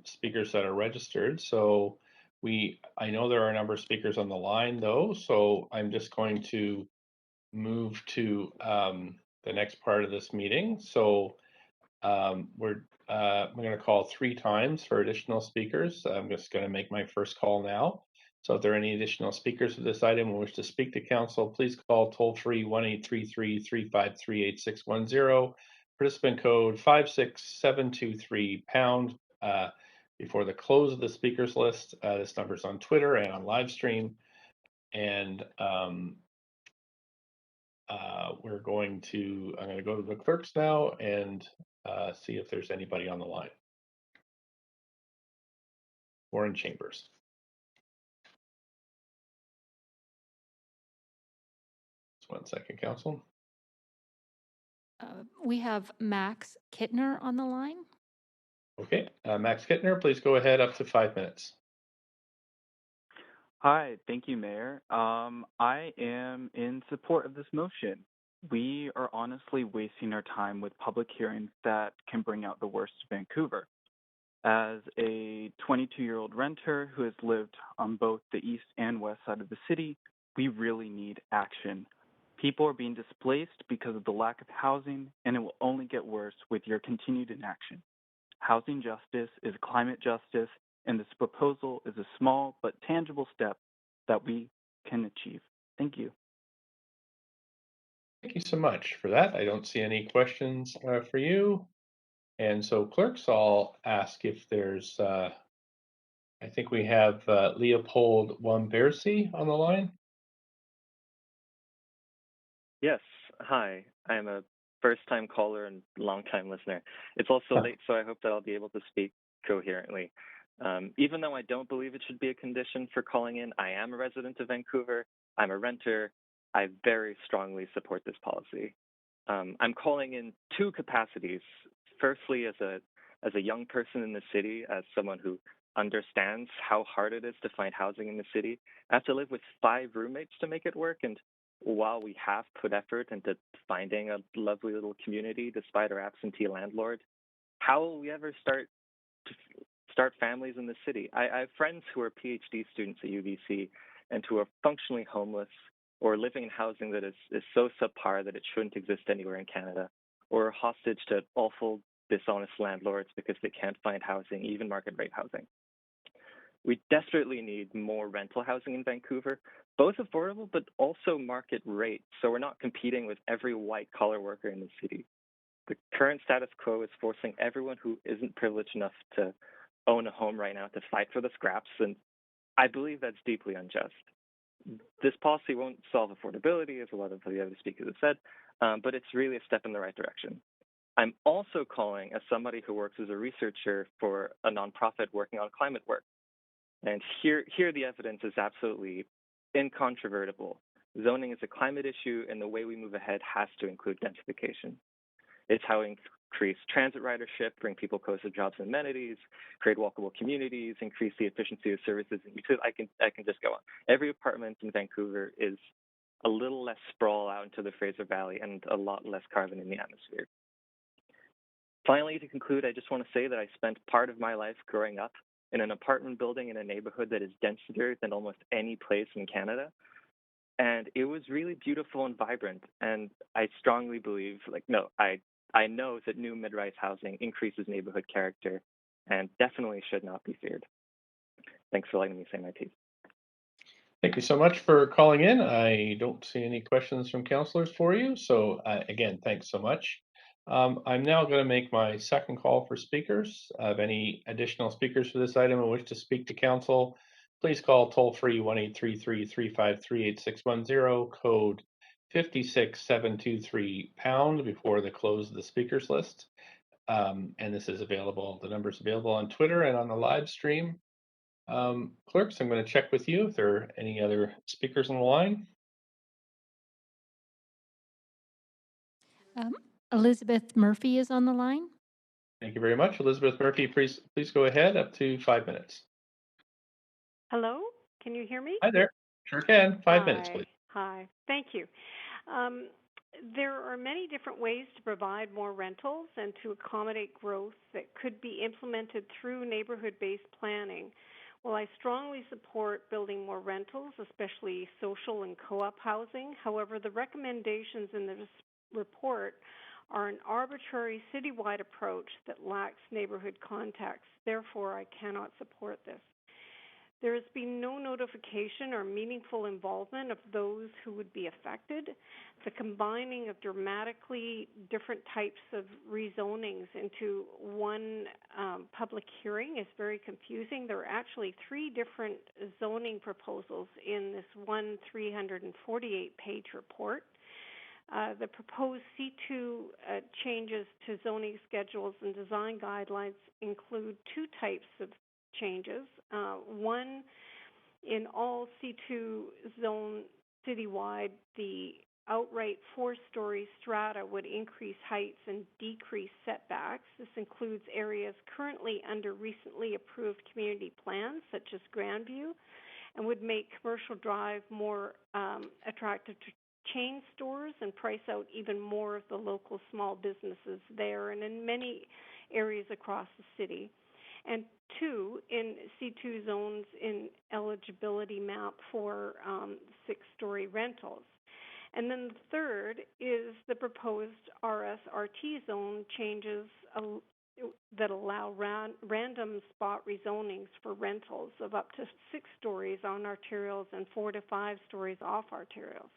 speakers that are registered. So I know there are a number of speakers on the line though, so I'm just going to move to the next part of this meeting. So we're going to call 3 times for additional speakers. I'm just going to make my first call now. So if there are any additional speakers of this item who wish to speak to council, please call toll-free 1-833-353-8610, participant code 56723# before the close of the speakers list. This number is on Twitter and on live stream. And I'm going to go to the clerks now and see if there's anybody on the line. Warren Chambers. Just 1 second, council. We have Max Kittner on the line. Okay, Max Kittner, please go ahead, up to 5 minutes. Hi, thank you, Mayor. I am in support of this motion. We are honestly wasting our time with public hearings that can bring out the worst of Vancouver. As a 22-year-old renter who has lived on both the east and west side of the city, we really need action. People are being displaced because of the lack of housing, and it will only get worse with your continued inaction. Housing justice is climate justice, and this proposal is a small but tangible step that we can achieve. Thank you. Thank you so much for that. I don't see any questions for you. And so clerks, I'll ask if there's I think we have Leopold Wambersi on the line. Yes. Hi. I'm a first-time caller and long-time listener. It's also late, so I hope that I'll be able to speak coherently. Even though I don't believe it should be a condition for calling in, I am a resident of Vancouver. I'm a renter. I very strongly support this policy. I'm calling in two capacities. Firstly, as a young person in the city, as someone who understands how hard it is to find housing in the city. I have to live with 5 roommates to make it work, and while we have put effort into finding a lovely little community despite our absentee landlord, how will we ever start families in the city? I have friends who are PhD students at UBC and who are functionally homeless or living in housing that is so subpar that it shouldn't exist anywhere in Canada, or hostage to awful, dishonest landlords because they can't find housing, even market rate housing. We desperately need more rental housing in Vancouver, both affordable but also market rate, so we're not competing with every white-collar worker in the city. The current status quo is forcing everyone who isn't privileged enough to own a home right now to fight for the scraps, and I believe that's deeply unjust. This policy won't solve affordability, as a lot of the other speakers have said, but it's really a step in the right direction. I'm also calling as somebody who works as a researcher for a nonprofit working on climate work. And here the evidence is absolutely incontrovertible. Zoning is a climate issue, and the way we move ahead has to include densification. It's how we increase transit ridership, bring people closer to jobs and amenities, create walkable communities, increase the efficiency of services. And I can just go on. Every apartment in Vancouver is a little less sprawl out into the Fraser Valley and a lot less carbon in the atmosphere. Finally, to conclude, I just want to say that I spent part of my life growing up in an apartment building in a neighborhood that is denser than almost any place in Canada. And it was really beautiful and vibrant. And I strongly believe, I know that new mid-rise housing increases neighborhood character and definitely should not be feared. Thanks for letting me say my piece. Thank you so much for calling in. I don't see any questions from councilors for you. So again, thanks so much. I'm now going to make my second call for speakers. If any additional speakers for this item and wish to speak to council, please call toll-free 1-833-353-8610, code 56723# before the close of the speakers list. And this is available, the number's available on Twitter and on the live stream. Clerks, I'm going to check with you if there are any other speakers on the line. Elizabeth Murphy is on the line. Thank you very much. Elizabeth Murphy, please go ahead, up to 5 minutes. Hello, can you hear me? Hi there. Sure can. 5 minutes, please. Hi, thank you. There are many different ways to provide more rentals and to accommodate growth that could be implemented through neighborhood-based planning. While I strongly support building more rentals, especially social and co-op housing, however, the recommendations in this report are an arbitrary citywide approach that lacks neighborhood context. Therefore, I cannot support this. There has been no notification or meaningful involvement of those who would be affected. The combining of dramatically different types of rezonings into one public hearing is very confusing. There are actually 3 different zoning proposals in this one 348-page report. The proposed C2 changes to zoning schedules and design guidelines include 2 types of changes. One, in all C2 zone citywide, the outright 4-story strata would increase heights and decrease setbacks. This includes areas currently under recently approved community plans, such as Grandview, and would make Commercial Drive more attractive to chain stores and price out even more of the local small businesses there and in many areas across the city. And 2, in C2 zones in eligibility map for 6-story rentals. And then the 3rd is the proposed RSRT zone changes that allow random spot rezonings for rentals of up to 6 stories on arterials and 4 to 5 stories off arterials.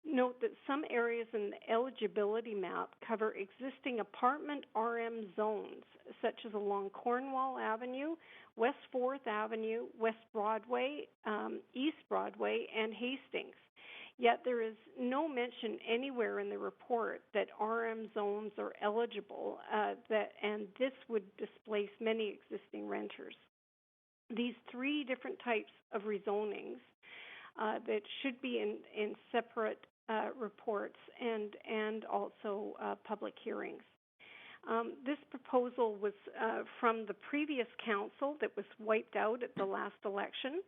Note that some areas in the eligibility map cover existing apartment RM zones, such as along Cornwall Avenue, West 4th Avenue, West Broadway, East Broadway, and Hastings. Yet there is no mention anywhere in the report that RM zones are eligible, and this would displace many existing renters. These three different types of rezonings that should be in separate reports and also public hearings. This proposal was from the previous council that was wiped out at the last election.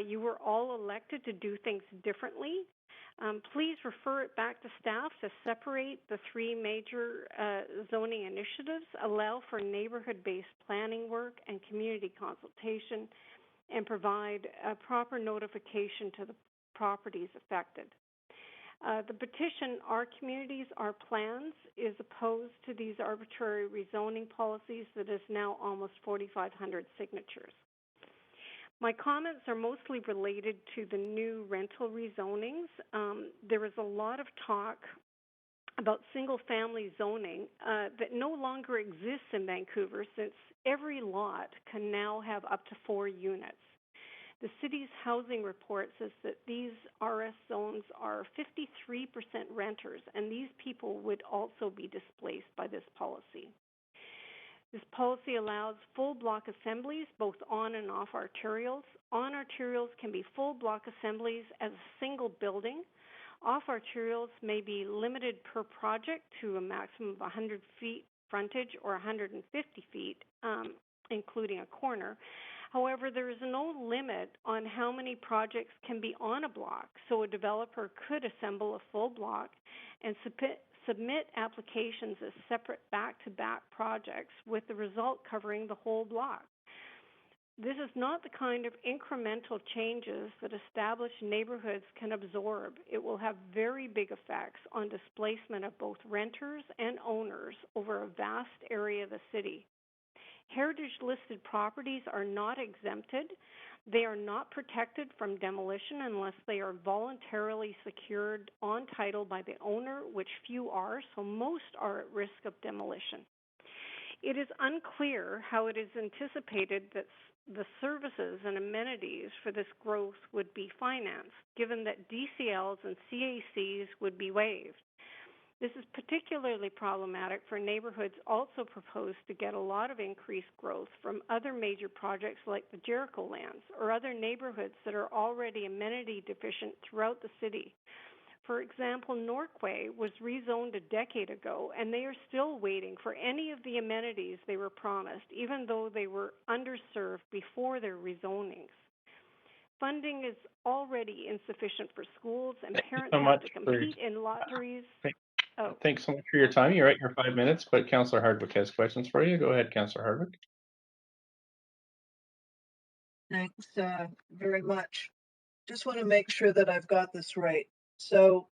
You were all elected to do things differently. Please refer it back to staff to separate the three major zoning initiatives, allow for neighborhood-based planning work and community consultation, and provide proper notification to the properties affected. The petition, Our Communities, Our Plans, is opposed to these arbitrary rezoning policies that is now almost 4,500 signatures. My comments are mostly related to the new rental rezonings. There is a lot of talk about single-family zoning that no longer exists in Vancouver, since every lot can now have up to 4 units. The city's housing report says that these RS zones are 53% renters, and these people would also be displaced by this policy. This policy allows full block assemblies, both on and off arterials. On arterials can be full block assemblies as a single building. Off arterials may be limited per project to a maximum of 100 feet frontage or 150 feet, including a corner. However, there is no limit on how many projects can be on a block, so a developer could assemble a full block and submit applications as separate back-to-back projects, with the result covering the whole block. This is not the kind of incremental changes that established neighborhoods can absorb. It will have very big effects on displacement of both renters and owners over a vast area of the city. Heritage-listed properties are not exempted. They are not protected from demolition unless they are voluntarily secured on title by the owner, which few are, so most are at risk of demolition. It is unclear how it is anticipated that the services and amenities for this growth would be financed, given that DCLs and CACs would be waived. This is particularly problematic for neighborhoods also proposed to get a lot of increased growth from other major projects like the Jericho lands or other neighborhoods that are already amenity deficient throughout the city. For example, Norquay was rezoned a decade ago, and they are still waiting for any of the amenities they were promised, even though they were underserved before their rezonings. Funding is already insufficient for schools, and parents have to compete in lotteries. Thanks so much for your time. You're at your 5 minutes, but Councillor Hardwick has questions for you. Go ahead, Councillor Hardwick. Thanks very much. Just want to make sure that I've got this right. So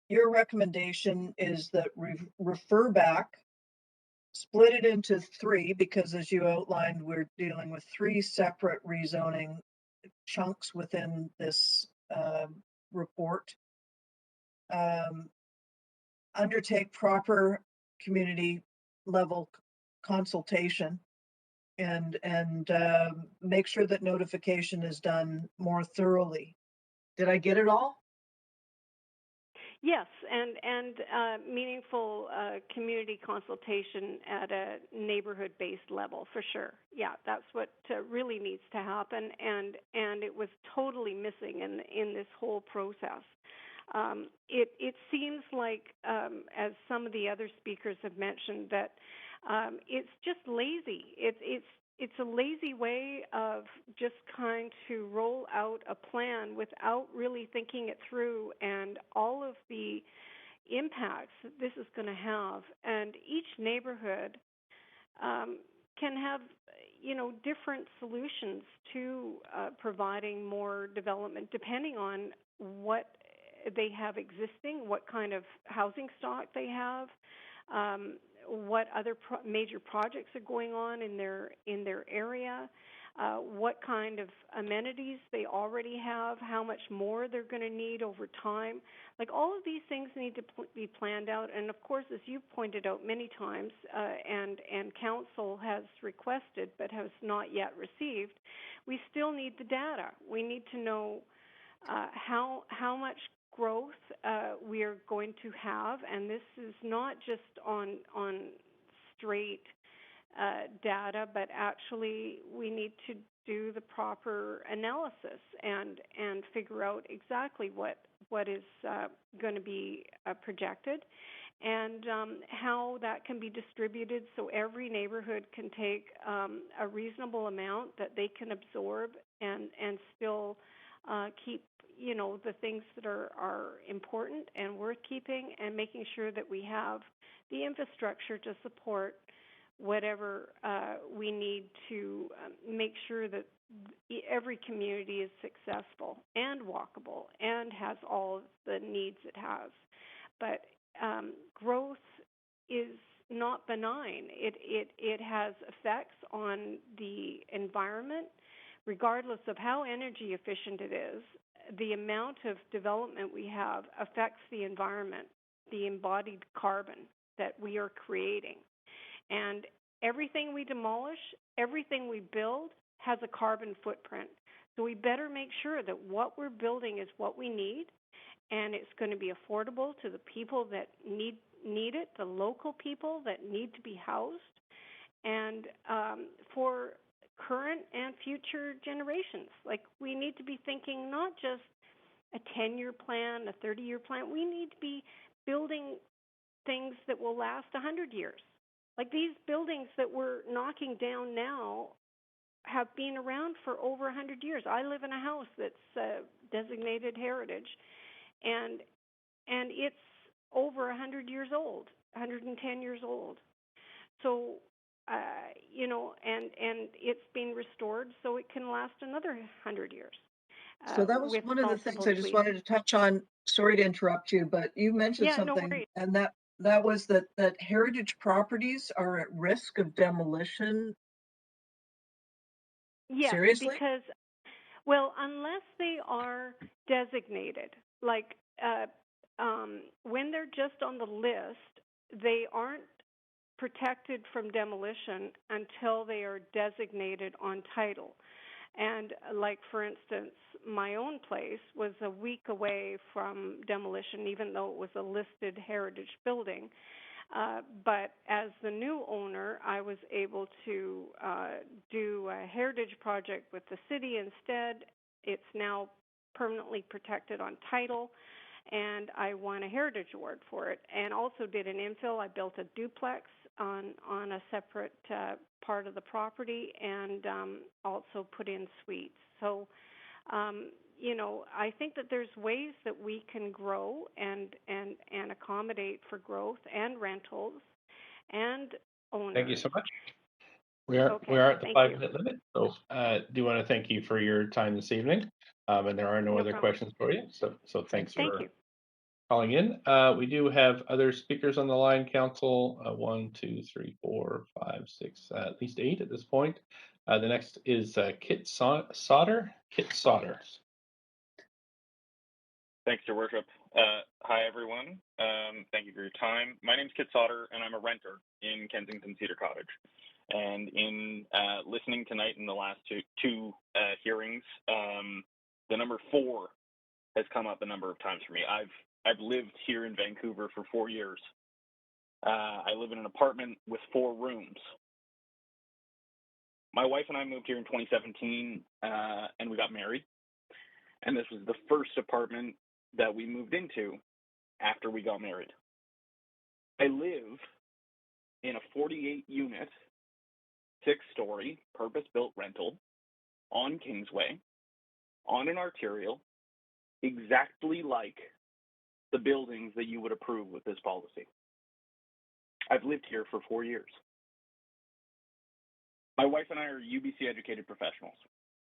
your recommendation is that we refer back, split it into 3, because as you outlined, we're dealing with 3 separate rezoning chunks within this report. Undertake proper community level consultation and make sure that notification is done more thoroughly. Did I get it all? Yes, and meaningful community consultation at a neighborhood-based level, for sure. Yeah, that's what really needs to happen, and it was totally missing in this whole process. It seems like, as some of the other speakers have mentioned, that it's just lazy. It's a lazy way of just trying to roll out a plan without really thinking it through and all of the impacts that this is going to have. And each neighborhood can have, different solutions to providing more development, depending on what they have existing, what kind of housing stock they have, what other major projects are going on in their area. what kind of amenities they already have, how much more they're going to need over time. Like all of these things need to be planned out. And of course, as you've pointed out many times, and council has requested but has not yet received, we still need the data. We need to know how much growth we are going to have, and this is not just on straight data, but actually we need to do the proper analysis and figure out exactly what is going to be projected, and how that can be distributed so every neighborhood can take a reasonable amount that they can absorb and still keep the things that are important and worth keeping, and making sure that we have the infrastructure to support whatever we need to make sure that every community is successful and walkable and has all of the needs it has. But growth is not benign. It has effects on the environment, regardless of how energy efficient it is. The amount of development we have affects the environment, the embodied carbon that we are creating. And everything we demolish, everything we build has a carbon footprint. So we better make sure that what we're building is what we need, and it's going to be affordable to the people that need it, the local people that need to be housed, and for current and future generations. Like, we need to be thinking not just a 10-year plan, a 30-year plan. We need to be building things that will last 100 years. Like, these buildings that we're knocking down now have been around for over 100 years. I live in a house that's designated heritage, and it's over 100 years old, 110 years old. So and it's been restored so it can last another 100 years. So that was one of the things I just wanted to touch on. Sorry to interrupt you, but you mentioned something, no worries. and that was that heritage properties are at risk of demolition. Yes, Seriously? because, well, unless they are designated, like when they're just on the list, they aren't protected from demolition until they are designated on title. And like, for instance, my own place was a week away from demolition, even though it was a listed heritage building. But as the new owner, I was able to do a heritage project with the city instead. It's now permanently protected on title, and I won a heritage award for it, and also did an infill. I built a duplex on a separate part of the property, and also put in suites. So I think that there's ways that we can grow and accommodate for growth and rentals and owners. Thank you so much. We are at the 5-minute limit, so do want to thank you for your time this evening. And there are no other questions for you, so thanks for calling in. We do have other speakers on the line, Council. 1, 2, 3, 4, 5, 6, at least 8 at this point. The next is Kit Sauter. Kit Sauter. Thanks, Your Worship. Hi, everyone. Thank you for your time. My name's Kit Sauter, and I'm a renter in Kensington Cedar Cottage. And in listening tonight in the last two hearings, the number 4 has come up a number of times for me. I've lived here in Vancouver for 4 years. I live in an apartment with 4 rooms. My wife and I moved here in 2017, and we got married. And this was the first apartment that we moved into after we got married. I live in a 48-unit, 6-story, purpose-built rental on Kingsway, on an arterial, exactly like the buildings that you would approve with this policy. I've lived here for 4 years. My wife and I are UBC-educated professionals.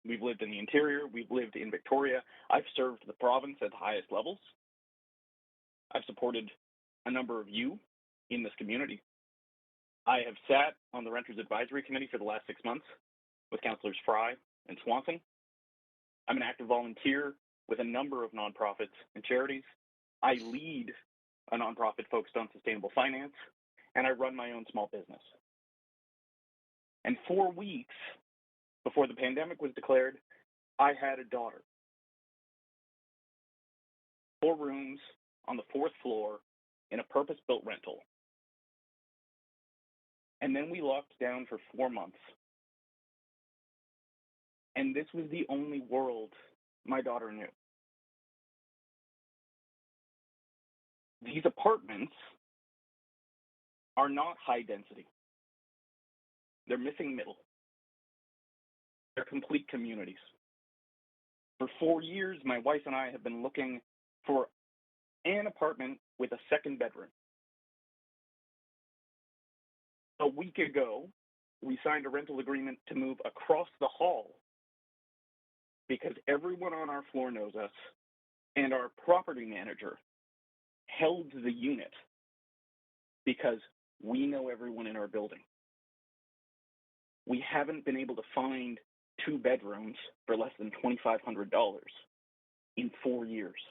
We've lived in the interior. We've lived in Victoria. I've served the province at the highest levels. I've supported a number of you in this community. I have sat on the Renters Advisory Committee for the last 6 months. with Councillors Fry and Swanson. I'm an active volunteer with a number of nonprofits and charities. I lead a nonprofit focused on sustainable finance, and I run my own small business. And 4 weeks before the pandemic was declared, I had a daughter. 4 rooms on the 4th floor in a purpose-built rental. And then we locked down for 4 months. And this was the only world my daughter knew. These apartments are not high density. They're missing middle. They're complete communities. For 4 years, my wife and I have been looking for an apartment with a second bedroom. A week ago, we signed a rental agreement to move across the hall because everyone on our floor knows us, and our property manager held the unit because we know everyone in our building. We haven't been able to find 2 bedrooms for less than $2,500 in 4 years.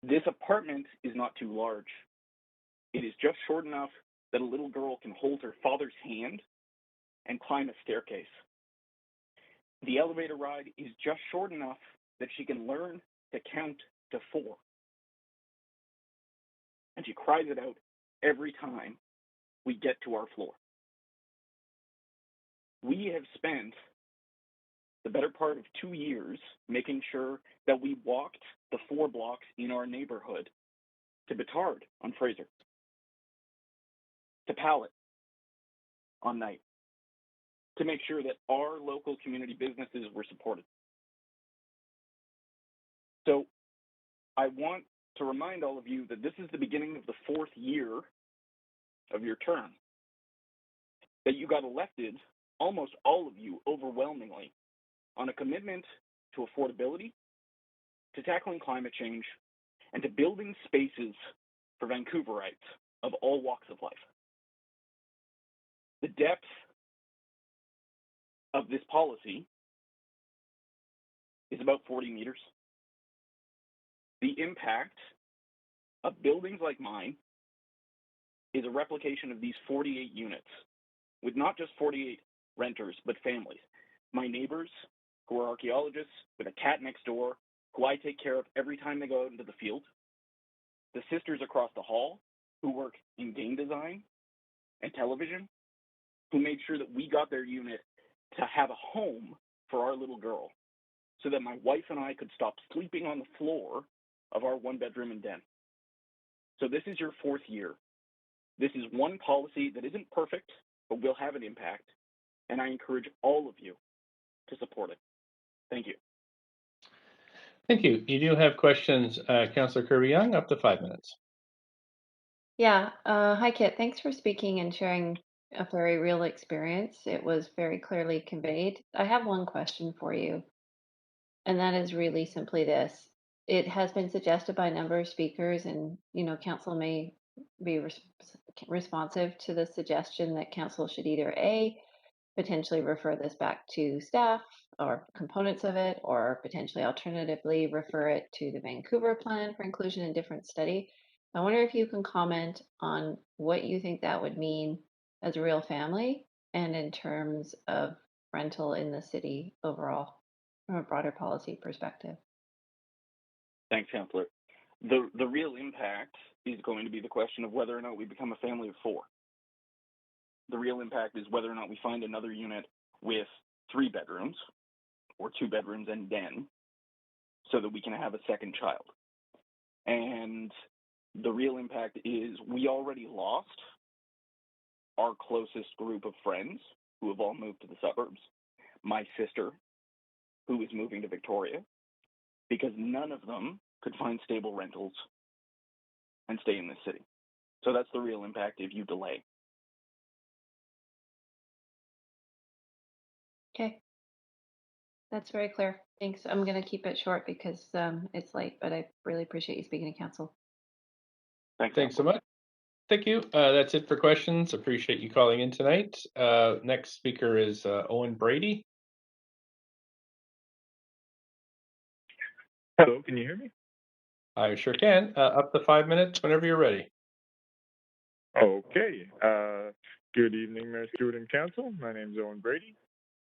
This apartment is not too large. It is just short enough that a little girl can hold her father's hand and climb a staircase. The elevator ride is just short enough that she can learn to count to 4. And she cries it out every time we get to our floor. We have spent the better part of 2 years making sure that we walked the 4 blocks in our neighborhood to Betard on Fraser, to Pallet on Night, to make sure that our local community businesses were supported. So I want to remind all of you that this is the beginning of the 4th year of your term, that you got elected, almost all of you overwhelmingly, on a commitment to affordability, to tackling climate change, and to building spaces for Vancouverites of all walks of life. The depth of this policy is about 40 meters. The impact of buildings like mine is a replication of these 48 units, with not just 48 renters, but families. My neighbors, who are archaeologists, with a cat next door, who I take care of every time they go out into the field. The sisters across the hall, who work in game design and television, who made sure that we got their unit to have a home for our little girl, so that my wife and I could stop sleeping on the floor of our 1-bedroom and den. So this is your 4th year. This is one policy that isn't perfect, but will have an impact, and I encourage all of you to support it. Thank you. Thank you. You do have questions, Councillor Kirby-Young, up to 5 minutes. Yeah. Hi, Kit. Thanks for speaking and sharing a very real experience. It was very clearly conveyed. I have one question for you, and that is really simply this. It has been suggested by a number of speakers, and council may be responsive to the suggestion that council should either A, potentially refer this back to staff or components of it, or potentially alternatively refer it to the Vancouver plan for inclusion in different study. I wonder if you can comment on what you think that would mean as a real family and in terms of rental in the city overall from a broader policy perspective. Thanks, Councillor. The real impact is going to be the question of whether or not we become a family of 4. The real impact is whether or not we find another unit with 3 bedrooms or 2 bedrooms and den so that we can have a second child. And the real impact is we already lost our closest group of friends who have all moved to the suburbs. My sister, who is moving to Victoria, because none of them could find stable rentals and stay in this city. So that's the real impact if you delay. Okay. That's very clear. Thanks. I'm going to keep it short because it's late, but I really appreciate you speaking to council. Thanks so much. Thank you. That's it for questions. Appreciate you calling in tonight. Next speaker is Owen Brady. Hello, can you hear me? I sure can. Up to 5 minutes whenever you're ready. Okay. Good evening, Mayor Stewart and Council. My name is Owen Brady.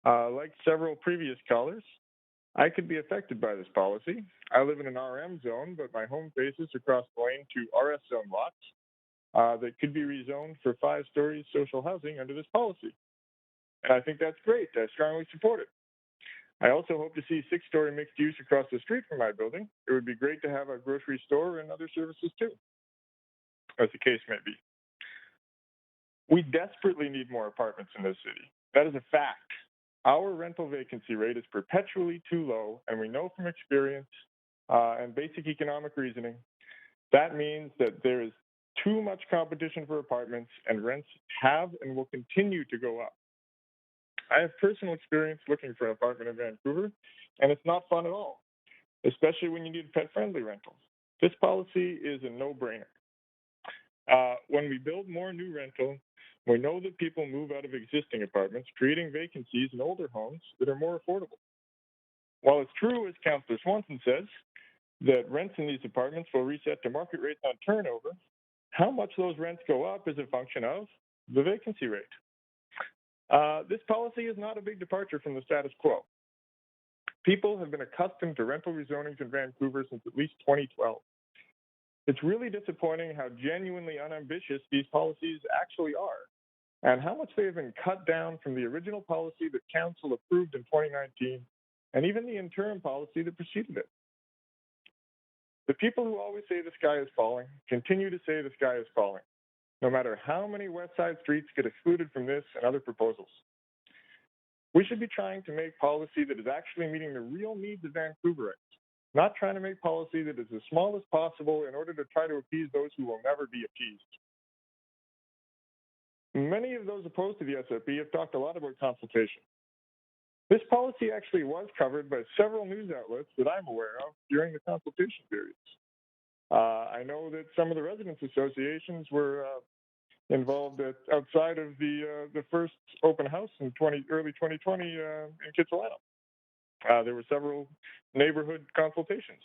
Like several previous callers, I could be affected by this policy. I live in an RM zone, but my home faces across the lane to RS zone lots that could be rezoned for 5 stories social housing under this policy. And I think that's great. I strongly support it. I also hope to see 6-story mixed use across the street from my building. It would be great to have a grocery store and other services too, as the case may be. We desperately need more apartments in this city. That is a fact. Our rental vacancy rate is perpetually too low, and we know from experience and basic economic reasoning, that means that there is too much competition for apartments, and rents have and will continue to go up. I have personal experience looking for an apartment in Vancouver, and it's not fun at all, especially when you need pet-friendly rentals. This policy is a no-brainer. When we build more new rentals, we know that people move out of existing apartments, creating vacancies in older homes that are more affordable. While it's true, as Councillor Swanson says, that rents in these apartments will reset to market rates on turnover, how much those rents go up is a function of the vacancy rate. This policy is not a big departure from the status quo. People have been accustomed to rental rezonings in Vancouver since at least 2012. It's really disappointing how genuinely unambitious these policies actually are, and how much they have been cut down from the original policy that Council approved in 2019, and even the interim policy that preceded it. The people who always say the sky is falling continue to say the sky is falling, no matter how many West Side streets get excluded from this and other proposals. We should be trying to make policy that is actually meeting the real needs of Vancouverites, not trying to make policy that is as small as possible in order to try to appease those who will never be appeased. Many of those opposed to the SFP have talked a lot about consultation. This policy actually was covered by several news outlets that I'm aware of during the consultation periods. I know that some of the residents' associations were involved outside of the first open house in early 2020 in Kitsilano. There were several neighborhood consultations.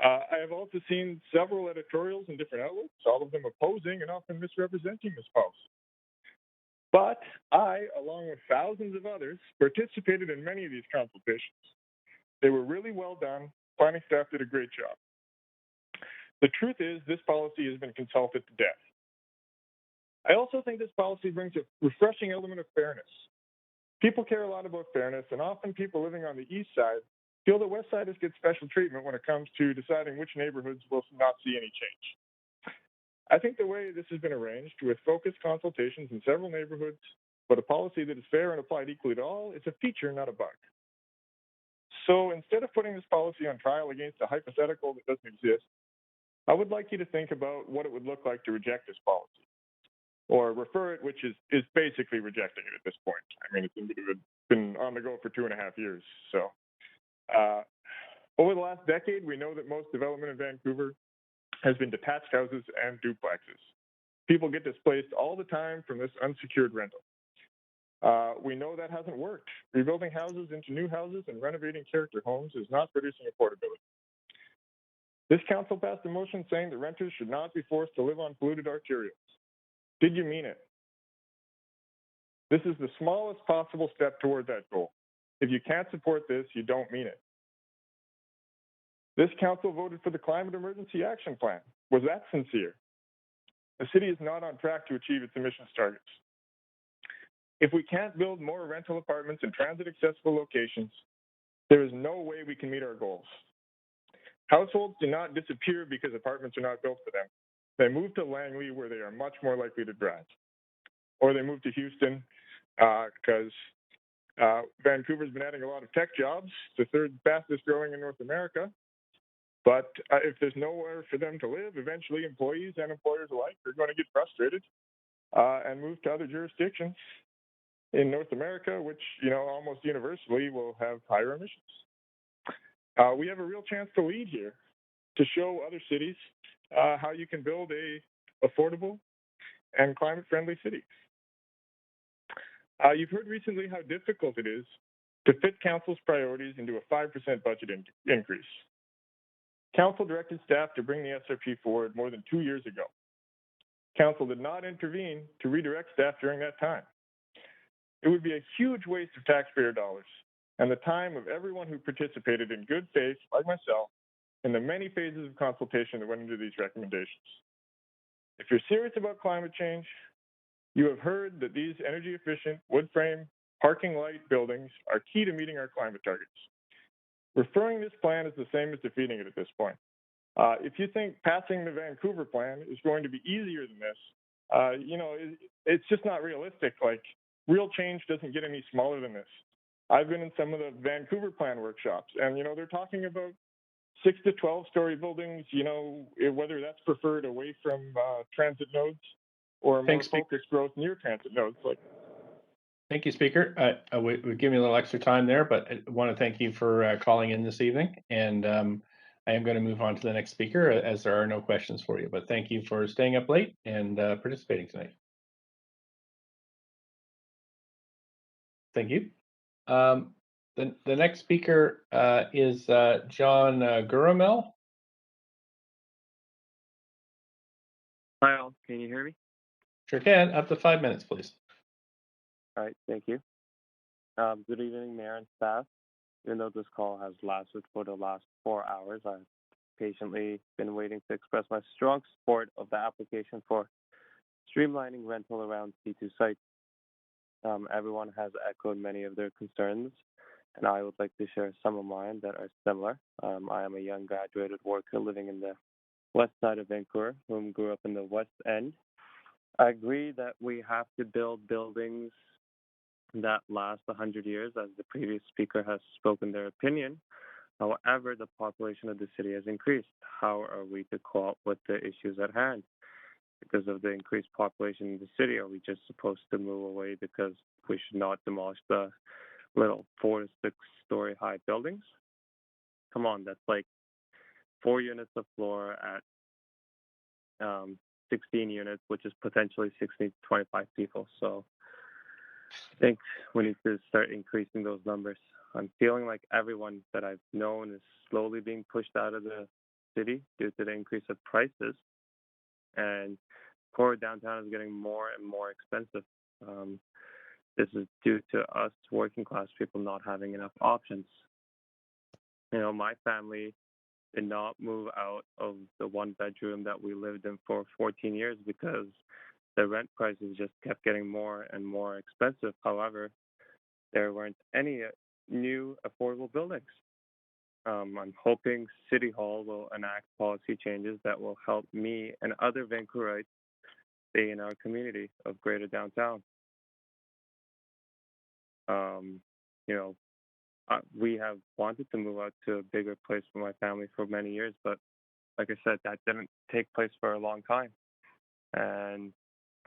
I have also seen several editorials in different outlets, all of them opposing and often misrepresenting this policy. But I, along with thousands of others, participated in many of these consultations. They were really well done. Planning staff did a great job. The truth is, this policy has been consulted to death. I also think this policy brings a refreshing element of fairness. People care a lot about fairness, and often people living on the east side feel that west siders get special treatment when it comes to deciding which neighborhoods will not see any change. I think the way this has been arranged, with focused consultations in several neighborhoods, but a policy that is fair and applied equally to all, is a feature, not a bug. So instead of putting this policy on trial against a hypothetical that doesn't exist, I would like you to think about what it would look like to reject this policy, or refer it, which is basically rejecting it at this point. I mean, it's been on the go for 2.5 years. So over the last decade, we know that most development in Vancouver has been detached houses and duplexes. People get displaced all the time from this unsecured rental. We know that hasn't worked. Rebuilding houses into new houses and renovating character homes is not producing affordability. This council passed a motion saying that renters should not be forced to live on polluted arterials. Did you mean it? This is the smallest possible step toward that goal. If you can't support this, you don't mean it. This council voted for the Climate Emergency Action Plan. Was that sincere? The city is not on track to achieve its emissions targets. If we can't build more rental apartments in transit-accessible locations, there is no way we can meet our goals. Households do not disappear because apartments are not built for them. They move to Langley, where they are much more likely to drive. Or they move to Houston because Vancouver's been adding a lot of tech jobs, the third fastest growing in North America. But if there's nowhere for them to live, eventually employees and employers alike are going to get frustrated and move to other jurisdictions in North America, which, almost universally will have higher emissions. We have a real chance to lead here, to show other cities how you can build a affordable, and climate-friendly cities. You've heard recently how difficult it is to fit Council's priorities into a 5% budget increase. Council directed staff to bring the SRP forward more than 2 years ago. Council did not intervene to redirect staff during that time. It would be a huge waste of taxpayer dollars and the time of everyone who participated in good faith, like myself, in the many phases of consultation that went into these recommendations. If you're serious about climate change, you have heard that these energy-efficient wood frame parking light buildings are key to meeting our climate targets. Referring this plan is the same as defeating it at this point. If you think passing the Vancouver plan is going to be easier than this, it's just not realistic. Like, real change doesn't get any smaller than this. I've been in some of the Vancouver plan workshops, and they're talking about 6 to 12-story buildings. Whether that's preferred away from transit nodes or more focused growth near transit nodes. Thank you, Speaker. We give me a little extra time there, but I want to thank you for calling in this evening. And I am going to move on to the next speaker as there are no questions for you. But thank you for staying up late and participating tonight. Thank you. The next speaker is John Guramel. Hi, all. Can you hear me? Sure can. Up to 5 minutes, please. All right. Thank you. Good evening, Mayor and staff. Even though this call has lasted for the last 4 hours, I've patiently been waiting to express my strong support of the application for streamlining rental around C2 sites. Everyone has echoed many of their concerns, and I would like to share some of mine that are similar. I am a young graduated worker living in the west side of Vancouver, whom grew up in the West End. I agree that we have to build buildings that last 100 years, as the previous speaker has spoken their opinion. However, the population of the city has increased. How are we to cope with the issues at hand? Because of the increased population in the city, are we just supposed to move away because we should not demolish the little 4 to 6 story high buildings? Come on, that's like 4 units of floor at 16 units, which is potentially 16 to 25 people. So I think we need to start increasing those numbers. I'm feeling like everyone that I've known is slowly being pushed out of the city due to the increase of prices. And core downtown is getting more and more expensive. This is due to us working class people not having enough options. My family did not move out of the 1 bedroom that we lived in for 14 years because the rent prices just kept getting more and more expensive. However, there weren't any new affordable buildings. I'm hoping City Hall will enact policy changes that will help me and other Vancouverites stay in our community of Greater Downtown. We have wanted to move out to a bigger place for my family for many years, but like I said, that didn't take place for a long time. And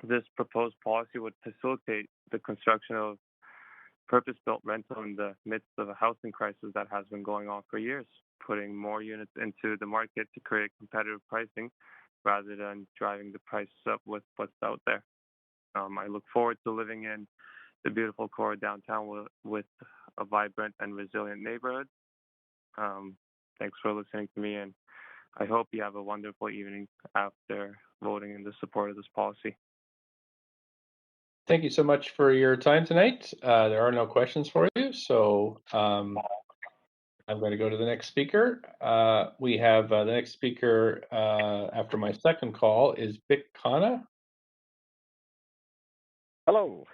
this proposed policy would facilitate the construction of purpose-built rental in the midst of a housing crisis that has been going on for years, putting more units into the market to create competitive pricing rather than driving the prices up with what's out there. I look forward to living in the beautiful core downtown with a vibrant and resilient neighborhood. Thanks for listening to me, and I hope you have a wonderful evening after voting in the support of this policy. Thank you so much for your time tonight. There are no questions for you, so I'm going to go to the next speaker. We have the next speaker after my second call is Vic Khanna. Hello.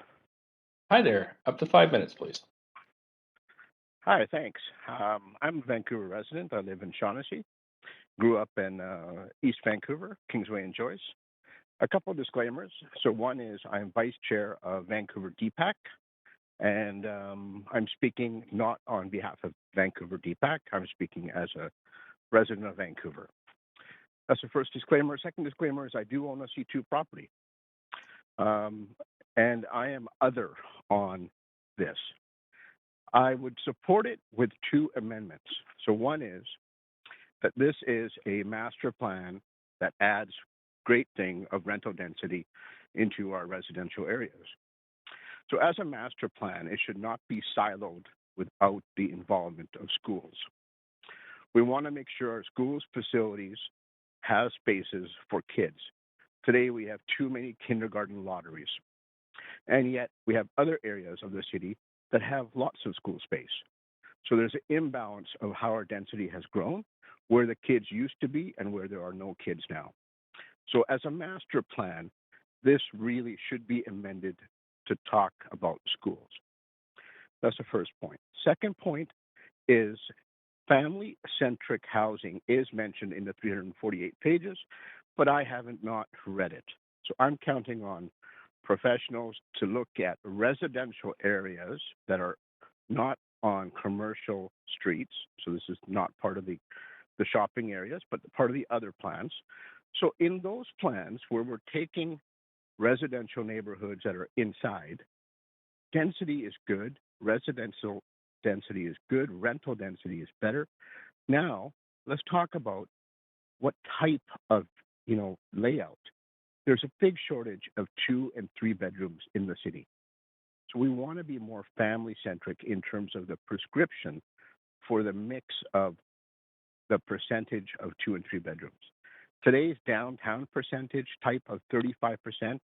Hi there. Up to 5 minutes, please. Hi, thanks. I'm a Vancouver resident. I live in Shaughnessy. Grew up in East Vancouver, Kingsway and Joyce. A couple of disclaimers. So one is I'm vice chair of Vancouver DPAC, and I'm speaking not on behalf of Vancouver DPAC. I'm speaking as a resident of Vancouver. That's the first disclaimer. Second disclaimer is I do own a C2 property, and I am other on this. I would support it with 2 amendments. So one is that this is a master plan that adds great thing of rental density into our residential areas. So as a master plan, it should not be siloed without the involvement of schools. We want to make sure our schools' facilities have spaces for kids. Today, we have too many kindergarten lotteries. And yet, we have other areas of the city that have lots of school space. So there's an imbalance of how our density has grown, where the kids used to be and where there are no kids now. So as a master plan, this really should be amended to talk about schools. That's the first point. Second point is family-centric housing is mentioned in the 348 pages, but I haven't not read it. So I'm counting on professionals to look at residential areas that are not on commercial streets. So this is not part of the shopping areas, but part of the other plans. So in those plans where we're taking residential neighborhoods that are inside, density is good, residential density is good, rental density is better. Now, let's talk about what type of, layout. There's a big shortage of 2 and 3 bedrooms in the city. So we want to be more family-centric in terms of the prescription for the mix of the percentage of 2 and 3 bedrooms. Today's downtown percentage type of 35%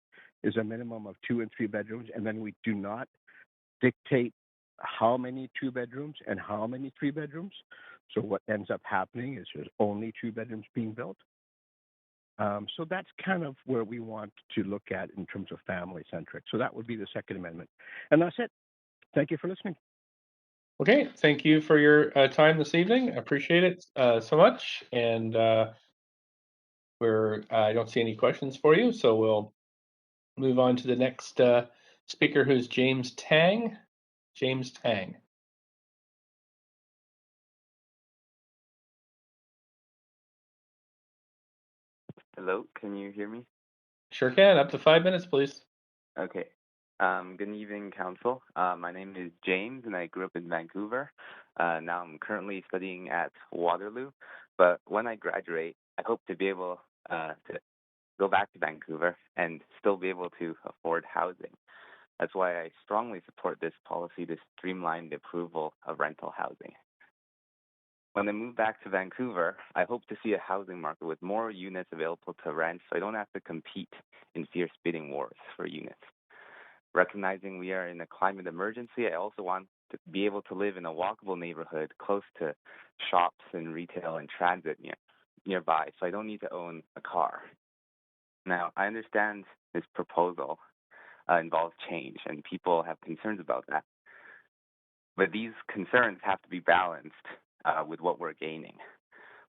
is a minimum of 2 and 3 bedrooms, and then we do not dictate how many 2 bedrooms and how many 3 bedrooms. So what ends up happening is there's only 2 bedrooms being built. So that's kind of where we want to look at in terms of family-centric. So that would be the Second Amendment. And that's it. Thank you for listening. Okay, thank you for your time this evening. I appreciate it so much. And I don't see any questions for you, so we'll move on to the next speaker, who's James Tang. James Tang. Hello, can you hear me? Sure can. Up to 5 minutes, please. Okay. Good evening, Council. My name is James, and I grew up in Vancouver. Now I'm currently studying at Waterloo, but when I graduate, I hope to be able to go back to Vancouver and still be able to afford housing. That's why I strongly support this policy to streamline the approval of rental housing. When I move back to Vancouver, I hope to see a housing market with more units available to rent so I don't have to compete in fierce bidding wars for units. Recognizing we are in a climate emergency, I also want to be able to live in a walkable neighborhood close to shops and retail and transit nearby, so I don't need to own a car. Now, I understand this proposal involves change, and people have concerns about that. But these concerns have to be balanced with what we're gaining.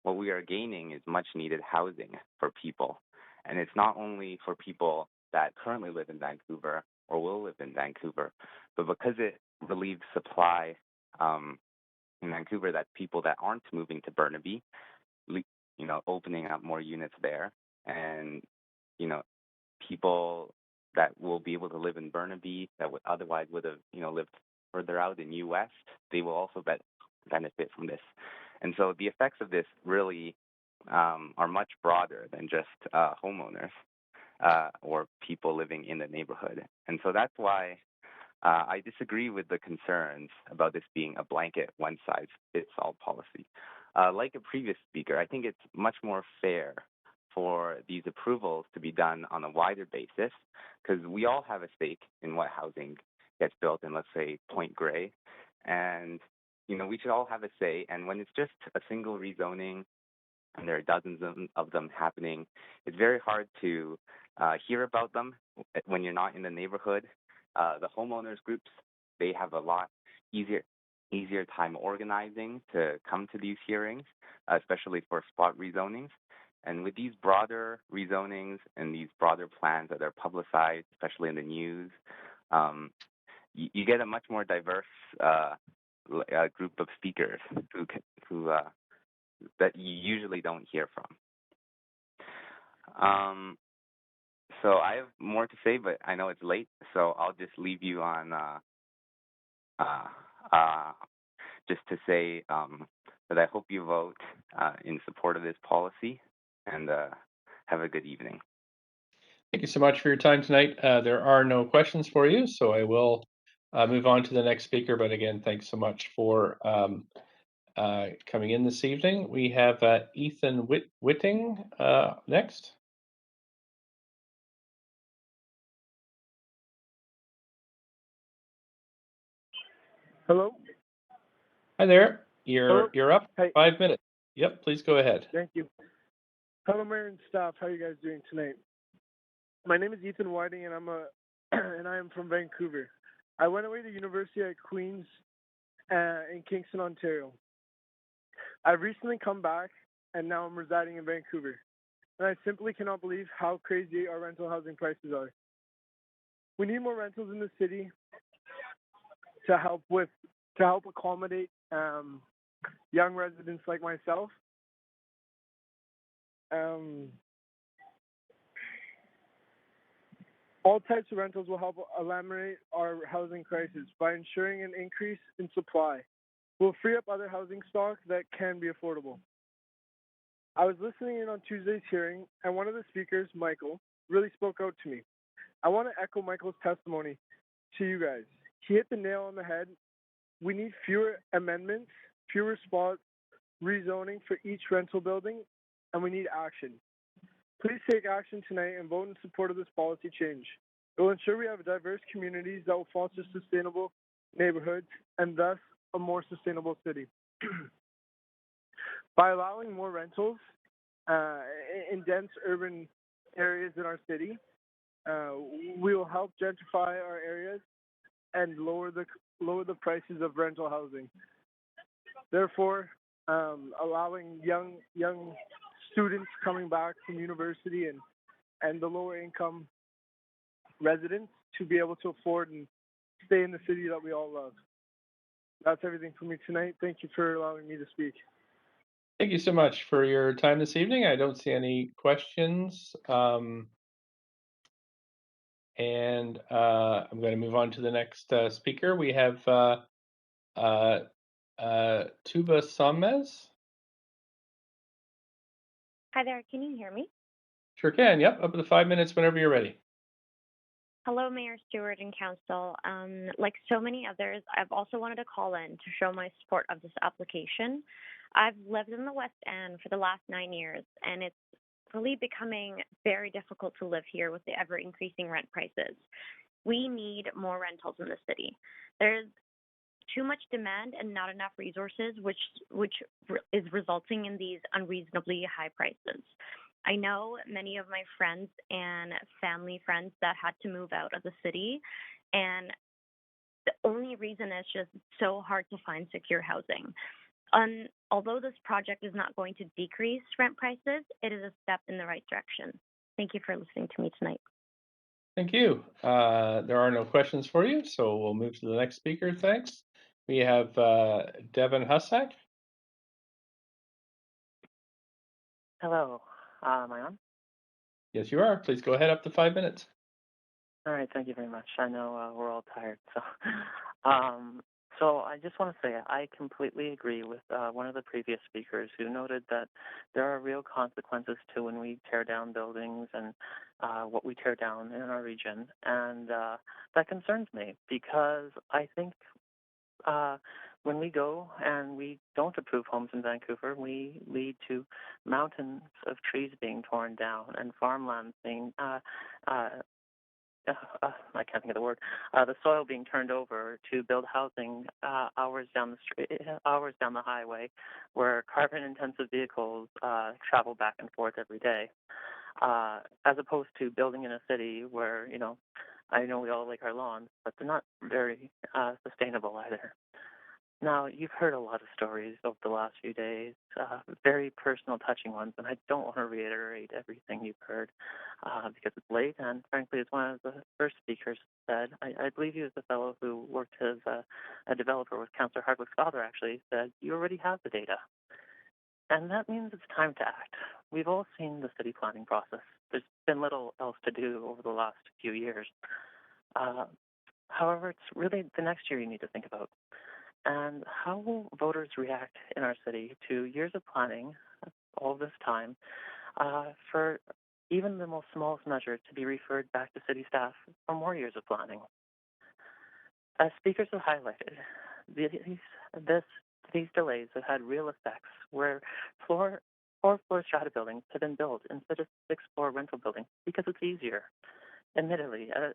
What we are gaining is much needed housing for people. And it's not only for people that currently live in Vancouver or will live in Vancouver, but because it relieves supply in Vancouver, that people that aren't moving to Burnaby, opening up more units there, and, people that will be able to live in Burnaby that would otherwise would have, lived further out in U.S., they will also benefit from this. And so the effects of this really are much broader than just homeowners or people living in the neighborhood. And so that's why I disagree with the concerns about this being a blanket one-size-fits-all policy. Like a previous speaker, I think it's much more fair for these approvals to be done on a wider basis, because we all have a stake in what housing gets built in, let's say, Point Grey. And, we should all have a say. And when it's just a single rezoning and there are dozens of them happening, it's very hard to hear about them when you're not in the neighborhood. The homeowners groups, they have a lot easier time organizing to come to these hearings, especially for spot rezonings. And with these broader rezonings and these broader plans that are publicized, especially in the news, you get a much more diverse group of speakers who that you usually don't hear from. So I have more to say, but I know it's late, so I'll just leave you on just to say that I hope you vote in support of this policy, and have a good evening. Thank you so much for your time tonight. There are no questions for you, so I will move on to the next speaker. But again, thanks so much for coming in this evening. We have Ethan Whitting next. Hello. Hi there. Hello. You're up. Hey. 5 minutes. Yep, please go ahead. Thank you. Hello, Mayor and staff. How are you guys doing tonight? My name is Ethan Whiting, and I am from Vancouver. I went away to University at Queen's in Kingston, Ontario. I've recently come back, and now I'm residing in Vancouver. And I simply cannot believe how crazy our rental housing prices are. We need more rentals in the city to help accommodate young residents like myself. All types of rentals will help eliminate our housing crisis by ensuring an increase in supply. We'll free up other housing stock that can be affordable. I was listening in on Tuesday's hearing, and one of the speakers, Michael, really spoke out to me. I want to echo Michael's testimony to you guys. He hit the nail on the head. We need fewer amendments, fewer spots, rezoning for each rental building, and we need action. Please take action tonight and vote in support of this policy change. It will ensure we have diverse communities that will foster sustainable neighborhoods and thus a more sustainable city. By allowing more rentals in dense urban areas in our city, we will help gentrify our areas and lower the prices of rental housing. Therefore, allowing young students coming back from university and the lower income residents to be able to afford and stay in the city that we all love. That's everything for me tonight. Thank you for allowing me to speak. Thank you so much for your time this evening. I don't see any questions. And I'm going to move on to the next speaker. We have Tuba Samez. Hi there, can you hear me? Sure can. Yep, up to 5 minutes whenever you're ready. Hello, Mayor Stewart and Council. Like so many others, I've also wanted to call in to show my support of this application. I've lived in the West End for the last 9 years, and it's really becoming very difficult to live here with the ever-increasing rent prices. We need more rentals in the city. There's too much demand and not enough resources, which is resulting in these unreasonably high prices. I know many of my friends and family friends that had to move out of the city, and the only reason is just so hard to find secure housing. Although this project is not going to decrease rent prices, it is a step in the right direction. Thank you for listening to me tonight. Thank you. There are no questions for you, so we'll move to the next speaker. Thanks. We have Devin Hussack. Hello. Am I on? Yes, you are. Please go ahead up to 5 minutes. All right. Thank you very much. I know we're all tired, so so I just want to say I completely agree with one of the previous speakers who noted that there are real consequences to when we tear down buildings and what we tear down in our region, and that concerns me because I think when we go and we don't approve homes in Vancouver, we lead to mountains of trees being torn down and farmlands being, I can't think of the word, the soil being turned over to build housing hours down the street, hours down the highway, where carbon-intensive vehicles travel back and forth every day, as opposed to building in a city where, I know we all like our lawns, but they're not very sustainable either. Now, you've heard a lot of stories over the last few days, very personal, touching ones, and I don't want to reiterate everything you've heard because it's late, and frankly, as one of the first speakers said, I believe he was the fellow who worked as a developer with Councillor Hardwick's father, actually, said, you already have the data. And that means it's time to act. We've all seen the city planning process. There's been little else to do over the last few years. However, it's really the next year you need to think about. And how will voters react in our city to years of planning, all this time, for even the most smallest measure to be referred back to city staff for more years of planning. As speakers have highlighted, these delays have had real effects where four-floor strata buildings have been built instead of six-floor rental buildings because it's easier. Admittedly, as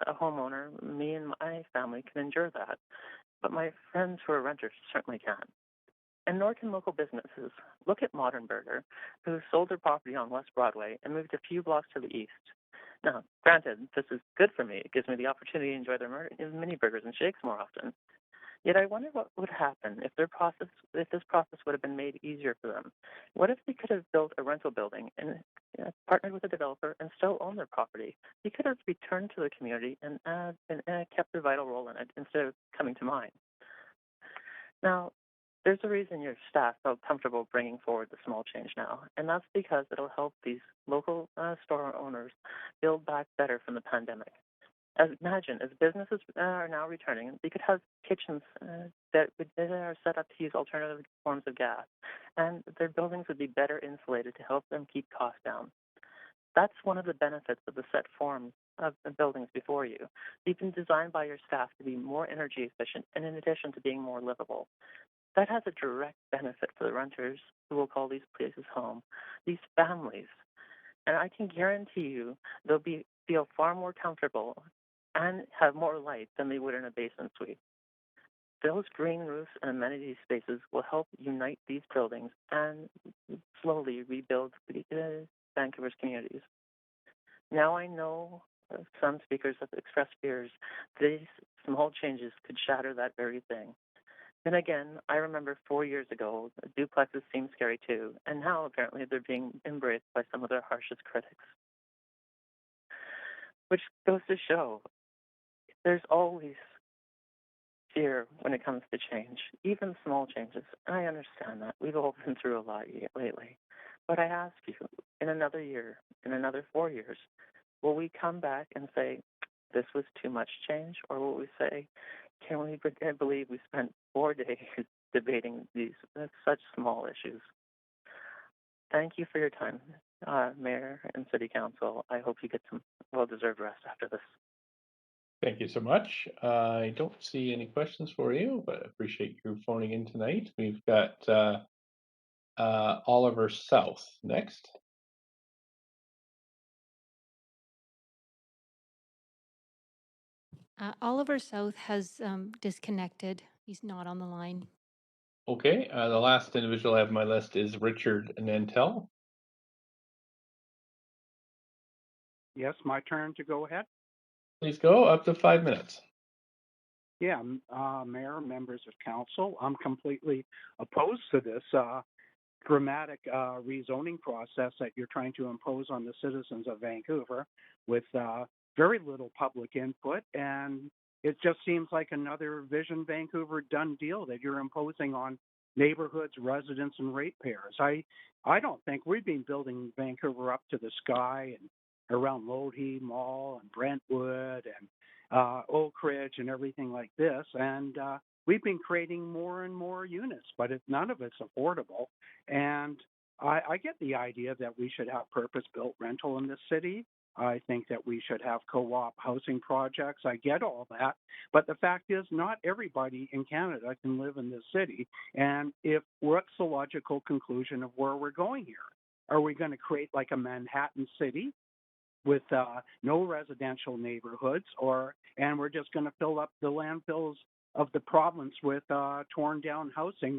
a homeowner, me and my family can endure that, but my friends who are renters certainly can't. And nor can local businesses. Look at Modern Burger, who sold their property on West Broadway and moved a few blocks to the east. Now, granted, this is good for me. It gives me the opportunity to enjoy their mini burgers and shakes more often. Yet I wonder what would happen if this process would have been made easier for them. What if they could have built a rental building and partnered with a developer and still owned their property? They could have returned to the community and kept their vital role in it instead of coming to mine. Now, there's a reason your staff felt comfortable bringing forward the small change now, and that's because it'll help these local store owners build back better from the pandemic. Imagine, as businesses are now returning, they could have kitchens that are set up to use alternative forms of gas, and their buildings would be better insulated to help them keep costs down. That's one of the benefits of the set forms of the buildings before you. They've been designed by your staff to be more energy efficient, and in addition to being more livable. That has a direct benefit for the renters who will call these places home, these families. And I can guarantee you they'll feel far more comfortable and have more light than they would in a basement suite. Those green roofs and amenity spaces will help unite these buildings and slowly rebuild Vancouver's communities. Now I know some speakers have expressed fears these small changes could shatter that very thing. Then again, I remember 4 years ago, duplexes seemed scary too, and now apparently they're being embraced by some of their harshest critics. Which goes to show there's always fear when it comes to change, even small changes. I understand that. We've all been through a lot lately. But I ask you, in another year, in another 4 years, will we come back and say, this was too much change? Or will we say, can we believe we spent 4 days debating these such small issues? Thank you for your time, Mayor and City Council. I hope you get some well-deserved rest after this. Thank you so much. I don't see any questions for you, but I appreciate you phoning in tonight. We've got Oliver South next. Oliver South has disconnected. He's not on the line. Okay, the last individual I have on my list is Richard Nantel. Yes, my turn to go ahead. Please go, up to 5 minutes. Yeah, Mayor, members of council, I'm completely opposed to this dramatic rezoning process that you're trying to impose on the citizens of Vancouver with very little public input. And it just seems like another Vision Vancouver done deal that you're imposing on neighborhoods, residents, and ratepayers. I don't think we've been building Vancouver up to the sky and around Lodi Mall and Brentwood and Oak Ridge and everything like this. And we've been creating more and more units, but none of it's affordable. And I get the idea that we should have purpose-built rental in this city. I think that we should have co-op housing projects. I get all that. But the fact is, not everybody in Canada can live in this city. And what's the logical conclusion of where we're going here? Are we going to create like a Manhattan city with no residential neighborhoods, and we're just going to fill up the landfills of the province with torn down housing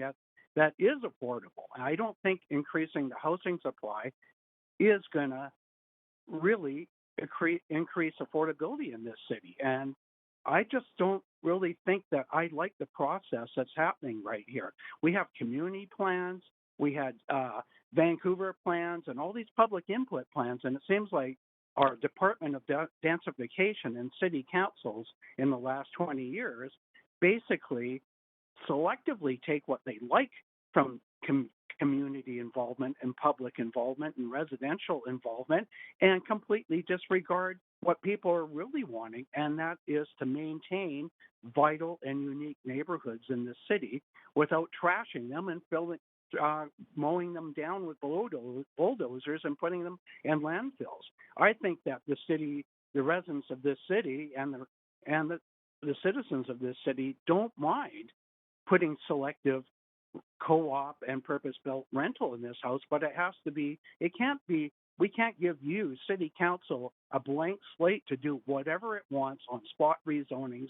that is affordable? I don't think increasing the housing supply is going to really increase affordability in this city. And I just don't really think that I like the process that's happening right here. We have community plans, we had Vancouver plans, and all these public input plans, and it seems like our Department of Densification and city councils in the last 20 years basically selectively take what they like from community involvement and public involvement and residential involvement and completely disregard what people are really wanting, and that is to maintain vital and unique neighborhoods in the city without trashing them and mowing them down with bulldozers bulldozers and putting them in landfills. I think that the city, the residents of this city, and the citizens of this city don't mind putting selective co-op and purpose-built rental in this house, but it has to be, it can't be, we can't give you, city council, a blank slate to do whatever it wants on spot rezonings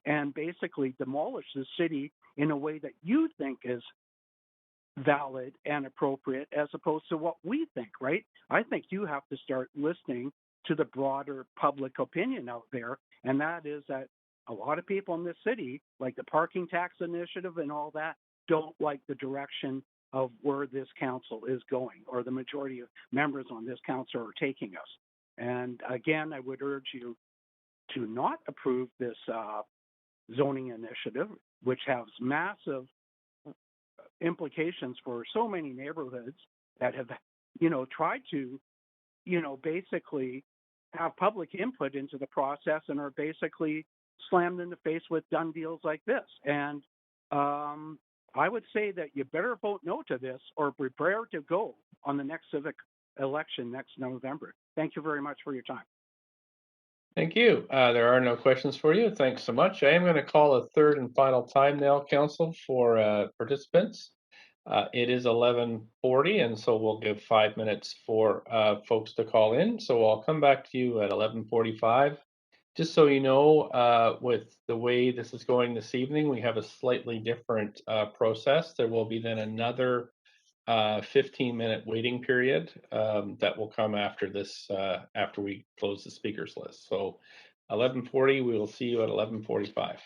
and basically demolish the city in a way that you think is valid and appropriate as opposed to what we think, right? I think you have to start listening to the broader public opinion out there, and that is that a lot of people in this city, like the parking tax initiative and all that, don't like the direction of where this council is going, or the majority of members on this council are taking us. And again, I would urge you to not approve this zoning initiative, which has massive implications for so many neighborhoods that have, tried to, basically have public input into the process and are basically slammed in the face with done deals like this. And I would say that you better vote no to this or prepare to go on the next civic election next November. Thank you very much for your time. Thank you. There are no questions for you. Thanks so much. I am going to call a third and final time now, Council, for participants. It is 11:40, and so we'll give 5 minutes for folks to call in. So I'll come back to you at 11:45. Just so you know, with the way this is going this evening, we have a slightly different process. There will be then another 15-minute waiting period that will come after this, after we close the speakers list. So 11:40, we will see you at 11:45.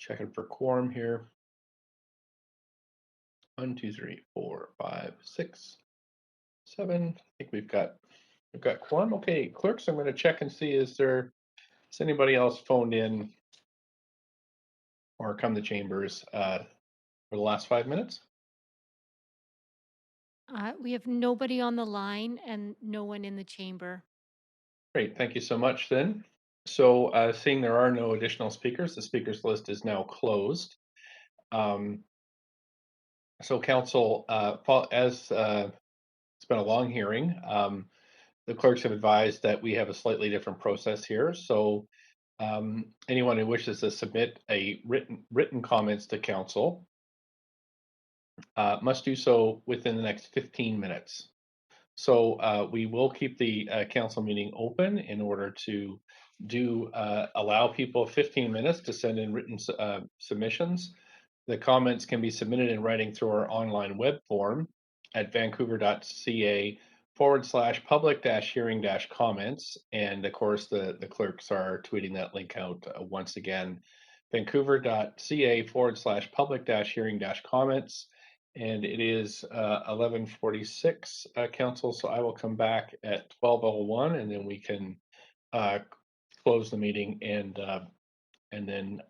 checking for quorum here. 1, 2, 3, 4, 5, 6, 7. I think we've got quorum. Okay, clerks, I'm going to check and see is anybody else phoned in or come to chambers for the last 5 minutes? We have nobody on the line and no one in the chamber. Great, thank you so much then. So seeing there are no additional speakers, the speakers list is now closed. So council, as it's been a long hearing, the clerks have advised that we have a slightly different process here. So anyone who wishes to submit a written comments to council must do so within the next 15 minutes. So we will keep the council meeting open in order to allow people 15 minutes to send in written submissions. The comments can be submitted in writing through our online web form at vancouver.ca/public-hearing-comments. And of course, the clerks are tweeting that link out once again, vancouver.ca/public-hearing-comments. And it is 11:46, council, so I will come back at 12:01 and then we can close the meeting and then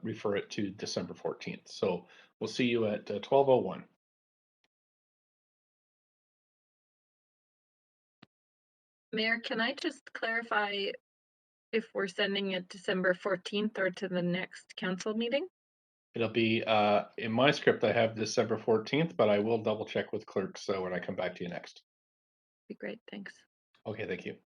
refer it to December 14th. So we'll see you at 12:01. Mayor, can I just clarify if we're sending it December 14th or to the next council meeting? It'll be in my script, I have December 14th, but I will double check with clerks when I come back to you next. Be great, thanks. Okay, thank you.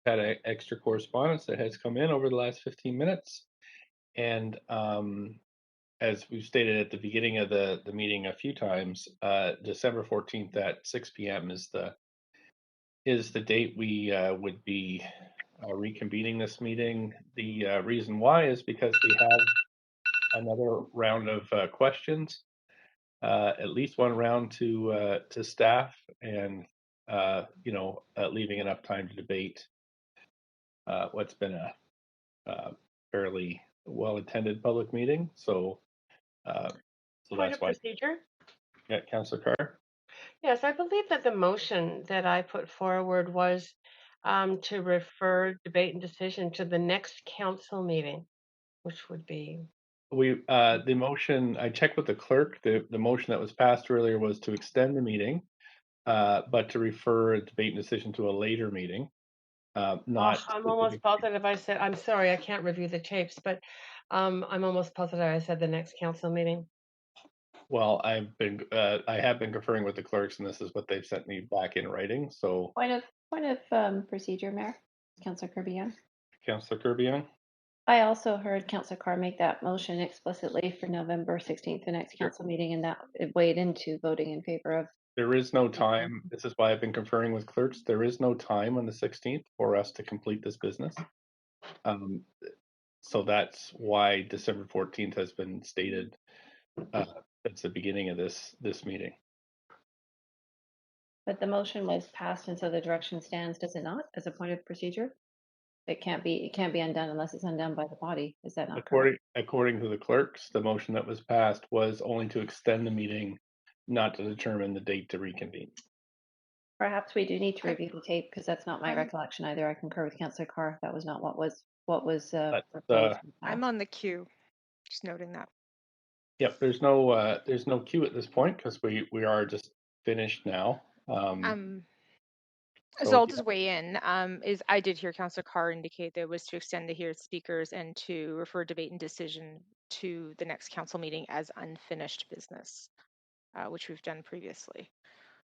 had extra correspondence that has come in over the last 15 minutes. And as we've stated at the beginning of the meeting a few times, December 14th at 6 p.m. is the date we would be reconvening this meeting. The reason why is because we have another round of questions, at least one round to staff, and leaving enough time to debate what's been a fairly well-attended public meeting. So Point that's of why. procedure? Yeah, Councillor Carr. Yes, I believe that the motion that I put forward was to refer debate and decision to the next council meeting, which would be. The motion, I checked with the clerk, the motion that was passed earlier was to extend the meeting, but to refer a debate and decision to a later meeting. Not I'm almost positive I said, I'm sorry, I can't review the tapes, but I'm almost positive I said the next council meeting. Well, I have been conferring with the clerks, and this is what they've sent me back in writing. So Point of procedure, Mayor. Councillor Kirby-Young. Councillor Kirby-Young. I also heard Councillor Carr make that motion explicitly for November 16th, the next council meeting, and that it weighed into voting in favor of. There is no time. This is why I've been conferring with clerks. There is no time on the 16th for us to complete this business. So that's why December 14th has been stated. That's the beginning of this meeting. But the motion was passed, and so the direction stands, does it not, as a point of procedure? It can't be undone unless it's undone by the body. Is that not correct? According to the clerks, the motion that was passed was only to extend the meeting, not to determine the date to reconvene. Perhaps we do need to review the tape, because that's not my recollection either. I concur with Councillor Carr. That was not what was proposed. I'm on the queue. Just noting that. Yep, there's no queue at this point because we are just finished now. So I'll just weigh in. I did hear Councillor Carr indicate that it was to extend the here speakers and to refer debate and decision to the next council meeting as unfinished business, which we've done previously.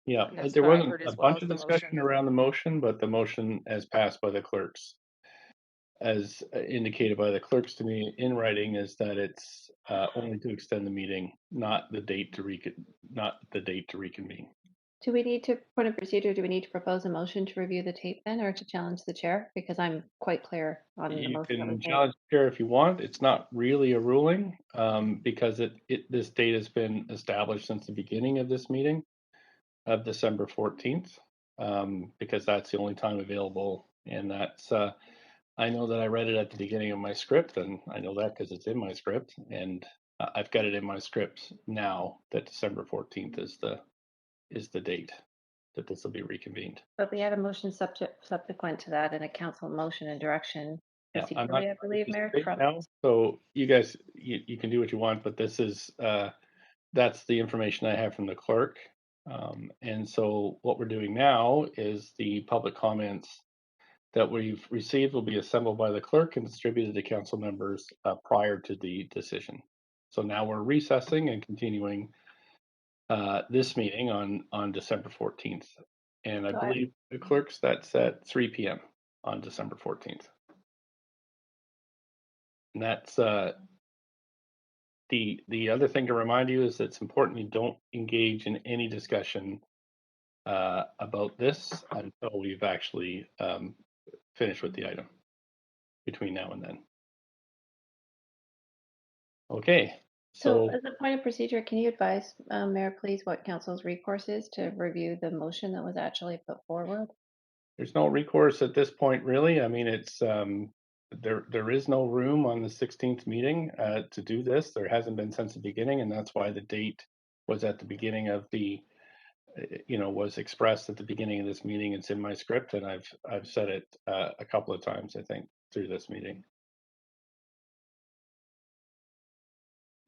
Yeah, there wasn't a bunch of discussion around the motion, but the motion as passed by the clerks, as indicated by the clerks to me in writing, is that it's only to extend the meeting, not the date to reconvene. Do we need to point of procedure? Do we need to propose a motion to review the tape then, or to challenge the chair? Because I'm quite clear on the motion. You can challenge the chair if you want. It's not really a ruling because this date has been established since the beginning of this meeting of December 14th, because that's the only time available, and that's I know that I read it at the beginning of my script, and I know that because it's in my script, and I've got it in my script now that December 14th is the date that this will be reconvened. But we had a motion subsequent to that, and a council motion and direction. Yeah, I'm not, I believe, Mayor. Now, so you guys, you can do what you want, but this is that's the information I have from the clerk. And so what we're doing now is the public comments that we've received will be assembled by the clerk and distributed to council members prior to the decision. So now we're recessing and continuing this meeting on December 14th. And I believe the clerk's that's at 3 p.m. on December 14th. And that's the other thing to remind you is that it's important you don't engage in any discussion about this until we've actually finished with the item between now and then. Okay. So as a point of procedure, can you advise, Mayor, please, what council's recourse is to review the motion that was actually put forward? There's no recourse at this point, really. I mean, it's there is no room on the 16th meeting to do this. There hasn't been since the beginning, and that's why the date was at the beginning of the, was expressed at the beginning of this meeting. It's in my script, and I've said it a couple of times, I think, through this meeting.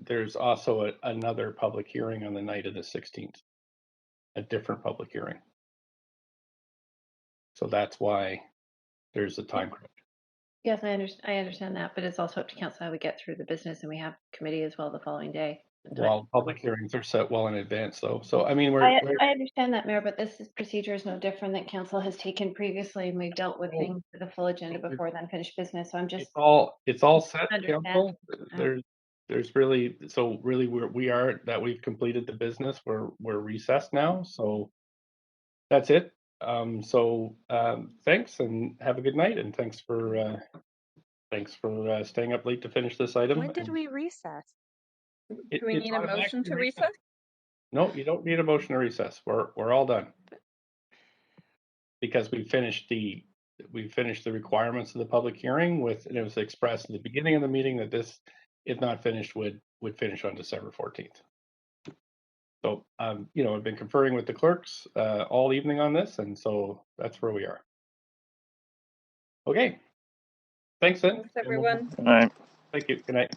There's also another public hearing on the night of the 16th, a different public hearing. So that's why there's a time crunch. Yes, I understand that, but it's also up to council how we get through the business, and we have committee as well the following day. while public hearings are set well in advance, though. So, I mean, I understand that, Mayor, but procedure is no different that council has taken previously, and we've dealt with Oh. things for the full agenda before then finished business. So I'm just it's all set, understand. council. There's really, so really we've completed the business. We're recessed now, so that's it. Thanks and have a good night, and thanks for staying up late to finish this item. When did we recess? Do we need a motion to recess? No, you don't need a motion to recess. We're all done. Because we finished the requirements of the public hearing and it was expressed at the beginning of the meeting that this, if not finished, would finish on December 14th. So, I've been conferring with the clerks all evening on this, and so that's where we are. Okay. Thanks, then. Thanks, everyone. All right. Thank you. Good night.